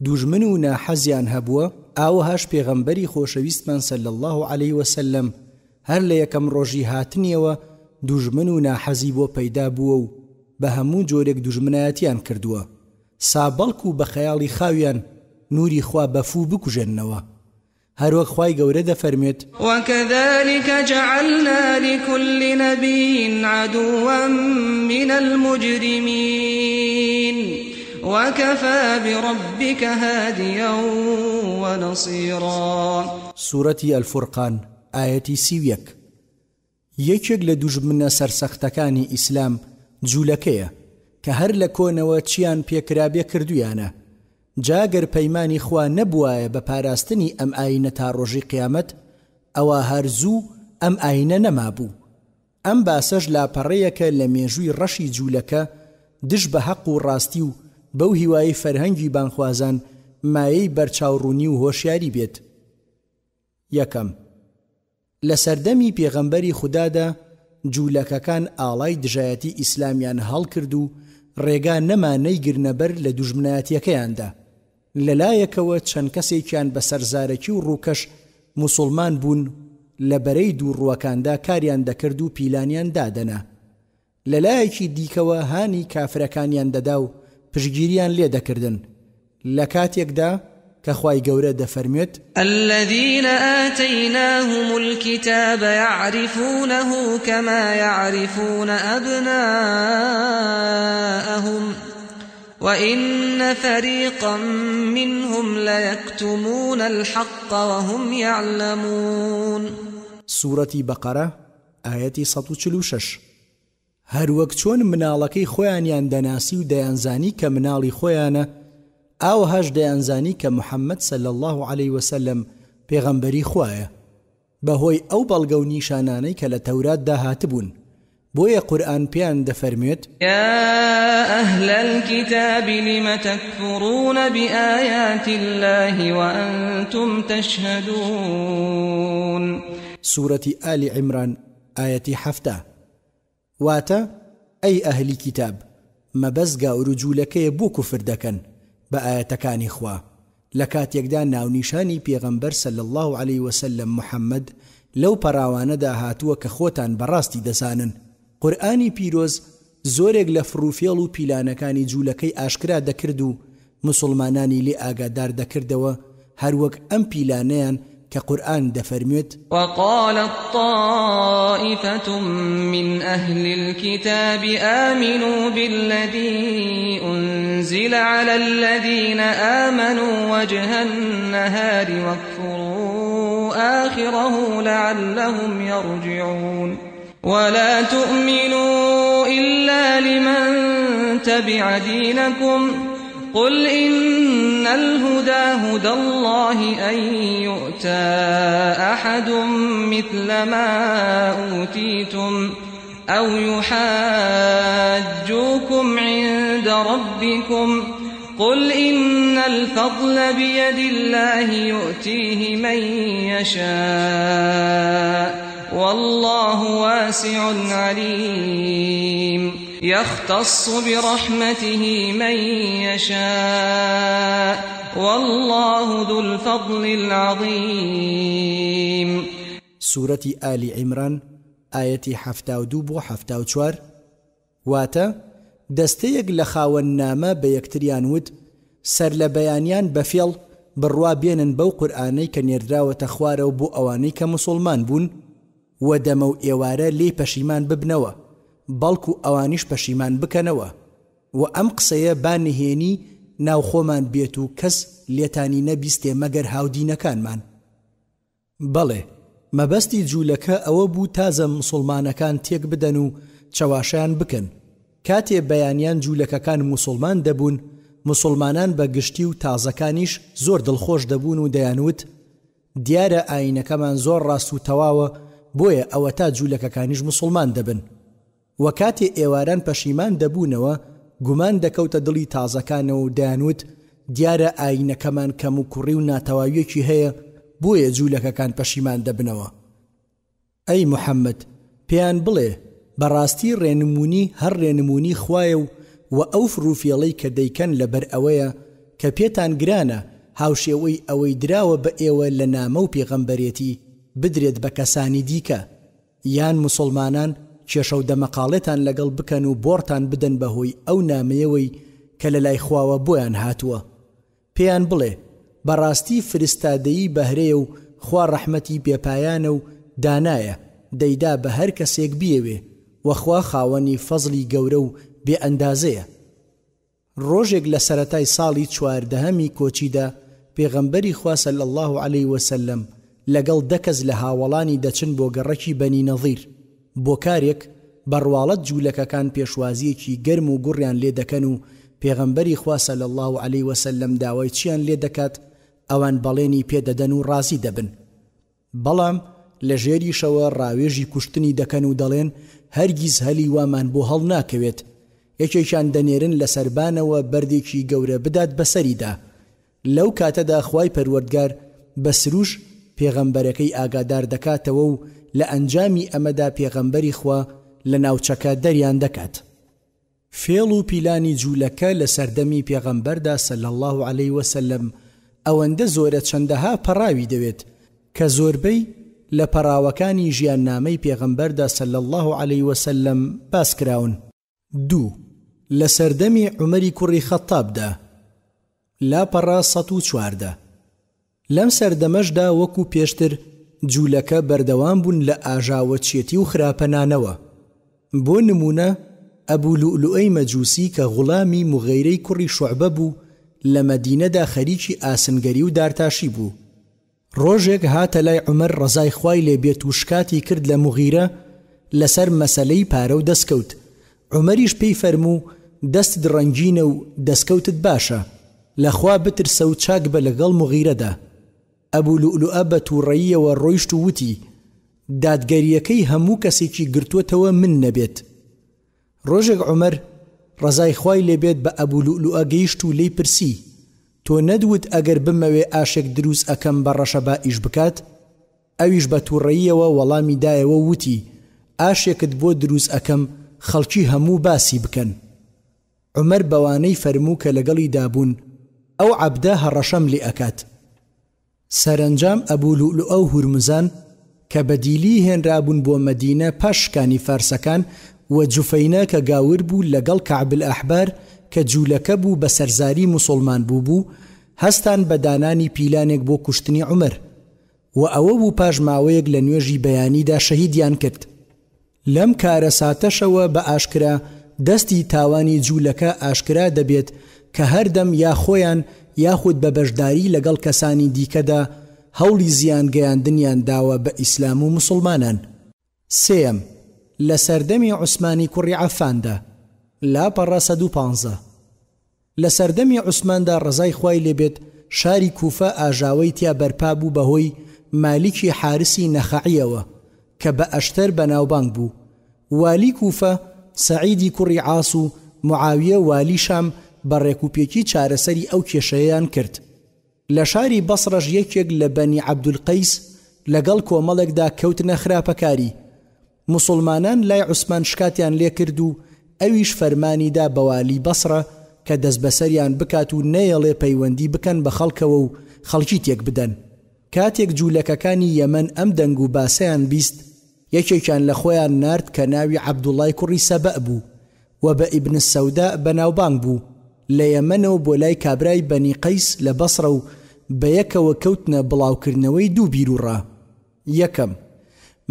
دوژمن و ناحەزیان هەبووە ئاوەهاش پێغەمبەری خۆشەویستمان صلی الله عليه وسلم هەر لە یەکەم ڕۆژی هاتنیەوە دوژمن و ناحەزی بۆ پەیدا بووە و بە هەموو جۆرێک دوژمنایەتیان کردووە سابەڵک و بە خەیاڵی خاویان نوری خوا بەفوو بکوژێننەوە هەروەک خوای گەورە دەفەرمێت وكذلك جعلنا لكل نبي عدوا من المجرمين وكفى بربك هاديا ونصيرا سورة الفرقان آية 31 یەکێک لە دوژمنە سەرسەختەکانی ئیسلام جوولەکەیە کە هەر لە کۆنەوە چیان پێکرابێ کردویانە جاگەر پەیمانی خوا نەبوایە بە پاراستنی ئەم ئاینە تا ڕۆژی قیامەت ئەوە هەرزوو ئەم ئاینە نەمابوو ئەم باسەش لاپەڕەیەکە لە مێژووی ڕەشی جوولەکە دش بە حەق و ڕاستی و بەو هیوایی فەرهەنگی بانخوازان مایەی بەرچاوڕوونی و هۆشیاری بێت یەکەم لە سەردەمی پێغەمبەری خودادا جوولەکەکان ئاڵای دژایەتی ئیسلامیان هەڵکرد و ڕێگا نەمانەی گرنەبەر لە دوژمنایەتیەکەیاندا لەلایەکەوە چەند کەسێکیان بە سەرزارەکی و ڕووکەش موسڵمان بوون لە بەرەی دووڕووەکاندا کاریان دەکرد و پیلانیان دادەنا لەلایەکی دیکەوە هانی کافرەکانیان دەدا و پشگیریان لێ دەکردن لە کاتێکدا کە خوای گەورە دەفەرمێت الذين آتيناهم الكتاب يعرفونه كما يعرفون أبناءهم وإن فريقا منهم ليكتمون الحق وهم يعلمون سورة بقرة آية 146 هەروەک چۆن مناڵەکەی خۆیانیان دەناسی و دەیانزانی کە مناڵی خۆیانە ئاوەهاش دەیانزانی کە محەممەد صلی الله عليه وسلم پێغەمبەری خوایە بەهۆی ئەو بەڵگە و نیشانانەی کە لە تەوراتدا هاتبوون بۆیە قورئان پێیان دەفەرمێت يا أهل الكتاب لم تكفرون بآيات الله وأنتم تشهدون سورة آل عمران آية 7 واتە ئەی ئەهلی کتاب مەبەستگا و ڕجوولەکەیە بۆ کوفر دەکەن بە ئاەتەکانی خوا لە کاتێکدا ناونیشانی پێغەمبەر صلی الله عليه وسلم محەممەد لەو پەراوانەدا هاتووە کە خۆتان بەڕاستی دەزانن قورئانی پیرۆز زۆرێک لە فڕوفێڵ و پیلانەکانی جوولەکەی ئاشکرا دەکرد و مسلمانانی لێ ئاگادار دەکردەوە هەروەک ئەم پیلانەیان کە قورئان دەفەرموێت وقالت طائفة من أهل الكتاب آمنوا بالذي أنزل على الذين آمنوا وجه النهار واكفروا آخره لعلهم يرجعون ولا تؤمنوا إلا لمن تبع دينكم قل إن الهدى هدى الله أن يؤتى أحد مثل ما أوتيتم أو يحاجوكم عند ربكم قل إن الفضل بيد الله يؤتيه من يشاء والله واسع عليم يختص برحمته من يشاء والله ذو الفضل العظيم. سورة آل عمران آية 72 بۆ 74 واتە دەستەیەک لە خاوەننامە بە یەکتریان وت سەر لە بەیانیان بەفێڵ بڕوا بێنن بەو قورئانەی کە نێردراوەتە خوارەوە بۆ ئەوانەی کە مسڵمان بوون و دەمە و ئێوارە لێ پەشیمان ببنەوە بەڵکو ئەوانیش پەشیمان بکەنەوە و ئەم قسەیە بانهێنی ناوخۆمان بێت و کەس لێتانی نەبیستێ مەگەر هاودینەکانمان. بەڵێ مەبەستی جوولەکە ئەوە بوو تازە مسڵمانەکان تێک بدەن و چەواشیان بکەن. کاتێ بەیانیان جوولەکەکان مسڵمان دەبوون مسڵمانان بە گشتی و تازەکانیش زۆر دڵخۆش دەبوون و دەیانوت دیارە ئاینەکەمان زۆر ڕاست و تەواوە بۆیە ئەوە تا جوولەکەکانیش مسڵمان دەبن. و کاتێ ئێواران پەشیمان دەبوونەوە گومان دەکەوتە دڵی تازەکانەوە و دەیانوت دیارە ئاینەکەمان کەم و کوڕی و ناتەواویەکی هەیە بۆیە جوولەکەکان پەشیمان دەبنەوە. ئەی محەممەد پێیان بڵێ بەڕاستی ڕێنمونی هەر ڕێنمونی خوایە و ئەو فروفێڵەی کە دەیکەن لەبەر ئەوەیە کە پێتان گرانە هاوشێوەی ئەوەی دراوە بە ئێوە لە نامە و پێغەمبەرێتی بدرێت بە کەسانی دیکە یان مسڵمانان کێشە و دەمەقاڵێتان لەگەڵ بکەن و بۆڕتان بدەن بەهۆی ئەو نامەیەوەی کە لە لای خواوە بۆیان هاتووە. پێیان بڵێ بەڕاستی فرستادەیی بەهرەیە و خوا ڕەحمەتی پێپایانە و دانایە دەیدا بە هەر کەسێک بیەوێ وەخوا خاوەنی فەزلی گەورە و بێ ئەندازەیە. ڕۆژێک لە سەرەتای ساڵی 14هەمی کۆچیدا پێغەمبەری خوا صلی الله علیه وسلم لەگەڵ 10 کەس لە هاوڵانی دەچن بۆ گەڕەکی بەنی نەظیر بۆ کارێک بەڕواڵەت جوولەکەکان پێشوازیەکی گەرم و گوڕیان لێ دەکەن و پێغەمبەری خوا صلی الله علیه وسلم داوای چیان لێ دەکات ئەوان بەڵێنی پێدەدەن و ڕازی دەبن. بەڵام لە ژێریشەوە ڕاوێژی کوشتنی دەکەن و دەڵێن هەرگیز هەلی وامان بۆ هەڵ ناکەوێت. یەکێکیان دەنێرن لە سەربانەوە بەردێکی گەورە بدات بەسەریدا. لەو کاتەدا خوای پەروەردگار بە سروش پێغەمبەرەکەی ئاگادار دەکاتەوە و لە ئەنجامی ئەمەدا پێغەمبەری خوا لە ناوچەکە دەریان دەکات. فێڵ و پیلانی جوولەکە لە سەردەمی پێغەمبەردا صلی الله علیه وسلم ئەوەندە زۆرە چەندەها پەڕاوی دەوێت کە زۆربەی لە پەراوەکانی ژیاننامەی پێغەمبەردا صلی الله علیه وسلم باس کراون. 2 لە سەردەمی عومەری کوڕی خەتابدا لاپەڕا 114 لەم سەردەمەشدا وەکو پێشتر جوولەکە بەردەوام بوون لە ئاژاوەچێتی و خراپەنانەوە. بۆ نمونە ئەبوو لؤلؤەی مەجووسی کە غوڵامی مغەیرەی کوڕی شوعبە بوو لە مەدینەدا خەریکی ئاسنگەری و دارتاشی بوو. ڕۆژێک هاتە لای عومەر ڕەزای خوای لێبێت و شکاتی کرد لە مغیرە لەسەر مەسەلەی پارە و دەستکەوت. عومەریش پێی فەرموو دەستت ڕەنگینە و دەستکەوتت باشە لەخوا بترسە و چاک بە لەگەڵ مغیرەدا. ئەبوو لؤلؤە بە تووڕەییەوە ڕۆیشت و وتی دادگەریەکەی هەموو کەسێکی گرتووەتەوە من نەبێت. ڕۆژێک عومەر ڕەزای خوای لێبێت بە ئەبوو لؤلؤە گەیشت و لێی پرسی تۆ نەدوت ئەگەر بمەوێ ئاشێک دروست ئەکەم بە ڕەشەبا ئیش بکات؟ ئەویش بە تووڕەییەوە وەڵامی دایەوە وتی ئاشێکت بۆ دروست ئەکەم خەڵکی هەموو باسی بکەن. عومەر بەوانەی فەرموو کە لەگەڵی دابوون ئەو عەبدە هەڕەشەم لێ ئەکات. سەرنجام ئەبوو لؤلؤە و هورمزان کە بەدیلی هێنرابوون بۆ مەدینە پاشکانی فارسەکان و جوفەینە کە گاور بوو لەگەڵ کەعب الئەحبار کە جوولەکە بوو بە سەرزاری موسڵمان بوو هەستان بە دانانی پیلانێک بۆ کوشتنی عومەر و ئەوە بوو پاش ماوەیەک لە نوێژی بەیانیدا شەهیدیان کرد. لەم کارە ساتەشەوە بە ئاشکرا دەستی تاوانی جوولەکە ئاشکرا دەبێت کە هەردەم یا خۆیان یاخود بە بەشداری لەگەڵ کەسانی دیکەدا هەوڵی زیان گەیاندنیان داوە بە ئیسلام و مسلمانان. سێم، لە سەردەمی عوسمانی کوڕی عەفاندا لاپەڕە 115 لە سەردەمی عوسماندا ڕزای خوای لێبێت شاری کوفە ئاژاوەی تیا بەرپا بوو بەهۆی مالیکی حارسی نەخەعیەوە کە بە ئەشتەر بەناوبانگ بوو. والی کوفە سەعیدی کوڕی عاس و معاویە والی شام بە ڕێکوپێکی چارەسەری ئەو کێشەیەیان کرد. لە شاری بەسڕەش یەکێک لە بەنی عەبدولقەیس لەگەڵ کۆمەڵێکدا کەوتنە خراپەکاری. مسلمانان لای عوسمان شکاتیان لێ کرد و ئەویش فەرمانیدا بە والی بەسڕە کە دەست بەسەریان بکات و نەیەڵێ پەیوەندی بکەن بە خەڵکەوە و خەڵکی تێک بدەن. کاتێک جوولەکەکانی یەمەن ئەم دەنگ و باسەیان بیست، یەکێکیان لە خۆیان نارد کە ناوی عەبدوڵای کوڕی سەبە بوو و بە ئیبن سەودا بەناوبانگ بوو لە یەمەنەوە بۆ لای کابرای بەنی قەیس لە بەسڕە و بە یەکەوە کەوتنە بڵاوکردنەوەی دوو بیرروڕا. یەکەم،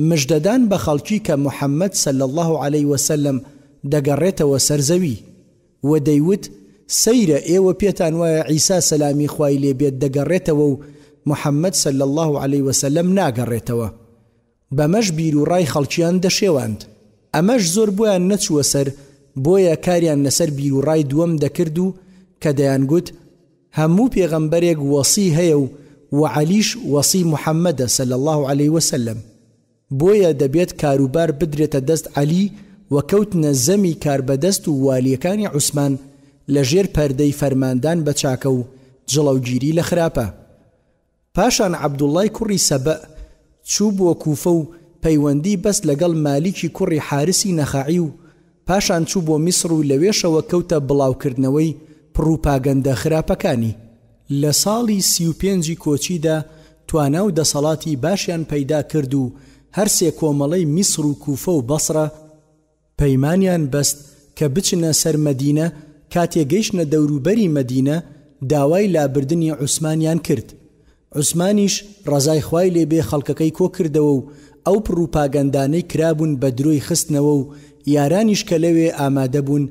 مژدەدان بە خەڵکی کە محەممەد صلی الله عليه وسلم دەگەڕێتەوە سەرزەوی و دەیوت سەیرە ئێوە پێتان وایە عیسا سەلامی خوای لێبێت دەگەڕێتەوە و محەممەد صلی الله عليه وسلم ناگەڕێتەوە. بەمەش بیرروڕای خەڵکیان دەشێواند. ئەمەش زۆر بۆیان نەچووە سەر، بۆیە کاریان لەسەر بیرروڕای دووەم دەکرد و کە دەیانگوت هەموو پێغەمبەرێک وەسی هەیە و عەلیش وەسی محەممەدە صلی الله عليه وسلم. بۆیە دەبێت کاروبار بدرێتە دەست عەلی و کەوتنە زەمی کاربەدەست و والیەکانی عوسمان لە ژێر پەردەی فەرماندان بە چاکە و جڵەوگیری لە خراپە. پاشان عەبدوڵای کوڕی سەبە چوو بۆ کوفە و پەیوەندی بەست لەگەڵ مالیکی کوڕی حارسی نەخاعی و پاشان چوو بۆ میسر و لەوێشەوە کەوتە بڵاوکردنەوەی پڕوپاگەندە خراپەکانی. لە ساڵی 35 کۆچیدا توانا و دەسەڵاتی باشیان پەیدا کرد و هەرسێ کۆمەڵەی میسر و کوفە و بەسڕە پەیمانیان بەست کە بچنە سەر مەدینە. کاتێگەیشتنە دەوروبەری مەدینە داوای لابردنی عوسمانیان کرد. عوسمانیش ڕزای خوای لێبێ خەڵکەکەی کۆ کردەوە و ئەو پڕوپاگەندانەی کرابوون بە درۆی خستنەوە و یارانیش کە لەوێ ئامادە بوون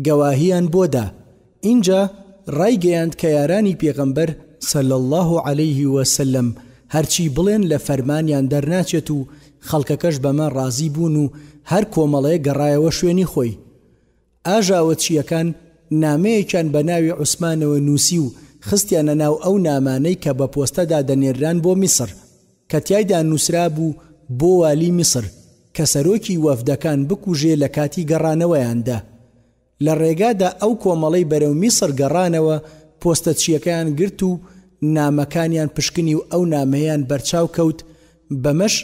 گەواهیان بۆدا. اینجا ڕایگەیاند کە یارانی پێغەمبەر صلی الله عليه وسلم هەرچی بڵێن لە فەرمانیان دەرناچێت و خەڵکەکەش بەمە ڕازی بوون و هەر کۆمەڵەیە گەڕایەوە شوێنی خۆی. ئاژاوەچیەکان نامەیەکیان بە ناوی عوسمانەوە نووسی و خستیانە ناو ئەو نامانەی کە بە پۆستەدا دەنێران بۆ میسر کە تیایدا نووسرا بوو بۆ والی میسر کە سەرۆکی وەفدەکان بکوژێ لە کاتی گەڕانەوەیاندا. لە ڕێگادا ئەو کۆمەڵەی بەرەو میسر گەڕانەوە پۆستەچیەکەیان گرت و نامەکانیان پشکنی و ئەو نامەیان بەرچاو کەوت. بەمەش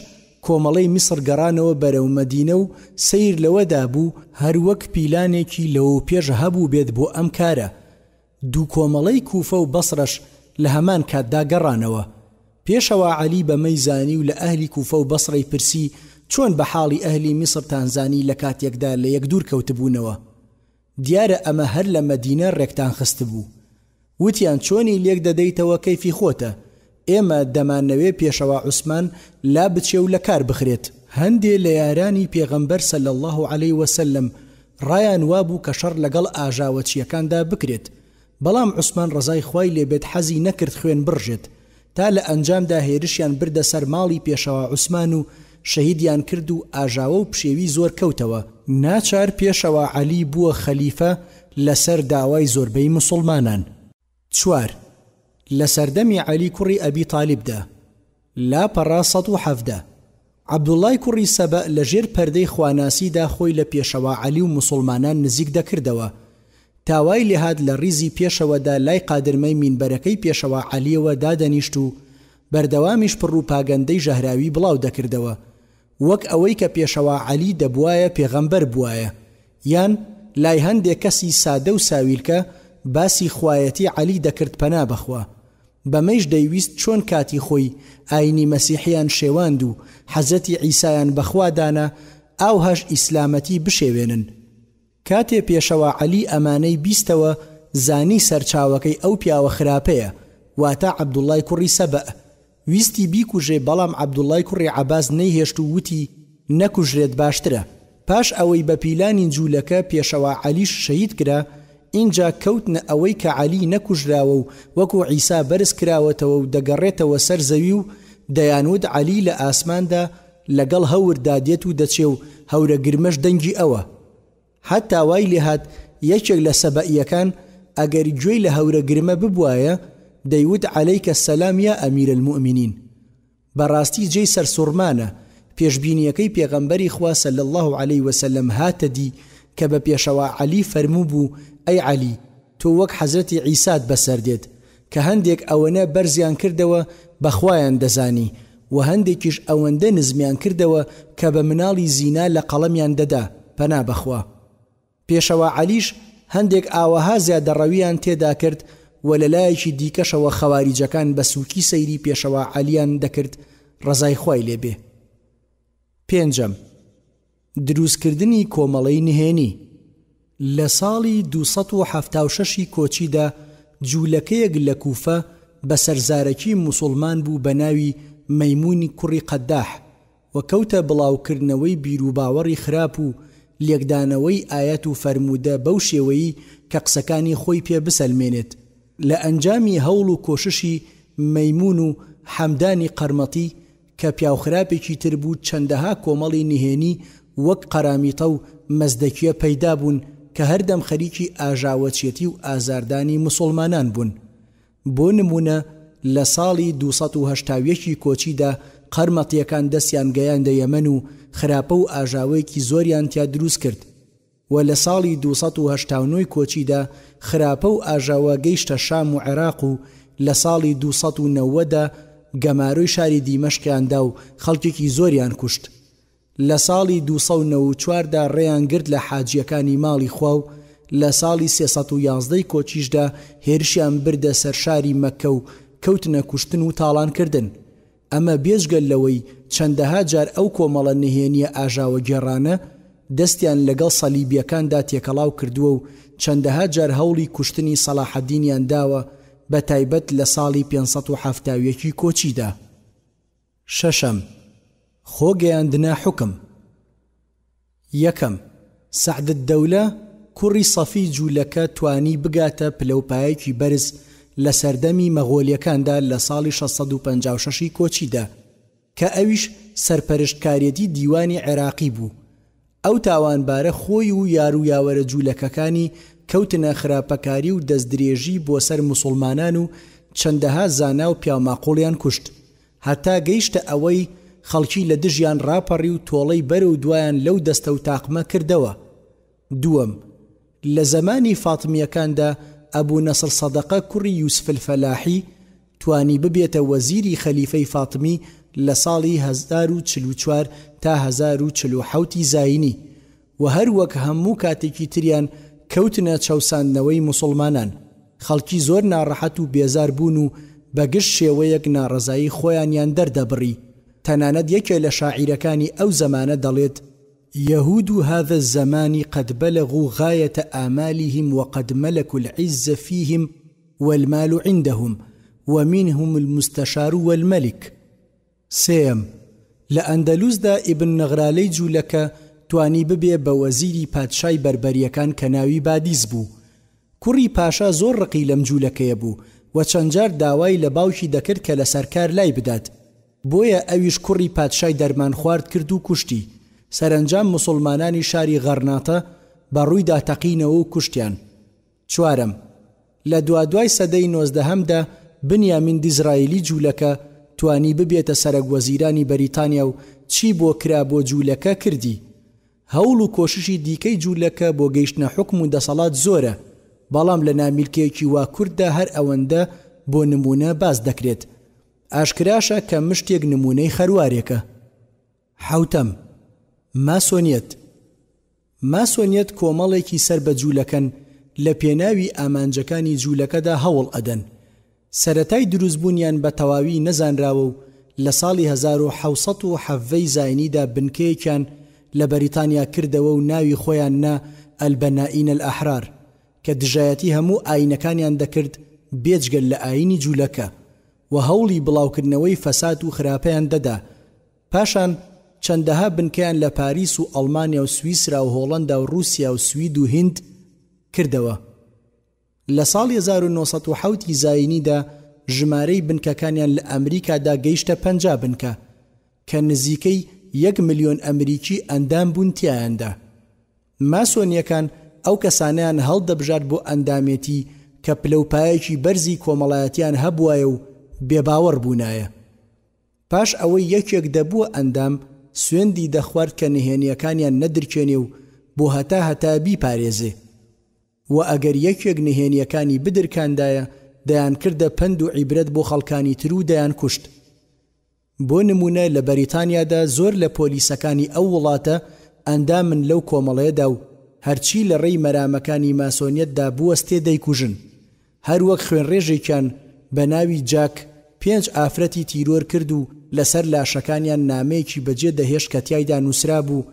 کۆمەڵەی میسر گەڕانەوە بەرەو مەدینە و سیر لەوەدا بوو هەروەک پیلانێکی لەوە پێش هەبوو بێت بۆ ئەم کارە. دوو کۆمەڵەی کوفە و بەسڕەش لە هەمان کاتدا گەڕانەوە. پێشەوە عەلی بەمەی زانی و لە ئەهلی کوفە و بەسڕەی پرسی چۆن بە حاڵی ئەهلی میسر تانزانی لە کاتێکدا لە یەک دوور کەوتبوونەوە. دیارە ئەمە هەر لە مەدینە ڕێکتان خست بوو. وتیان چۆنی لێک دەدەیتەوە کەیفی خۆتە، ئێمە دەمانەوێ پێشەوە عوسمان لا بچێ و لە کار بخرێت. هەندێ لە یارانی پێغەمبەر صلی الله عليه وسلم ڕایان وابوو کە شەڕ لەگەڵ ئاژاوەچیەکاندا بکرێت، بەڵام عوسمان ڕزای خوای لێبێت حەزی نەکرد خوێن بڕژێت تا لە ئەنجامدا هێرشیان بردە سەر ماڵی پێشەوە عوسمان و شەهیدیان کرد و ئاژاوە و پشێوی زۆر کەوتەوە. ناچار پێشەوە عەلی بووە خەلیفە لەسەر داوای زۆربەی مسلمانان. 4. لە سەردەمی عەلی کوڕی ئەبی تاالبدا لاپەڕا 117 عەبدوڵای کوڕی سەبە لە ژێر پەردەی خواناسیدا خۆی لە پێشەوە عەلی و مسلمانان نزیک دەکردەوە. تاوای لێهات لە ڕیزی پێشەوەدا لای قادرمەی مینبەرەکەی پێشەوە عەلیەوە دادەنیشت و بەردەوامیش پڕوپاگەندەی ژەهراوی بڵاو دەکردەوە، وەک ئەوەی کە پێشەوە عەلی دەبوایە پێغەمبەر بوایە، یان لای هەندێک کەسی سادە و ساویلکە باسی خوایەتی عەلی دەکرد پەنا بەخوا. بەمەیش دەیویست چۆن کاتی خۆی ئاینی مەسیحیان شێواند و حەزەتی عیسایان بەخوادانە ئاوهەش ئیسلامەتی بشێوێنن. کاتێ پێشەوە عەلی ئەمانەی بیستەوە زانی سەرچاوەکەی ئەو پیاوە خراپەیە واتە عەبدوڵای کوڕی سەبە ویستی بیکوژێ بەڵام عەبدوڵای کوڕی عەباس نەیهێشت و وتی نەکوژرێت باشترە. پاش ئەوەی بە پیلانی جوولەکە پێشەوە عەلیش شەهید کرا، اینجا کەوتنە ئەوەی کە عەلی نەکوژراوە و وەکو عیسا بەرز کراوەتەوە و دەگەڕێتەوە سەر زەوی و دەیانوت عەلی لە ئاسماندا لەگەڵ هەوردا دێت و دەچێ و هەورە گرمەش دەنگی ئەوە. حتا وای لێهات یەکێک لە سەبەئیەکان ئەگەر گوێی لە هەورە گرمە ببوایە دەیوت عەلەیکە سەلام یا ئەمیر المؤمنین. بەڕاستی جێی سەرسوڕمانە پێشبینیەکەی پێغەمبەری خوا صلی الله علیه وسلم هاتە دی کە بە پێشەوە عەلی فەرموو بوو ئەی عەلی تۆ وەک حەزرەتی عیسات بەسەر دێت کە هەندێک ئەوەنە بەرزیان کردەوە بەخوایان دەزانی و هەندێکیش ئەوەندە نزمیان کردەوە کە بە مناڵی زینا لە قەڵەمیان دەدا پەنا بەخوا. پێشەوە عەلیش هەندێک ئاوەها زیادەڕەویان تێدا کرد و لە لایەکی دیکەشەوە خەواریجەکان بە سووکی سەیری پێشەوە عەلیان دەکرد ڕەزای خوای لێبێ. پێنجەم، دروستکردنی کۆمەڵەی نهێنی. لە ساڵی 276 کۆچیدا جوولەکەیەک لە کوفە بە سەرزارەکی موسڵمان بوو بە ناوی مەیمونی کوڕی قەداح و کەوتە بڵاوکردنەوەی بیرروباوەڕی خراپ و لێکدانەوەی ئاەت و فەرموودە بەو شێوەیی کە قسەکانی خۆی پێ بسەلمێنێت. لە ئەنجامی هەوڵ و کۆششی مەیمون و حەمدانی قەرمەتی کە پیاوخراپێکی تر بوو چەندەها کۆمەڵی نهێنی وەک قەرامیتە و مەزدەکیە پەیدا بوون کە هەردەم خەریکی ئاژاوەچێتی و ئازاردانی مسڵمانان بوون. بۆ نمونە لە ساڵی 281 کۆچیدا قەرمەتیەکان دەستیان گەیاندە یەمەن و خراپە و ئاژاوەیەکی زۆریان تیا دروست کرد و لە ساڵی 289 کۆچیدا خراپە و ئاژاوە گەیشتە شام و عێراق و لە ساڵی 290دا گەمارۆی شاری دیمەشقیاندا و خەڵکێکی زۆریان کوشت. لە ساڵی 294دا ڕێیان گرت لە حاجیەکانی ماڵی خوا و لە ساڵی 311 کۆچیشدا هێرشیان بردە سەر شاری مەککە و کەوتنە کوشتن و تاڵانکردن. ئەمە بێژگەل لەوەی چەندەها جار ئەو کۆمەڵە نهێنیە ئاژاوە گێڕانە دەستیان لەگەڵ سەلیبیەکاندا تێکەڵاو کردووە و چەندەها جار هەوڵی کوشتنی سەلاحەدینیان داوە بە تایبەت لە ساڵی 571 کۆچیدا. شەشەم، خۆگەیاندنە حکم. یەکەم، سەعدەددەولە کوڕی سەفی جوولەکە توانی بگاتە پلەپایەکی بەرز لە سەردەمی مەغۆلیەکاندا لە ساڵی 656 کۆچیدا کە ئەویش سەرپەرشتکارێتی دیوانی عێراقی بوو. ئەو تاوانبارە خۆی و یارویاوەرە جوولەکەکانی کەوتنە خراپەکاری و دەستدرێژی بۆ سەر مسڵمانان و چەندەها زانا و پیاماقۆڵیان کوشت هەتا گەیشتە ئەوەی خەڵکی لە دژیان ڕاپەڕی و تۆڵەی بەرە و دوایان لەو دەستە و تاقمە کردەوە. دووەم، لە زەمانی فاتمیەکاندا ئەبوو نەسر سەدەقە کوڕی یوسف الفەلاحی توانی ببێتە وەزیری خەلیفەی فاتمی لە ساڵی 1044 تا 1047 زاینی و هەروەک هەموو کاتێکی تریان کەوتنە چەوساندنەوەی مسڵمانان. خەڵکی زۆر ناڕەحەت و بێزار بوون و بەگشت شێوەیەک ناڕەزایی خۆیانیان دەردەبڕی. تەنانەت یەکێ لە شاعیرەکانی ئەو زەمانە دەڵێت يهود هذا الزمان قد بلغوا غاية آمالهم وقد ملكوا العز فيهم والمال عندهم ومنهم المستشار والملك. سيم، لأندلس دا ابن نغرالي جولك توانی ببێ بە وەزیری پادشای بەربەریەکان کە ناوی بادیز بوو. کوڕی پاشا زۆر ڕقی لەم جوولەکەیە بوو و چەندجار داوای لە باوکی دەکرد کە لە سەرکار لای بدات. بۆیە ئەویش کوڕی پادشای دەرمان خوارد کرد و کوشتی. سەرنجام مسلمانانی شاری غەرناتە بەڕوویدا تەقینەوە و کوشتیان. چوارەم، لە دوای سەدەی 19دا بنیامین دیزرایلی جوولەکە توانی ببێتە سەرک وەزیرانی بەریتانیا و چی بۆ کرا بۆ جوولەکە کردی. هەوڵ و کۆششی دیکەی جوولەکە بۆ گەیشتنە حکم و دەسەڵات زۆرە، بەڵام لە نامیلکەیەکی وا کورددا هەر ئەوەندە بۆ نمونە باز دەکرێت. ئاشکراشە کە مشتێک نمونەی خەروارێکە. حوتەم، ماسۆنیەت کۆمەڵێکی سەر بە جوولەکەن لە پێناوی ئامانجەکانی جوولەکەدا هەوڵ ئەدەن. سەرەتای دروستبوونیان بە تەواوی نەزانراوە و لە ساڵی 1770 زاینیدا بنکەیەکیان لە بەریتانیا کردەوە و ناوی خۆیان نا ئەلبەنائین الئەحرار کە دژایەتی هەموو ئاینەکانیان دەکرد بێجگەل لە ئاینی جوولەکە و هەوڵی بڵاوکردنەوەی فەساد و خراپەیان دەدا. پاشان چەندەها بنکەیان لە پاریس و ئەڵمانیا و سویسرا و هۆڵەندا و رووسیا و سوید و هیند کردەوە. لە ساڵی 1970 زاینیدا ژمارەی بنکەکانیان لە ئەمریکادا گەیشتە 50 بنکە کە نزیکەی 1 ملیۆن ئەمریکی ئەندام بوون تیایاندا. ماسۆنیەکان ئەو کەسانیان هەڵدەبژات بۆ ئەندامێتی کە پلەپایەکی بەرزی کۆمەڵایەتیان هەبوایە و بێباوەڕ بوونایە. پاش ئەوەی یەکێک دەبووە ئەندام سوێندی دەخوارد کە نهێنیەکانیان نەدرکێنێ و بۆ هەتا بیپارێزێ و ئەگەر یەکێک نهێنیەکانی بدرکاندایە دەیان کردە پند و عیبرەت بۆ خەڵکانی تر و دەیان کوشت. بۆ نمونە لە بەریتانیادا زۆر لە پۆلیسەکانی ئەو وڵاتە ئەندامن لەو کۆمەڵەیەدا و هەرچی لە ڕێی مەرامەکانی ماسۆنیەتدا بوەستێ دەیکوژن. هەروەک خوێنڕێژێکیان بە ناوی جاک 5 ئافرەتی تیرۆر کرد و لەسەر لاشەکانیان نامەیەکی بەجێ دەهێشت کە تیایدا نووسرا بوو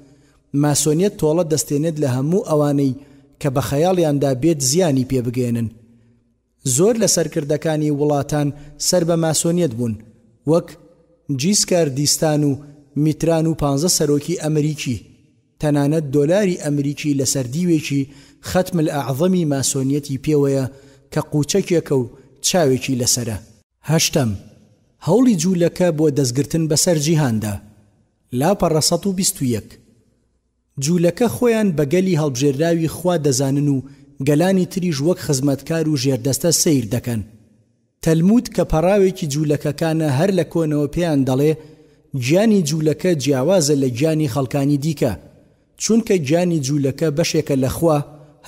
ماسۆنیەت تۆڵە دەستێنێت لە هەموو ئەوانەی کە بە خەیاڵیاندا بێت زیانی پێبگێنن. زۆر لە سەرکردەکانی وڵاتان سەر بە ماسۆنیەت بوون وەک جیسکار دیستان و میتران و 15 سەرۆکی ئەمریکی. تەنانەت دۆلاری ئەمریکی لەسەر دیوێکی ختم الأعظەمی ماسۆنیەتی پێوەیە کە قوچەکێکە و چاوێکی لەسرە. 8. هەوڵی جوولەکە بۆ دەستگرتن بەسەر جیهاندا. لاپەڕە 121 جوولەکە خۆیان بە گەلی هەڵبژێراوی خوا دەزانن و گەلانی تریش وەک خزمەتکار و ژێردەستە سیر دەکەن. تەلمود کە پەڕاوێکی جوولەکەکانە هەر لە کۆنەوە پێیان دەڵێ گیانی جوولەکە جیاوازە لە گیانی خەڵکانی دیکە چونکە گیانی جوولەکە بەشێکە لە خوا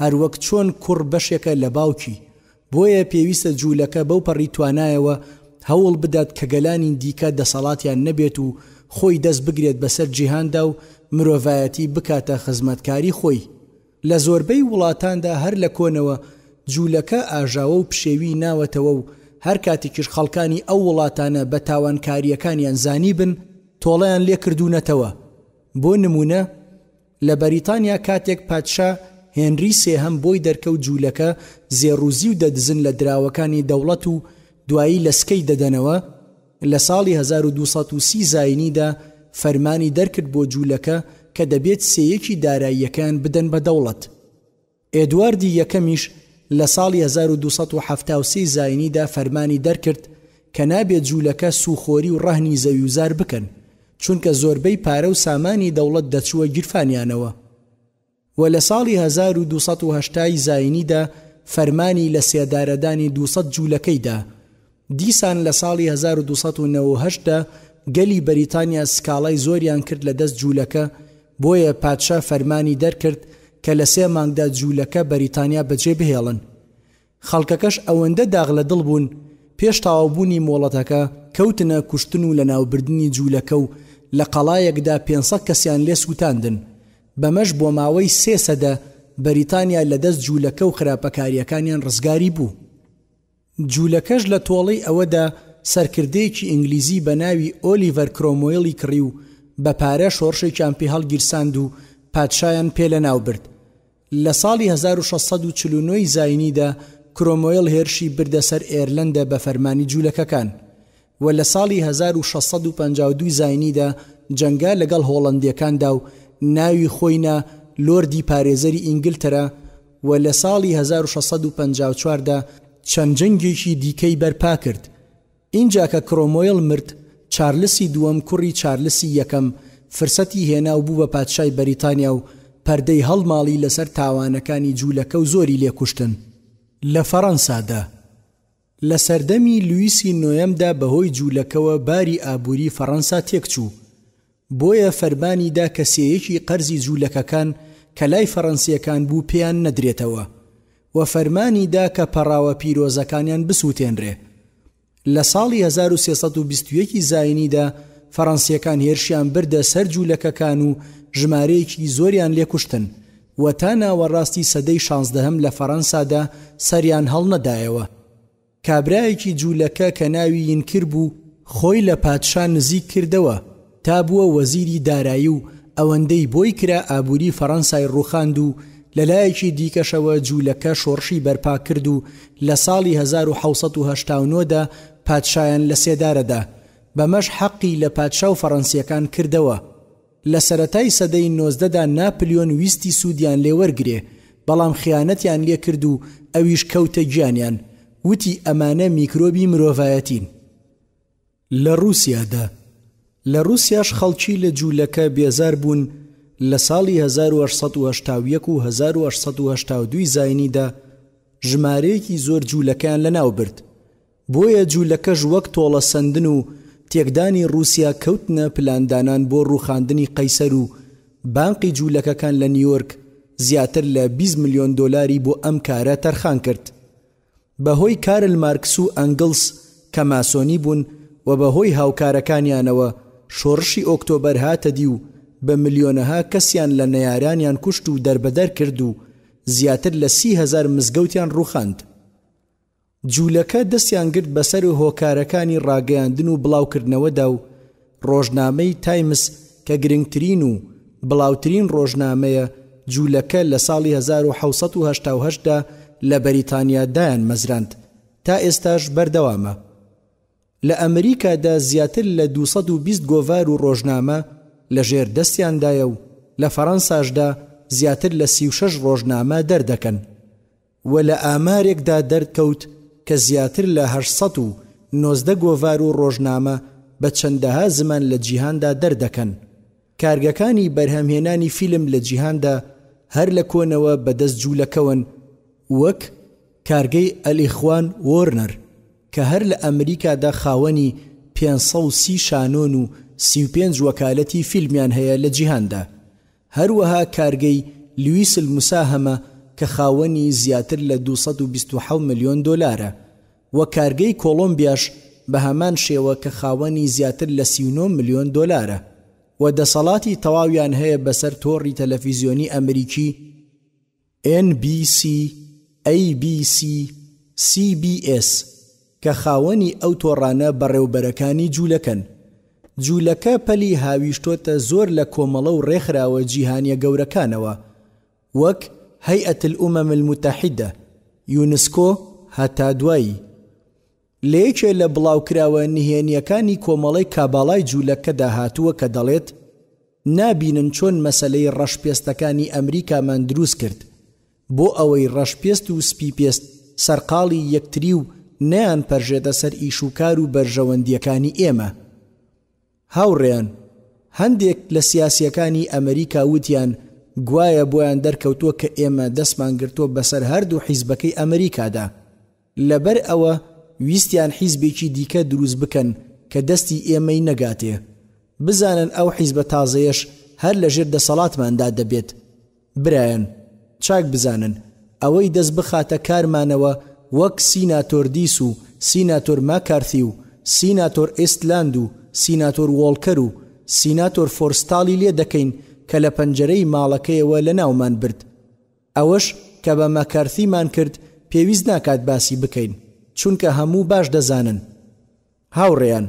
هەروەک چۆن کوڕ بەشێکە لە باوکی. بۆیە پێویستە جوولەکە بەو پەڕی توانایەوە هەوڵ بدات کە گەلانی دیکە دەسەڵاتیان نەبێت و خۆی دەست بگرێت بەسەر جیهاندا و مرۆڤایەتی بکاتە خزمەتکاری خۆی. لە زۆربەی وڵاتاندا هەر لە کۆنەوە جوولەکە ئاژاوە و پشێوی ناوەتەوە و هەر کاتێکیش خەڵکانی ئەو وڵاتانە بە تاوانکاریەکانیان زانی بن تۆڵەیان لێ کردوونەتەوە. بۆ نمونە لە بەریتانیا کاتێک پادشا هێنری سێهەم بۆی دەرکەوت جوولەکە زێڕوزی و دەدزن لە دراوەکانی دەوڵەت و دوایی لە سکەی دەدەنەوە. لە ساڵی 1230 زاینیدا فەرمانی دەرکرد بۆ جوولەکە کە دەبێت سێیەکی داراییەکان بدەن بە دەوڵەت. ئێدواردی یەکەمیش لە ساڵی 1273 زاینیدا فەرمانی دەرکرد کە نابێت جوولەکە سوخۆری و ڕەهنی زەویوزار بکەن چونکە زۆربەی پارە و سامانی دەوڵەت دەچووە گیرفانیانەوە. و لە ساڵی 1280 زاینیدا فەرمانی لە سێدارەدانی 200 جوولەکەیدا. دیسان لە ساڵی 1298دا گەلی بەریتانیا سکاڵای زۆریان کرد لە دەست جوولەکە بۆیە پادشا فەرمانی دەرکرد کە لە 3 مانگدا جوولەکە بەریتانیا بەجێ بهێڵن. خەڵکەکەش ئەوەندە داغ لە دڵ بوون پێش تەواوبوونی مۆڵەتەکە کەوتنە کوشتن و لە ناوبردنی جوولەکە و لە قەڵایەکدا 500 کەسیان لێ سووتاندن. بەمەش بۆ ماوەی 3 سەدە بەریتانیا لە دەست جوولەکە و خراپەکاریەکانیان ڕزگاری بوو. جوولەکەش لە تۆڵەی ئەوەدا سەرکردەیەکی ئینگلیزی بە ناوی ئۆلیڤەر کرۆمۆیلی کڕی و بە پارە شۆڕشێکیان پێ هەڵگیرساند و پادشایان پێ لە ناو برد. لە ساڵی 1649 زاینیدا کرۆمۆیل هێرشی بردە سەر ئێرلەندە بە فەرمانی جوولەکەکان و لە ساڵی 1652 زاینیدا جەنگا لەگەڵ هۆڵەندیەکاندا و ناوی خۆینا لۆردی پارێزەری ئینگلتەرا و لە ساڵی 1654دا چەند جەنگێکی دیکەی بەرپا کرد. اینجا کە کرۆمۆیل مرد چارلسی دووەم کوڕی چارلسی یەکەم فرسەتی هێنا و بوو بە پادشای بەریتانیا و پەردەی هەڵماڵی لەسەر تاوانەکانی جوولەکە و زۆری لێکوشتن. لە فەڕەنسادا لە سەردەمی لویسی نۆیەمدا بەهۆی جوولەکەوە باری ئابووری فەڕەنسا تێکچوو. بۆیە فەرمانیدا کە سێیەکی قەرزی جوولەکەکان کە لای فەڕەنسیەکان بوو پێیان نەدرێتەوە و فەرمانیدا کە پەڕاوە پیرۆزەکانیان بسووتێنرێ. لە ساڵی 1321 زاینیدا فەڕەنسیەکان هێرشیان بردە سەر جوولەکەکان و ژمارەیەکی زۆریان لێکوشتن و تا ناوەڕاستی سەدەی 16 لە فەڕەنسادا سەریان هەڵ نەدایەوە. کابرایەکی جوولەکە کە ناوی یینکر بوو خۆی لە پادشا نزیک کردەوە تا بووە وەزیری دارایی و ئەوەندەی بۆی کرا ئابووری فەڕەنسای ڕووخاند و لەلایەکی دیکەشەوە جوولەکە شۆڕشی بەرپا کرد و لە ساڵی 1970دا پادشایان لە سێدارەدا بەمەش حەقی لە پادشا و فەڕەنسیەکان کردەوە. لە سەرەتای سەدەی 19دا ناپلیۆن ویستی سوودیان لێوەرگرێ، بەڵام خیانەتیان لێ کرد و ئەویش کەوتە گیانیان، وتی ئەمانە میکرۆبی مرۆڤایەتین. لە رووسیاش خەڵکی لە جوولەکە بێزار بوون. لە ساڵی 1881 و 1882 زاینیدا ژمارەیەکی زۆر جوولەکەیان لەناو برد. بۆیە جوولەکەش وەک تۆڵە سندن و تێکدانی رووسیا کەوتنە پلاندانان بۆ ڕووخاندنی قەیسەر و بانقی جوولەکەکان لە نیویۆرک زیاتر لە 20 ملیۆن دۆلاری بۆ ئەم کارە تەرخان کرد. بەهۆی کارل مارکس و ئەنگلس کە ماسۆنی بوون و بەهۆی هاوکارەکانیانەوە شۆڕشی ئۆکتۆبەر هاتە دی و بە ملیۆنەها کەسیان لە نەیارانیان کوشت و دەربەدەر کرد و زیاتر لە 30,000 مزگەوتیان ڕووخاند. جوولەکە دەستیان گرت بەسەر هۆکارەکانی ڕاگەیاندن و بڵاوکردنەوەدا و ڕۆژنامەی تایمس کە گرنگترین و بڵاوترین ڕۆژنامەیە جوولەکە لە ساڵی 1970دا لە بەریتانیادایان مەزراند تا ئێستاش بەردەوامە. لە ئەمریکادا زیاتر لە 220 گۆڤار و ڕۆژنامە لە ژێر دەستیاندایە و لە فەڕەنساشدا زیاتر لە 36 ڕۆژنامە دەردەکەن و لە ئامارێکدا دەرکەوت کە زیاتر لە 819 گۆڤار و ڕۆژنامە بە چەندەها زمان لە جیهاندا دەردەکەن. کارگەکانی بەرهەمهێنانی فیلم لە جیهاندا هەر لە کۆنەوە بەدەست جوولەکەون، وەک کارگەی ئەلیخوان وۆرنەر کە هەر لە ئەمریکادا خاوەنی 530 شانۆن و 35 وەکالەتی فیلمیان هەیە لە جیهاندا. هەروەها کارگەی لویس المساهمە کە خاوەنی زیاتر لە 227 ملیۆن دۆلارە و کارگەی کۆلۆمبیاش بە هەمان شێوە کە خاوەنی زیاتر لە 39 ملیۆن دۆلارە و دەسەڵاتی تەواویان هەیە بەسەر تۆڕی تەلەڤیزیۆنی ئەمریکی NBC، ABC، CBS کە خاوەنی ئەو تۆڕانە بەڕێوبەرەکانی جوولەکەن. جوولەکە پەلی هاویشتۆتە زۆر لە کۆمەڵە و ڕێکخراوە جیهانیە گەورەکانەوە وەک هەیئەت الئومەم المتحیدە، یونسکۆ هەتا دوایی. لە یەکێ لە بڵاوکراوە نهێنیەکانی کۆمەڵەی کاباڵای جوولەکەدا هاتووە کە دەڵێت نابینن چۆن مەسەلەی ڕەشپێستەکانی ئەمریکامان دروست کرد بۆ ئەوەی ڕەشپێست و سپیپێست سەرقاڵی یەکتری و نەیان پەرژێتە سەر ئیشوکار و بەرژەوەندیەکانی ئێمە. هاوڕێیان، هەندێک لە سیاسیەکانی ئەمریکا وتیان گوایە بۆیان دەرکەوتووە کە ئێمە دەستمان گرتووە بەسەر هەردوو حیزبەکەی ئەمریکادا، لەبەر ئەوە ویستیان حیزبێکی دیکە دروست بکەن کە دەستی ئێمەی نەگاتێ. بزانن ئەو حیزبە تازەیەش هەر لە ژێر دەسەڵاتماندا دەبێت. برایەن، چاک بزانن ئەوەی دەست بخاتە کارمانەوە وەک سیناتۆر دیس و سیناتۆر ماکارتی و سیناتۆر ئێستلاند و سیناتۆر وۆڵکەر و سیناتۆر فۆرستاڵی لێ دەکەین کە لە پەنجەرەی ماڵەکەیەوە لە ناومان برد. ئەوەش کە بە ماکارتیمان کرد پێویست ناکات باسی بکەین چونکە هەموو باش دەزانن. هاوڕێیان،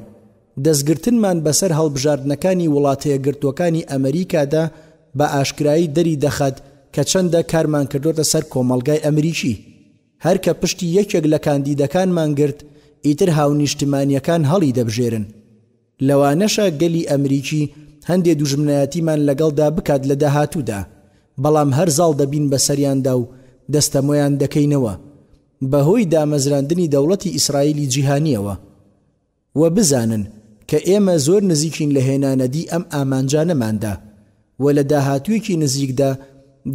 دەستگرتنمان بەسەر هەڵبژاردنەکانی وڵاتەیە گرتوەکانی ئەمریکادا بە ئاشکرایی دەری دەخات کە چەندە کارمان کردوتە سەر کۆمەڵگای ئەمریکی. هەر کە پشتی یەکێک لە کاندیدەکانمان گرت ئیتر هاونیشتمانیەکان هەڵی دەبژێرن. لەوانەشە گەلی ئەمریکی هەندێ دوژمنایەتیمان لەگەڵدا بکات لە داهاتوودا، بەڵام هەر زاڵ دەبین بەسەریاندا و دەستەمۆیان دەکەینەوە بەهۆی دامەزراندنی دەوڵەتی ئیسرائیلی جیهانیەوە. و بزانن کە ئێمە زۆر نزیکین لە هێنانەدی ئەم ئامانجانەماندا و لە داهاتوویەکی نزیکدا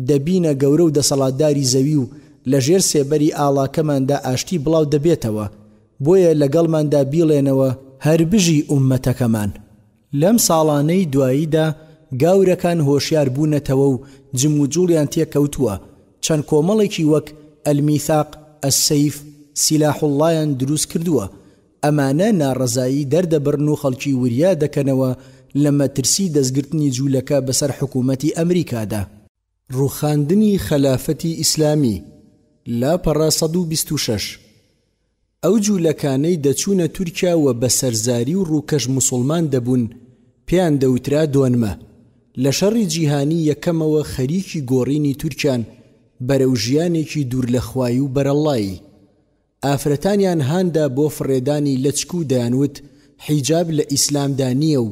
دەبینە گەورە و دەسەڵاتداری زەوی و لە ژێر سێبەری ئاڵاکەماندا ئاشتی بڵاو دەبێتەوە، بۆیە لەگەڵماندا بیڵێنەوە هەر بژی ئومەتەکەمان. لەم ساڵانەی دواییدا گاورەکان هۆشیار بوونەتەوە و جم و جوڵیان تێکەوتووە، چەند کۆمەڵێکی وەک ئەلمیثاق، ئەسسەیف، سیلاح اللهیان دروست کردووە. ئەمانە ناڕەزایی دەردەبڕن و خەڵکی وریا دەکەنەوە لە مەترسی دەستگرتنی جوولەکە بەسەر حکوومەتی ئەمریکادا. ڕووخاندنی خەلافەتی ئیسلامی لاپەڕە 126. ئەو جوولەکانەی دەچوونە تورکیا و بە سەرزاری و ڕووکەش موسڵمان دەبوون پێیان دەوترا دۆنمە. لە شەڕی جیهانی یەکەمەوە خەریکی گۆڕینی تورکیان بەرەو ژیانێکی دوور لە خوای و بەرەڵایی. ئافرەتانیان هاندا بۆ فڕێدانی لەچک و دەیانوت حیجاب لە ئیسلامدا نییە و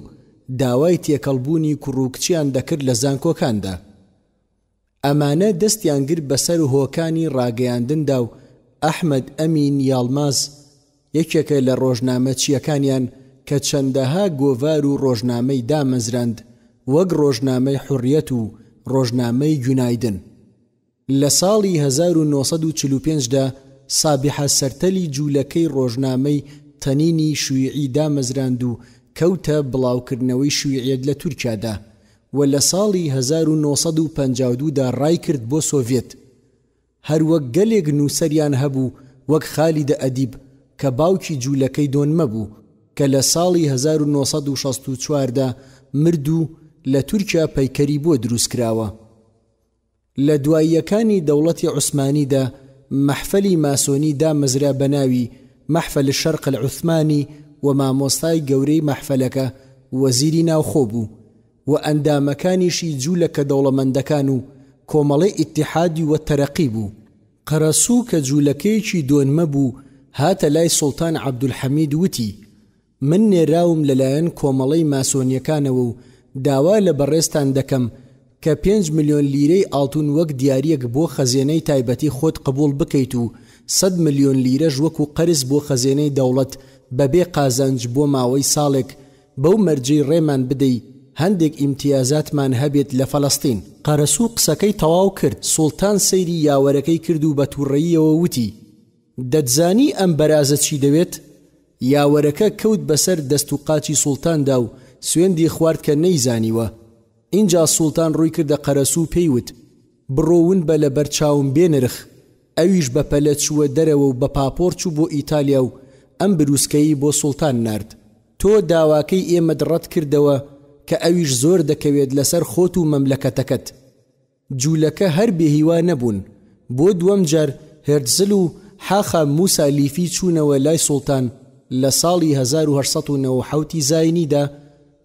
داوای تێکەڵبوونی کوڕووکچیان دەکرد لە زانکۆکاندا. ئەمانە دەستیان گر بەسەر و هۆکانی ڕاگەیاندندا و ئەحمەد ئەمین یاڵماز یەکێکە لە ڕۆژنامەچیەکانیان کە چەندەها گۆڤار و ڕۆژنامەی دامەزراند وەک ڕۆژنامەی حوڕیەت و ڕۆژنامەی یونایدن. لە ساڵی 1945دا سابحە سەرتەلی جوولەکەی ڕۆژنامەی تەنینی شویعی دامەزراند و کەوتە بڵاوکردنەوەی شویعیەت لە تورکیادا و لە ساڵی 1952دا ڕای کرد بۆ سۆڤێت. هەروەک گەلێک نووسەریان هەبوو وەک خالیدە ئەدیب کە باوکی جوولەکەی دۆنمە بوو کە لە ساڵی 1964دا مرد و لە تورکیا پەیکەری بۆ دروست کراوە. لە دواییەکانی دەوڵەتی عوسمانیدا مەحفەلی ماسۆنی دامەزرا بە ناوی مەحفەل شەرق العوثمانی و مامۆستای گەورەی مەحفەلەکە وەزیری ناوخۆ بوو و ئەندامەکانیشی جوولەکە دەوڵەمەندەکان و کۆمەڵەی ئیتیحادی و تەرەقی بوو. قەرەسوو کە جوولەکەیەکی دۆنمە بوو هاتە لای سوڵتان عەبدولحەمید وتی من نێراوم لەلایەن کۆمەڵەی ماسۆنیەکانەوە و داوا لە بەڕێستان دەکەم کە 5 ملیۆن لیرەی ئاڵتون وەک دیاریەک بۆ خەزێنەی تایبەتی خۆت قبول بکەیت و 100 ملیۆن لیرەش وەکو قەرز بۆ خەزێنەی دەوڵەت بەبێ قازانج بۆ ماوەی ساڵێک بەو مەرجەی ڕێمان بدەی هەندێک ئیمتیازاتمان هەبێت لە فەڵەستین. قەرەسوو قسەکەی تەواو کرد. سوڵتان سەیری یاوەرەکەی کرد و بە تووڕەییەوە وتی دەتزانی ئەم بەرازە چی دەوێت؟ یاوەرەکە کەوت بەسەر دەست و قاچی سوڵتاندا و سوێندی خوارد کە نەیزانیوە. اینجا سوڵتان ڕووی کردە قەرەسوو پێیوت بڕۆون بە لە بەرچاوم بێنرخ. ئەویش بە پەلە چووە دەرەوە و بە پاپۆر چوو بۆ ئیتالیا و ئەم بروسکەی بۆ سوڵتان نارد. تۆ داواکەی ئێمەت ڕەت کردەوە کە ئەویش زۆر دەکەوێت لەسەر خۆت و مەملەکەتەکەت. جوولەکە هەر بێهیوا نەبوون. بۆ دووەم جار هێرتزل و حاخا موسا لیفی چوونەوە لای سوڵتان لە ساڵی 1997 زاینیدا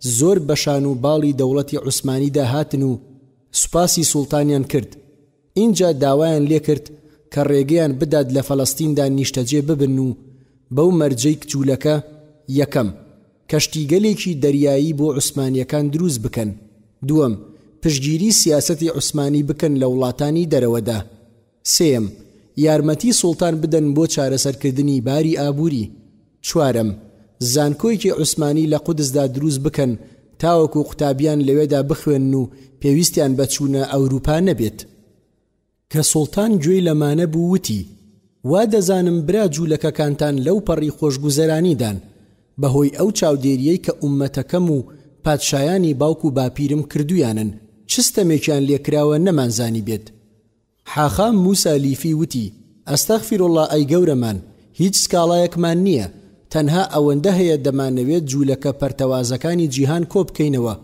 زۆر بەشان و باڵی دەوڵەتی عوسمانیدا هاتن و سوپاسی سوڵتانیان کرد. اینجا داوایان لێ کرد کە ڕێگەیان بدات لە فەڵەستیندا نیشتەجێ ببن و بەو مەرجەی جوولەکە یەکەم کەشتیگەلێکی دەریایی بۆ عوسمانیەکان دروست بکەن. دووەم پشگیری سیاسەتی عوسمانی بکەن لە وڵاتانی دەرەوەدا. سێم یارمەتی سوڵتان بدەن بۆ چارەسەرکردنی باری ئابووری. چوارەم زانکۆیەکی عوسمانی لە قودسدا دروست بکەن تاوەکو قوتابیان لەوێدا بخوێن و پێویستیان بە چوونە ئەوروپا نەبێت. کە سوڵتان گوێی لەمانە بوو وتی وا دەزانم برا جوولەکەکانتان لەو پەڕی خۆشگوزەرانیدان بەهۆی ئەو چاودێریەی کە ئومەتەکەم و پادشایانی باوک و باپیرم کردویانن چستەمێکیان لێکراوە نەمانزانی بێت. حاخام موسا لیفی وتی ئەستەغفیرڵڵا ئەی گەورەمان هیچ سکاڵایەکمان نییە تەنها ئەوەندە هەیە دەمانەوێت جوولەکە پەرتەوازەکانی جیهان کۆ بکەینەوە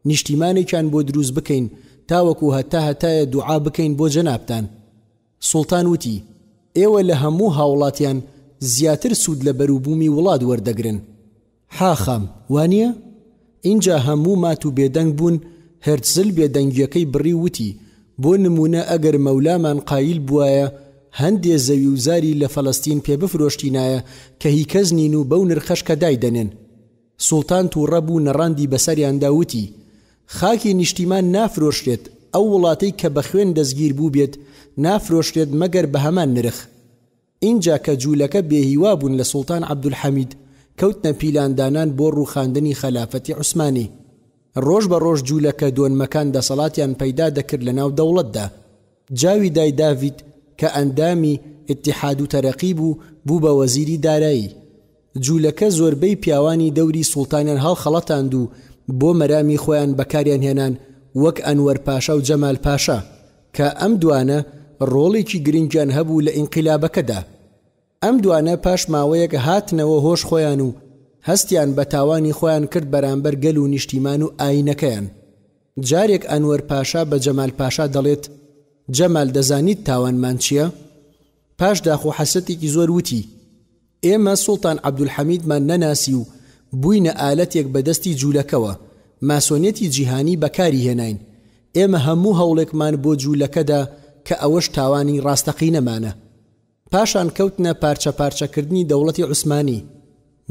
نیشتیمانێکیان بۆ دروست بکەین تاوەکو هەتایە دوعا بکەین بۆ جەنابتان. سوڵتان وتی ئێوە لە هەموو هاوڵاتیان زیاتر سوود لە بەروبوومی وڵات وەردەگرن. حاخام وانییە؟ اینجا هەموو مات و بێدەنگ بوون. هێرتزل بێدەنگیەکەی بڕی وتی بۆ نمونە ئەگەر مەولامان قایل بوایە هەندێ زەوی و زاری لە فەڵەستین پێ بفرۆشتینایە کە هی کەس نین و بەو نرخەش کە دایدەنێن. سوڵتان تووڕە بوو نەڕاندی بەسەریاندا وتی خاکی نیشتیمان نافرۆشرێت ئەو وڵاتەی کە بە خوێن دەستگیر بوو بێت نافرۆشرێت مەگەر بە هەمان نرخ. اینجا کە جوولەکە بێهیوا بوون لە سوڵتان عەبدولحەمید کەوتنە پیلاندانان بۆ ڕووخاندنی خەلافەتی عوسمانی. ڕۆژ بە ڕۆژ جوولەکە دۆنمەکان دەسەڵاتیان پەیدا دەکرد لە ناو دەوڵەتدا. جاوی دای داوید کە ئەندامی ئیتیحاد و تەرەقی بوو بە وەزیری دارایی. جوولەکە زۆربەی پیاوانی دەوری سوڵتانیان هەڵخەڵەتاند و بۆ مەرامی خۆیان بەکاریان هێنان وەک ئەنوەر پاشا و جەمال پاشا کە ئەم دوانە ڕۆڵێکی گرنگیان هەبوو لە ئینقیلابەکەدا. ئەم دوانە پاش ماوەیەک هاتنەوە هۆش خۆیان و هەستیان بە تاوانی خۆیان کرد بەرامبەر گەل و نیشتیمان و ئاینەکەیان. جارێک ئەنوەر پاشا بە جەمال پاشا دەڵێت جەمال دەزانیت تاوانمان چییە؟ پاش داخۆ حەسەتێکی زۆر وتی ئێمە سوڵتان عەبدولحەمیدمان نەناسی و بووینە ئالەتێک بەدەستی جوولەکەوە ماسۆنیەتی جیهانی بەکاری هێناین. ئێمە هەموو هەوڵێکمان بۆ جوولەکەدا کە ئەوەش تاوانی ڕاستەقینەمانە. پاشان کەوتنە پارچە پارچەکردنی دەوڵەتی عوسمانی.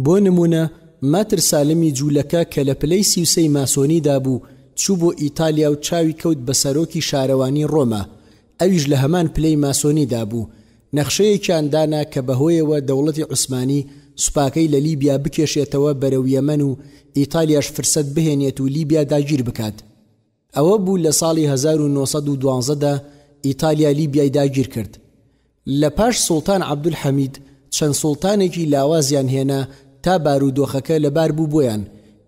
بۆ نمونە ماتر سالمی جوولەکە کە لە پلەی 33 ماسۆنیدا بوو چوو بۆ ئیتالیا و چاوی کەوت بە سەرۆکی شارەوانی ڕۆما. ئەویش لە هەمان پلەی ماسۆنیدا بوو. نەخشەیەکیان دانا کە بەهۆیەوە دەوڵەتی عوسمانی سوپاکەی لە لیبیا بکێشێتەوە بەرەو یەمەن و ئیتالیاش فرسەت بهێنێت و لیبیا داگیر بکات. ئەوە بوو لە ساڵی 1912دا ئیتالیا لیبیای داگیر کرد. لە پاش سوڵتان عەبدولحەمید چەند سوڵتانێکی لاوازیان هێنا تا بارودۆخەکە لەبار بوو بۆیان.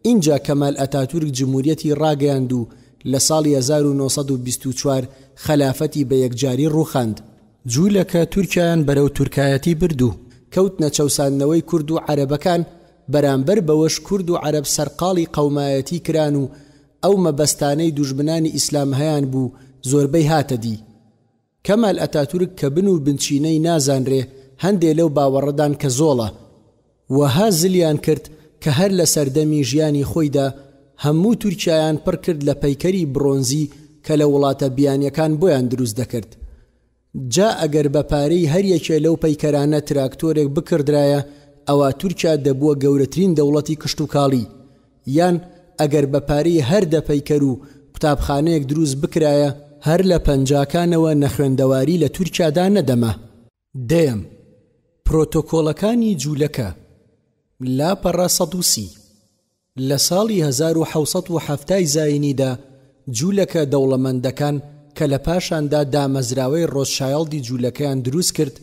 اینجا کەمال ئەتاتورک جمهوریەتی ڕاگەیاند و لە ساڵی 1924 خلافەتی بە یەکجاری ڕووخاند. جوولەکە تورکیایان بەرەو تورکایەتی بردو کەوتنە چەوساندنەوەی کورد و عەرەبەکان بەرامبەر بەوەش کورد و عەرەب سەرقاڵی قەومایەتی کران و ئەو مەبەستانەی دوژمنانی ئیسلام هەیان بوو زۆربەی هاتە دی. کەمال ئەتاتورک کە بن و بنچینەی نازانرێ هەندێ لەو باوەڕەدان کە زۆڵە وەها زلیان کرد کە هەر لە سەردەمی ژیانی خۆیدا هەموو تورکیایان پڕ کرد لە پەیکەری برۆنزی کە لە وڵاتە بیانیەکان بۆیان دروست دەکرد. جا ئەگەر بە پارەی هەریەکێ لەو پەیکەرانە تراکتۆرێک بکردرایە ئەوە تورکیا دەبووە گەورەترین دەوڵەتی کشت و کاڵی، یان ئەگەر بە پارەی هەر دە پەیکەر و قوتابخانەیەک دروست بکرایە هەر لە پەنجاکانەوە نەخوێندەواری لە تورکیادا نەدەما. دەیەم پرۆتۆکۆڵەکانی جوولەکە. لاپەڕە 130 لە ساڵی 1970 زاینیدا جوولەکە دەوڵەمەندەکان کە لە پاشاندا دامەزراوەی ڕۆزشایڵدی جوولەکەیان دروست کرد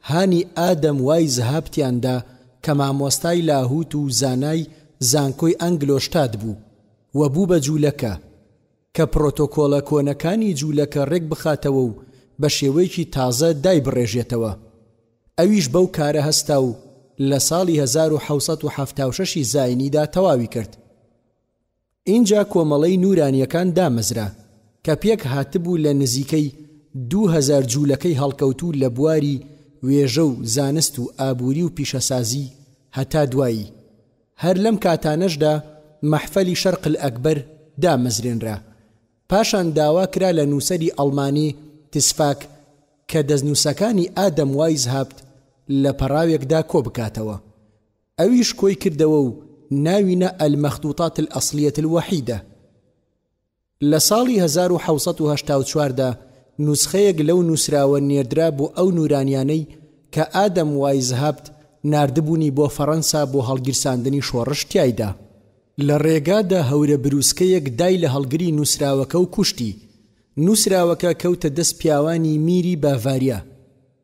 هانی ئادەم وای زەهابتیاندا کە مامۆستای لاهوت و زانای زانکۆی ئەنگلۆشتات بوو و بوو بە جوولەکە کە پرۆتۆکۆڵە کۆنەکانی جوولەکە ڕێک بخاتەوە و بە شێوەیەکی تازە دای بڕێژێتەوە. ئەویش بەو کارە هەستا و لە ساڵی 1976 زاینیدا تەواوی کرد. اینجا کۆمەڵەی نورانیەکان دامەزرا کە پێک هاتبوو لە نزیکەی 2000 جوولەکەی هەڵکەوتوو لە بواری وێژە و زانست و ئابووری و پیشەسازی هەتا دوایی. هەر لەم کاتانەشدا مەحفەلی شەرق الئەکبەر دامەزرێنرا. پاشان داوا کرا لە نووسەری ئەڵمانی تسفاک کە دەستنووسەکانی ئادەم وای زەهابت لە پەڕاوێکدا کۆ بکاتەوە. ئەویش کۆی کردەوە و ناوینە ئەلمەخطوطات الئەسڵیەت الوەحیدە. لە ساڵی 1984دا نوسخەیەک لەو نووسراوە نێردرا بۆ ئەو نورانیانەی کە ئادەم وای زەهابت ناردبوونی بۆ فەڕەنسا بۆ هەڵگیرساندنی شۆڕش تایدا. لە ڕێگادا هەورە بروسکەیەک دای لە هەڵگری نووسراوەکە و کوشتی. نووسراوەکە کەوتە دەست پیاوانی میری باڤاریا.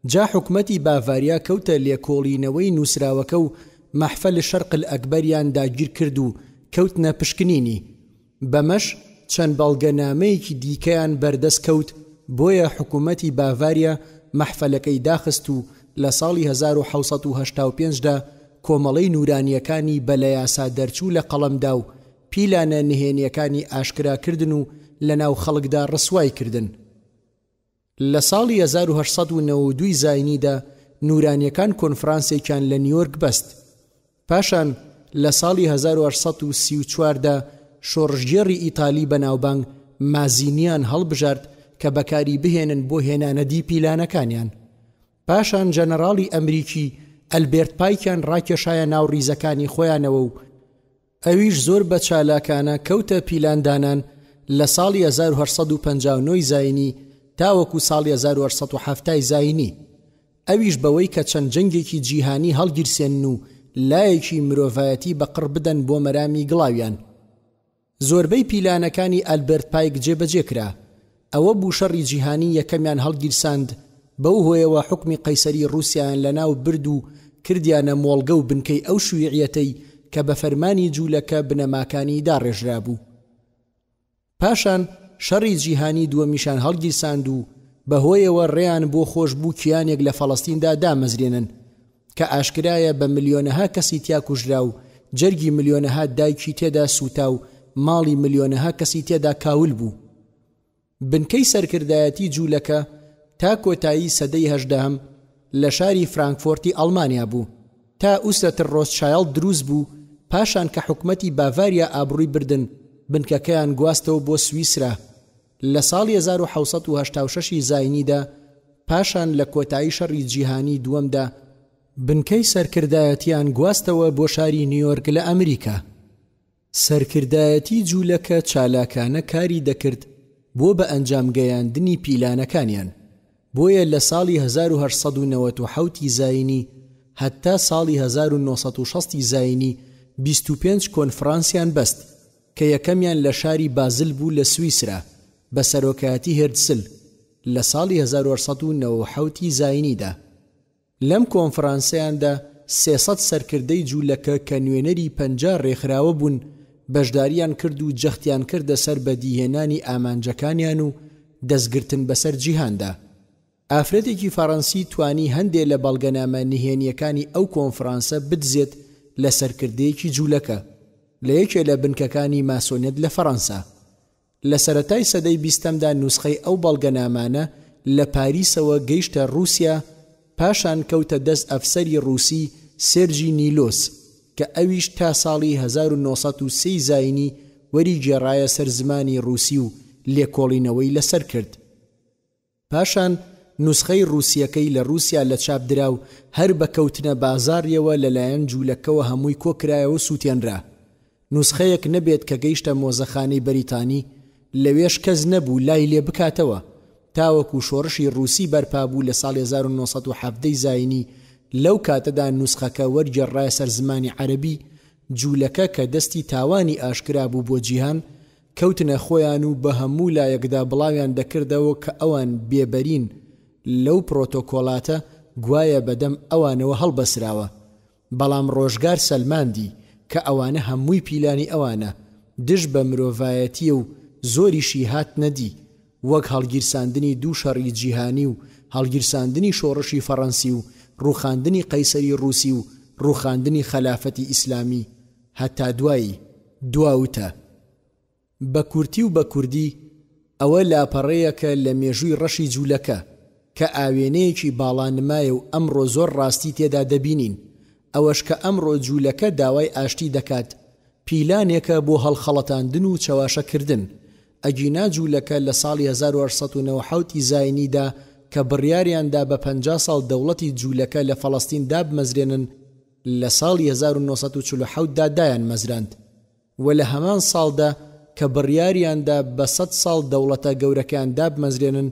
جا حکومەتی باڤاریا کەوتە لێکۆڵینەوەی نووسراوەکە و مەحفەل شەرق الئەکبەریان داگیر کرد و کەوتنە پشکنینی. بەمەش چەند بەڵگەنامەیەکی دیکەیان بەردەست کەوت بۆیە حکومەتی باڤاریا مەحفەلەکەی داخست و لە ساڵی 1985دا کۆمەڵەی نورانیەکانی بە لە یاسا دەرچوو لە قەڵەمدا و پیلانە نهێنیەکانی ئاشکراکردن و لە ناو خەڵکدا ڕسوای کردن. لە ساڵی 1992 زاینیدا نورانیەکان کۆنفرانسێکیان لە نیویۆرک بەست. پاشان لە ساڵی 1934دا شۆڕژگێڕی ئیتالی بەناوبانگ مازینیان هەڵبژارد کە بەکاری بهێنن بۆ هێنانەدی پیلانەکانیان. پاشان جەنەڕاڵی ئەمریکی ئەلبێرت پایکیان ڕاکێشایە ناو ڕیزەکانی خۆیانەوە و ئەویش زۆر بە چالاکانە کەوتە پیلاندانان لە ساڵی 1959 زاینی تاوەکو ساڵی 1970 زاینی. ئەویش بەوەی کە چەند جەنگێکی جیهانی هەڵگیرسێن و لایەکی مرۆڤایەتی بەقڕ بدەن بۆ مەرامی گڵاویان. زۆربەی پیلانەکانی ئەلبێرت پایک جێبەجێکرا. ئەوە بوو شەڕی جیهانی یەکەمیان هەڵگیرساند. بەو هۆیەوە حکمی قەیسەری رووسیان لەناو برد و کردیانە مۆڵگە و بنکەی ئەو شویعیەتەی کە بە فەرمانی جوولەکە بنەماکانی داڕێژرا بوو. پاشان شەڕی جیهانی دووەمیشان هەڵگیرساند و بەهۆیەوە ڕێیان بۆ خۆش بوو کیانێک لە فەڵەستیندا دامەزرێنن کە ئاشکرایە بە ملیۆنەها کەسی تیا کوژرا و جەرگی ملیۆنەها دایکی تێدا سوتا و ماڵی ملیۆنەها کەسی تێدا کاول بوو. بنکەی سەرکردایەتی جوولەکە تا کۆتایی سەدەی 18 لە شاری فرانکفۆرتی ئەڵمانیا بوو تا ئوسرەت ڕۆزشایڵد دروست بوو. پاشان کە حکومەتی باڤاریا ئابڕووی بردن بنکەکەیان گواستەوە بۆ سویسرا. لە ساڵی 1986 زاینیدا پاشان لە کۆتایی شەڕی جیهانی دووەمدا بنکەی سەرکردایەتیان گواستەوە بۆ شاری نیویۆرک لە ئەمریکا. سەرکردایەتی جوولەکە چالاکانە کاری دەکرد بۆ بە ئەنجام گەیاندنی پیلانەکانیان، بۆیە لە ساڵی 1997 زاینی هەتا ساڵی 1960 زاینی 25 کۆنفرانسیان بەست کە یەکەمیان لە شاری بازل بوو لە سویسرا بە سەرۆکایەتی هێرتسل لە ساڵی 1997 زاینیدا. لەم کۆنفرانسیاندا 300 سەرکردەی جوولەکە کە نوێنەری 50 ڕێکخراوە بوون بەشداریان کرد و جەختیان کردە سەر بەدیهێنانی ئامانجەکانیان و دەستگرتن بەسەر جیهاندا. ئافرەتێکی فەڕەنسی توانی هەندێک لە بەڵگەنامە نهێنیەکانی ئەو کۆنفرانسە بدزێت لە سەرکردەیەکی جوولەکە لە یەکێ لە بنکەکانی ماسۆنێت لە فەڕەنسا. لە سەرەتای سەدەی 20دا نوسخەی ئەو بەڵگەنامانە لە پاریسەوە گەیشتە رووسیا، پاشان کەوتە دەست ئەفسەری رووسی سێرجی نیلۆس کە ئەویش تا ساڵی 1930 زاینی وەری گێڕایە سەر زمانی رووسی و لێکۆڵینەوەی لەسەر کرد. پاشان نوسخەی رووسیەکەی لە رووسیا لە چاپدرا و هەر بەکەوتنە بازاڕیەوە لەلایەن جوولەکەوە هەمووی کۆکرایەوە سووتێنرا. نوسخەیەک نەبێت کە گەیشتە مۆزەخانەی بەریتانی، لەوێش کەس نەبوو لای لێ بکاتەوە، تاوەکو شۆڕشی رووسی بەرپابوو لە ساڵی 1970 زاینی. لەو کاتەدا نوسخەکە وەرگێڕایە سەر زمانی عەرەبی. جوولەکە کە دەستی تاوانی ئاشکرا بوو بۆ جیهان کەوتنە خۆیان و بە هەموو لایەکدا بڵاویان دەکردەوە کە ئەوان بێبەرین لەو پرۆتۆکۆلاتە گوایە بەدەم ئەوانەوە هەڵبەسراوە. بەڵام ڕۆژگار سەلماندی کە ئەوانە هەمووی پیلانی ئەوانە دژ بە مرۆڤایەتیە و زۆریشی هات نەدی، وەک هەڵگیرساندنی دوو شەڕی جیهانی و هەڵگیرساندنی شۆڕشی فەڕەنسی و ڕووخاندنی قەیسەری رووسی و ڕووخاندنی خەلافەتی ئیسلامی هەتا دوایی دواوتە. بە کورتی و بە کوردی ئەوە لاپەڕەیەکە لە مێژووی ڕەشی جوولەکە کە ئاوێنەیەکی باڵانمایە و ئەمڕۆ زۆر ڕاستی تێدا دەبینین. ئەوەش کە ئەمڕۆ جوولەکە داوای ئاشتی دەکات، پیلانێکە بۆ هەڵخەڵەتاندن و چەواشەکردن. ئەگینا جوولەکە لە ساڵی 1990 زاینیدا کە بڕیاریاندا بە 50 ساڵ دەوڵەتی جوولەکە لە فەڵەستین دابمەزرێنن، لە ساڵی 1947 دا دایان مەزراند و لە هەمان ساڵدا کە بڕیاریاندا بە 100 ساڵ دەوڵەتە گەورەکان دابمەزرێنن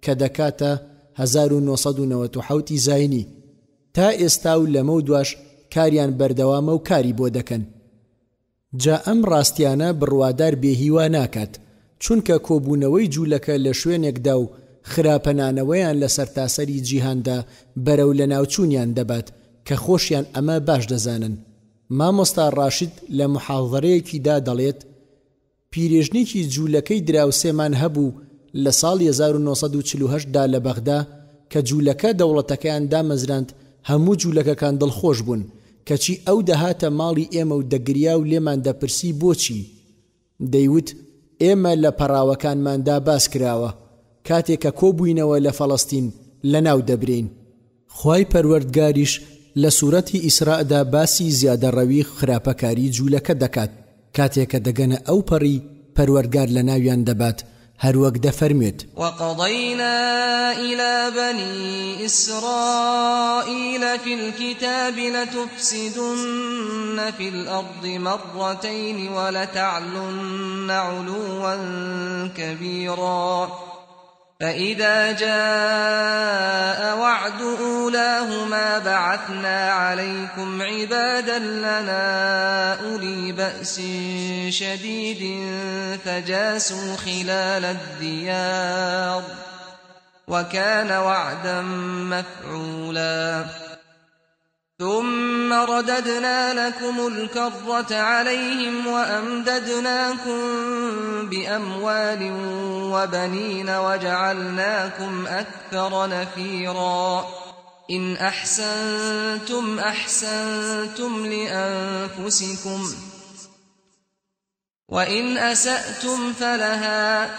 کە دەکاتە 1997 زاینی. تا ئێستا و لەمە دواش کاریان بەردەوامە و کاری بۆ دەکەن. جا ئەم ڕاستیانە بڕوادار بێهیوا ناکات، چونکە کۆبوونەوەی جوولەکە لە شوێنێکدا و خراپەنانەوەیان لە سەرتاسەری جیهاندا بەرەو لە ناوچوونیان دەبات کە خۆشیان ئەمە باش دەزانن. مامۆستا ڕاشید لە محاضەرەیەکیدا دەڵێت پیرێژنێکی جوولەکەی دراوسێمان هەبوو لە ساڵی 1948 دا لە بەغدا کە جوولەکە دەوڵەتەکەیان دامەزراند. هەموو جوولەکەکان دڵخۆش بوون کەچی ئەو دەهاتە ماڵی ئێمە و دەگریا و لێمان دەپرسی بۆچی. دەیوت ئێمە لە پەراوەکانماندا باس کراوە، کاتێکە کۆبووینەوە لە فەڵەستین لە ناو دەبرین. خوای پەروەردگاریش لە سوورەتی ئیسراءدا باسی زیادەڕەوی خراپەکاری جوولەکە دەکات، کاتێکە دەگەنە ئەو پەڕی پەروەردگار لە ناویان دەبات، هەروەک دەفەرمێت وقضينا إلى بني إسرائيل في الكتاب لتفسدن في الأرض مرتين ولتعلن علوا كبيرا فإذا جاء وعد أولاهما بعثنا عليكم عبادا لنا أولي بأس شديد فجاسوا خلال الديار وكان وعدا مفعولا ثم رددنا لكم الكرة عليهم وأمددناكم بأموال وبنين وجعلناكم أكثر نفيرا إن أحسنتم أحسنتم لأنفسكم وإن أسأتم فلها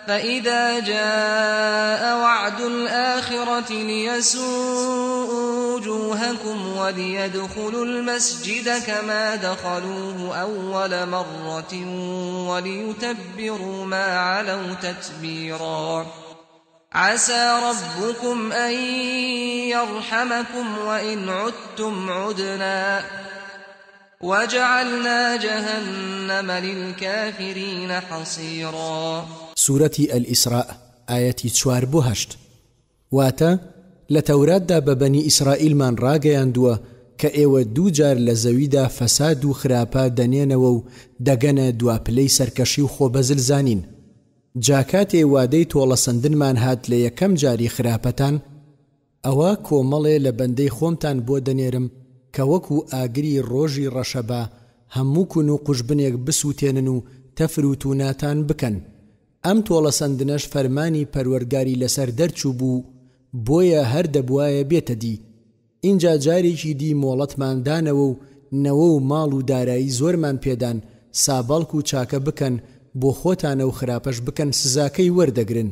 فإذا جاء وعد الآخرة ليسوءوا وجوهكم وليدخلوا المسجد كما دخلوه أول مرة وليتبروا ما علوا تتبيرا عسى ربكم أن يرحمكم وإن عدتم عدنا وجعلنا جهنم للكافرين حصيرا. سورة الإسراء آية 4-8 واتە لە تەوراتدا بە بەنی ئیسرائیلمان ڕاگەیاندووە کە ئێوە دوو جار لە زەویدا فەساد و خراپە دەنێنەوە و دەگەنە دواپلەی سەرکەشی و خۆبەزل زانین. جاکاتێ وادەی تۆڵەسەندنمان هات لە یەکەم جاری خراپەتان ئەوە کۆمەڵێ لە بەندەی خۆمتان بۆ دەنێرم کە وەکو ئاگری ڕۆژی ڕەشەبا هەموو کون و قوشبنێک بسووتێنن و تەفر و تووناتان بکەن. ئەم تۆڵەسەندنەش فەرمانی پەروەرگاری لەسەر دەرچوو بوو بۆیە هەر دەبوایە بێتە دی. اینجا جارێکی دی مۆڵەتمان دانەوە و نەوە و ماڵ و دارایی زۆرمان پێدان سابەڵک و چاکە بکەن بۆ خۆتانە و خراپەش بکەن سزاکەی وەردەگرن.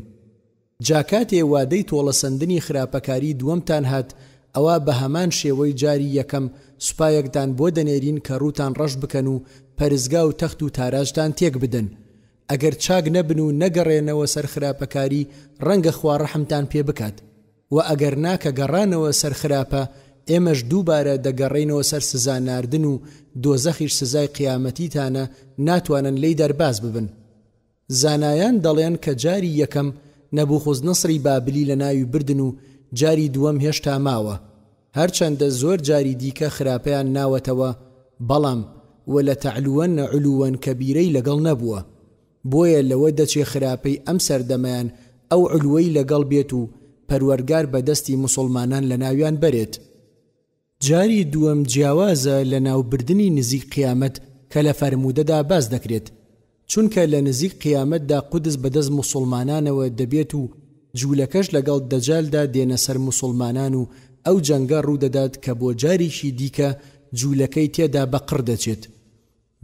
جاکاتێ وادەی تۆڵەسەندنی خراپەکاری دووەمتان هات ئەوە بە هەمان شێوەی جاری یەکەم سوپایەکتان بۆ دەنێرین کە ڕووتان ڕەش بکەن و پەرزگا و تەخت و تاراژتان تێک بدەن. ئەگەر چاک نەبن و نەگەڕێنەوە سەر خراپەکاری ڕەنگە خوا ڕەحمتان پێ بکات و ئەگەر ناکە گەڕانەوە سەر خراپە ئێمەش دووبارە دەگەڕێنەوە سەر سزا ناردن و دۆزەخیش سزای قیامەتیتانە ناتوانن لی دەرباز ببن. زانایان دەڵێن کە جاری یەکەم نەبوخۆزنەسری بابلی لە ناوی بردن و جاری دووەم هێشتا ماوە هەرچەندە زۆر جاری دیکە خراپەیان ناوەتەوە بەڵام وەلە تەعلوەن علووەن کەبیرەی لەگەڵ نەبووە بۆیە لەوە دەچێ خراپەی ئەم سەردەمەیان ئەو علوەی لەگەڵ بێت و پەروەرگار بەدەستی موسڵمانان لە ناویان بەرێت. جاری دووەم جیاوازە لە ناوبردنی نزیک قیامەت کە لە فەرمودەدا باز دەکرێت چونکە لە نزیک قیامەتدا قودس بەدەست موسڵمانانەوە دەبێت و جوولەکەش لەگەڵ دەجالدا دێنە سەر موسڵمانان و ئەو جەنگە ڕوودەدات کە بۆ جاریشی دیکە جوولەکەی تێدا بەقڕ دەچێت.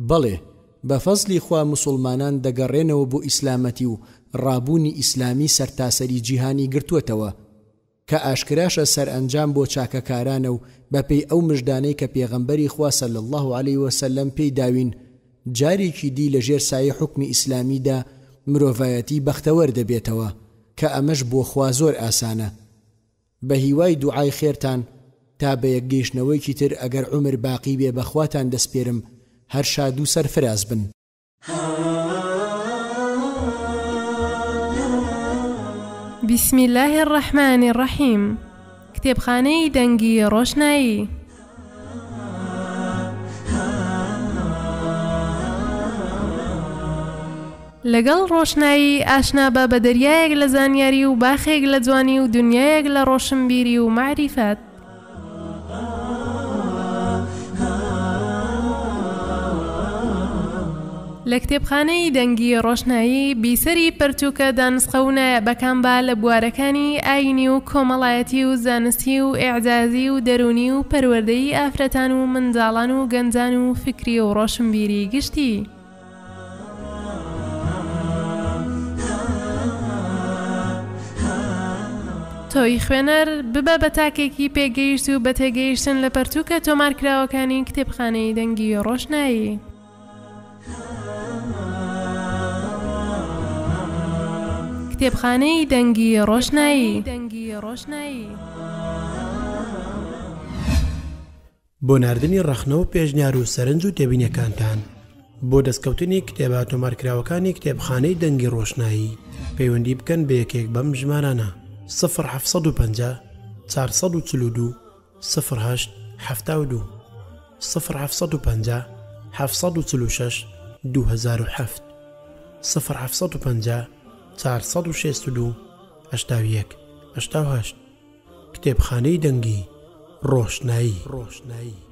بەڵێ بە فەزلی خوا موسڵمانان دەگەڕێنەوە بۆ ئیسلامەتی و ڕابوونی ئیسلامی سەرتاسەری جیهانی گرتووەتەوە کە ئاشکراشە سەر ئەنجام بۆ چاکەکارانە و بەپێی ئەو مژدانەی کە پێغەمبەری خوا صلی الله علیه وسلم پێی داوین جارێکی دی لەژێر سایە حکمی ئیسلامیدا مرۆڤایەتی بەختەوەر دەبێتەوە کە ئەمەش بۆ خوا زۆر ئاسانە. بە هیوای دوعای خێرتان تا بە یەکگەیشتنەوەیکی تر ئەگەر عومر باقی بێ بەخواتان دەسپێرم هەر شاد و سەرفراز بن. بسم الله الرحمن الرحیم. کتێبخانەی دەنگی ڕۆشنایی. لەگەڵ ڕۆشنایی ئاشنا بە بە دەریایەک لە زانیاری و باخێک لە جوانی و دنیایەک لە ڕۆشنبیری و معریفەت. لە کتێبخانەی دەنگی ڕۆشنایی بیسەری پەرتووکە دانسخەونە بەکامبا لە بوارەکانی ئاینی و کۆمەڵایەتی و زانستی و ئێعجازی و دەرونی و پەروەردەی ئافرەتان و منداڵان و گەنجان و فکری و ڕۆشنبیری گشتی. تۆی خوێنەر ببە بە تاکێکی پێگەیشت و بە تێگەیشتن لە پەرتووکە تۆمارکراوەکانی کتێبخانەی دەنگی ڕۆشنایی. کتێبخانەی دەنگی ڕۆشنایی. بۆ ناردنی ڕەخنەوە پێشنیار و سەرنج و تێبینیەکانتان بۆ دەستکەوتنی کتێبە تۆمارکراوەکانی کتێبخانەی دەنگی ڕۆشنایی پەیوەندی بکەن بە یەکێک بەم ژمارانە 0750 442 08 72 0750 746 2007 0750 462 81 88 کتێبخانەی دەنگی ڕۆشنایی.